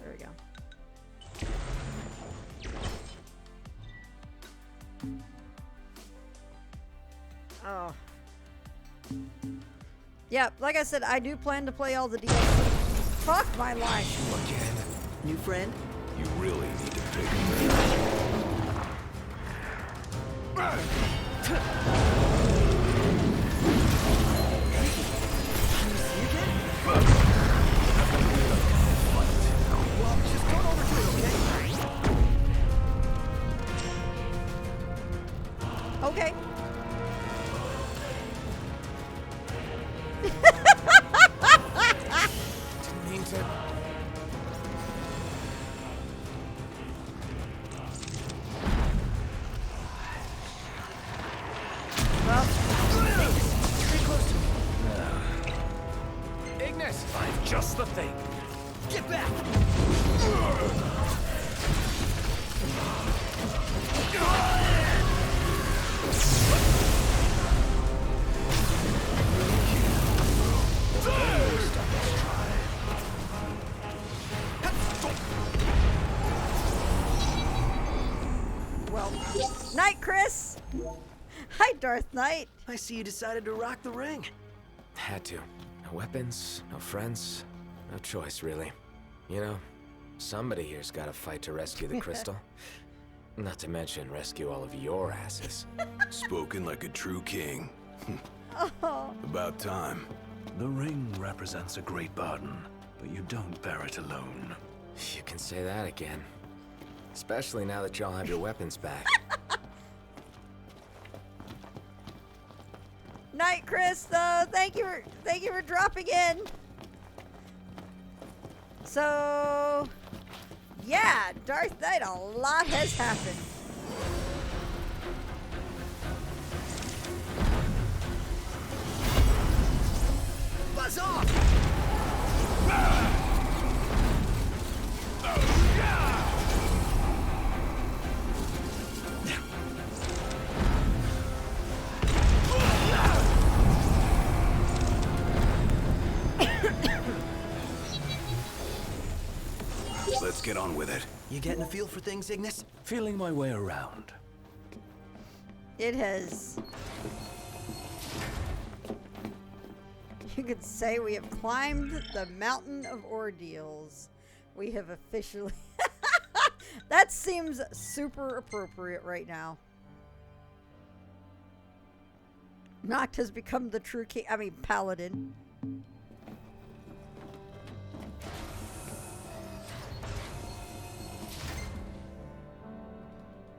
There we go. Oh. Yeah, like I said, I do plan to play all the DLC. Fuck my life. Again. New friend? You really need to pick Well, just go over to it, okay? Okay. Didn't mean to. Well, Stay close to me. Ignis! I'm just the thing. Get back! well. Night, Chris. Hi, Darth Knight. I see you decided to rock the ring. Had to. No weapons, no friends, no choice, really. You know, somebody here's got to fight to rescue the crystal. Not to mention rescue all of your asses. Spoken like a true king. Oh. About time. The ring represents a great burden, but you don't bear it alone. You can say that again. Especially now that y'all have your weapons back. Night, Chris. Though, thank you for dropping in. So, yeah, Darth Knight, a lot has happened. Buzz off! Let's get on with it. You getting a feel for things, Ignis? Feeling my way around. It has. You could say we have climbed the mountain of ordeals. We have officially. That seems super appropriate right now. Noct has become the true king. I mean, paladin.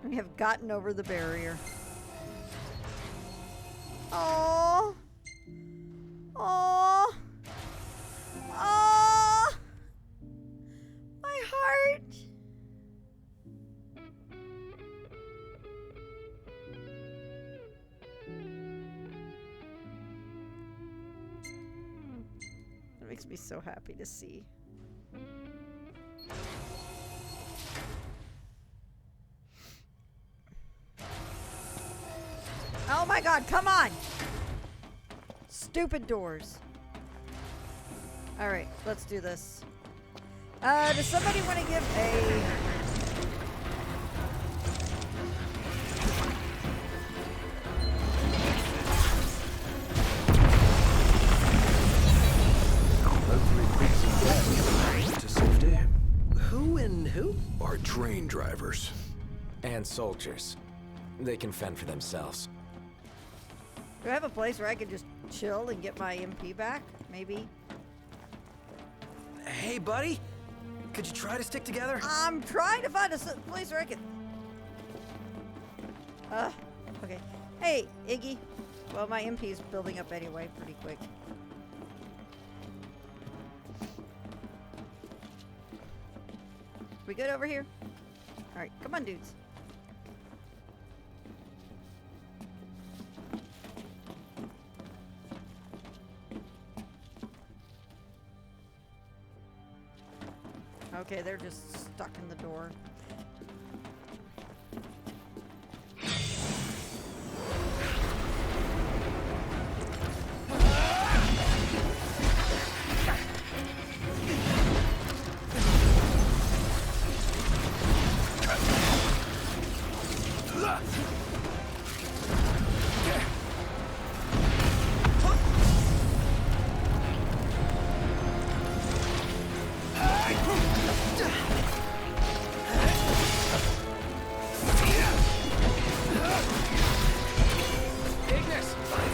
We have gotten over the barrier. Oh. Oh. Oh. My heart. That makes me so happy to see. Oh my god, come on! Stupid doors. Alright, let's do this. Does somebody want to give a... To safety. Who and who? Our train drivers. And soldiers. They can fend for themselves. Do I have a place where I could just chill and get my MP back? Maybe? Hey, buddy. Could you try to stick together? I'm trying to find a place where I can... okay. Hey, Iggy. Well, my MP is building up anyway, pretty quick. We good over here? Alright, come on, dudes. Okay, they're just stuck in the door.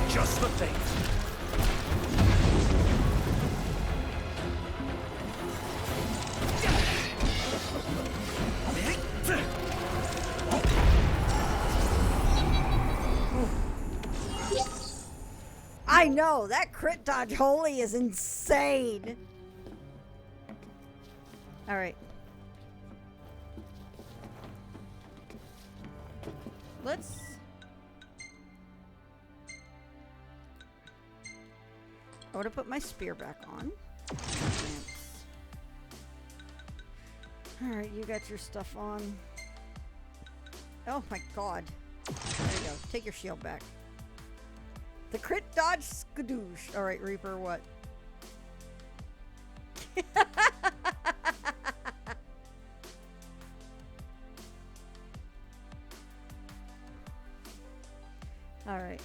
Just the thing. I know, that crit dodge holy is insane. Alright. Let's... I want to put my spear back on. Alright, you got your stuff on. Oh my god. There you go. Take your shield back. The crit dodge skadoosh. Alright, Reaper, what? Alright.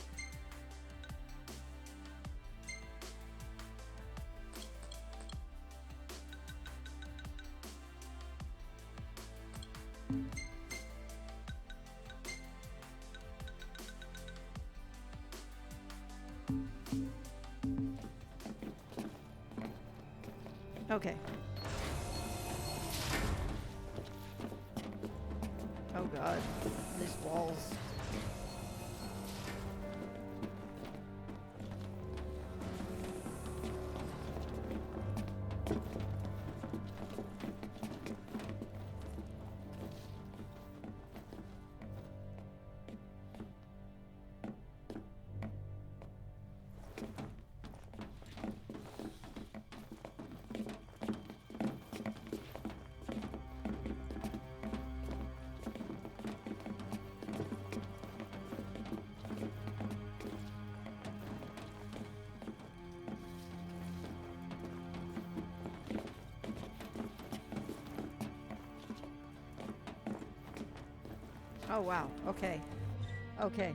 Okay. Oh god, these walls. Oh wow, okay. Okay.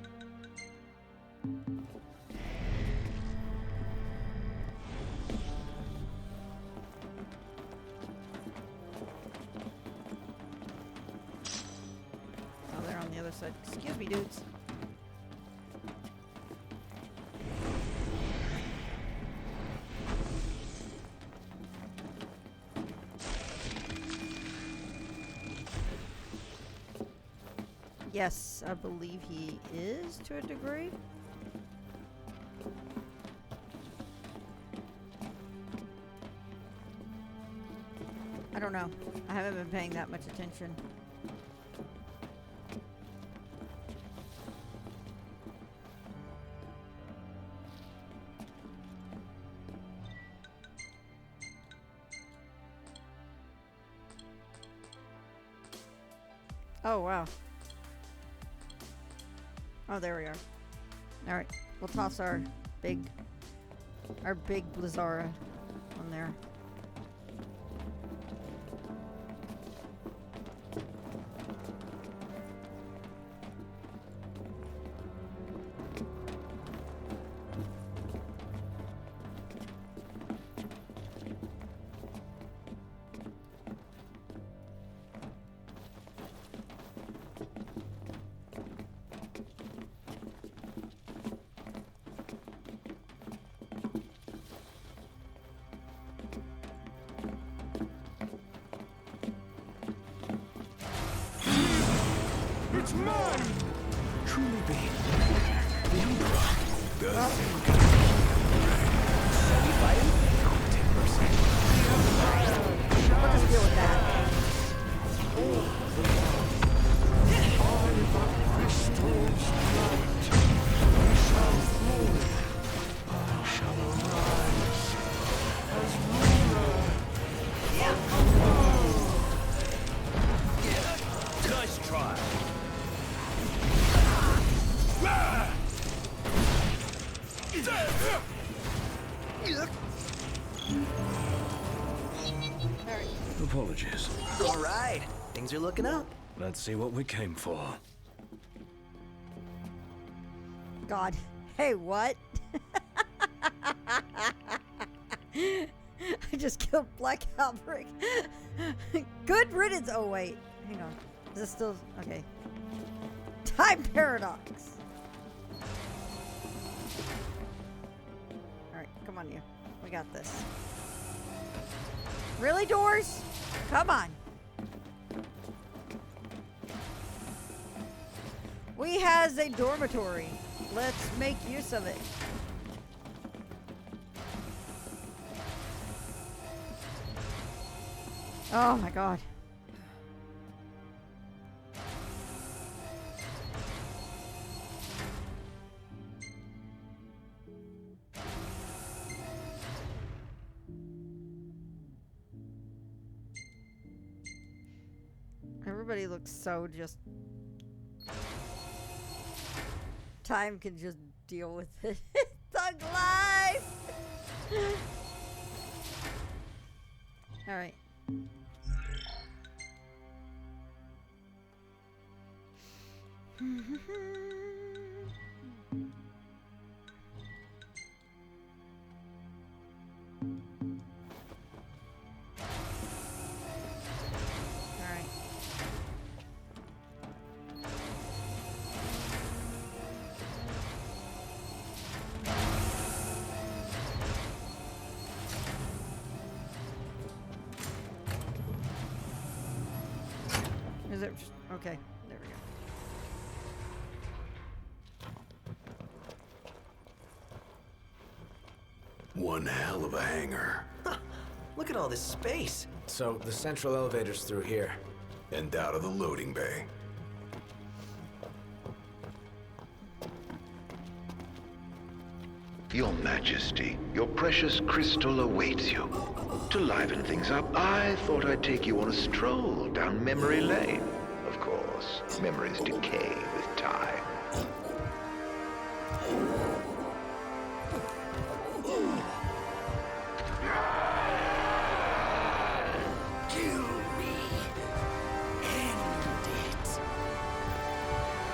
Oh, they're on the other side. Excuse me, dudes. Yes, I believe he is to a degree. I don't know. I haven't been paying that much attention. Oh, wow. Oh, there we are. Alright, we'll toss our big Blizzara on there. It's mine! Truly be the Emperor. Does Shall we fight him? 10%. I'll just deal with that. Crystal's light. We shall fall. I shall arise as ruler of the world. Nice try. Apologies. All right, things are looking up. Let's see what we came for. God. Hey, what? I just killed Black Albrecht. Good riddance. Oh, wait. Hang on. Is this still... Okay. Time paradox. Alright, come on, you. We got this. Really, doors? Come on. We has a dormitory. Let's make use of it. Oh my god. Everybody looks so just... Time can just deal with it. Thug life! Alright. Is it just, okay, there we go. One hell of a hangar. Look at all this space. So, the central elevator's through here. And out of the loading bay. Your Majesty, your precious crystal awaits you. To liven things up, I thought I'd take you on a stroll down memory lane. Of course, memories decay with time. Kill me. End it.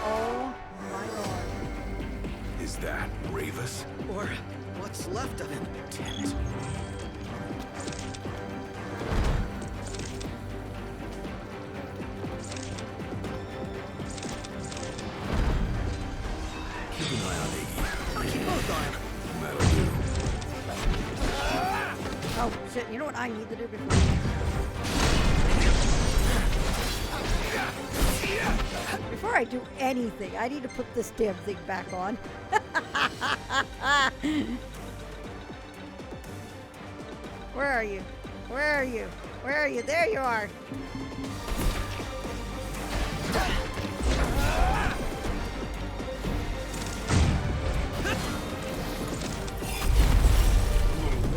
Oh my god. Is that Ravus? Or what's left of him. Tent. Keep an eye on Iggy. I'll keep both on him. That'll do. Oh shit, you know what I need to do before I do anything, I need to put this damn thing back on. Where are you? Where are you? Where are you? There you are.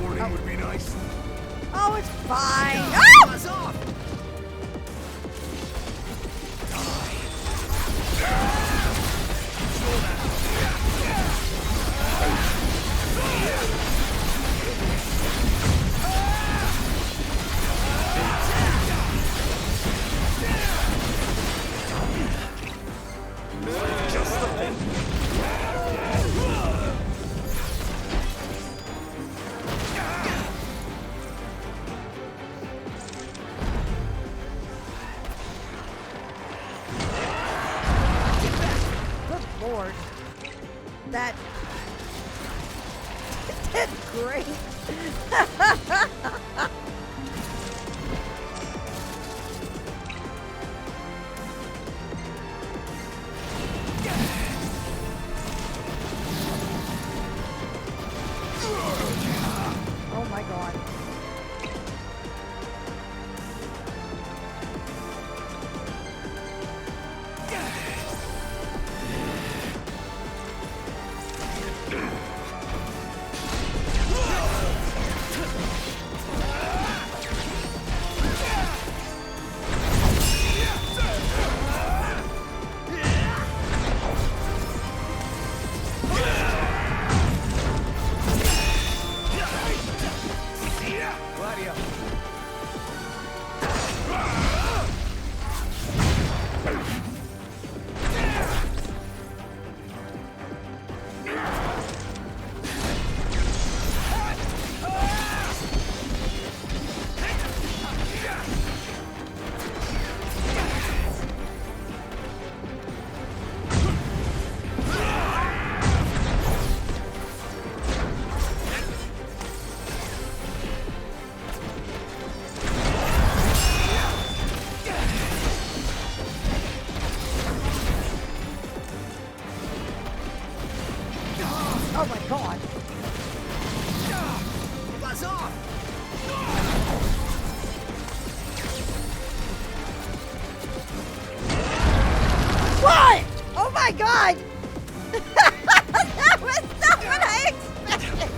Warning would be nice. Oh, it's fine. Yeah, Ah! buzz off. Just the thing. Good Lord. That did great. Oh my God. Gladio. Oh my God. Buzz off. What? Oh my God. That was not what I expected.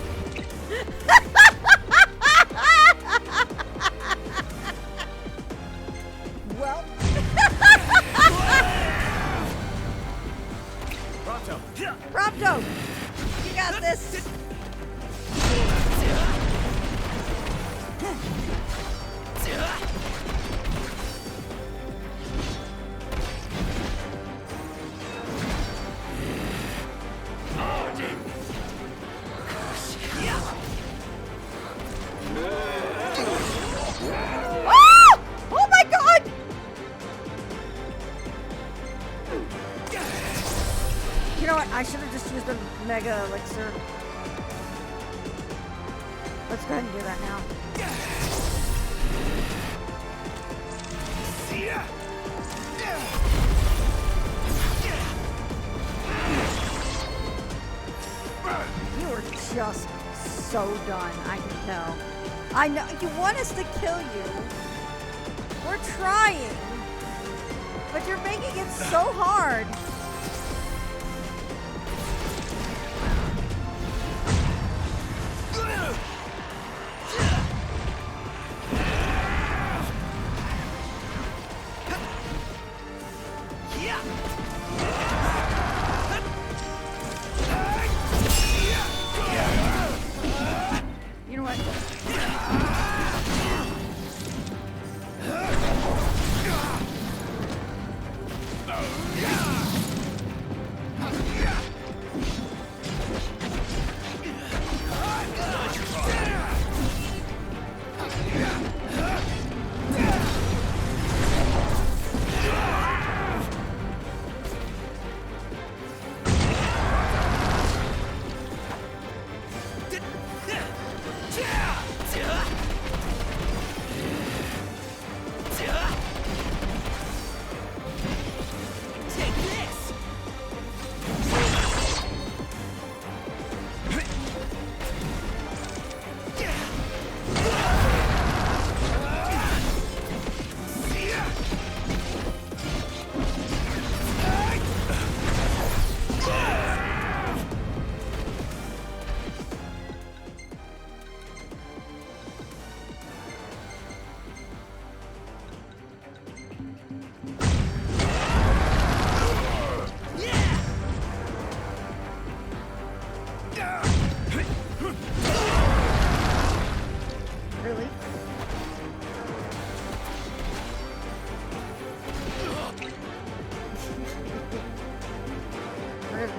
Well. Prompto. Prompto. You got this. Ah! Oh my God! You know what? I should have just used a Mega Elixir. Let's go ahead and do that now. You are just so done, I can tell. I know, you want us to kill you. We're trying. But you're making it so hard. You know what?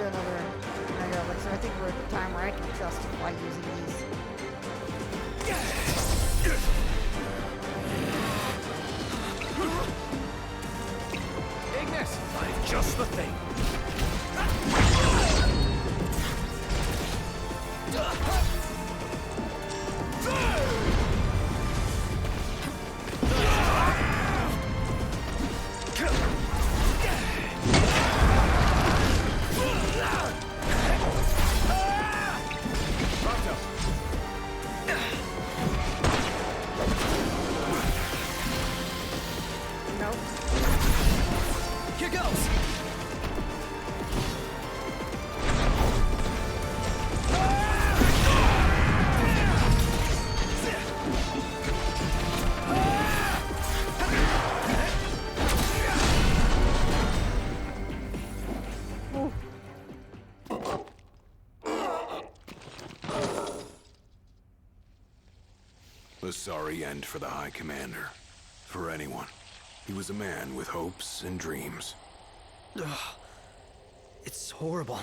into another mega elixir. I think we're at the time where I can justify using these. Ignis! I've just the thing. Here goes! A sorry end for the High Commander. For anyone. He was a man with hopes and dreams. Ugh. It's horrible.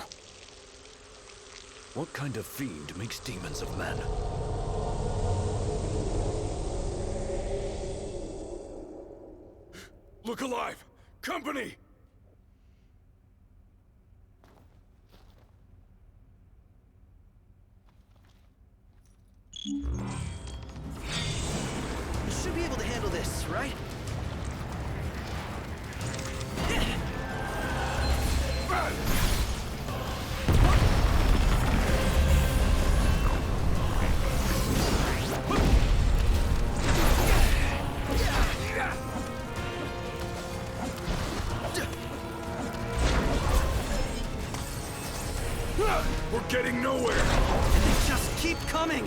What kind of fiend makes demons of men? Look alive! Company! You should be able to handle this, right? We're getting nowhere! And they just keep coming!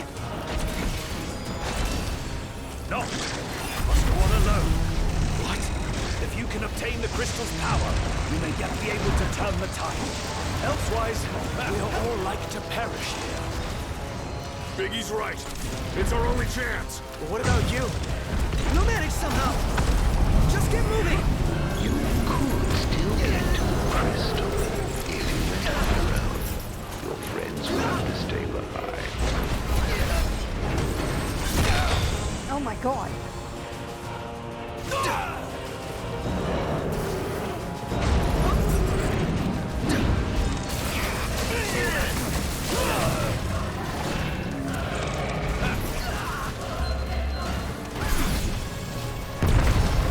No! Must go on alone. What? If you can obtain the crystal's power, you may yet be able to turn the tide. Elsewise, we'll all like to perish here. Biggie's right. It's our only chance. But what about you? You'll manage somehow. Just get moving! You could still get to the crystal if you went on your own. Your friends will have to stay behind. Oh my god.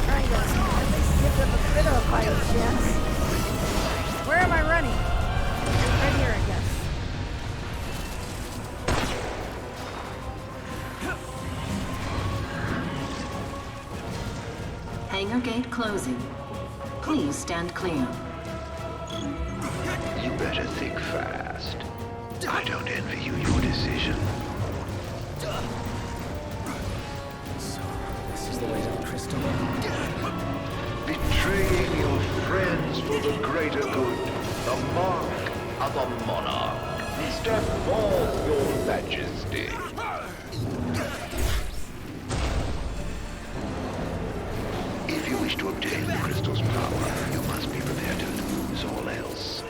Trying to at least give them a bit of a fighting chance. Where am I running? Right here, I guess. Hangar gate closing. Please stand clear. You better think fast. I don't envy you your decision. So, this is the way to the crystal? Betraying your friends for the greater good. The mark of a monarch. Step forth, your majesty. If you wish to obtain the crystal's power, you must be prepared to lose all else.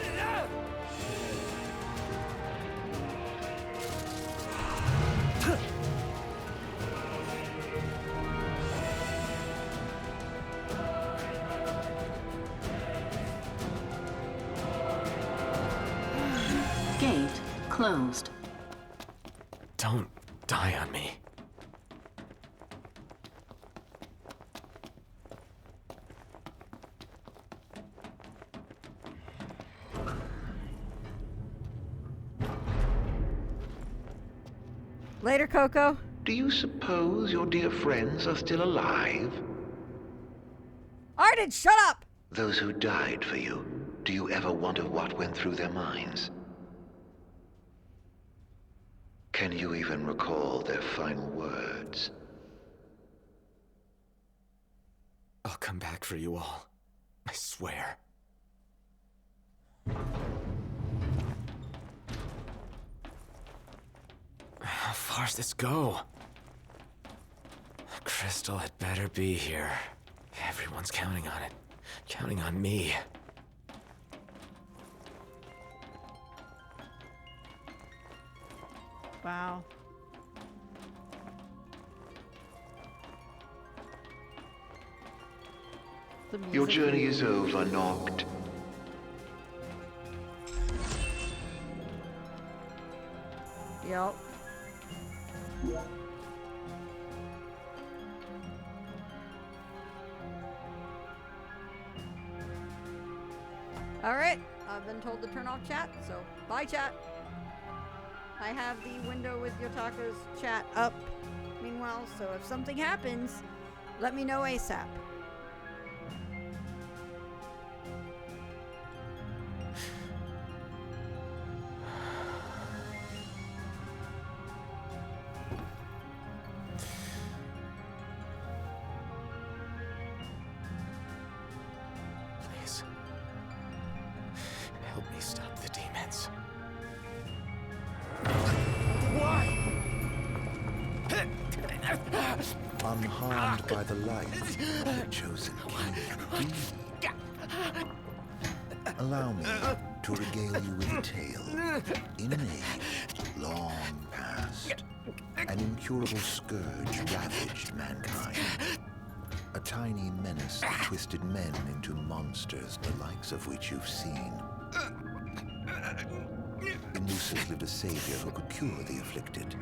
Gate closed. Don't die on me. Later, Coco. Do you suppose your dear friends are still alive? Arden, shut up! Those who died for you, do you ever wonder what went through their minds? Can you even recall their final words? I'll come back for you all. I swear. How far's this go? Crystal had better be here. Everyone's counting on it. Counting on me. Wow. The Your music. journey is over, Noct. Yep. Alright, I've been told to turn off chat, so bye chat. I have the window with Yotaka's chat up meanwhile, so if something happens, let me know ASAP. Please. Help me stop the demons. Why? Unharmed by the light of the chosen king. Allow me to regale you with a tale. In an age long past, an incurable scourge ravaged mankind. A tiny menace that twisted men into monsters, the likes of which you've seen. In Lucis lived a savior who could cure the afflicted.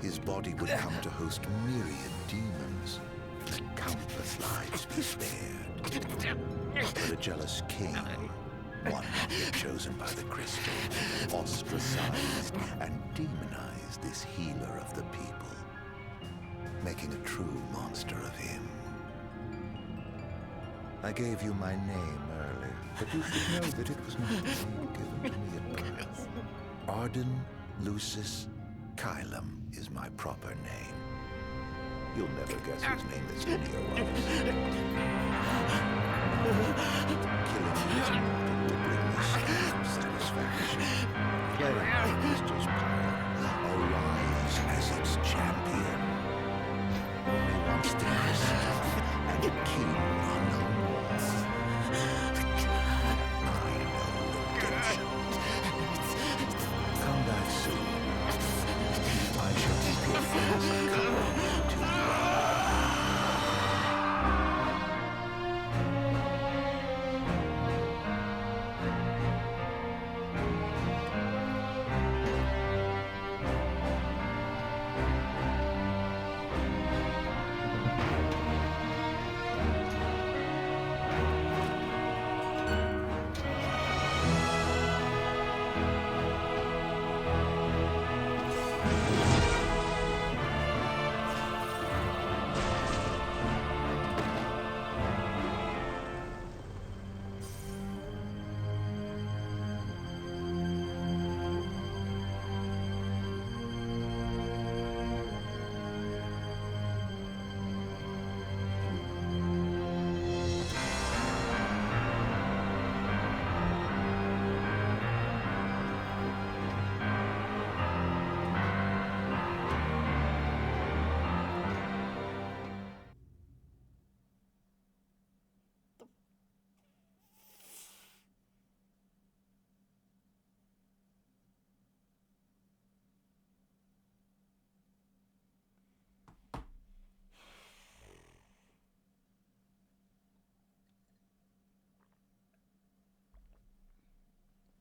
His body would come to host myriad demons. Countless lives be spared. But a jealous king, one not yet chosen by the crystal, ostracized and demonized this healer of the people, making a true monster of him. I gave you my name earlier, but you should know that it was not the name given to me at birth. Arden Lucis Kylum is my proper name. You'll never guess whose name this video was. Killing you is important to bring me some satisfaction. Playing my master's power, arise as its champion. Only once the crystal and the king are no more. I know redemption. Come back soon. I shall keep your friends company to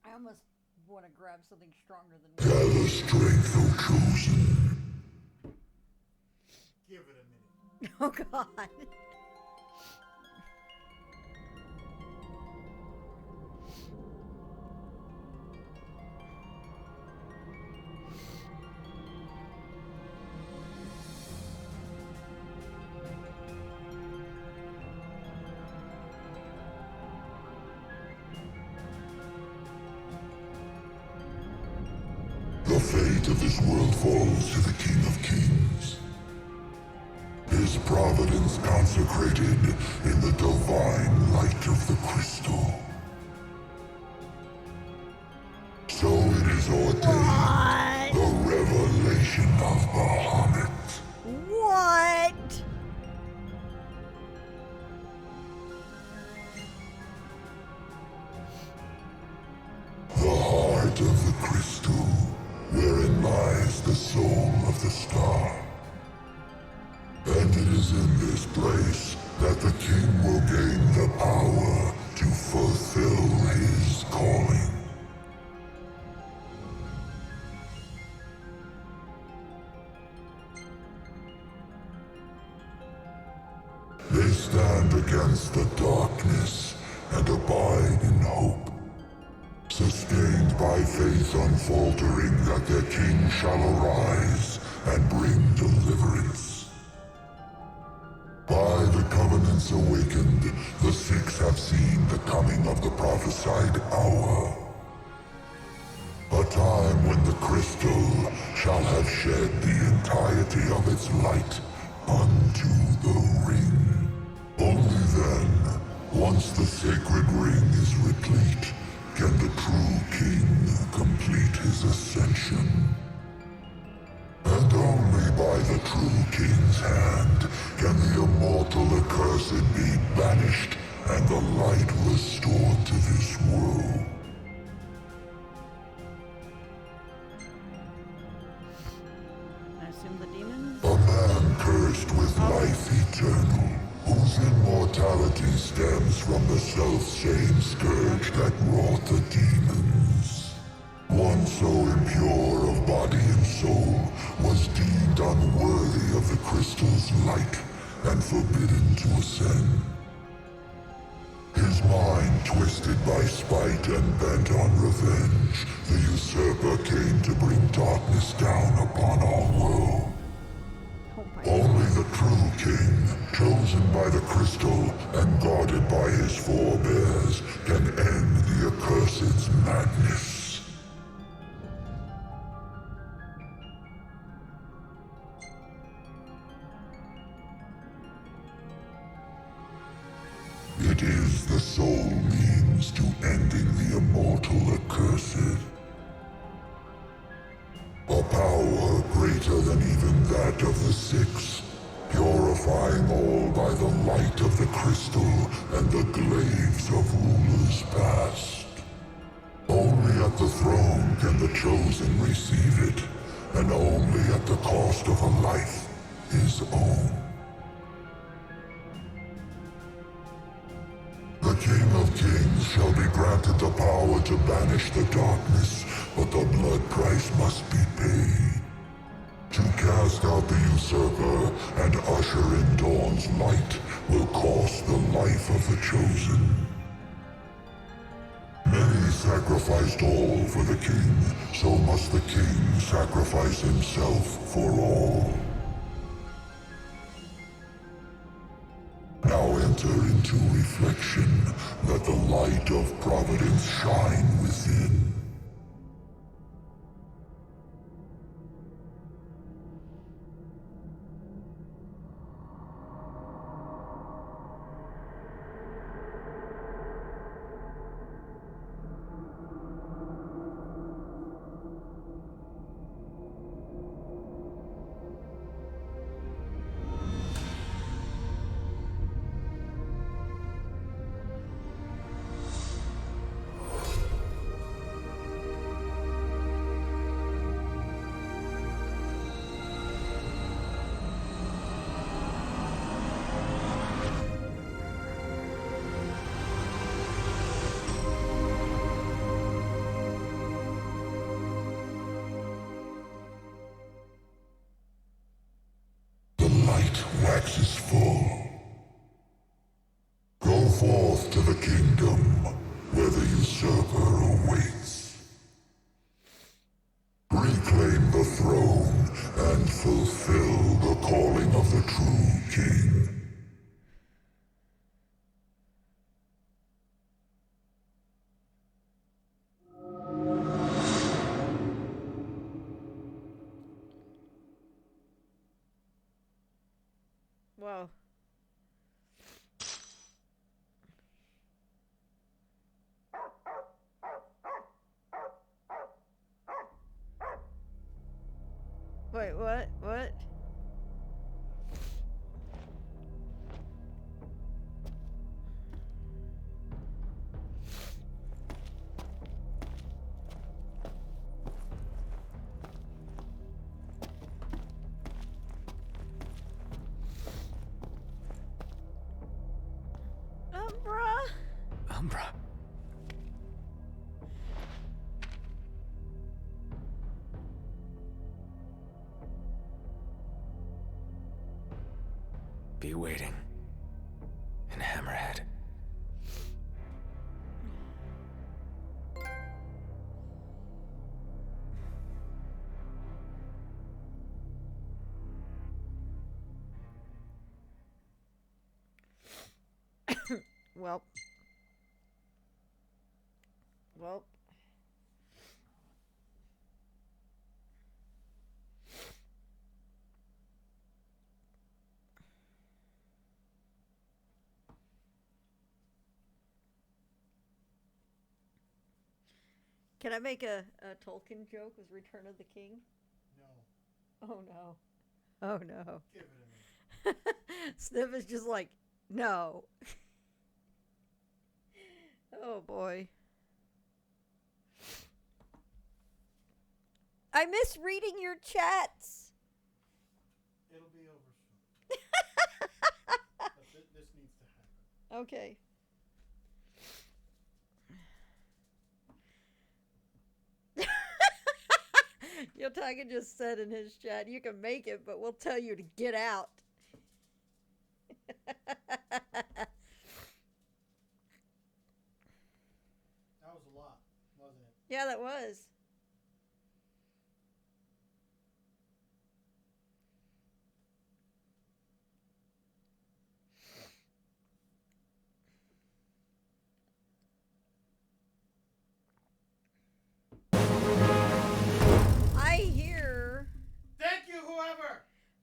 I almost want to grab something stronger than me. Gather strength, O chosen. Give it a minute. Oh god. The fate of this world falls to the King of Kings. His providence consecrated in the divine light of the crystal. So it is ordained. The revelation of Bahamut. What? The heart of the crystal, wherein lies the is in this place that the king will gain the power to fulfill his calling. They stand against the darkness and abide in hope, sustained by faith unfaltering that their king shall arise and bring deliverance. By the covenants awakened, the six have seen the coming of the prophesied hour. A time when the crystal shall have shed the entirety of its light unto the ring. Only then, once the sacred ring is replete, can the true king complete his ascension. And only by the true king's hand can the immortal accursed be banished and the light restored to this world. I assume the demons? A man cursed with life eternal, whose immortality stems from the self-same scourge that wrought the demons. One so impure of body and soul was deemed unworthy of the crystal's light and forbidden to ascend. His mind twisted by spite and bent on revenge, the usurper came to bring darkness down upon our world. Only the true king, chosen by the crystal and guarded by his forebears, can end the accursed's madness. It is the sole means to ending the immortal accursed. A power greater than even that of the Six, purifying all by the light of the crystal and the glaives of rulers past. Only at the throne can the chosen receive it, and only at the cost of a life his own. The King of Kings shall be granted the power to banish the darkness, but the blood price must be paid. To cast out the usurper and usher in dawn's light will cost the life of the chosen. Many sacrificed all for the king, so must the king sacrifice himself for all. Now enter into reflection, let the light of providence shine within. Waxes full. Go forth to the kingdom where the usurper awaits. Reclaim the throne and fulfill the calling of the true king. Whoa. Wait, what? What? Umbra. Be waiting in Hammerhead. Well. Can I make a Tolkien joke with Return of the King? No. Oh no. Oh no. Give it a minute. Sniff is just like, no. Oh boy. I miss reading your chats. It'll be over soon. But this needs to happen. Okay. Yotaga just said in his chat, you can make it, but we'll tell you to get out. That was a lot, wasn't it? Yeah, that was.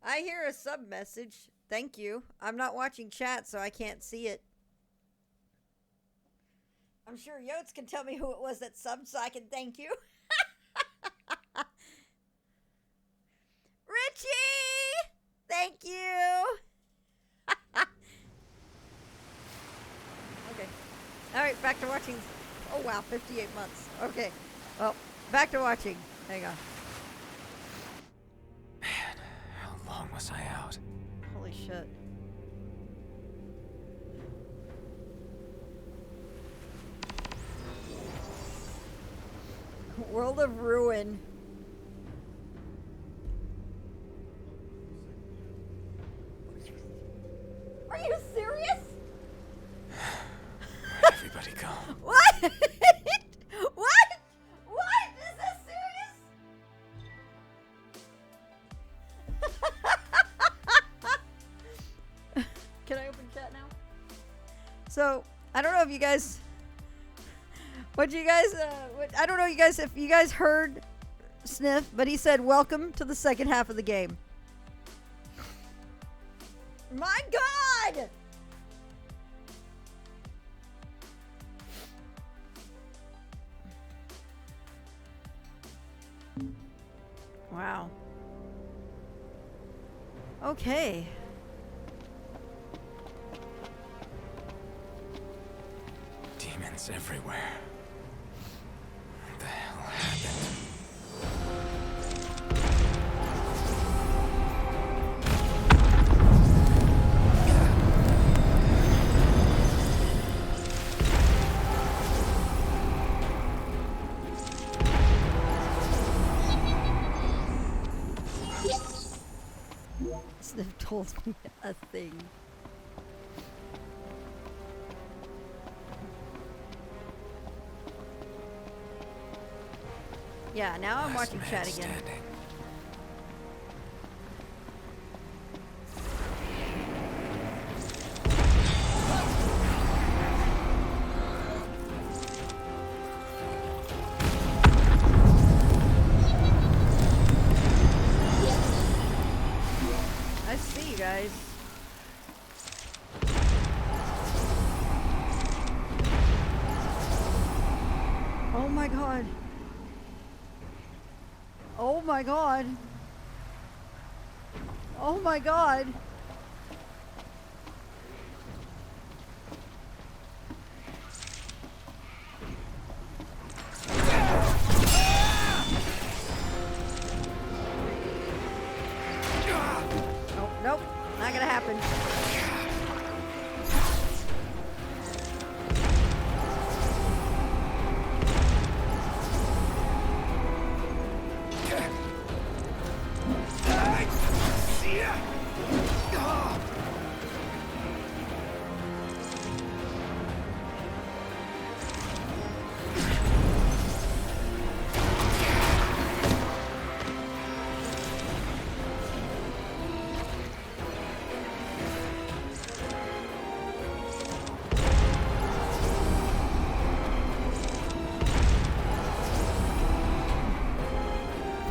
I hear a sub message. Thank you. I'm not watching chat, so I can't see it. I'm sure Yotes can tell me who it was that subbed so I can thank you. Richie! Thank you! Okay. Alright, back to watching. Oh wow, 58 months. Okay. Well, back to watching. Hang on. How long was I out? Holy shit. World of Ruin. Are you serious? Where'd everybody go? What? What? What? Is this serious? Can I open chat now? So, I don't know if you guys... I don't know if you guys heard Sniff, but he said, welcome to the second half of the game. My God! Wow. Okay. Demons everywhere. What the hell happened? Sniff told me a thing. Yeah, now I'm watching chat again. I see you guys. Oh my God. Oh my God. Oh my God. Nope, nope, not gonna happen.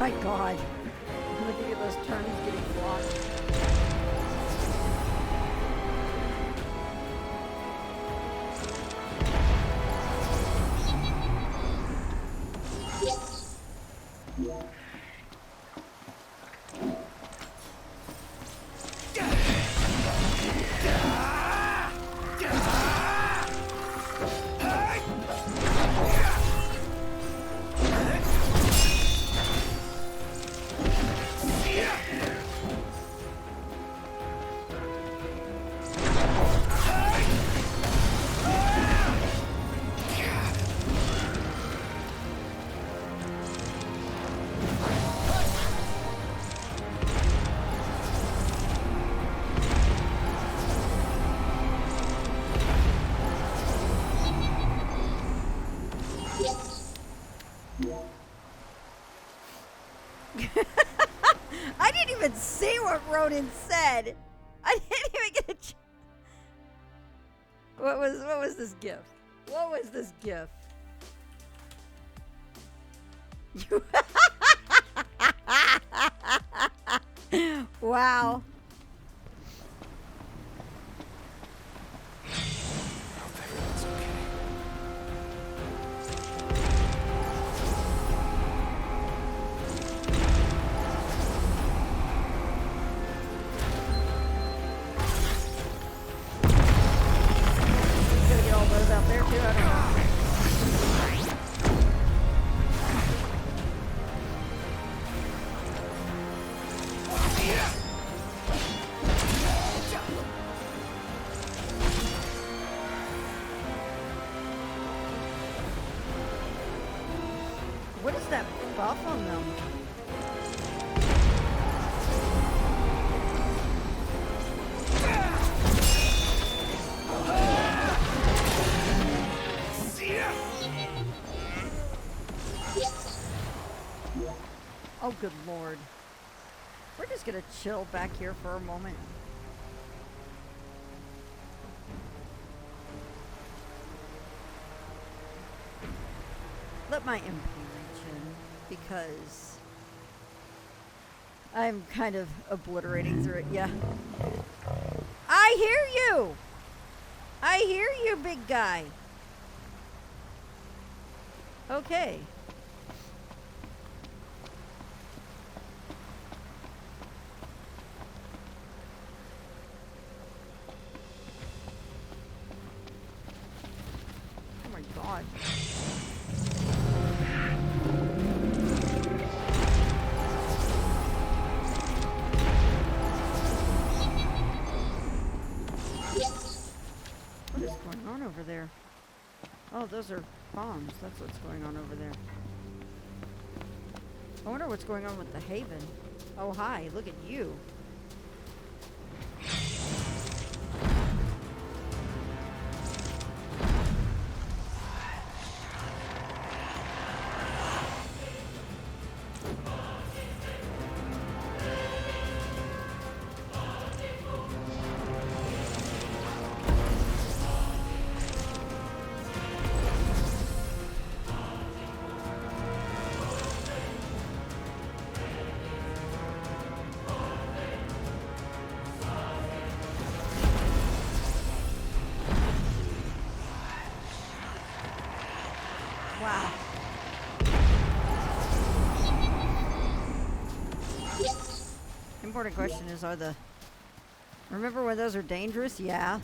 my god. Looking at those turns getting blocked. I didn't even see what Ronan said. I didn't even get a What was this gift? What was this gift? Wow. Out there too, I don't know. What is that buff on them? Oh, good lord. We're just gonna chill back here for a moment. Let my MP reach in, because I'm kind of obliterating through it. Yeah. I hear you! I hear you, big guy. Okay. Oh my god. What is going on over there? Oh, those are bombs. That's what's going on over there. I wonder what's going on with the Haven. Oh, hi. Look at you. Wow. Important question is, remember when those are dangerous? Yeah.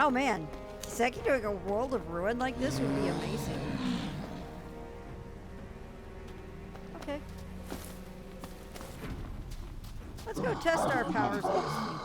Oh man, Seki doing a World of Ruin like this would be amazing. Okay. Let's go test our powers on this thing.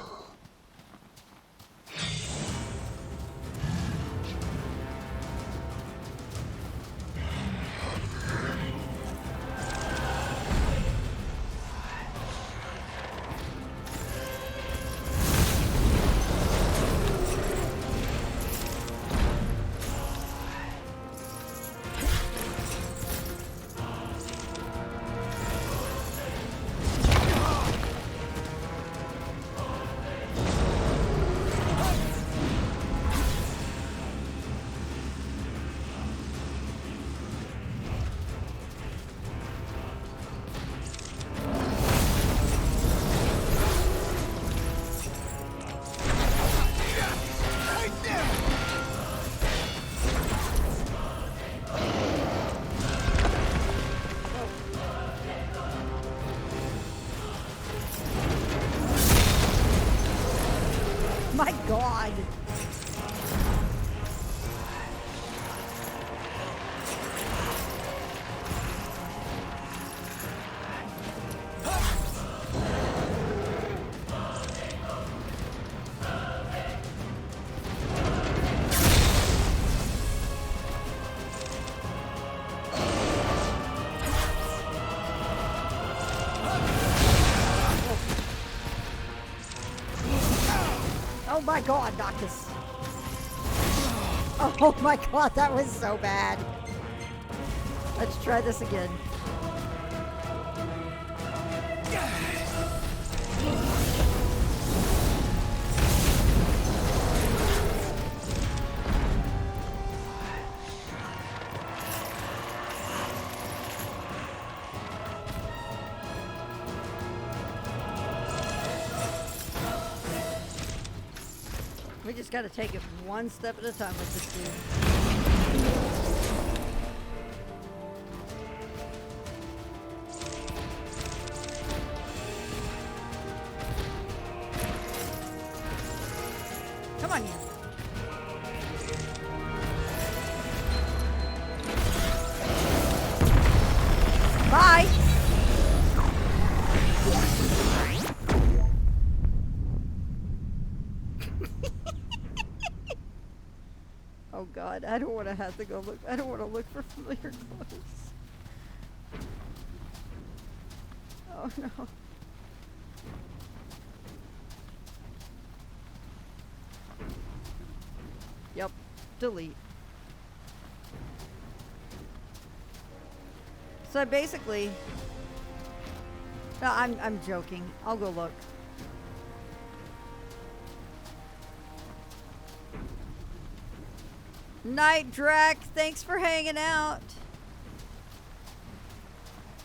my god, Noctis. Oh my god, that was so bad. Let's try this again. We just gotta take it one step at a time with this dude. Come on, you. Bye. Oh god, I don't want to have to go look. I don't want to look for familiar clothes. Oh no. Yep, delete. So basically, no, I'm joking. I'll go look. Night, Drac. Thanks for hanging out.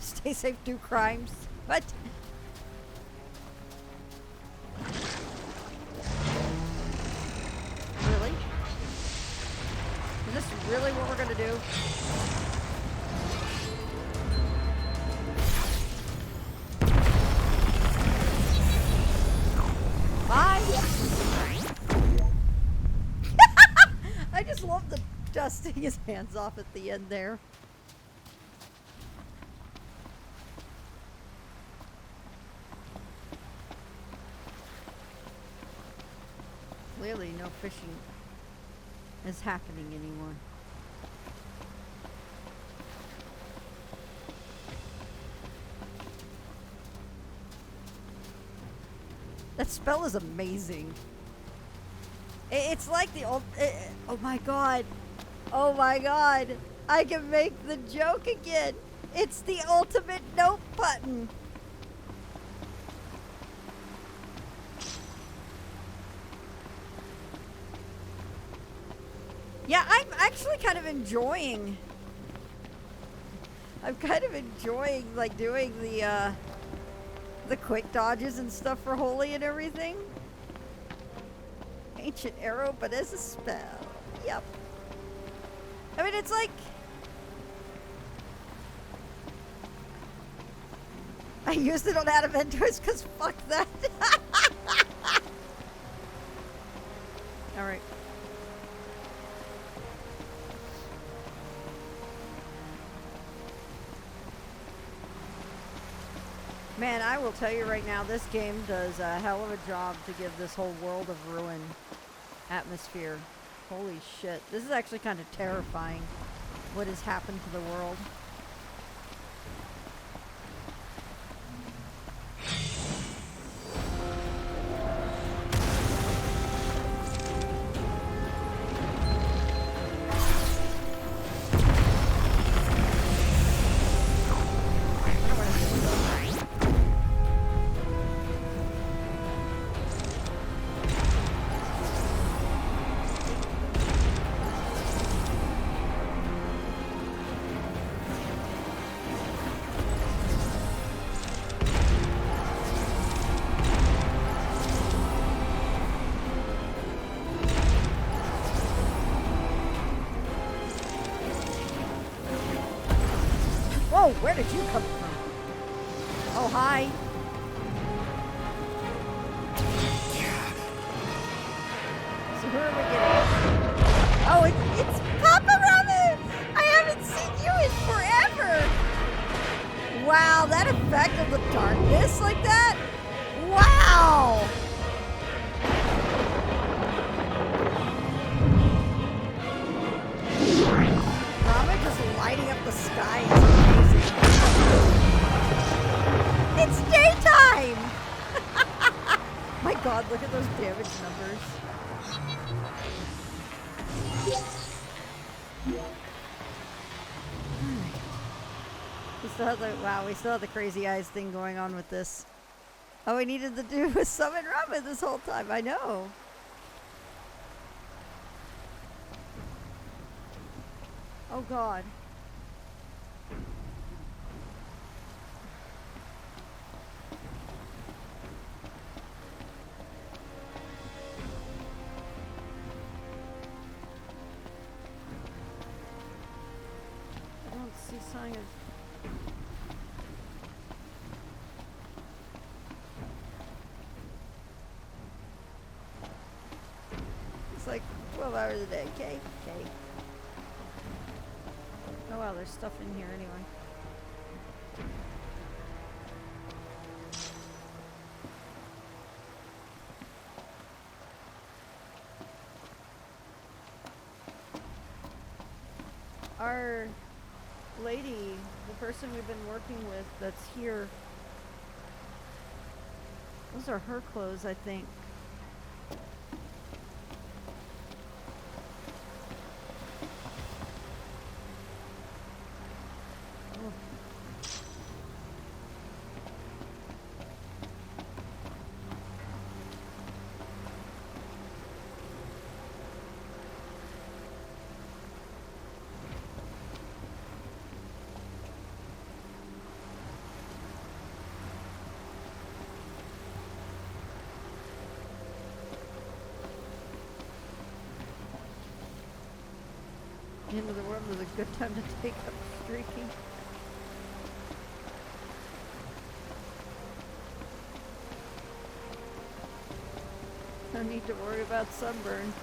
Stay safe, do crimes. What? Really? Is this really what we're gonna do? Bye. I just love the dusting his hands off at the end there. Clearly no fishing is happening anymore. That spell is amazing. It's like the old. Oh my god. Oh my god. I can make the joke again. It's the ultimate note button. Yeah, I'm actually kind of enjoying. I'm kind of enjoying like doing the quick dodges and stuff for Holy and everything. Ancient arrow, but as a spell. Yep. I mean, it's like I used it on Adventures because fuck that. All right. Man, I will tell you right now, this game does a hell of a job to give this whole World of Ruin atmosphere. Holy shit. This is actually kind of terrifying, what has happened to the world. Whoa, where did you come from? Oh, hi. So who are we getting? Oh, it's Papa Ramen! I haven't seen you in forever! Wow, that effect of the darkness like that? Wow! Ramen just lighting up the sky is amazing. It's daytime! My god, look at those damage numbers. still have the we still have the crazy eyes thing going on with this. All we needed to do was summon Ramen this whole time. I know. Oh God. I don't see sign of. It's like 12 hours a day. Okay. Oh wow, there's stuff in here anyway. Our lady, the person we've been working with that's here, those are her clothes, I think. The end of the world was a good time to take up streaking. No need to worry about sunburn.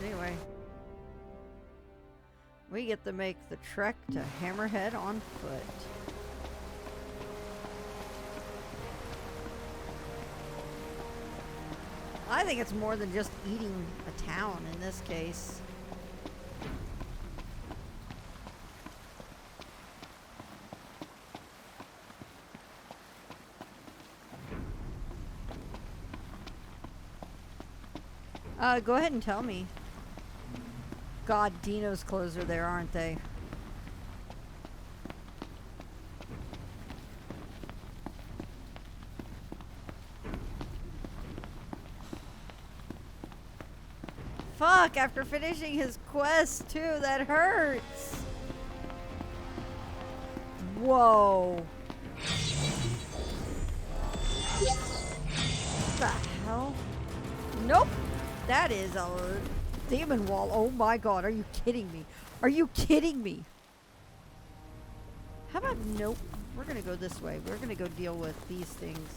Anyway, we get to make the trek to Hammerhead on foot. I think it's more than just eating a town in this case. Go ahead and tell me. God, Dino's clothes are there, aren't they? Fuck, after finishing his quest too, that hurts. Whoa. What the hell? Nope. That is a demon wall. Oh my God, are you kidding me? Are you kidding me? How about nope? We're gonna go this way. We're gonna go deal with these things.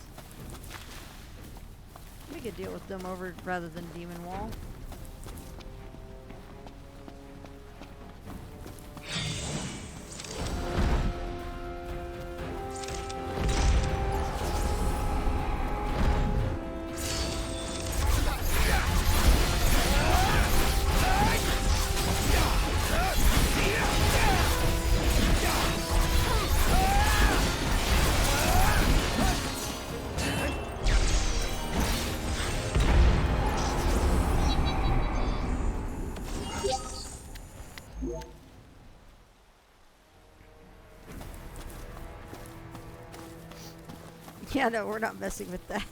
We could deal with them over rather than demon wall. Yeah, no, we're not messing with that.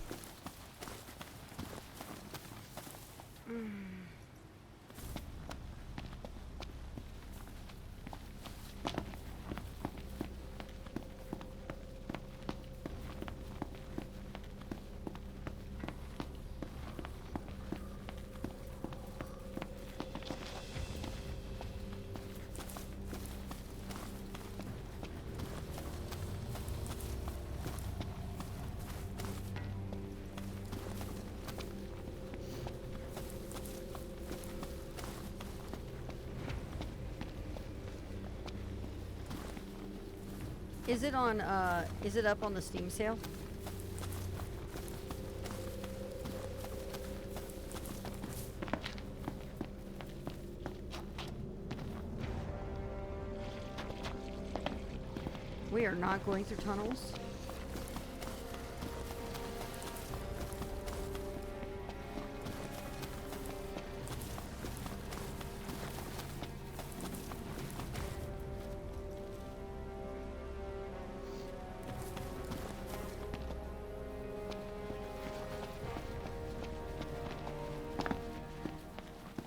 Is it on, is it up on the Steam sale? We are not going through tunnels.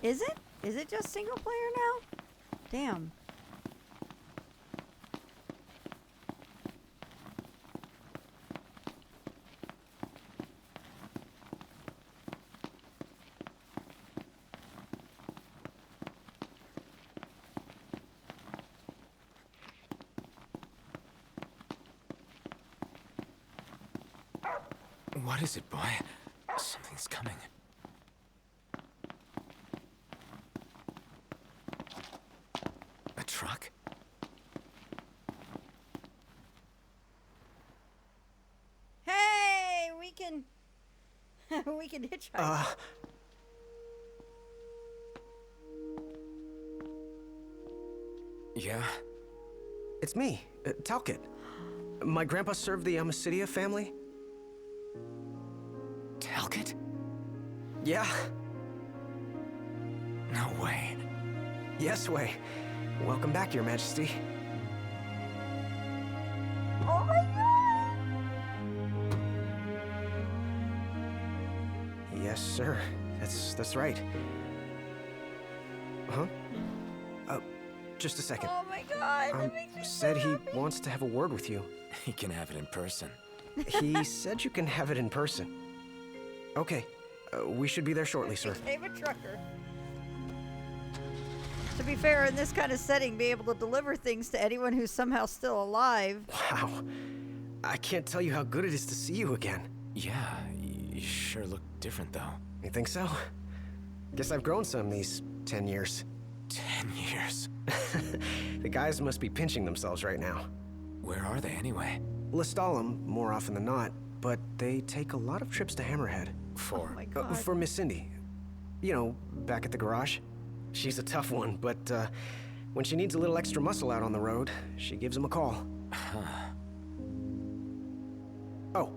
Is it? Is it just single player now? Damn. What is it, boy? Something's coming. A truck? Hey, we can we can hitchhike. Yeah? It's me, Talcott. My grandpa served the Amicidia family. Talcott? Yeah. No way. Yes way. Welcome back, Your Majesty. Oh my god! Yes, sir. That's right. Huh? Just a second. Oh my god, that makes me said so he happy. wants to have a word with you. He can have it in person. He said you can have it in person. Okay. We should be there shortly, sir. Became a trucker. To be fair, in this kind of setting, be able to deliver things to anyone who's somehow still alive. Wow. I can't tell you how good it is to see you again. Yeah, you sure look different, though. You think so? Guess I've grown some these 10 years. 10 years? The guys must be pinching themselves right now. Where are they, anyway? Lestalem, more often than not, but they take a lot of trips to Hammerhead. For? Oh my god. For Miss Cindy. You know, back at the garage. She's a tough one, but when she needs a little extra muscle out on the road, she gives him a call. Oh,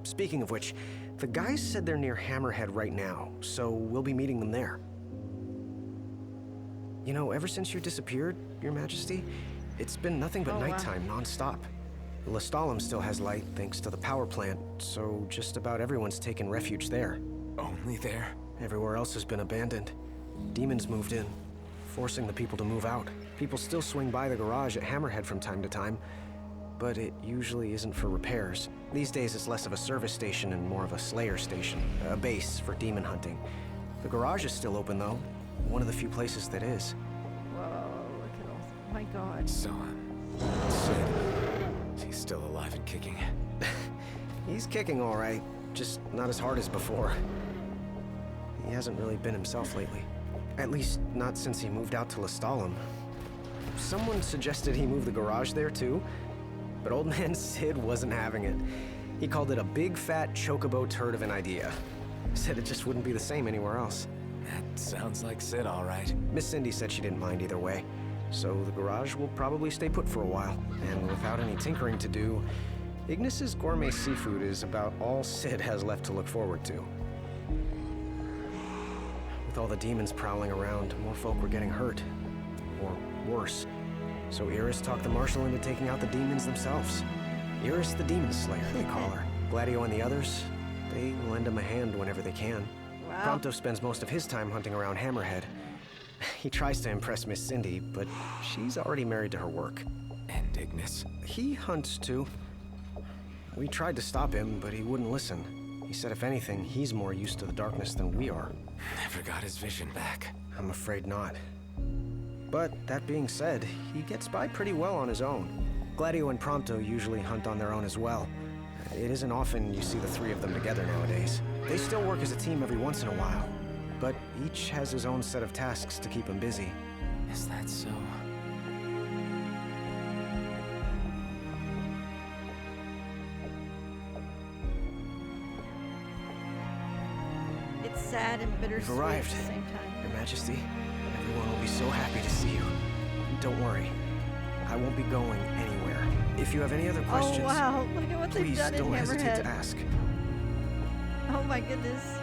speaking of which, the guys said they're near Hammerhead right now, so we'll be meeting them there. You know, ever since you disappeared, Your Majesty, it's been nothing but nighttime nonstop. Lestalem still has light thanks to the power plant, so just about everyone's taken refuge there. Only there? Everywhere else has been abandoned. Demons moved in, forcing the people to move out. People still swing by the garage at Hammerhead from time to time, but it usually isn't for repairs. These days it's less of a service station and more of a slayer station, a base for demon hunting. The garage is still open though, one of the few places that is. Whoa, look at all. Oh my god. So, Sid, he's still alive and kicking. He's kicking all right, just not as hard as before. He hasn't really been himself lately. At least, not since he moved out to Lestalem. Someone suggested he move the garage there too, but old man Sid wasn't having it. He called it a big fat chocobo turd of an idea. Said it just wouldn't be the same anywhere else. That sounds like Sid, all right. Miss Cindy said she didn't mind either way, so the garage will probably stay put for a while. And without any tinkering to do, Ignis's gourmet seafood is about all Sid has left to look forward to. With all the demons prowling around, more folk were getting hurt. Or worse. So Iris talked the Marshal into taking out the demons themselves. Iris the Demon Slayer, they call her. Gladio and the others, they lend him a hand whenever they can. Wow. Prompto spends most of his time hunting around Hammerhead. He tries to impress Miss Cindy, but she's already married to her work. And Ignis? He hunts too. We tried to stop him, but he wouldn't listen. He said if anything, he's more used to the darkness than we are. Never got his vision back. I'm afraid not. But that being said, he gets by pretty well on his own. Gladio and Prompto usually hunt on their own as well. It isn't often you see the three of them together nowadays. They still work as a team every once in a while, but each has his own set of tasks to keep him busy. Is that so? It's sad and bittersweet You've arrived, at the same time. Your Majesty. Everyone will be so happy to see you. Don't worry. I won't be going anywhere. If you have any other questions, Oh wow, look at what they've please done in don't hesitate Hammerhead. to ask. Oh my goodness.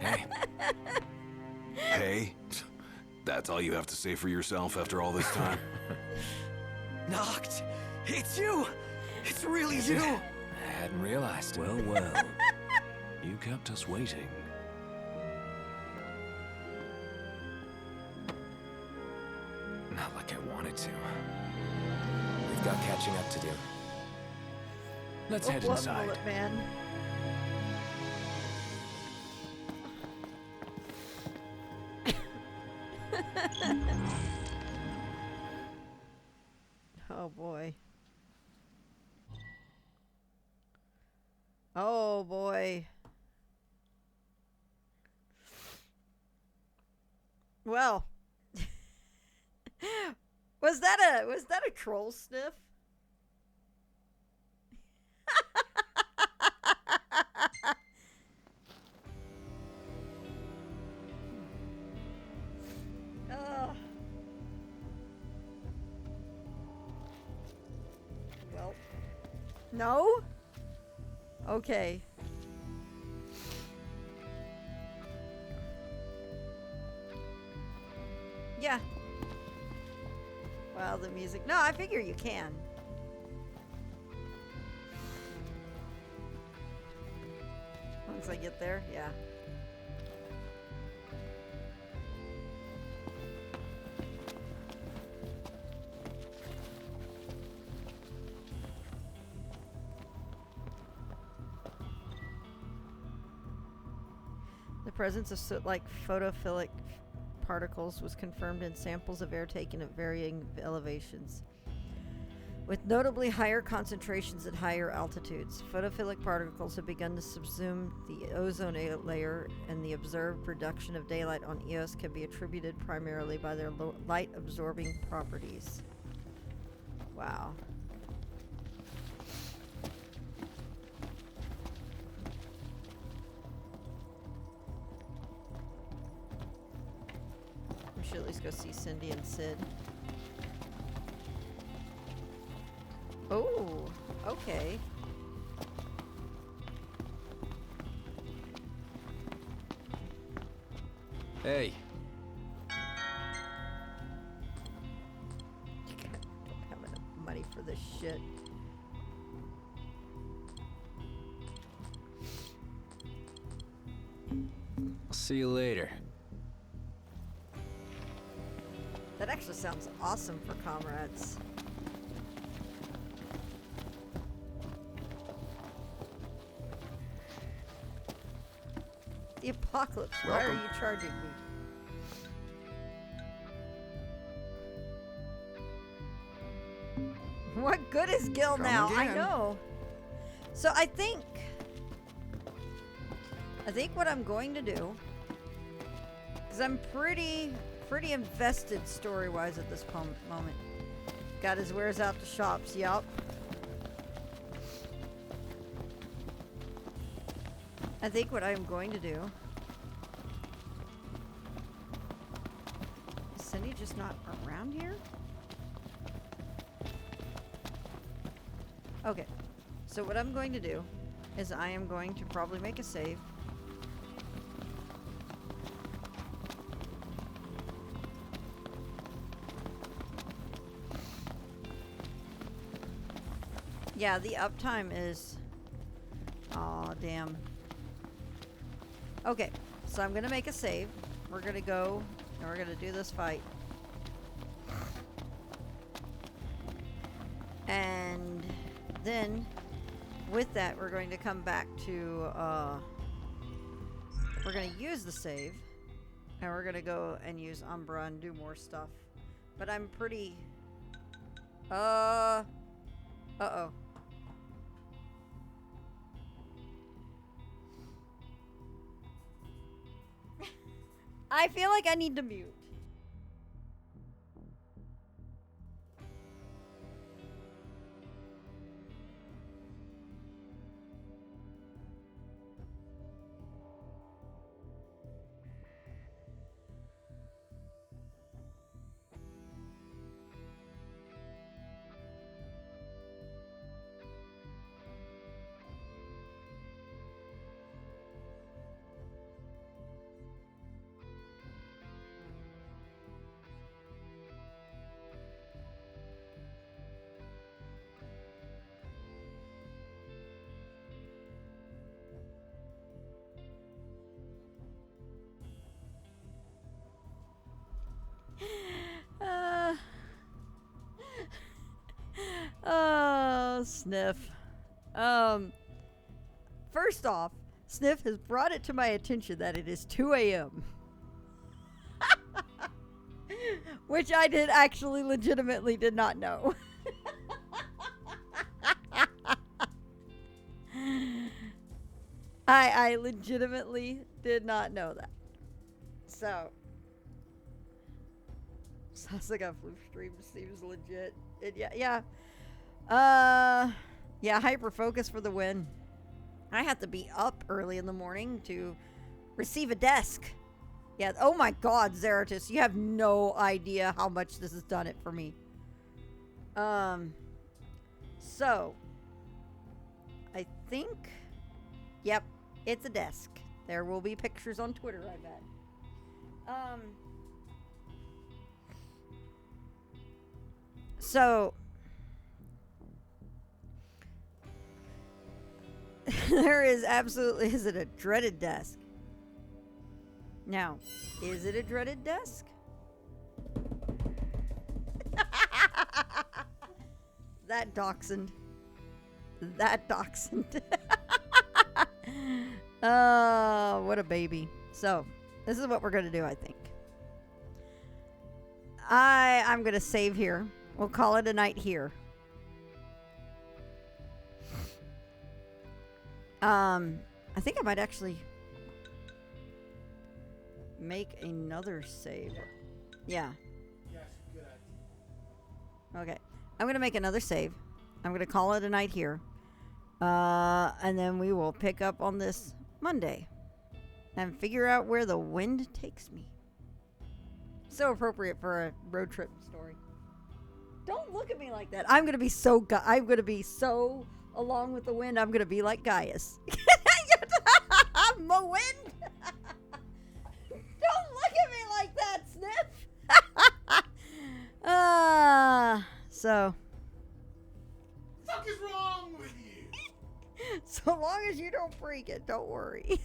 Hey. Hey? That's all you have to say for yourself after all this time? Noct! It's you! It's really you! I hadn't realized. Well, well. You kept us waiting. Not like I wanted to. We've got catching up to do. Let's head What inside. bullet, man. Oh boy. Oh boy. Well. was that a troll sniff? Well, no? Okay. Yeah. Well, the music. No, I figure you can. Once I get there, yeah. The presence of soot-like photophilic particles was confirmed in samples of air taken at varying elevations, with notably higher concentrations at higher altitudes. Photophilic particles have begun to subsume the ozone layer, and the observed reduction of daylight on Eos can be attributed primarily by their light-absorbing properties. Wow. We should at least go see Cindy and Sid. Oh, okay. Hey. Don't have enough money for this shit. I'll see you later. That actually sounds awesome for comrades. The apocalypse. Why are you charging me? What good is Gil now? I again. know. So I think what I'm going to do, because I'm pretty invested story-wise at this moment. Got his wares out the shops. Yup. I think what I'm going to do. Is Cindy just not around here? Okay. So what I'm going to do is I am going to probably make a save. Yeah, the uptime is... Aw, damn. Okay, so I'm gonna make a save. We're gonna go, and we're gonna do this fight. And then, with that, we're going to come back to, we're gonna use the save. And we're gonna go and use Umbra and do more stuff. But I'm pretty... Uh-oh. I feel like I need to mute. Sniff. First off, Sniff has brought it to my attention that it is 2 a.m. Which I legitimately did not know. I legitimately did not know that. So, Sasuga Floof stream seems legit. Yeah. Yeah, hyper focus for the win. I have to be up early in the morning to receive a desk. Yeah, oh my god, Zeratus, you have no idea how much this has done it for me. So, I think, yep, it's a desk. There will be pictures on Twitter, I bet. So, is it a dreaded desk? Now, is it a dreaded desk? That dachshund. What a baby. So, this is what we're going to do, I think. I'm going to save here. We'll call it a night here. I think I might actually make another save. Yeah. Yes, good idea. Okay. I'm going to make another save. I'm going to call it a night here. And then we will pick up on this Monday and figure out where the wind takes me. So appropriate for a road trip story. Don't look at me like that. I'm going to be so along with the wind. I'm going to be like Gaius. My wind. Don't look at me like that, Sniff. So. What the fuck is wrong with you? So long as you don't break it, don't worry. Is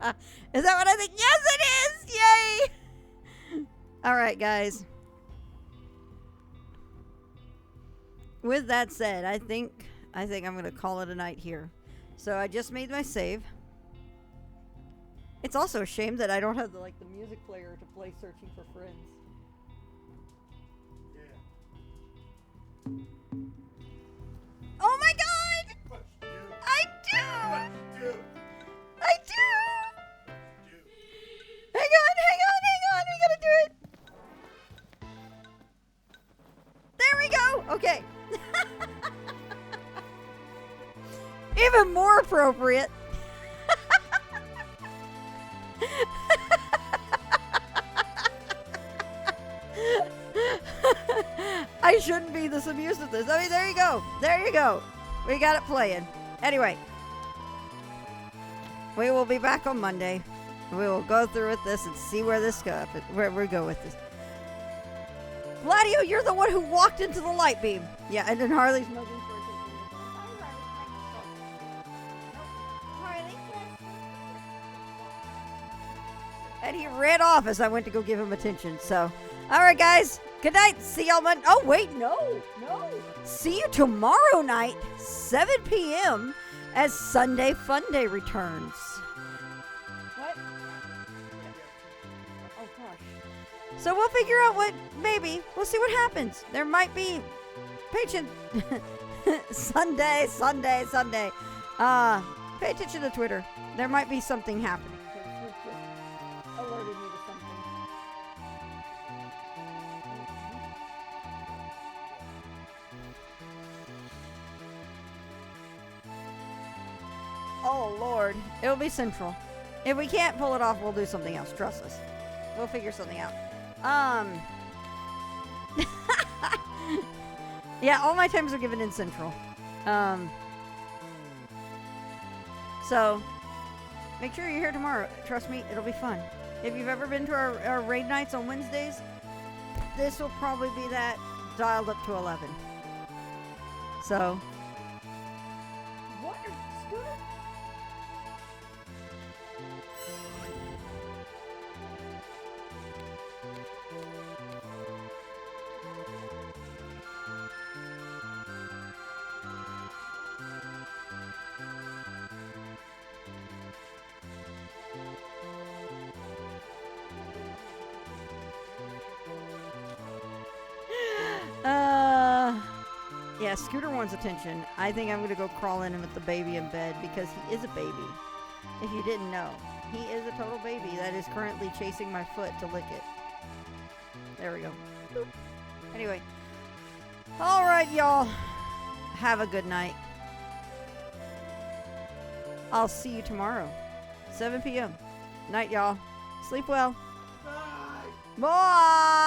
that what I think? Yes, it is! Yay! Alright, guys. With that said, I think I'm going to call it a night here. So I just made my save. It's also a shame that I don't have the music player to play Searching for Friends. Yeah. Oh my god! I do! I do! Hang on! We gotta do it! There we go! Okay. Even more appropriate. I shouldn't be this amused with this. I mean, there you go. There you go. We got it playing. Anyway. We will be back on Monday. We will go through with this and see where we go with this. Gladio, you're the one who walked into the light beam. Yeah, and then Harley's moving for and he ran off as I went to go give him attention. So, all right, guys. Good night. See y'all Monday. Oh, wait, no. See you tomorrow night, 7 p.m. as Sunday Fun Day returns. What? Oh, gosh. So we'll figure out maybe. We'll see what happens. There might be patient Sunday. Pay attention to Twitter. There might be something happening. Alerted me to something. Oh Lord, it'll be central. If we can't pull it off, we'll do something else. Trust us. We'll figure something out. Yeah, all my times are given in central. So make sure you're here tomorrow. Trust me, it'll be fun. If you've ever been to our raid nights on Wednesdays, this will probably be that dialed up to 11. So, what? Scooter? yeah, Scooter wants attention. I think I'm going to go crawl in with the baby in bed because he is a baby. If you didn't know, he is a total baby that is currently chasing my foot to lick it. There we go. Boop. Anyway. Alright, y'all. Have a good night. I'll see you tomorrow. 7 p.m. Night, y'all. Sleep well. Bye. Bye.